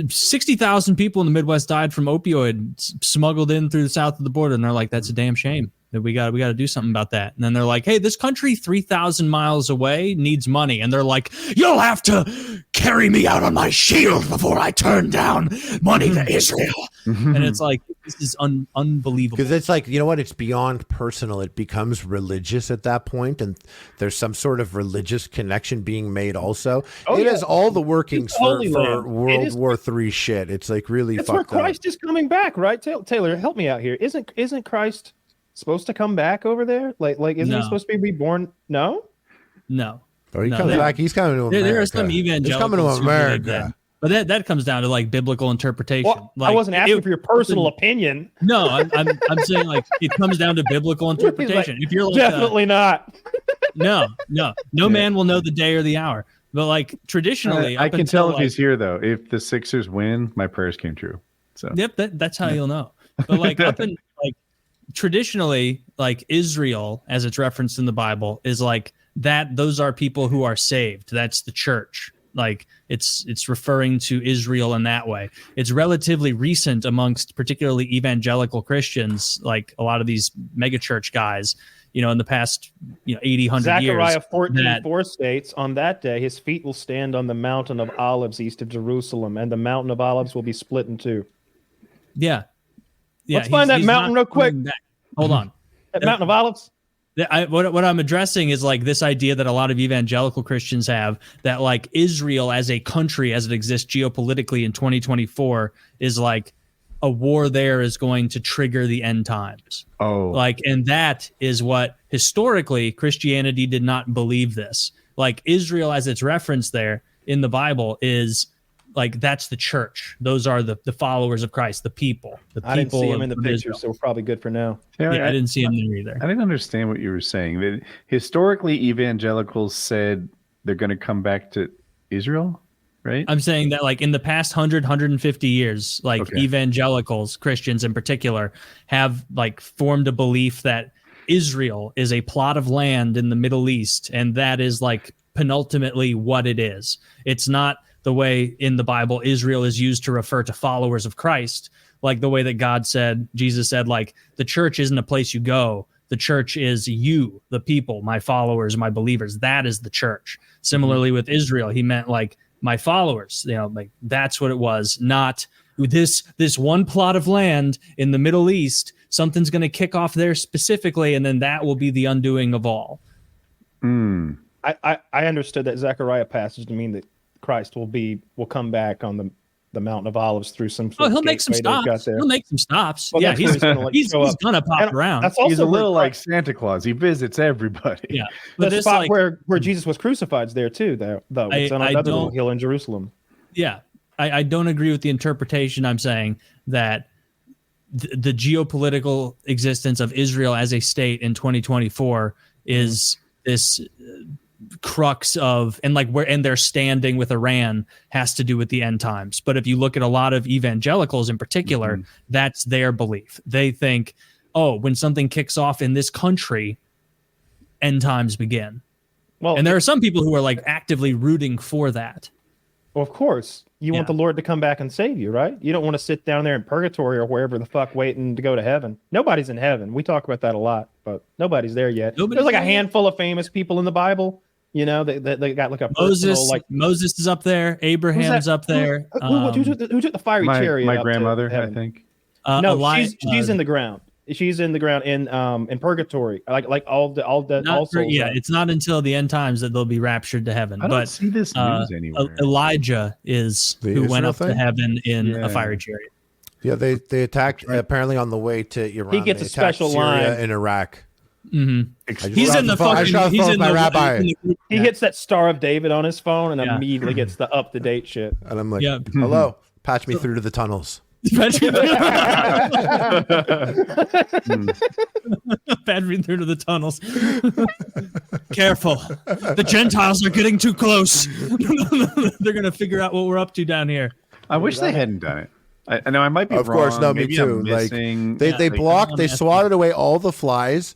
Speaker 2: 60,000 people in the Midwest died from opioids smuggled in through the south of the border. And they're like, that's a damn shame. We got to do something about that. And then they're like, hey, this country 3,000 miles away needs money. And they're like, you'll have to carry me out on my shield before I turn down money to Israel. And it's like, this is unbelievable.
Speaker 3: Because it's like, you know what? It's beyond personal. It becomes religious at that point. And there's some sort of religious connection being made also. It has all the workings for World War III shit. It's like really fucked up.
Speaker 4: That's where Christ is coming back, right? Taylor, help me out here. Isn't Christ supposed to come back over there? Like isn't he supposed to be reborn? No.
Speaker 3: Oh, he comes back. He's coming to America.
Speaker 2: There are some evangelicals.
Speaker 3: He's coming to America.
Speaker 2: But that comes down to like biblical interpretation.
Speaker 4: Well, I wasn't asking for your personal opinion.
Speaker 2: No, I'm saying like it comes down to biblical interpretation.
Speaker 4: If you're like, definitely not.
Speaker 2: No man will know the day or the hour. But like traditionally,
Speaker 1: I
Speaker 2: up
Speaker 1: can tell if
Speaker 2: like,
Speaker 1: he's here though. If the Sixers win, my prayers came true. So
Speaker 2: yep, that's how you'll know. But like up in like traditionally, like Israel, as it's referenced in the Bible, is like that. Those are people who are saved. That's the church. Like it's referring to Israel in that way. It's relatively recent amongst particularly evangelical Christians, like a lot of these megachurch guys, in the past 80, 100 years.
Speaker 4: Zechariah 14:4 states, on that day his feet will stand on the mountain of olives east of Jerusalem, and the mountain of olives will be split in two.
Speaker 2: Yeah.
Speaker 4: Let's find that mountain real quick.
Speaker 2: Hold on.
Speaker 4: That mountain of olives?
Speaker 2: What I'm addressing is like this idea that a lot of evangelical Christians have, that like Israel as a country as it exists geopolitically in 2024 is like a war there is going to trigger the end times.
Speaker 1: Oh,
Speaker 2: like, and that is what historically Christianity did not believe this. Like Israel as it's referenced there in the Bible is like, that's the church. Those are the followers of Christ, the people.
Speaker 4: I didn't see him in the picture, so we're probably good for now.
Speaker 2: Yeah, I didn't see him there either.
Speaker 1: I didn't understand what you were saying. That historically, evangelicals said they're going to come back to Israel, right?
Speaker 2: I'm saying that like in the past 150 years, like evangelicals, Christians in particular, have like formed a belief that Israel is a plot of land in the Middle East, and that is like penultimately what it is. It's not the way in the Bible Israel is used to refer to followers of Christ, like the way that Jesus said, like the church isn't a place you go. The church is you, the people, my followers, my believers. That is the church. Similarly with Israel, he meant like my followers, like that's what it was. Not this one plot of land in the Middle East. Something's going to kick off there specifically, and then that will be the undoing of all.
Speaker 4: I understood that Zechariah passage to mean that Christ will come back on the Mountain of Olives through some.
Speaker 2: He'll make some stops. He'll make some stops. Well, yeah, he's gonna pop around.
Speaker 4: That's also
Speaker 1: he's a little like Santa Claus. He visits everybody.
Speaker 2: Yeah,
Speaker 4: but the spot where Jesus was crucified is there too. Though it's on another little hill in Jerusalem.
Speaker 2: Yeah, I don't agree with the interpretation. I'm saying that the geopolitical existence of Israel as a state in 2024 is this crux of, and like where, and their standing with Iran has to do with the end times. But if you look at a lot of evangelicals in particular, that's their belief. They think, oh, when something kicks off in this country, end times begin. Well, and there are some people who are like actively rooting for that.
Speaker 4: Well, of course, you want the Lord to come back and save you, right? You don't want to sit down there in purgatory or wherever the fuck waiting to go to heaven. Nobody's in heaven. We talk about that a lot, but nobody's there yet. There's like a handful of famous people in the Bible. They got like a personal, like
Speaker 2: Moses is up there, Abraham's up there.
Speaker 4: Who took the fiery chariot?
Speaker 1: My grandmother, I think.
Speaker 4: No, she's in the ground. She's in the ground in purgatory, like all the souls.
Speaker 2: It's not until the end times that they'll be raptured to heaven.
Speaker 1: I don't see this news anywhere.
Speaker 2: Elijah is who went up to heaven in a fiery chariot.
Speaker 3: Yeah, they attacked apparently on the way to Iran.
Speaker 4: He gets a special line
Speaker 3: in Iraq.
Speaker 2: Mm-hmm. He's in the fucking. He's in
Speaker 3: my rabbi.
Speaker 4: He hits that Star of David on his phone and immediately gets the up to date shit.
Speaker 3: And I'm like, hello, patch me through to the tunnels.
Speaker 2: Patch me through to the tunnels. Careful, the Gentiles are getting too close. They're gonna figure out what we're up to down here.
Speaker 1: I wish they hadn't done it. I know I might be wrong.
Speaker 3: Of course, no,
Speaker 1: Maybe
Speaker 3: me too. Like they blocked, they swatted away all the flies.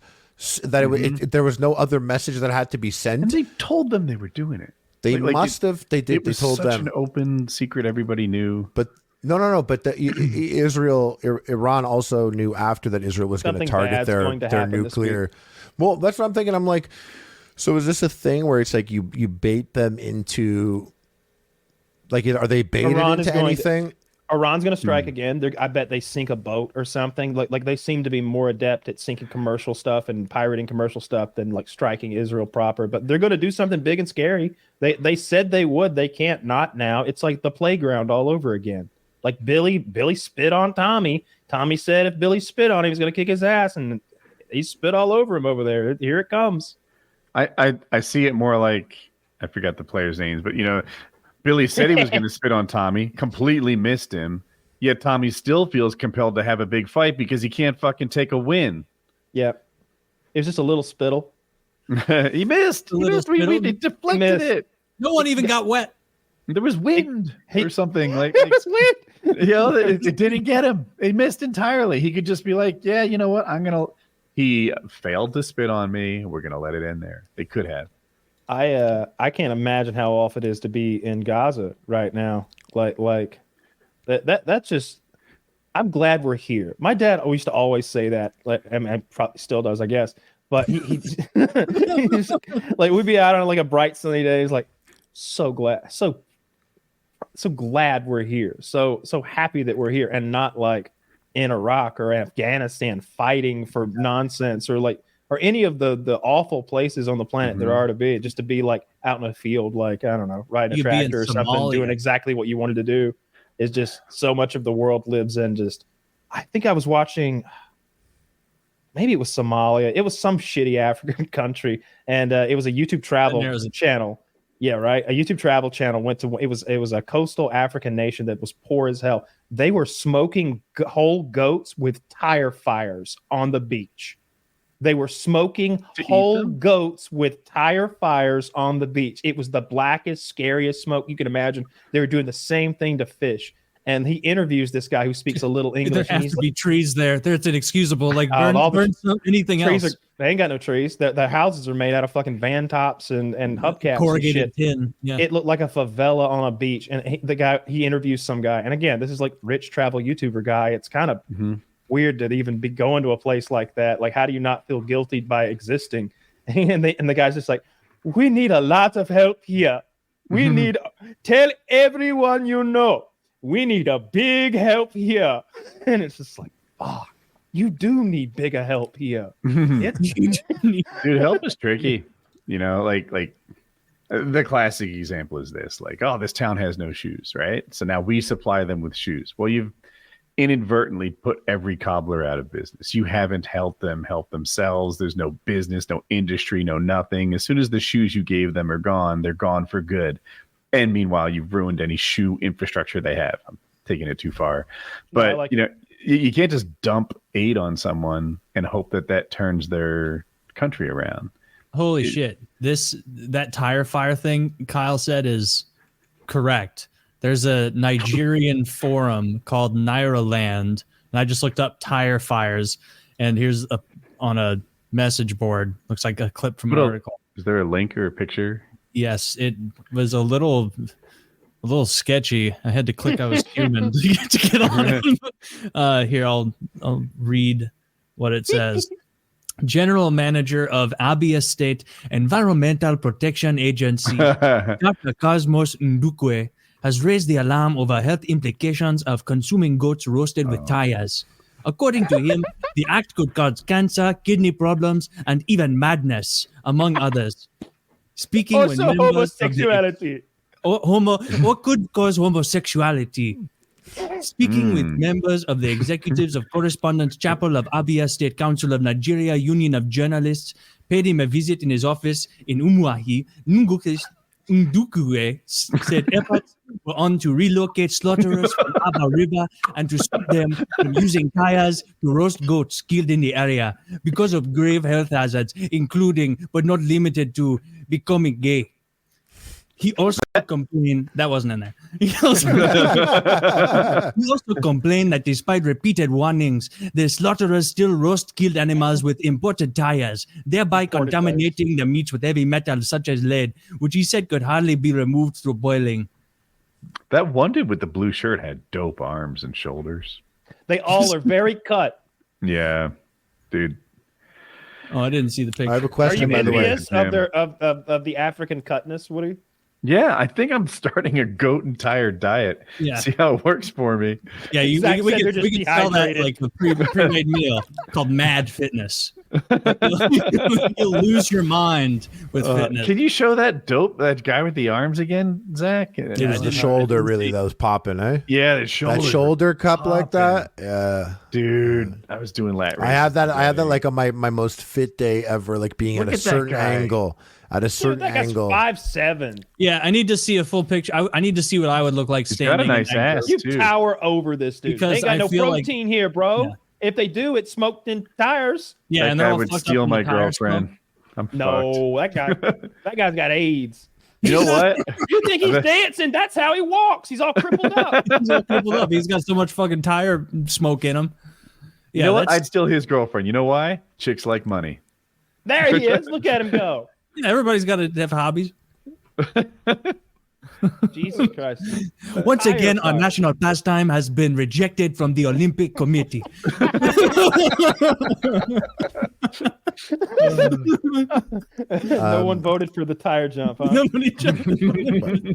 Speaker 3: That there was no other message that had to be sent.
Speaker 1: And they told them they were doing it.
Speaker 3: They must have. They did. They told them.
Speaker 1: It was such an open secret. Everybody knew.
Speaker 3: But no. But Iran also knew after that Israel was going to target their nuclear. Well, that's what I'm thinking. I'm like, so is this a thing where it's like you bait them into, like, are they baited into anything?
Speaker 4: Iran's going to strike again. I bet they sink a boat or something. Like they seem to be more adept at sinking commercial stuff and pirating commercial stuff than like striking Israel proper. But they're going to do something big and scary. They said they would. They can't not now. It's like the playground all over again. Like Billy spit on Tommy. Tommy said if Billy spit on him, he's going to kick his ass, and he spit all over him over there. Here it comes.
Speaker 1: I see it more like, I forgot the players' names, but Billy said he was going to spit on Tommy, completely missed him, yet Tommy still feels compelled to have a big fight because he can't fucking take a win.
Speaker 4: Yep. It was just a little spittle.
Speaker 1: He missed. We deflected it.
Speaker 2: No one even got wet.
Speaker 1: There was wind or something like.
Speaker 4: It was wind.
Speaker 1: You know, it didn't get him. He missed entirely. He could just be like, yeah, you know what? He failed to spit on me. We're gonna let it in there. They could have.
Speaker 4: I can't imagine how off it is to be in Gaza right now. Like that's just. I'm glad we're here. My dad used to always say that. Like, and probably still does, I guess. But he's like, we'd be out on like a bright sunny day. He's like, so glad we're here. So happy that we're here and not like in Iraq or Afghanistan fighting for nonsense or any of the awful places on the planet there are to be. Just to be like out in a field, like I don't know, riding a tractor or something, doing exactly what you wanted to do. Is just so much of the world lives in just. I think I was watching. Maybe it was Somalia. It was some shitty African country, and it was a YouTube travel channel. Yeah, right. A YouTube travel channel went to. It was a coastal African nation that was poor as hell. They were smoking whole goats with tire fires on the beach. They were smoking whole goats with tire fires on the beach. It was the blackest, scariest smoke you can imagine. They were doing the same thing to fish. And he interviews this guy who speaks a little English.
Speaker 2: There has to be trees there. There's inexcusable. Like burn anything else.
Speaker 4: They ain't got no trees. The houses are made out of fucking van tops and hubcaps.
Speaker 2: Corrugated tin. Yeah.
Speaker 4: It looked like a favela on a beach. And he interviews some guy. And again, this is like rich travel YouTuber guy. It's kind of weird to even be going to a place like that. Like, how do you not feel guilty by existing? And the guy's just like, we need a lot of help here. We need, tell everyone you know, we need a big help here. And it's just like, you do need bigger help here.
Speaker 1: Dude, help is tricky. You know, like the classic example is this, like, oh, this town has no shoes, right? So now we supply them with shoes. Well, you've inadvertently put every cobbler out of business. You haven't helped them help themselves. There's no business, no industry, no nothing. As soon as the shoes you gave them are gone, they're gone for good. And meanwhile, you've ruined any shoe infrastructure they have. I'm taking it too far. But, you can't just dump aid on someone and hope that turns their country around.
Speaker 2: Holy shit. That tire fire thing Kyle said is correct. There's a Nigerian forum called Nairaland, and I just looked up tire fires, and here's on a message board. Looks like a clip from an article.
Speaker 1: Is there a link or a picture?
Speaker 2: Yes, it was a little sketchy. I had to click I was human to get on it. Here, I'll read what it says. General Manager of Abia State Environmental Protection Agency, Dr. Cosmos Ndukwe, has raised the alarm over health implications of consuming goats roasted with tires. According to him, the act could cause cancer, kidney problems, and even madness, among others. Speaking with members
Speaker 4: homosexuality.
Speaker 2: What could cause homosexuality? Speaking with members of the Executives of Correspondence Chapel of Abia State Council of Nigeria Union of Journalists, paid him a visit in his office in Umuahi. Ndukwe said efforts were on to relocate slaughterers from Aba River and to stop them from using tires to roast goats killed in the area because of grave health hazards, including but not limited to becoming gay. He also complained that wasn't in there. He also complained that despite repeated warnings, the slaughterers still roast killed animals with imported tires, thereby contaminating the meats with heavy metals such as lead, which he said could hardly be removed through boiling.
Speaker 1: That one dude with the blue shirt had dope arms and shoulders.
Speaker 4: They all are very cut.
Speaker 1: Yeah, dude.
Speaker 2: Oh, I didn't see the picture.
Speaker 3: I have a question,
Speaker 4: Are you
Speaker 3: by the way.
Speaker 4: envious of the African cutness, Woody?
Speaker 1: Yeah, I think I'm starting a goat and tire diet.
Speaker 2: Yeah.
Speaker 1: See how it works for me.
Speaker 2: Yeah, we can sell that like a pre-made meal called Mad Fitness. You'll lose your mind with fitness.
Speaker 1: Can you show that guy with the arms again, Zach?
Speaker 3: It was the shoulder really that was popping, eh?
Speaker 1: Yeah, the shoulder.
Speaker 3: That shoulder cup like that. Yeah.
Speaker 1: Dude, I was doing lat raises.
Speaker 3: I had that like on my most fit day ever, like being at a certain angle. At a certain angle.
Speaker 4: 5'7".
Speaker 2: Yeah, I need to see a full picture. I need to see what I would look like standing.
Speaker 1: Got a nice ass,
Speaker 4: You
Speaker 1: too.
Speaker 4: tower over this dude.
Speaker 2: Because
Speaker 4: they ain't got
Speaker 2: I
Speaker 4: no
Speaker 2: feel
Speaker 4: protein here, bro.
Speaker 2: Yeah.
Speaker 4: If they do, it's smoked in tires.
Speaker 2: Yeah,
Speaker 1: That
Speaker 2: and
Speaker 1: guy
Speaker 2: they're all
Speaker 1: would
Speaker 2: fucked
Speaker 1: steal
Speaker 2: up in
Speaker 1: my
Speaker 2: the tire
Speaker 1: girlfriend. I'm fucked.
Speaker 4: No, that guy's got AIDS.
Speaker 1: You know what?
Speaker 4: You think he's dancing? That's how he walks. He's all crippled up.
Speaker 2: He's all crippled up. He's got so much fucking tire smoke in him. Yeah,
Speaker 1: you know what? I'd steal his girlfriend. You know why? Chicks like money.
Speaker 4: There he is. Look at him go.
Speaker 2: Yeah, everybody's got to have hobbies.
Speaker 4: Jesus Christ.
Speaker 2: Once again, our national pastime has been rejected from the Olympic Committee.
Speaker 4: No one voted for the tire jump, huh?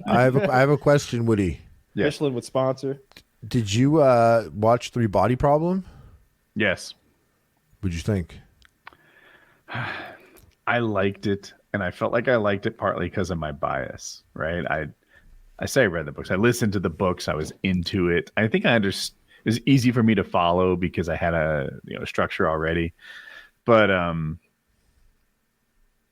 Speaker 3: I have a question, Woody.
Speaker 1: Yeah.
Speaker 4: Michelin would sponsor.
Speaker 3: Did you watch Three Body Problem?
Speaker 1: Yes.
Speaker 3: What'd you think?
Speaker 1: I liked it, and I felt like I liked it partly because of my bias, right? I say I read the books. I listened to the books. I was into it. I think I understood. It was easy for me to follow because I had a structure already. But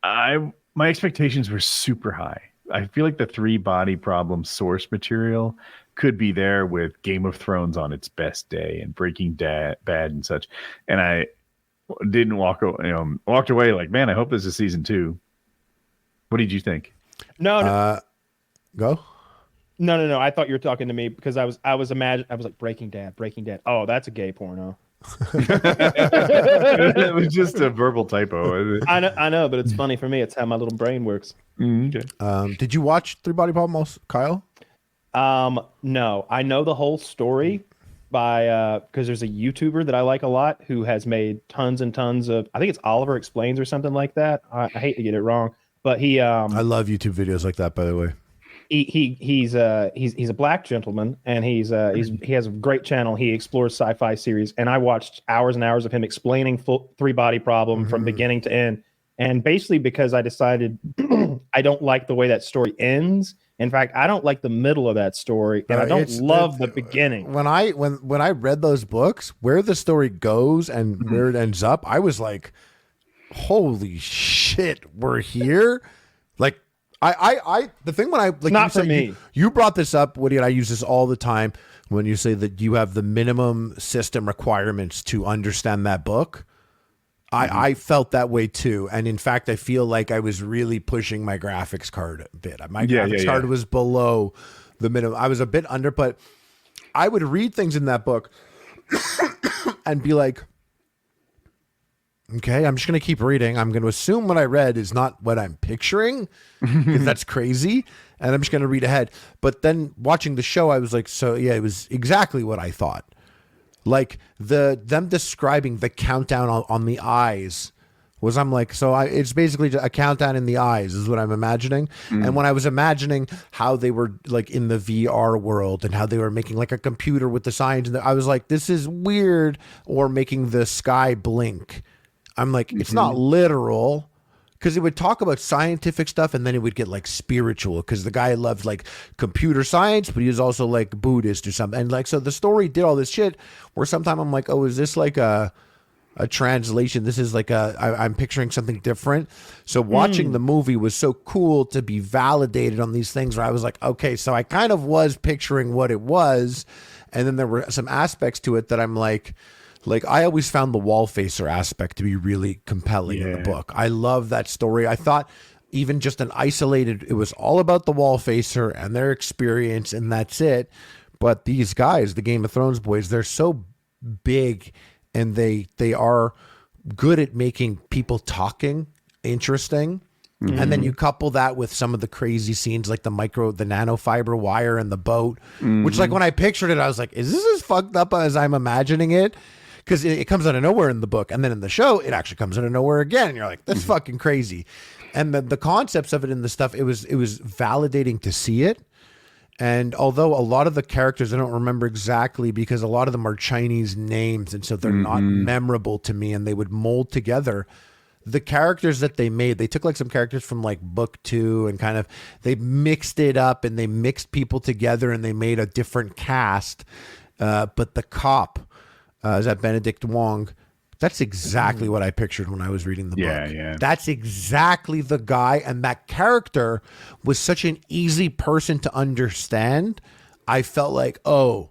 Speaker 1: my expectations were super high. I feel like the Three Body Problem source material could be there with Game of Thrones on its best day and Breaking Bad and such. And I didn't walked away like, man, I hope this is season 2. What did you think?
Speaker 4: No.
Speaker 3: Go.
Speaker 4: No. I thought you were talking to me because I was like Breaking Dad. Oh, that's a gay porno.
Speaker 1: It was just a verbal typo.
Speaker 4: I know, but it's funny for me. It's how my little brain works.
Speaker 1: Okay.
Speaker 3: Did you watch Three Body Problem, Kyle?
Speaker 4: No, I know the whole story by because there's a YouTuber that I like a lot who has made tons and tons of. I think it's Oliver Explains or something like that. I hate to get it wrong, but he.
Speaker 3: I love YouTube videos like that, by the way.
Speaker 4: He's a black gentleman, and he has a great channel. He explores sci-fi series, and I watched hours and hours of him explaining Three Body Problem from beginning to end. And basically, because I decided I don't like the way that story ends. In fact, I don't like the middle of that story, and I don't love the beginning.
Speaker 3: When I read those books, where the story goes and where it ends up, I was like, "Holy shit, we're here!" Like, the thing when I like,
Speaker 4: not for me.
Speaker 3: You brought this up, Woody, and I use this all the time when you say that you have the minimum system requirements to understand that book. I felt that way too, and in fact, I feel like I was really pushing my graphics card a bit. My graphics card was below the minimum. I was a bit under, but I would read things in that book and be like, okay, I'm just going to keep reading. I'm going to assume what I read is not what I'm picturing, because that's crazy, and I'm just going to read ahead. But then watching the show, I was like, so yeah, it was exactly what I thought. Like them describing the countdown on the eyes was, I'm like, so it's basically a countdown in the eyes is what I'm imagining. And when I was imagining how they were like in the VR world and how they were making like a computer with the signs, and I was like, this is weird. Or making the sky blink. I'm like, it's not literal. Because it would talk about scientific stuff, and then it would get like spiritual, because the guy loved like computer science, but he was also like Buddhist or something. And like, so the story did all this shit where sometimes I'm like, oh, is this like a translation? This is like I'm picturing something different. So watching the movie was so cool to be validated on these things where I was like, okay, so I kind of was picturing what it was. And then there were some aspects to it that I'm like I always found the wall facer aspect to be really compelling in the book. I love that story. I thought even just an isolated, it was all about the wall facer and their experience, and that's it. But these guys, the Game of Thrones boys, they're so big, and they are good at making people talking interesting. And then you couple that with some of the crazy scenes like the nanofiber wire and the boat, which like when I pictured it, I was like, is this as fucked up as I'm imagining it? Because it comes out of nowhere in the book, and then in the show, it actually comes out of nowhere again. And you're like, that's fucking crazy. And the concepts of it and the stuff, it was validating to see it. And although a lot of the characters I don't remember exactly, because a lot of them are Chinese names, and so they're not memorable to me, and they would mold together. The characters that they made, they took like some characters from like book 2 and kind of they mixed it up, and they mixed people together, and they made a different cast. But the cop, is that Benedict Wong? That's exactly what I pictured when I was reading the book. Yeah. That's exactly the guy, and that character was such an easy person to understand. I felt like, oh,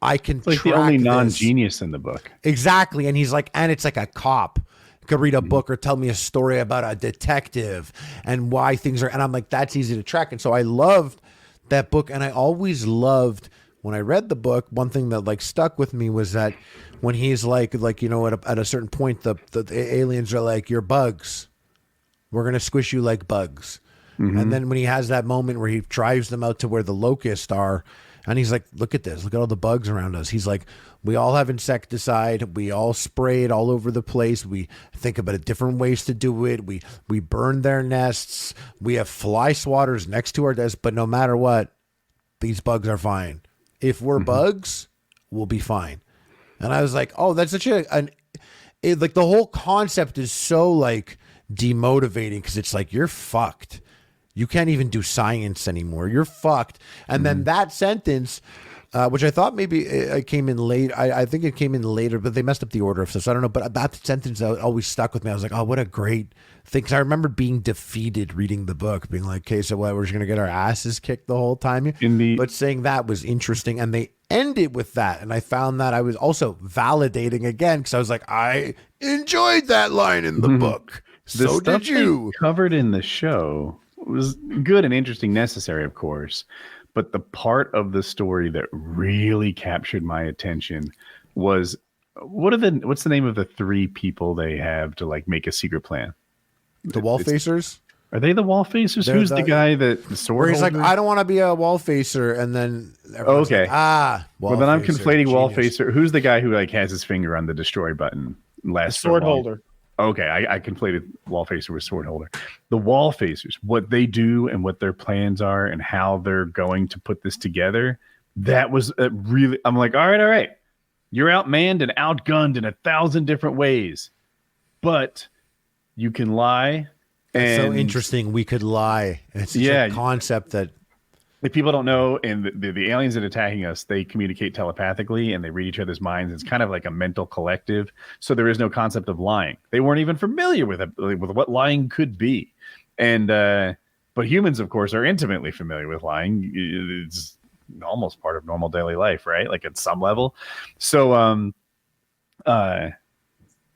Speaker 3: I can
Speaker 1: like
Speaker 3: track
Speaker 1: the only
Speaker 3: this.
Speaker 1: non-genius in the book.
Speaker 3: Exactly, and he's like, and it's like a cop. could read a book or tell me a story about a detective and why things are, and I'm like, that's easy to track. And so I loved that book. And I always loved, when I read the book, one thing that like stuck with me was that when he's like, you know, at a certain point, the aliens are like, you're bugs. We're going to squish you like bugs. And then when he has that moment where he drives them out to where the locusts are, and he's like, look at this. Look at all the bugs around us. He's like, we all have insecticide. We all spray it all over the place. We think about different ways to do it. We burn their nests. We have fly swatters next to our desks. But no matter what, these bugs are fine. If we're bugs, we'll be fine. And I was like, oh, that's such like the whole concept is so like demotivating, because it's like, you're fucked. You can't even do science anymore. You're fucked. And then that sentence, which I thought maybe it came in late. I think it came in later, but they messed up the order of stuff. So I don't know. But that sentence always stuck with me. I was like, oh, what a great thing. Because I remember being defeated reading the book, being like, okay, so what, we're just going to get our asses kicked the whole time? But saying that was interesting. And they end it with that. And I found that I was also validating again, because I was like, I enjoyed that line in the book. So did you.
Speaker 1: Covered in the show was good and interesting, necessary, of course, but the part of the story that really captured my attention was what's the name of the 3 people they have to like make a secret plan?
Speaker 3: The wall facers?
Speaker 1: Are they the wall facers? Who's the guy that the sword?
Speaker 3: Where he's
Speaker 1: holder?
Speaker 3: like, I don't want to be a wall facer, and then
Speaker 1: okay,
Speaker 3: like,
Speaker 1: well then I'm conflating wall facer. Who's the guy who like has his finger on the destroy button? Last
Speaker 4: sword holder.
Speaker 1: Okay, I conflated wall facer with sword holder. The wall facers, what they do and what their plans are and how they're going to put this together, that was really, I'm like, all right. You're outmanned and outgunned in 1,000 different ways, but you can lie.
Speaker 3: It's so interesting. We could lie. And it's such a concept that
Speaker 1: if people don't know, and the aliens that are attacking us, they communicate telepathically and they read each other's minds. It's kind of like a mental collective. So there is no concept of lying. They weren't even familiar with what lying could be. And but humans, of course, are intimately familiar with lying. It's almost part of normal daily life, right? Like at some level. So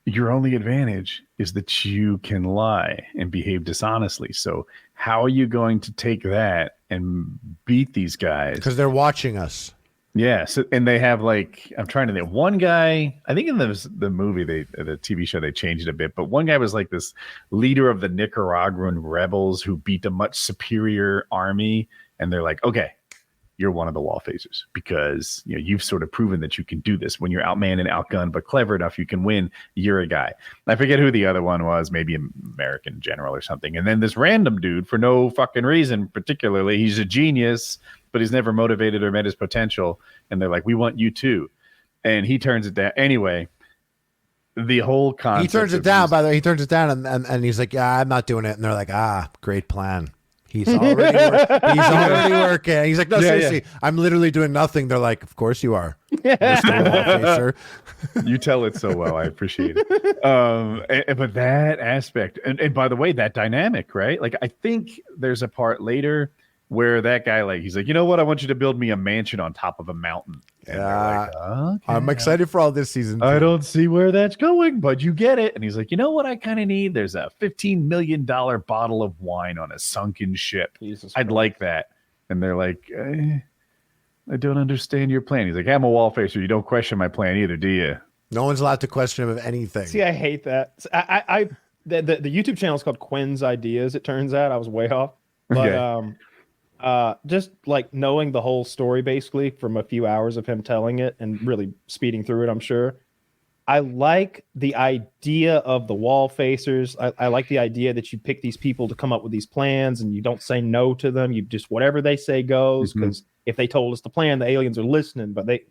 Speaker 1: your only advantage is that you can lie and behave dishonestly. So how are you going to take that and beat these guys?
Speaker 3: Because they're watching us.
Speaker 1: Yeah. So, and they have like, I'm trying to think, one guy, I think in the movie, the TV show, they changed it a bit, but one guy was like this leader of the Nicaraguan rebels who beat a much superior army. And they're like, okay, you're one of the wall facers because you've sort of proven that you can do this. When you're outmanned and outgunned, but clever enough, you can win. You're a guy. I forget who the other one was, maybe an American general or something. And then this random dude, for no fucking reason, particularly, he's a genius, but he's never motivated or met his potential. And they're like, we want you too. And he turns it down. Anyway, the whole concept.
Speaker 3: He turns it down, by the way. He turns it down and he's like, yeah, I'm not doing it. And they're like, great plan. He's already working. He's like, no, seriously, I'm literally doing nothing. They're like, of course you are. Mr.
Speaker 1: You tell it so well. I appreciate it. But that aspect, and by the way, that dynamic, right? Like, I think there's a part later where that guy, like, he's like, you know what? I want you to build me a mansion on top of a mountain. And like, okay.
Speaker 3: I'm excited for all this season.
Speaker 1: I don't see where that's going, but you get it. And he's like, you know what I kind of need? There's a $15 million bottle of wine on a sunken ship. I'd like that. And they're like, I don't understand your plan. He's like, I'm a wall facer. You don't question my plan either, do you?
Speaker 3: No one's allowed to question him of anything.
Speaker 4: See, I hate that. The YouTube channel is called Quinn's Ideas. It turns out I was way off, but just like knowing the whole story basically from a few hours of him telling it and really speeding through it, I'm sure. I like the idea of the wall facers. I like the idea that you pick these people to come up with these plans and you don't say no to them. You just, whatever they say goes, because if they told us the plan, the aliens are listening, but they,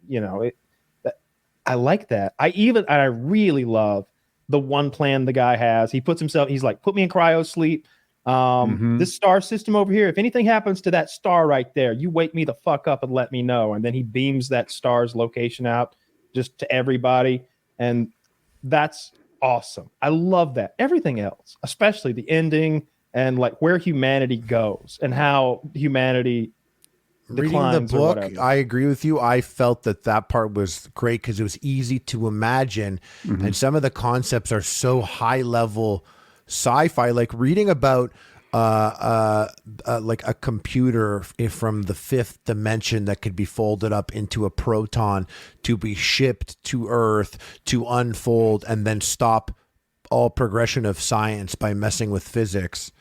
Speaker 4: I like that. I really love the one plan the guy has. He puts himself, he's like, put me in cryo sleep. This star system over here, if anything happens to that star right there, you wake me the fuck up and let me know. And then he beams that star's location out just to everybody. And that's awesome. I love that. Everything else, especially the ending and like where humanity goes and how humanity declines
Speaker 3: the book,
Speaker 4: or whatever.
Speaker 3: I agree with you. I felt that part was great because it was easy to imagine, and some of the concepts are so high level sci-fi. Like reading about like a computer from the fifth dimension that could be folded up into a proton to be shipped to Earth to unfold and then stop all progression of science by messing with physics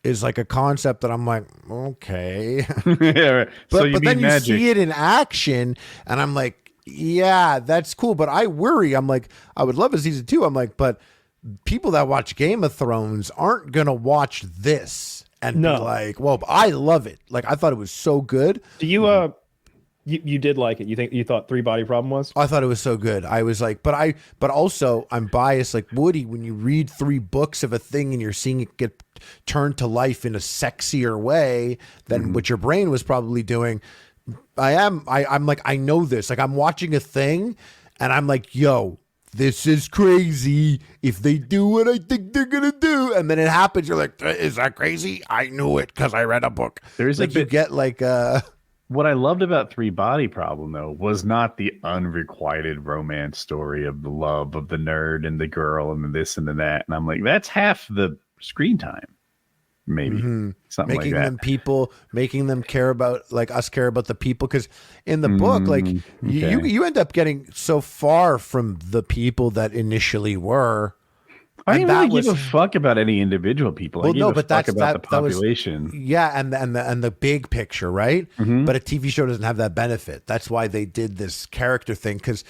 Speaker 3: is like a concept that I'm like, okay.
Speaker 1: Yeah, right.
Speaker 3: But then you see it in action and I'm like, yeah, that's cool. But I worry. I'm like, I would love a season 2. I'm like, but people that watch Game of Thrones aren't going to watch this and be like, well, I love it. Like, I thought it was so good.
Speaker 4: Do you, you did like it? You thought Three Body Problem was?
Speaker 3: I thought it was so good. I was like, but also I'm biased like Woody. When you read 3 books of a thing and you're seeing it get turned to life in a sexier way than what your brain was probably doing, I'm like, I know this. Like, I'm watching a thing and I'm like, yo, this is crazy. If they do what I think they're gonna do, and then it happens, you're like, is that crazy? I knew it because I read a book.
Speaker 1: There's
Speaker 3: like you get like
Speaker 1: What I loved about Three Body Problem, though, was not the unrequited romance story of the love of the nerd and the girl and the this and the that. And I'm like, that's half the screen time, maybe something
Speaker 3: making
Speaker 1: like that.
Speaker 3: them people, making them care about like us care about the people. Because in the book, like you end up getting so far from the people that initially were.
Speaker 1: I didn't really give a fuck about any individual people.
Speaker 3: Well,
Speaker 1: I gave a fuck about the population.
Speaker 3: And the big picture, right? But a TV show doesn't have that benefit. That's why they did this character thing. Because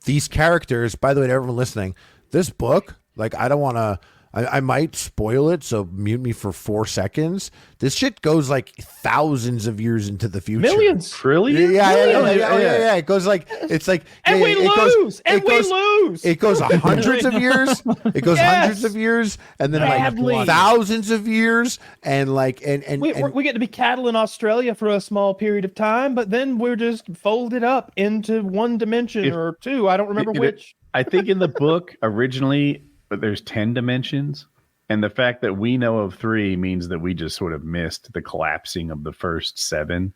Speaker 3: these characters, by the way, to everyone listening, this book, like, I don't want to. I might spoil it, so mute me for 4 seconds. This shit goes like thousands of years into the future.
Speaker 4: Millions.
Speaker 1: Trillions?
Speaker 3: Yeah. It goes like, it's like,
Speaker 4: and we lose.
Speaker 3: It goes hundreds of years. It goes hundreds of years, and then like thousands of years, and like, and
Speaker 4: we get to be cattle in Australia for a small period of time, but then we're just folded up into one dimension or two. I don't remember which.
Speaker 1: I think in the book originally, but there's 10 dimensions, and the fact that we know of 3 means that we just sort of missed the collapsing of the first 7,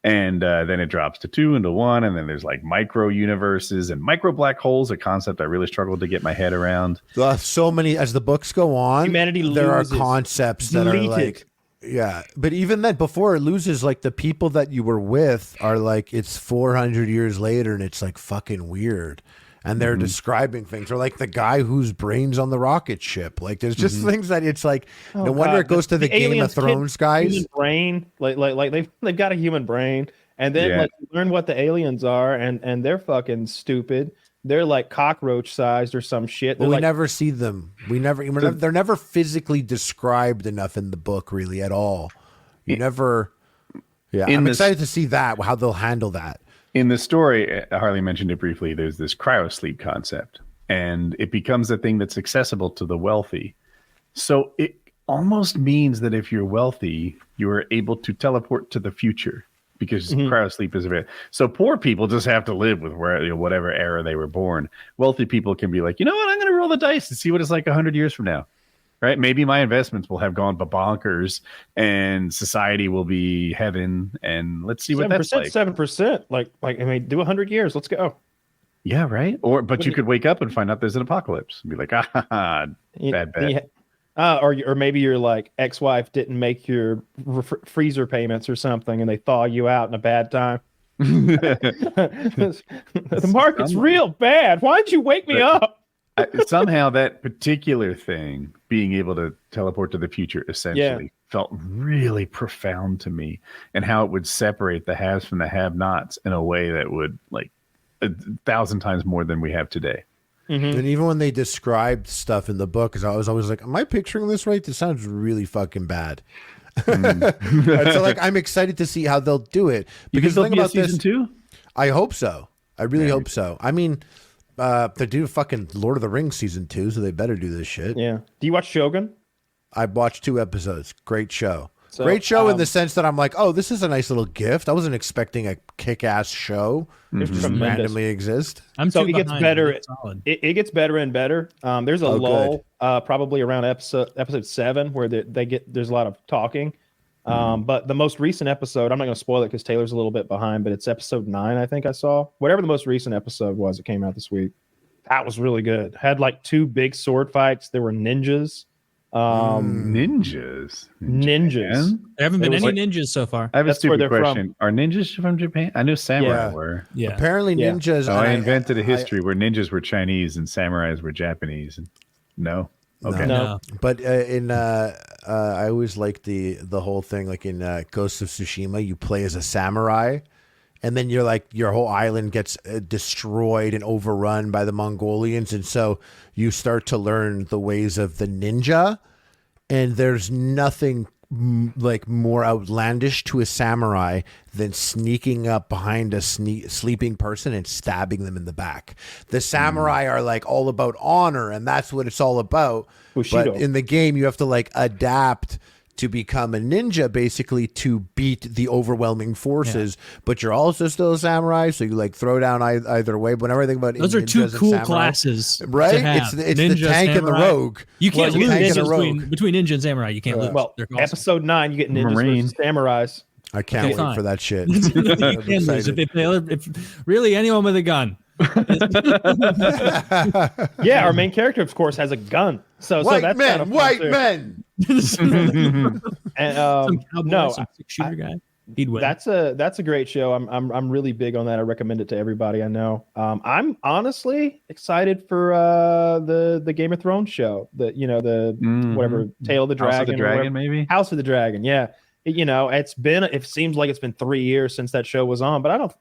Speaker 1: and then it drops to 2 and to 1, and then there's like micro universes and micro black holes, a concept I really struggled to get my head around.
Speaker 3: So many, as the books go on,
Speaker 4: humanity
Speaker 3: there
Speaker 4: loses.
Speaker 3: Are concepts that are like, yeah, but even then, before it loses, like the people that you were with are like, it's 400 years later, and it's like fucking weird. And they're describing things, or like the guy whose brain's on the rocket ship. Like, there's just things that it's like, no wonder it goes to the Game of Thrones guys.
Speaker 4: Human brain, like they've got a human brain, and then like you learn what the aliens are, and they're fucking stupid. They're like cockroach sized or some shit.
Speaker 3: Well, we never see them. They're never physically described enough in the book, really, at all. You never. Yeah, I'm excited to see that, how they'll handle that.
Speaker 1: In the story, Harley mentioned it briefly, there's this cryosleep concept, and it becomes a thing that's accessible to the wealthy. So it almost means that if you're wealthy, you are able to teleport to the future, because cryosleep is available. So poor people just have to live with whatever era they were born. Wealthy people can be like, you know what, I'm going to roll the dice and see what it's like 100 years from now. Right? Maybe my investments will have gone bonkers and society will be heaven. And let's see what that's like.
Speaker 4: 7%. Like, I mean, do 100 years. Let's go.
Speaker 1: Yeah, right. But you could wake up and find out there's an apocalypse and be like, bad bet.
Speaker 4: Or maybe your like ex-wife didn't make your freezer payments or something, and they thaw you out in a bad time. The market's real bad. Why'd you wake me up?
Speaker 1: Somehow that particular thing, being able to teleport to the future, essentially felt really profound to me, and how it would separate the haves from the have-nots in a way that would like 1,000 times more than we have today.
Speaker 3: And even when they described stuff in the book, because I was always like, am I picturing this right? This sounds really fucking bad. So like, I'm excited to see how they'll do it. Because the thing about
Speaker 1: season 2?
Speaker 3: I hope so. I really hope so. I mean, they do fucking Lord of the Rings season 2, so they better do this shit.
Speaker 4: Yeah. Do you watch Shogun?
Speaker 3: I watched 2 episodes. Great show. So, great show in the sense that I'm like, oh, this is a nice little gift. I wasn't expecting a kick-ass show to just randomly exist.
Speaker 4: It gets better. It gets better and better. There's a lull, probably around episode 7, where there's a lot of talking. But the most recent episode, I'm not going to spoil it because Taylor's a little bit behind, but it's episode 9, I think I saw. Whatever the most recent episode was, it came out this week. That was really good. Had like 2 big sword fights. There were ninjas.
Speaker 1: Ninjas.
Speaker 4: Ninjas.
Speaker 2: There haven't been any ninjas so far.
Speaker 1: I have a
Speaker 4: That's where
Speaker 1: stupid
Speaker 4: they're
Speaker 1: question. Are ninjas from Japan? I knew samurai were.
Speaker 2: Yeah.
Speaker 3: Apparently ninjas.
Speaker 1: I invented a history where ninjas were Chinese and samurais were Japanese. No. Okay.
Speaker 4: No.
Speaker 3: But I always liked the whole thing, like in Ghost of Tsushima, you play as a samurai, and then you're like your whole island gets destroyed and overrun by the Mongolians, and so you start to learn the ways of the ninja, and there's nothing like more outlandish to a samurai than sneaking up behind a sleeping person and stabbing them in the back. The samurai are like all about honor, and that's what it's all about.
Speaker 4: Bushido.
Speaker 3: But in the game, you have to like adapt to become a ninja, basically, to beat the overwhelming forces. But you're also still a samurai, so you like throw down either way. But whenever I think about
Speaker 2: those are
Speaker 3: ninjas
Speaker 2: 2
Speaker 3: and
Speaker 2: cool
Speaker 3: samurai,
Speaker 2: classes,
Speaker 3: right?
Speaker 2: to have.
Speaker 3: It's
Speaker 2: Ninja,
Speaker 3: the tank and the
Speaker 2: samurai.
Speaker 3: rogue.
Speaker 2: You can't
Speaker 3: Well,
Speaker 2: lose
Speaker 3: tank and a
Speaker 2: ninjas
Speaker 3: rogue.
Speaker 2: between ninja and samurai. You can't lose.
Speaker 4: Well,
Speaker 2: They're awesome.
Speaker 4: episode 9, you get ninjas
Speaker 1: Marine.
Speaker 4: versus samurais.
Speaker 3: I can't
Speaker 2: Okay,
Speaker 3: wait
Speaker 2: fine.
Speaker 3: for that shit.
Speaker 2: You
Speaker 3: I'm
Speaker 2: can lose
Speaker 3: excited.
Speaker 2: if really anyone with a gun.
Speaker 4: Yeah, our main character, of course, has a gun. So
Speaker 3: White
Speaker 4: that's
Speaker 3: men,
Speaker 4: kind of fun,
Speaker 3: white
Speaker 4: too.
Speaker 3: men.
Speaker 4: And
Speaker 2: Some cowboy,
Speaker 4: no,
Speaker 2: some 6-shooter guy. He'd win.
Speaker 4: that's a great show. I'm really big on that. I recommend it to everybody I know. I'm honestly excited for the Game of Thrones show. The whatever Tail of the Dragon,
Speaker 1: House of the
Speaker 4: or
Speaker 1: Dragon,
Speaker 4: whatever.
Speaker 1: maybe.
Speaker 4: House of the Dragon. Yeah, it seems like it's been 3 years since that show was on, but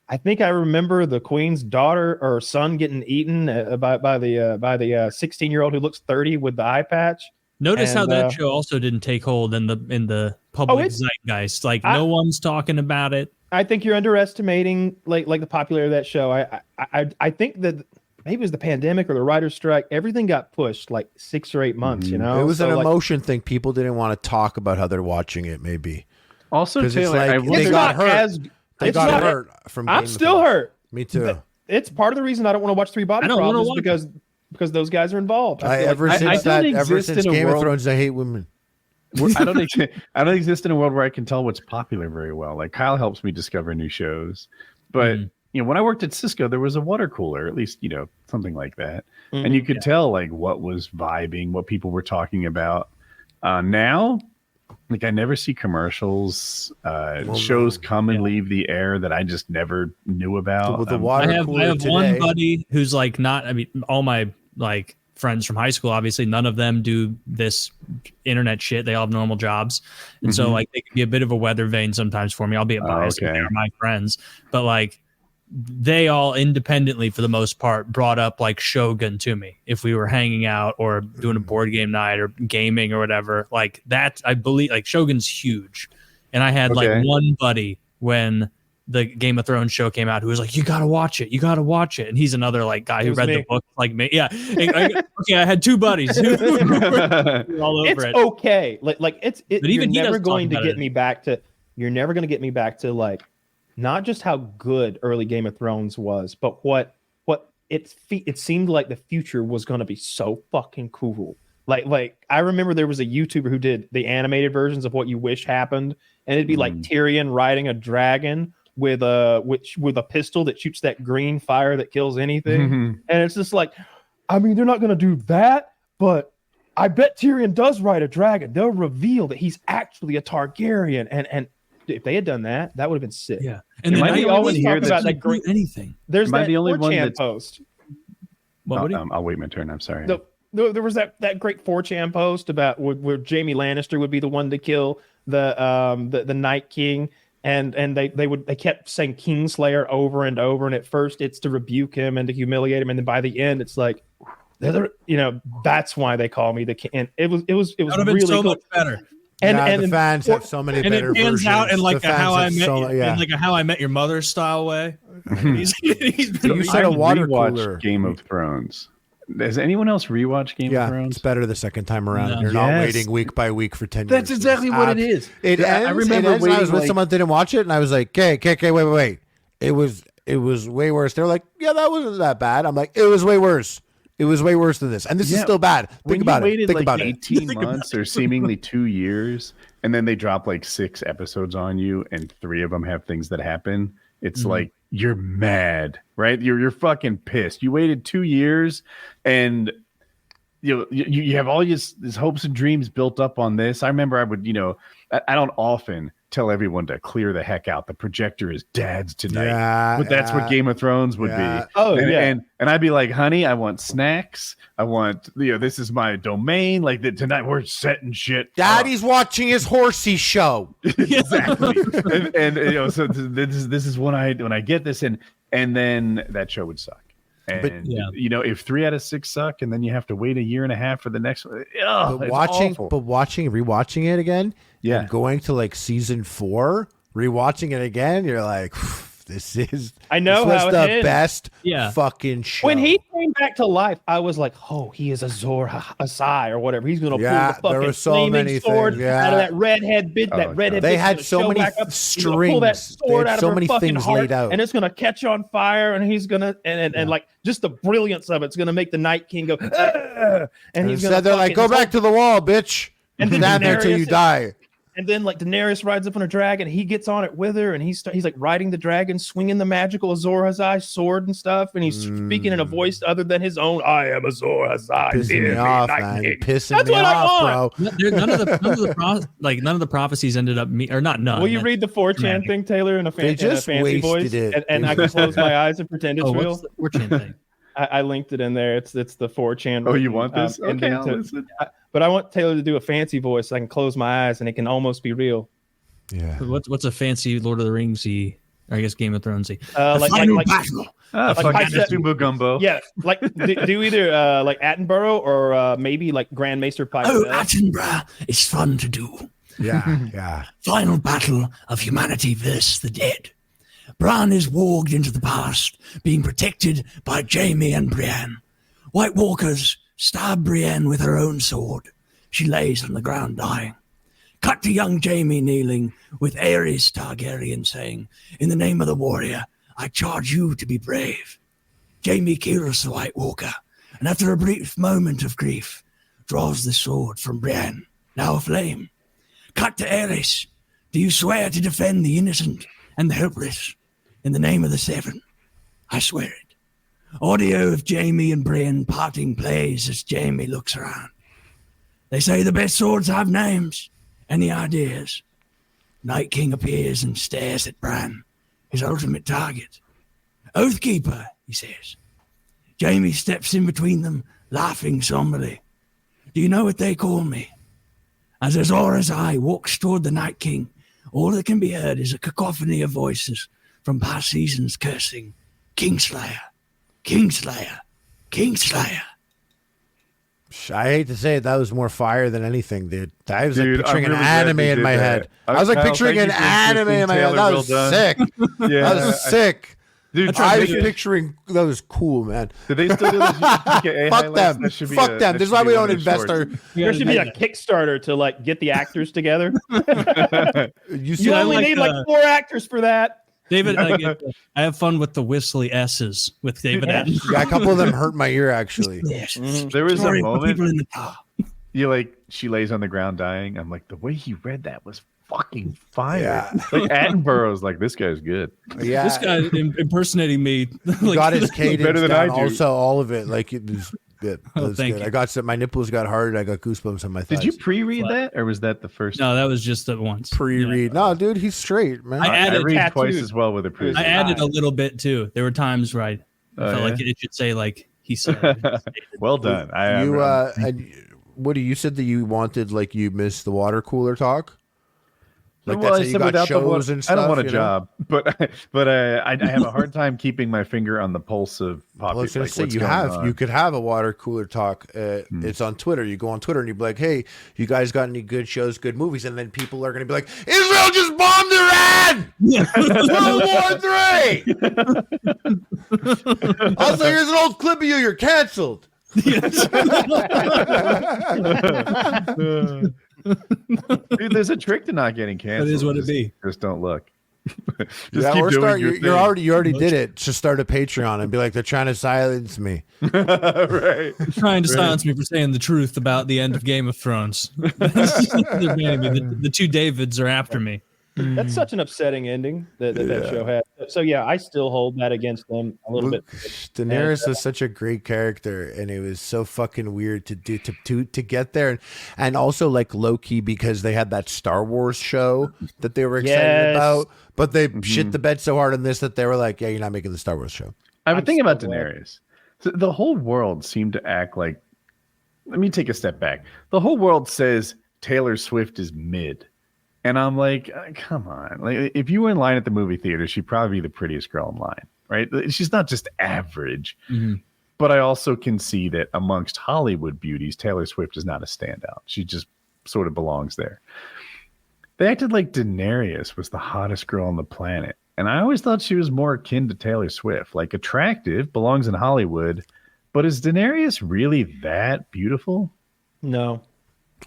Speaker 4: I think I remember the Queen's daughter or son getting eaten by the 16-year-old who looks 30 with the eye patch.
Speaker 2: Notice how
Speaker 4: And,
Speaker 2: that show also didn't take hold in the public
Speaker 4: it's-
Speaker 2: zeitgeist. Like no one's talking about it.
Speaker 4: I think you're underestimating like the popularity of that show. I think that maybe it was the pandemic or the writer's strike. Everything got pushed like 6 or 8 months. You know,
Speaker 3: It was
Speaker 4: So,
Speaker 3: an
Speaker 4: like,
Speaker 3: emotion thing. People didn't want to talk about how they're watching it, maybe.
Speaker 1: Also,
Speaker 3: 'Cause it's
Speaker 1: Taylor,
Speaker 3: like
Speaker 1: I
Speaker 3: they
Speaker 4: It's
Speaker 3: got
Speaker 4: not
Speaker 3: hurt.
Speaker 4: as
Speaker 3: They
Speaker 4: it's
Speaker 3: got
Speaker 4: not-
Speaker 3: hurt from
Speaker 4: I'm
Speaker 3: Game of
Speaker 4: still
Speaker 3: Thrones.
Speaker 4: hurt.
Speaker 3: Me too.
Speaker 4: It's part of the reason I don't want to watch Three Body
Speaker 2: I don't wanna
Speaker 4: Problems
Speaker 2: watch
Speaker 4: because those guys are involved. I feel
Speaker 3: Ever
Speaker 4: like-
Speaker 3: since
Speaker 1: don't
Speaker 3: ever
Speaker 1: exist
Speaker 3: since
Speaker 1: in a
Speaker 3: Game of
Speaker 1: world-
Speaker 3: Thrones, I hate women.
Speaker 1: I don't exist in a world where I can tell what's popular very well. Like Kyle helps me discover new shows, but when I worked at Cisco, there was a water cooler, at least something like that, and you could tell like what was vibing, what people were talking about. Now, like I never see commercials. Shows come and leave the air that I just never knew about.
Speaker 3: With the water
Speaker 2: I have
Speaker 3: cooler
Speaker 2: one
Speaker 3: today.
Speaker 2: buddy who's like not. I mean, all my like friends from high school, obviously, none of them do this internet shit. They all have normal jobs, and so like they can be a bit of a weather vane sometimes for me. I'll be biased.
Speaker 1: okay.
Speaker 2: They're my friends, but like they all independently, for the most part, brought up like Shogun to me if we were hanging out or doing a board game night or gaming or whatever. Like that, I believe like Shogun's huge, and I had like one buddy when the Game of Thrones show came out who was like, you gotta watch it, and he's another like guy who read the book like me. I had 2 buddies who were all over
Speaker 4: it's
Speaker 2: it.
Speaker 4: okay. Like it's
Speaker 2: But even he
Speaker 4: you're never
Speaker 2: doesn't
Speaker 4: going
Speaker 2: talk
Speaker 4: to
Speaker 2: about
Speaker 4: get
Speaker 2: it.
Speaker 4: me back to. You're never going to get me back to like not just how good early Game of Thrones was, but what it seemed like the future was going to be so fucking cool. Like I remember there was a YouTuber who did the animated versions of what you wish happened, and it'd be like Tyrion riding a dragon with a pistol that shoots that green fire that kills anything. And it's just like, I mean, they're not going to do that, but I bet Tyrion does ride a dragon. They'll reveal that he's actually a Targaryen, and if they had done that, that would have been sick.
Speaker 2: Yeah, and
Speaker 1: Am
Speaker 2: then
Speaker 1: I the
Speaker 2: I
Speaker 1: only
Speaker 2: always
Speaker 1: one
Speaker 2: talk
Speaker 1: here
Speaker 2: about
Speaker 1: that's-
Speaker 2: that great anything.
Speaker 4: There's
Speaker 1: Am I
Speaker 4: that
Speaker 1: the only one
Speaker 4: 4chan
Speaker 1: that's-
Speaker 4: post.
Speaker 2: What would he?
Speaker 1: I'll wait my turn. I'm sorry.
Speaker 4: There was that great 4chan post about where Jaime Lannister would be the one to kill the Night King, and they kept saying Kingslayer over and over, and at first it's to rebuke him and to humiliate him, and then by the end it's like, that's why they call me the king. And it was
Speaker 2: That would have been
Speaker 4: really
Speaker 2: so
Speaker 4: cool.
Speaker 2: much better.
Speaker 4: And
Speaker 3: the fans have so many
Speaker 2: And
Speaker 3: better
Speaker 2: it pans
Speaker 3: versions.
Speaker 2: out in like
Speaker 3: The
Speaker 2: a
Speaker 3: fans
Speaker 2: how I
Speaker 3: have
Speaker 2: met
Speaker 3: so-
Speaker 2: you, in like a How I Met Your Mother style way. he's been
Speaker 3: You said a water
Speaker 1: rewatched
Speaker 3: cooler.
Speaker 1: Game of Thrones. Has anyone else rewatched Game of
Speaker 3: Yeah,
Speaker 1: Thrones?
Speaker 3: it's better the second time around.
Speaker 2: No.
Speaker 3: You're not
Speaker 1: Yes.
Speaker 3: waiting week by week for 10
Speaker 1: That's
Speaker 3: years.
Speaker 1: exactly what it is.
Speaker 3: It
Speaker 1: Yeah,
Speaker 3: ends.
Speaker 1: I remember
Speaker 3: it ends, and I was
Speaker 1: waiting,
Speaker 3: with
Speaker 1: like-
Speaker 3: someone that didn't watch it, and I was like, okay, wait. It was way worse. They're like, yeah, that wasn't that bad. I'm like, it was way worse. It was way worse than this, and this is still bad. Think about it. Think about
Speaker 1: 18 months or seemingly 2 years, and then they drop like 6 episodes on you, and 3 of them have things that happen. It's like you're mad, right? You're fucking pissed. You waited 2 years, and you have all these hopes and dreams built up on this. I remember I would, I don't often tell everyone to clear the heck out. The projector is dad's tonight. But that's what Game of Thrones would be.
Speaker 4: Oh,
Speaker 1: and I'd be like, honey, I want snacks. I want, this is my domain. Like tonight we're setting shit.
Speaker 3: Daddy's watching his horsey show.
Speaker 1: Exactly. and so this is when I get this and then that show would suck. And if 3 out of 6 suck, and then you have to wait a year and a half for the next one.
Speaker 3: Rewatching it again, and going to like season 4, rewatching it again, you're like, this was the best fucking show.
Speaker 4: When he came back to life, I was like, oh, he is Azor Ahai or whatever. He's gonna pull the fucking flaming sword out of that redhead bitch.
Speaker 3: They had so many strings. Pull that sword out of her fucking heart, laid out,
Speaker 4: and it's gonna catch on fire. And he's gonna and like just the brilliance of it's gonna make the Night King go. And he's gonna.
Speaker 3: They're like, go back to the wall, bitch, and stand there till you die.
Speaker 4: And then like Daenerys rides up on a dragon, he gets on it with her, and he's like riding the dragon, swinging the magical Azor Ahai sword and stuff, and he's speaking in a voice other than his own. I am Azor Ahai.
Speaker 3: Pissing me off, man. Pissing me off, bro.
Speaker 2: None of the prophecies ended up or not none.
Speaker 4: Will you read the 4chan thing, Taylor, in a fancy voice? And I can close my eyes and pretend it's real.
Speaker 2: What's the 4chan thing?
Speaker 4: I linked it in there. It's the 4chan.
Speaker 1: Oh, you want this? Okay, I'll listen.
Speaker 4: But I want Taylor to do a fancy voice so I can close my eyes and it can almost be real.
Speaker 3: Yeah.
Speaker 2: What's a fancy Lord of the Ringsy, or I guess Game of Thronesy?
Speaker 4: Like
Speaker 1: Gumbo.
Speaker 4: Yeah, like do either like Attenborough or maybe like Grand Maester Pike.
Speaker 5: Oh, Attenborough, it's fun to do.
Speaker 3: Yeah.
Speaker 5: Final battle of humanity versus the dead. Bran is warged into the past, being protected by Jaime and Brienne. White Walkers stab Brienne with her own sword. She lays on the ground dying. Cut to young Jaime kneeling with Aerys Targaryen saying, in the name of the warrior, I charge you to be brave. Jaime kills the White Walker, and after a brief moment of grief, draws the sword from Brienne, now aflame. Cut to Aerys. Do you swear to defend the innocent and the helpless? In the name of the Seven, I swear it. Audio of Jaime and Brienne parting plays as Jaime looks around. They say the best swords have names. Any ideas? Night King appears and stares at Bran, his ultimate target. Oathkeeper, he says. Jaime steps in between them, laughing somberly. Do you know what they call me? As Azor Ahai walks toward the Night King, all that can be heard is a cacophony of voices from past seasons cursing, Kingslayer, Kingslayer, Kingslayer.
Speaker 3: I hate to say it, that was more fire than anything, dude. I was like picturing an anime in my head. I was like picturing an anime in my head. That was sick. That was sick. Dude, I was picturing that was cool, man.
Speaker 1: Did they still do this? PKA
Speaker 3: Fuck them. Fuck them. This is why we don't invest our.
Speaker 4: There should be a Kickstarter to like get the actors together.
Speaker 3: You
Speaker 4: only need like 4 actors for that.
Speaker 2: David, I have fun with the whistly S's with David.
Speaker 3: Yeah, a couple of them hurt my ear actually.
Speaker 1: There was a moment she lays on the ground dying. I'm like, the way he read that was fucking fire.
Speaker 3: Yeah.
Speaker 1: Like Attenborough's like, this guy's good.
Speaker 3: Yeah,
Speaker 2: this guy impersonating me.
Speaker 3: Like, got his cadence
Speaker 1: better than
Speaker 3: down.
Speaker 1: I do.
Speaker 3: Also, all of it like it was. That was
Speaker 2: thank
Speaker 3: good.
Speaker 2: you.
Speaker 3: I got my nipples got hard. I got goosebumps on my thighs.
Speaker 1: Did you pre-read that, or was that the first?
Speaker 2: No, that was just the once.
Speaker 3: Pre-read? No, dude, he's straight, man.
Speaker 2: I
Speaker 1: read twice as well with a pre-read.
Speaker 2: I added a little bit too. There were times where I felt like it should say like he said.
Speaker 1: Well done.
Speaker 3: Woody, you said that you wanted like you missed the water cooler talk. Like
Speaker 1: well,
Speaker 3: that's how you got shows and stuff.
Speaker 1: I don't want a job, but I have a hard time keeping my finger on the pulse of
Speaker 3: I was going to say you could have a water cooler talk. It's on Twitter. You go on Twitter and you be like, "Hey, you guys got any good shows, good movies?" And then people are going to be like, "Israel just bombed Iran! World War III!" Also, here's an old clip of you. You're canceled.
Speaker 1: Dude, there's a trick to not getting canceled.
Speaker 2: That is what it be.
Speaker 1: Just don't look. Just
Speaker 3: or
Speaker 1: doing
Speaker 3: start.
Speaker 1: your
Speaker 3: You
Speaker 1: thing.
Speaker 3: already did it. Just start a Patreon and be like, they're trying to silence me.
Speaker 1: Right.
Speaker 2: Trying to silence me for saying the truth about the end of Game of Thrones. They're banning me. The two Davids are after me.
Speaker 4: That's such an upsetting ending that show had. So yeah, I still hold that against them a little bit.
Speaker 3: Daenerys was such a great character, and it was so fucking weird to do to get there, and also like low key because they had that Star Wars show that they were excited about, but they shit the bed so hard on this that they were like, yeah, you're not making the Star Wars show.
Speaker 1: I would think about Daenerys. So the whole world seemed to act like. Let me take a step back. The whole world says Taylor Swift is mid. And I'm like, come on. Like, if you were in line at the movie theater, she'd probably be the prettiest girl in line, right? She's not just average. But I also can see that amongst Hollywood beauties, Taylor Swift is not a standout. She just sort of belongs there. They acted like Daenerys was the hottest girl on the planet. And I always thought she was more akin to Taylor Swift, like attractive, belongs in Hollywood. But is Daenerys really that beautiful?
Speaker 4: No.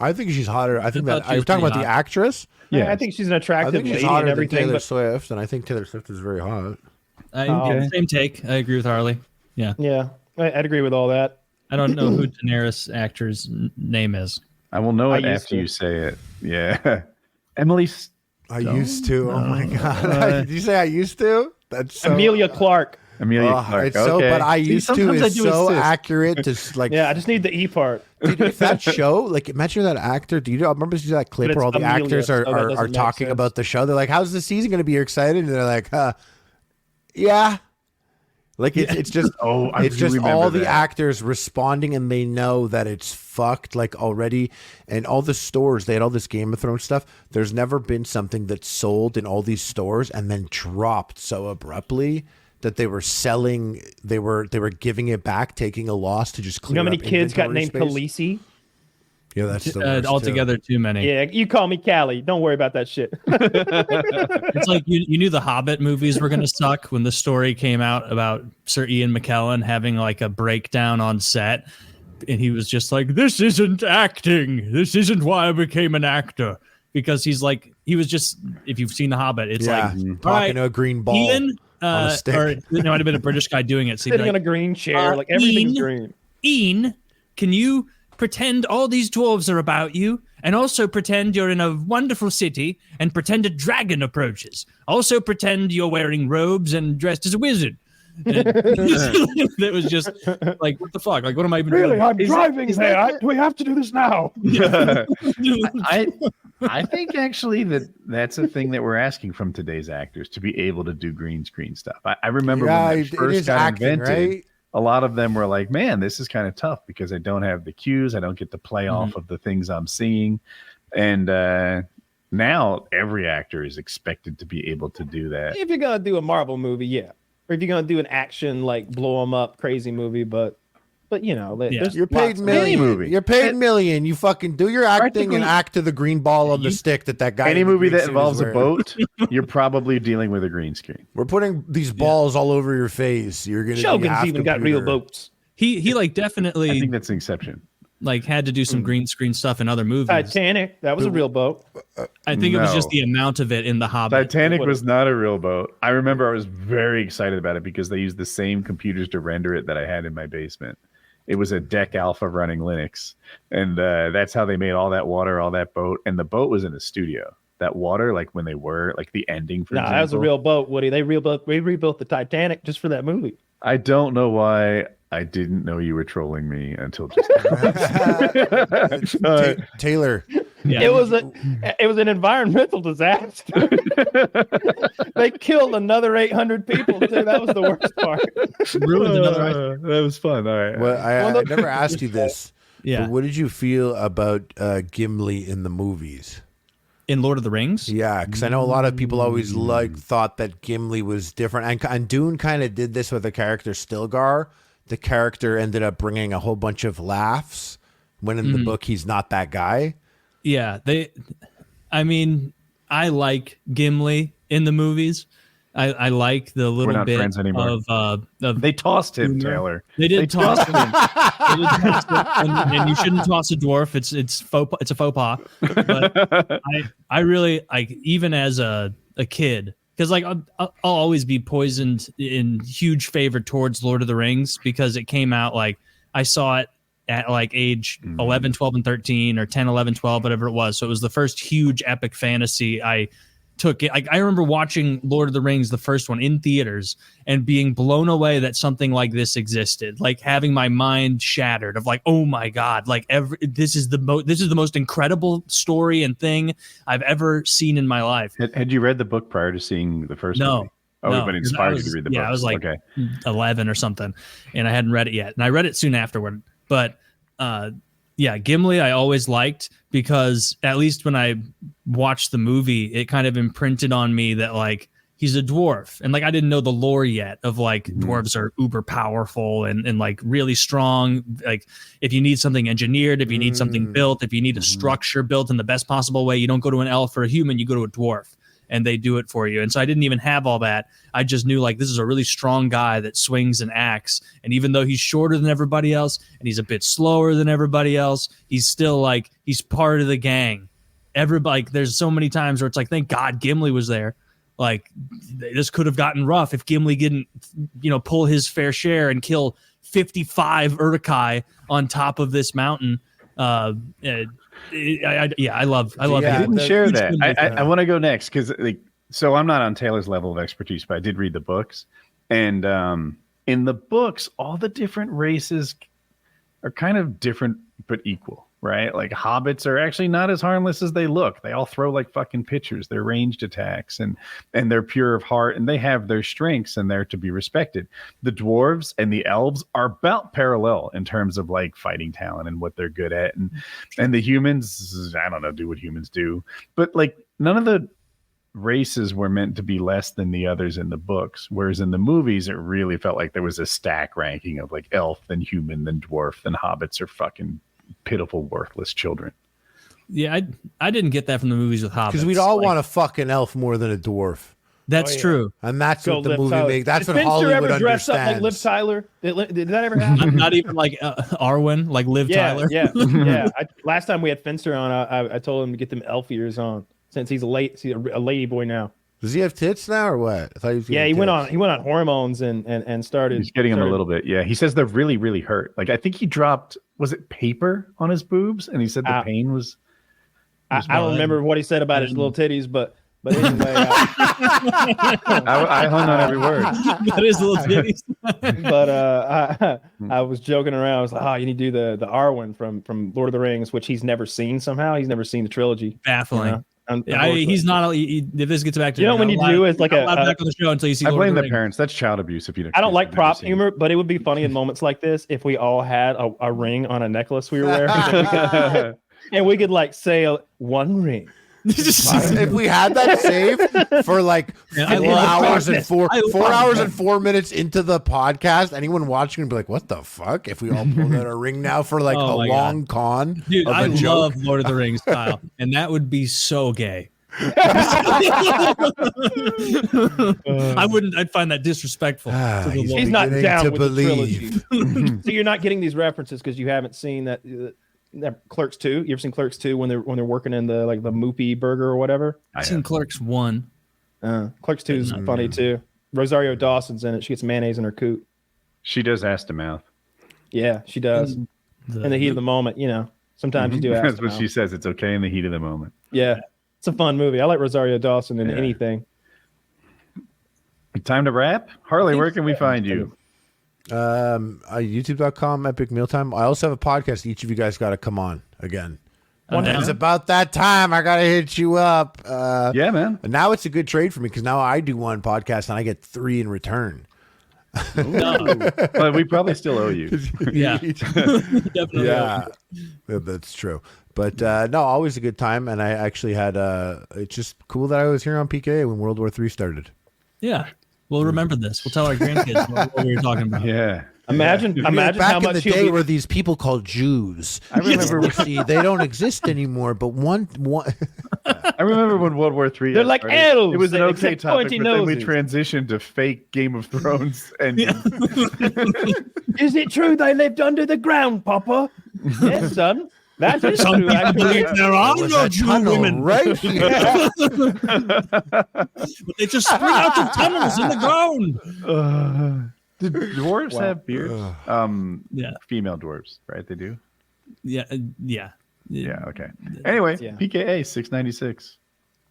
Speaker 3: I think she's hotter. I think that
Speaker 2: she
Speaker 3: are you
Speaker 2: was
Speaker 3: talking about
Speaker 2: pretty
Speaker 3: the
Speaker 2: hot.
Speaker 3: actress?
Speaker 4: Yeah, I think she's an
Speaker 3: I
Speaker 4: attractive
Speaker 3: think she's
Speaker 4: lady
Speaker 3: hotter
Speaker 4: and
Speaker 3: than
Speaker 4: everything.
Speaker 3: Taylor
Speaker 4: But
Speaker 3: Swift, and I think Taylor Swift is very hot.
Speaker 2: Same take. I agree with Harley. Yeah.
Speaker 4: yeah, I'd agree with all that.
Speaker 2: I don't know who Daenerys' actor's name is.
Speaker 1: I will know it
Speaker 4: I used
Speaker 1: after
Speaker 4: to.
Speaker 1: you say it. Yeah. Emily.
Speaker 3: I used to. Oh my god! Did you say I used to? That's so,
Speaker 4: Amelia Clark.
Speaker 1: Amelia
Speaker 3: Oh,
Speaker 1: Clark.
Speaker 3: it's so,
Speaker 1: Okay.
Speaker 3: but I
Speaker 1: See,
Speaker 3: used to
Speaker 1: sometimes I
Speaker 3: is
Speaker 1: do
Speaker 3: so
Speaker 1: assist.
Speaker 3: accurate to like.
Speaker 4: Yeah, I just need the E part.
Speaker 3: Dude, if that show, like, imagine that actor. Do you remember that clip
Speaker 4: But
Speaker 3: where all
Speaker 4: it's
Speaker 3: the
Speaker 4: Amelia,
Speaker 3: actors
Speaker 4: so that
Speaker 3: are
Speaker 4: doesn't make
Speaker 3: talking
Speaker 4: sense.
Speaker 3: about the show? They're like, "How's the season going to be? You're excited?" And they're like, "Yeah." Like it's just
Speaker 1: I
Speaker 3: it's
Speaker 1: do
Speaker 3: just
Speaker 1: remember
Speaker 3: all the
Speaker 1: that.
Speaker 3: actors responding, and they know that it's fucked like already. And all the stores, they had all this Game of Thrones stuff. There's never been something that's sold in all these stores and then dropped so abruptly that they were selling. They were giving it back, taking a loss to just
Speaker 4: You
Speaker 3: clear.
Speaker 4: know how many
Speaker 3: up
Speaker 4: kids got
Speaker 3: inventory
Speaker 4: named
Speaker 3: space.
Speaker 4: Khaleesi?
Speaker 3: Yeah, that's the worst,
Speaker 2: Altogether, too many.
Speaker 4: Yeah, you call me Callie. Don't worry about that shit.
Speaker 2: It's like you knew the Hobbit movies were going to suck when the story came out about Sir Ian McKellen having like a breakdown on set. And he was just like, this isn't acting. This isn't why I became an actor. Because he was just, if you've seen The Hobbit, it's like,
Speaker 3: talking
Speaker 2: all right,
Speaker 3: to a green ball
Speaker 2: Ian,
Speaker 3: on a stick.
Speaker 2: or it might have been a British guy doing it. So he'd be
Speaker 4: Sitting on
Speaker 2: like,
Speaker 4: a green chair, like everything's
Speaker 2: Ian,
Speaker 4: green.
Speaker 2: Ian, can you pretend all these dwarves are about you and also pretend you're in a wonderful city and pretend a dragon approaches? Also pretend you're wearing robes and dressed as a wizard. And it was just like, what the fuck? Like, what am I even doing?
Speaker 4: I'm driving there. Do we have to do this now?
Speaker 1: I think actually that's a thing that we're asking from today's actors, to be able to do green screen stuff. I remember when that
Speaker 3: it
Speaker 1: first
Speaker 3: is
Speaker 1: got
Speaker 3: acting,
Speaker 1: invented,
Speaker 3: right?
Speaker 1: a lot of them were like, man, this is kind of tough because I don't have the cues. I don't get to play off of the things I'm seeing. And now every actor is expected to be able to do that.
Speaker 4: If you're gonna do a Marvel movie, yeah, or if you're gonna do an action like blow 'em up crazy movie, but you know, there's
Speaker 3: You're paid
Speaker 4: lots of-
Speaker 3: million.
Speaker 1: movie.
Speaker 3: You're paid million. You fucking do your acting
Speaker 1: Practically-
Speaker 3: and act to the green ball on the stick that guy.
Speaker 1: Any
Speaker 3: in the
Speaker 1: movie
Speaker 3: green
Speaker 1: that
Speaker 3: suit is
Speaker 1: involves a
Speaker 3: wearing.
Speaker 1: boat, you're probably dealing with a green screen.
Speaker 3: We're putting these balls all over your face. You're gonna.
Speaker 4: Shogun's even got real boats.
Speaker 2: He like
Speaker 1: I
Speaker 2: definitely
Speaker 1: think that's an exception.
Speaker 2: like had to do some green screen stuff in other movies.
Speaker 4: Titanic, that was a real boat.
Speaker 2: I think it was just
Speaker 1: No.
Speaker 2: the amount of it in The Hobbit.
Speaker 1: Titanic was not a real boat. I remember I was very excited about it because they used the same computers to render it that I had in my basement. It was a Deck Alpha running Linux. And that's how they made all that water, all that boat. And the boat was in a studio. That water, like when they were, like the ending, for example.
Speaker 4: That was a real boat, Woody. They rebuilt the Titanic just for that movie.
Speaker 1: I don't know why I didn't know you were trolling me until just now.
Speaker 3: Taylor.
Speaker 2: Yeah.
Speaker 4: It was an environmental disaster. They killed another 800 people too. That was the worst part.
Speaker 2: Ruined another.
Speaker 1: That was fun. All right.
Speaker 3: Well, I never asked you this.
Speaker 2: Yeah.
Speaker 3: But what did you feel about Gimli in the movies?
Speaker 2: In Lord of the Rings.
Speaker 3: Yeah, because I know a lot of people always thought that Gimli was different, and Dune kind of did this with the character Stilgar. The character ended up bringing a whole bunch of laughs when in the book he's not that guy.
Speaker 2: Yeah, I mean, I like Gimli in the movies. I like the little
Speaker 1: not
Speaker 2: bit
Speaker 1: friends anymore.
Speaker 2: of
Speaker 1: They tossed him, Taylor.
Speaker 2: They did toss him. They did toss him. And you shouldn't toss a dwarf. It's a faux pas. But I really like, even as a kid, because like I'll always be poisoned in huge favor towards Lord of the Rings because it came out like I saw it at like age 11, 12, and 13 or 10, 11, 12, whatever it was. So it was the first huge epic fantasy I took it. I remember watching Lord of the Rings, the first one, in theaters and being blown away that something like this existed, like having my mind shattered of like, oh my God, like this is the most incredible story and thing I've ever seen in my life.
Speaker 1: Had you read the book prior to seeing the first movie?
Speaker 2: No,
Speaker 1: but inspired you to read the book.
Speaker 2: Yeah, I was like 11 or something, and I hadn't read it yet. And I read it soon afterward. But Gimli I always liked because at least when I watched the movie, it kind of imprinted on me that like he's a dwarf. And like I didn't know the lore yet of like dwarves are uber powerful and like really strong. Like if you need something engineered, if you need something built, if you need a structure built in the best possible way, you don't go to an elf or a human, you go to a dwarf. And they do it for you. And so I didn't even have all that. I just knew like this is a really strong guy that swings an axe. And even though he's shorter than everybody else and he's a bit slower than everybody else, he's still like he's part of the gang. Everybody, like, there's so many times where it's like, thank God Gimli was there. Like this could have gotten rough if Gimli didn't, pull his fair share and kill 55 Uruk-hai on top of this mountain. I love
Speaker 1: I didn't share that. I want to go next because so I'm not on Taylor's level of expertise, but I did read the books, and in the books all the different races are kind of different but equal, right? Like hobbits are actually not as harmless as they look. They all throw like fucking pitchers. They're ranged attacks and they're pure of heart and they have their strengths and they're to be respected. The dwarves and the elves are about parallel in terms of like fighting talent and what they're good at. And the humans, I don't know, do what humans do. But like none of the races were meant to be less than the others in the books. Whereas in the movies, it really felt like there was a stack ranking of like elf, then human, then dwarf, then hobbits are fucking pitiful, worthless children.
Speaker 2: Yeah, I didn't get that from the movies with hobbits.
Speaker 3: Because we'd all want a fucking elf more than a dwarf.
Speaker 2: That's true.
Speaker 3: And that's what the movie makes. That's what Hollywood understands. Did Fincher ever dress up like
Speaker 4: Liv Tyler? Did that ever happen?
Speaker 2: Not even like Arwen, like Liv Tyler.
Speaker 4: Yeah. Last time we had Finster on, I told him to get them elf ears on since he's a lady boy now.
Speaker 3: Does he have tits now or what? I thought
Speaker 4: he went on hormones and started.
Speaker 1: He's getting them a little bit. Yeah, he says they're really, really hurt. Like I think he dropped, was it paper on his boobs? And he said the pain was.
Speaker 4: I don't remember what he said about his little titties, but anyway,
Speaker 1: I hung on every word.
Speaker 2: That is little titties.
Speaker 4: But I was joking around. I was like, you need to do the Arwen from Lord of the Rings, which he's never seen somehow. He's never seen the trilogy.
Speaker 2: Baffling. He's not. If this gets back to
Speaker 4: when you do is like
Speaker 2: back on the show until you see.
Speaker 1: I blame the parents. That's child abuse. If you don't.
Speaker 4: I don't like prop humor, but it would be funny in moments like this if we all had a ring on a necklace we were wearing, and we could like say one ring.
Speaker 3: If we had that saved for like 4 hours and 4 hours and 4 minutes into the podcast, anyone watching would be like, "What the fuck?" If we all pulled out a ring now for like a long con,
Speaker 2: dude, I love Lord of the Rings style, and that would be so gay. I'd find that disrespectful.
Speaker 4: He's not down with the trilogy. So you're not getting these references because you haven't seen that Clerks 2. You ever seen Clerks 2 when they're working in the Moopy burger or whatever?
Speaker 2: I've seen Clerks 1.
Speaker 4: Clerks 2 is funny too. Rosario Dawson's in it. She gets mayonnaise in her coot.
Speaker 1: She does ass to mouth.
Speaker 4: Yeah, she does. In the heat of the moment, sometimes you do ass
Speaker 1: That's what she says. It's okay in the heat of the moment.
Speaker 4: Yeah, it's a fun movie. I like Rosario Dawson in anything.
Speaker 1: Time to wrap? Harley, where can we find you?
Speaker 3: YouTube.com, Epic Mealtime. I also have a podcast. Each of you guys got to come on again. It's about that time. I got to hit you up.
Speaker 1: Yeah, man.
Speaker 3: And now it's a good trade for me because now I do one podcast and I get 3 in return.
Speaker 1: But we probably still owe you.
Speaker 2: Yeah. Definitely.
Speaker 3: Yeah. That's true. But no, always a good time. And I actually had it's just cool that I was here on PKA when World War III started.
Speaker 2: Yeah. We'll remember this. We'll tell our grandkids what we were talking about.
Speaker 1: Yeah.
Speaker 4: Imagine
Speaker 3: back
Speaker 4: how
Speaker 3: in
Speaker 4: much
Speaker 3: the day were these people called Jews. I remember. See, they don't exist anymore. But one.
Speaker 1: I remember when World War III.
Speaker 4: They're like elves.
Speaker 1: It was an okay topic, but then we
Speaker 4: noses.
Speaker 1: transitioned to fake Game of Thrones. And
Speaker 4: is it true they lived under the ground, Papa? Yes, son. That is
Speaker 2: Some
Speaker 4: true.
Speaker 2: people
Speaker 4: Actually.
Speaker 2: believe there are
Speaker 3: There's
Speaker 2: no
Speaker 3: a
Speaker 2: true
Speaker 3: tunnel
Speaker 2: women.
Speaker 3: right here.
Speaker 2: But they just spring out of tunnels in the ground.
Speaker 1: Did dwarves have beards?
Speaker 2: Yeah.
Speaker 1: Female dwarves, right? They do.
Speaker 2: Yeah.
Speaker 1: Yeah. Okay. Anyway,
Speaker 4: Yeah.
Speaker 1: PKA 696.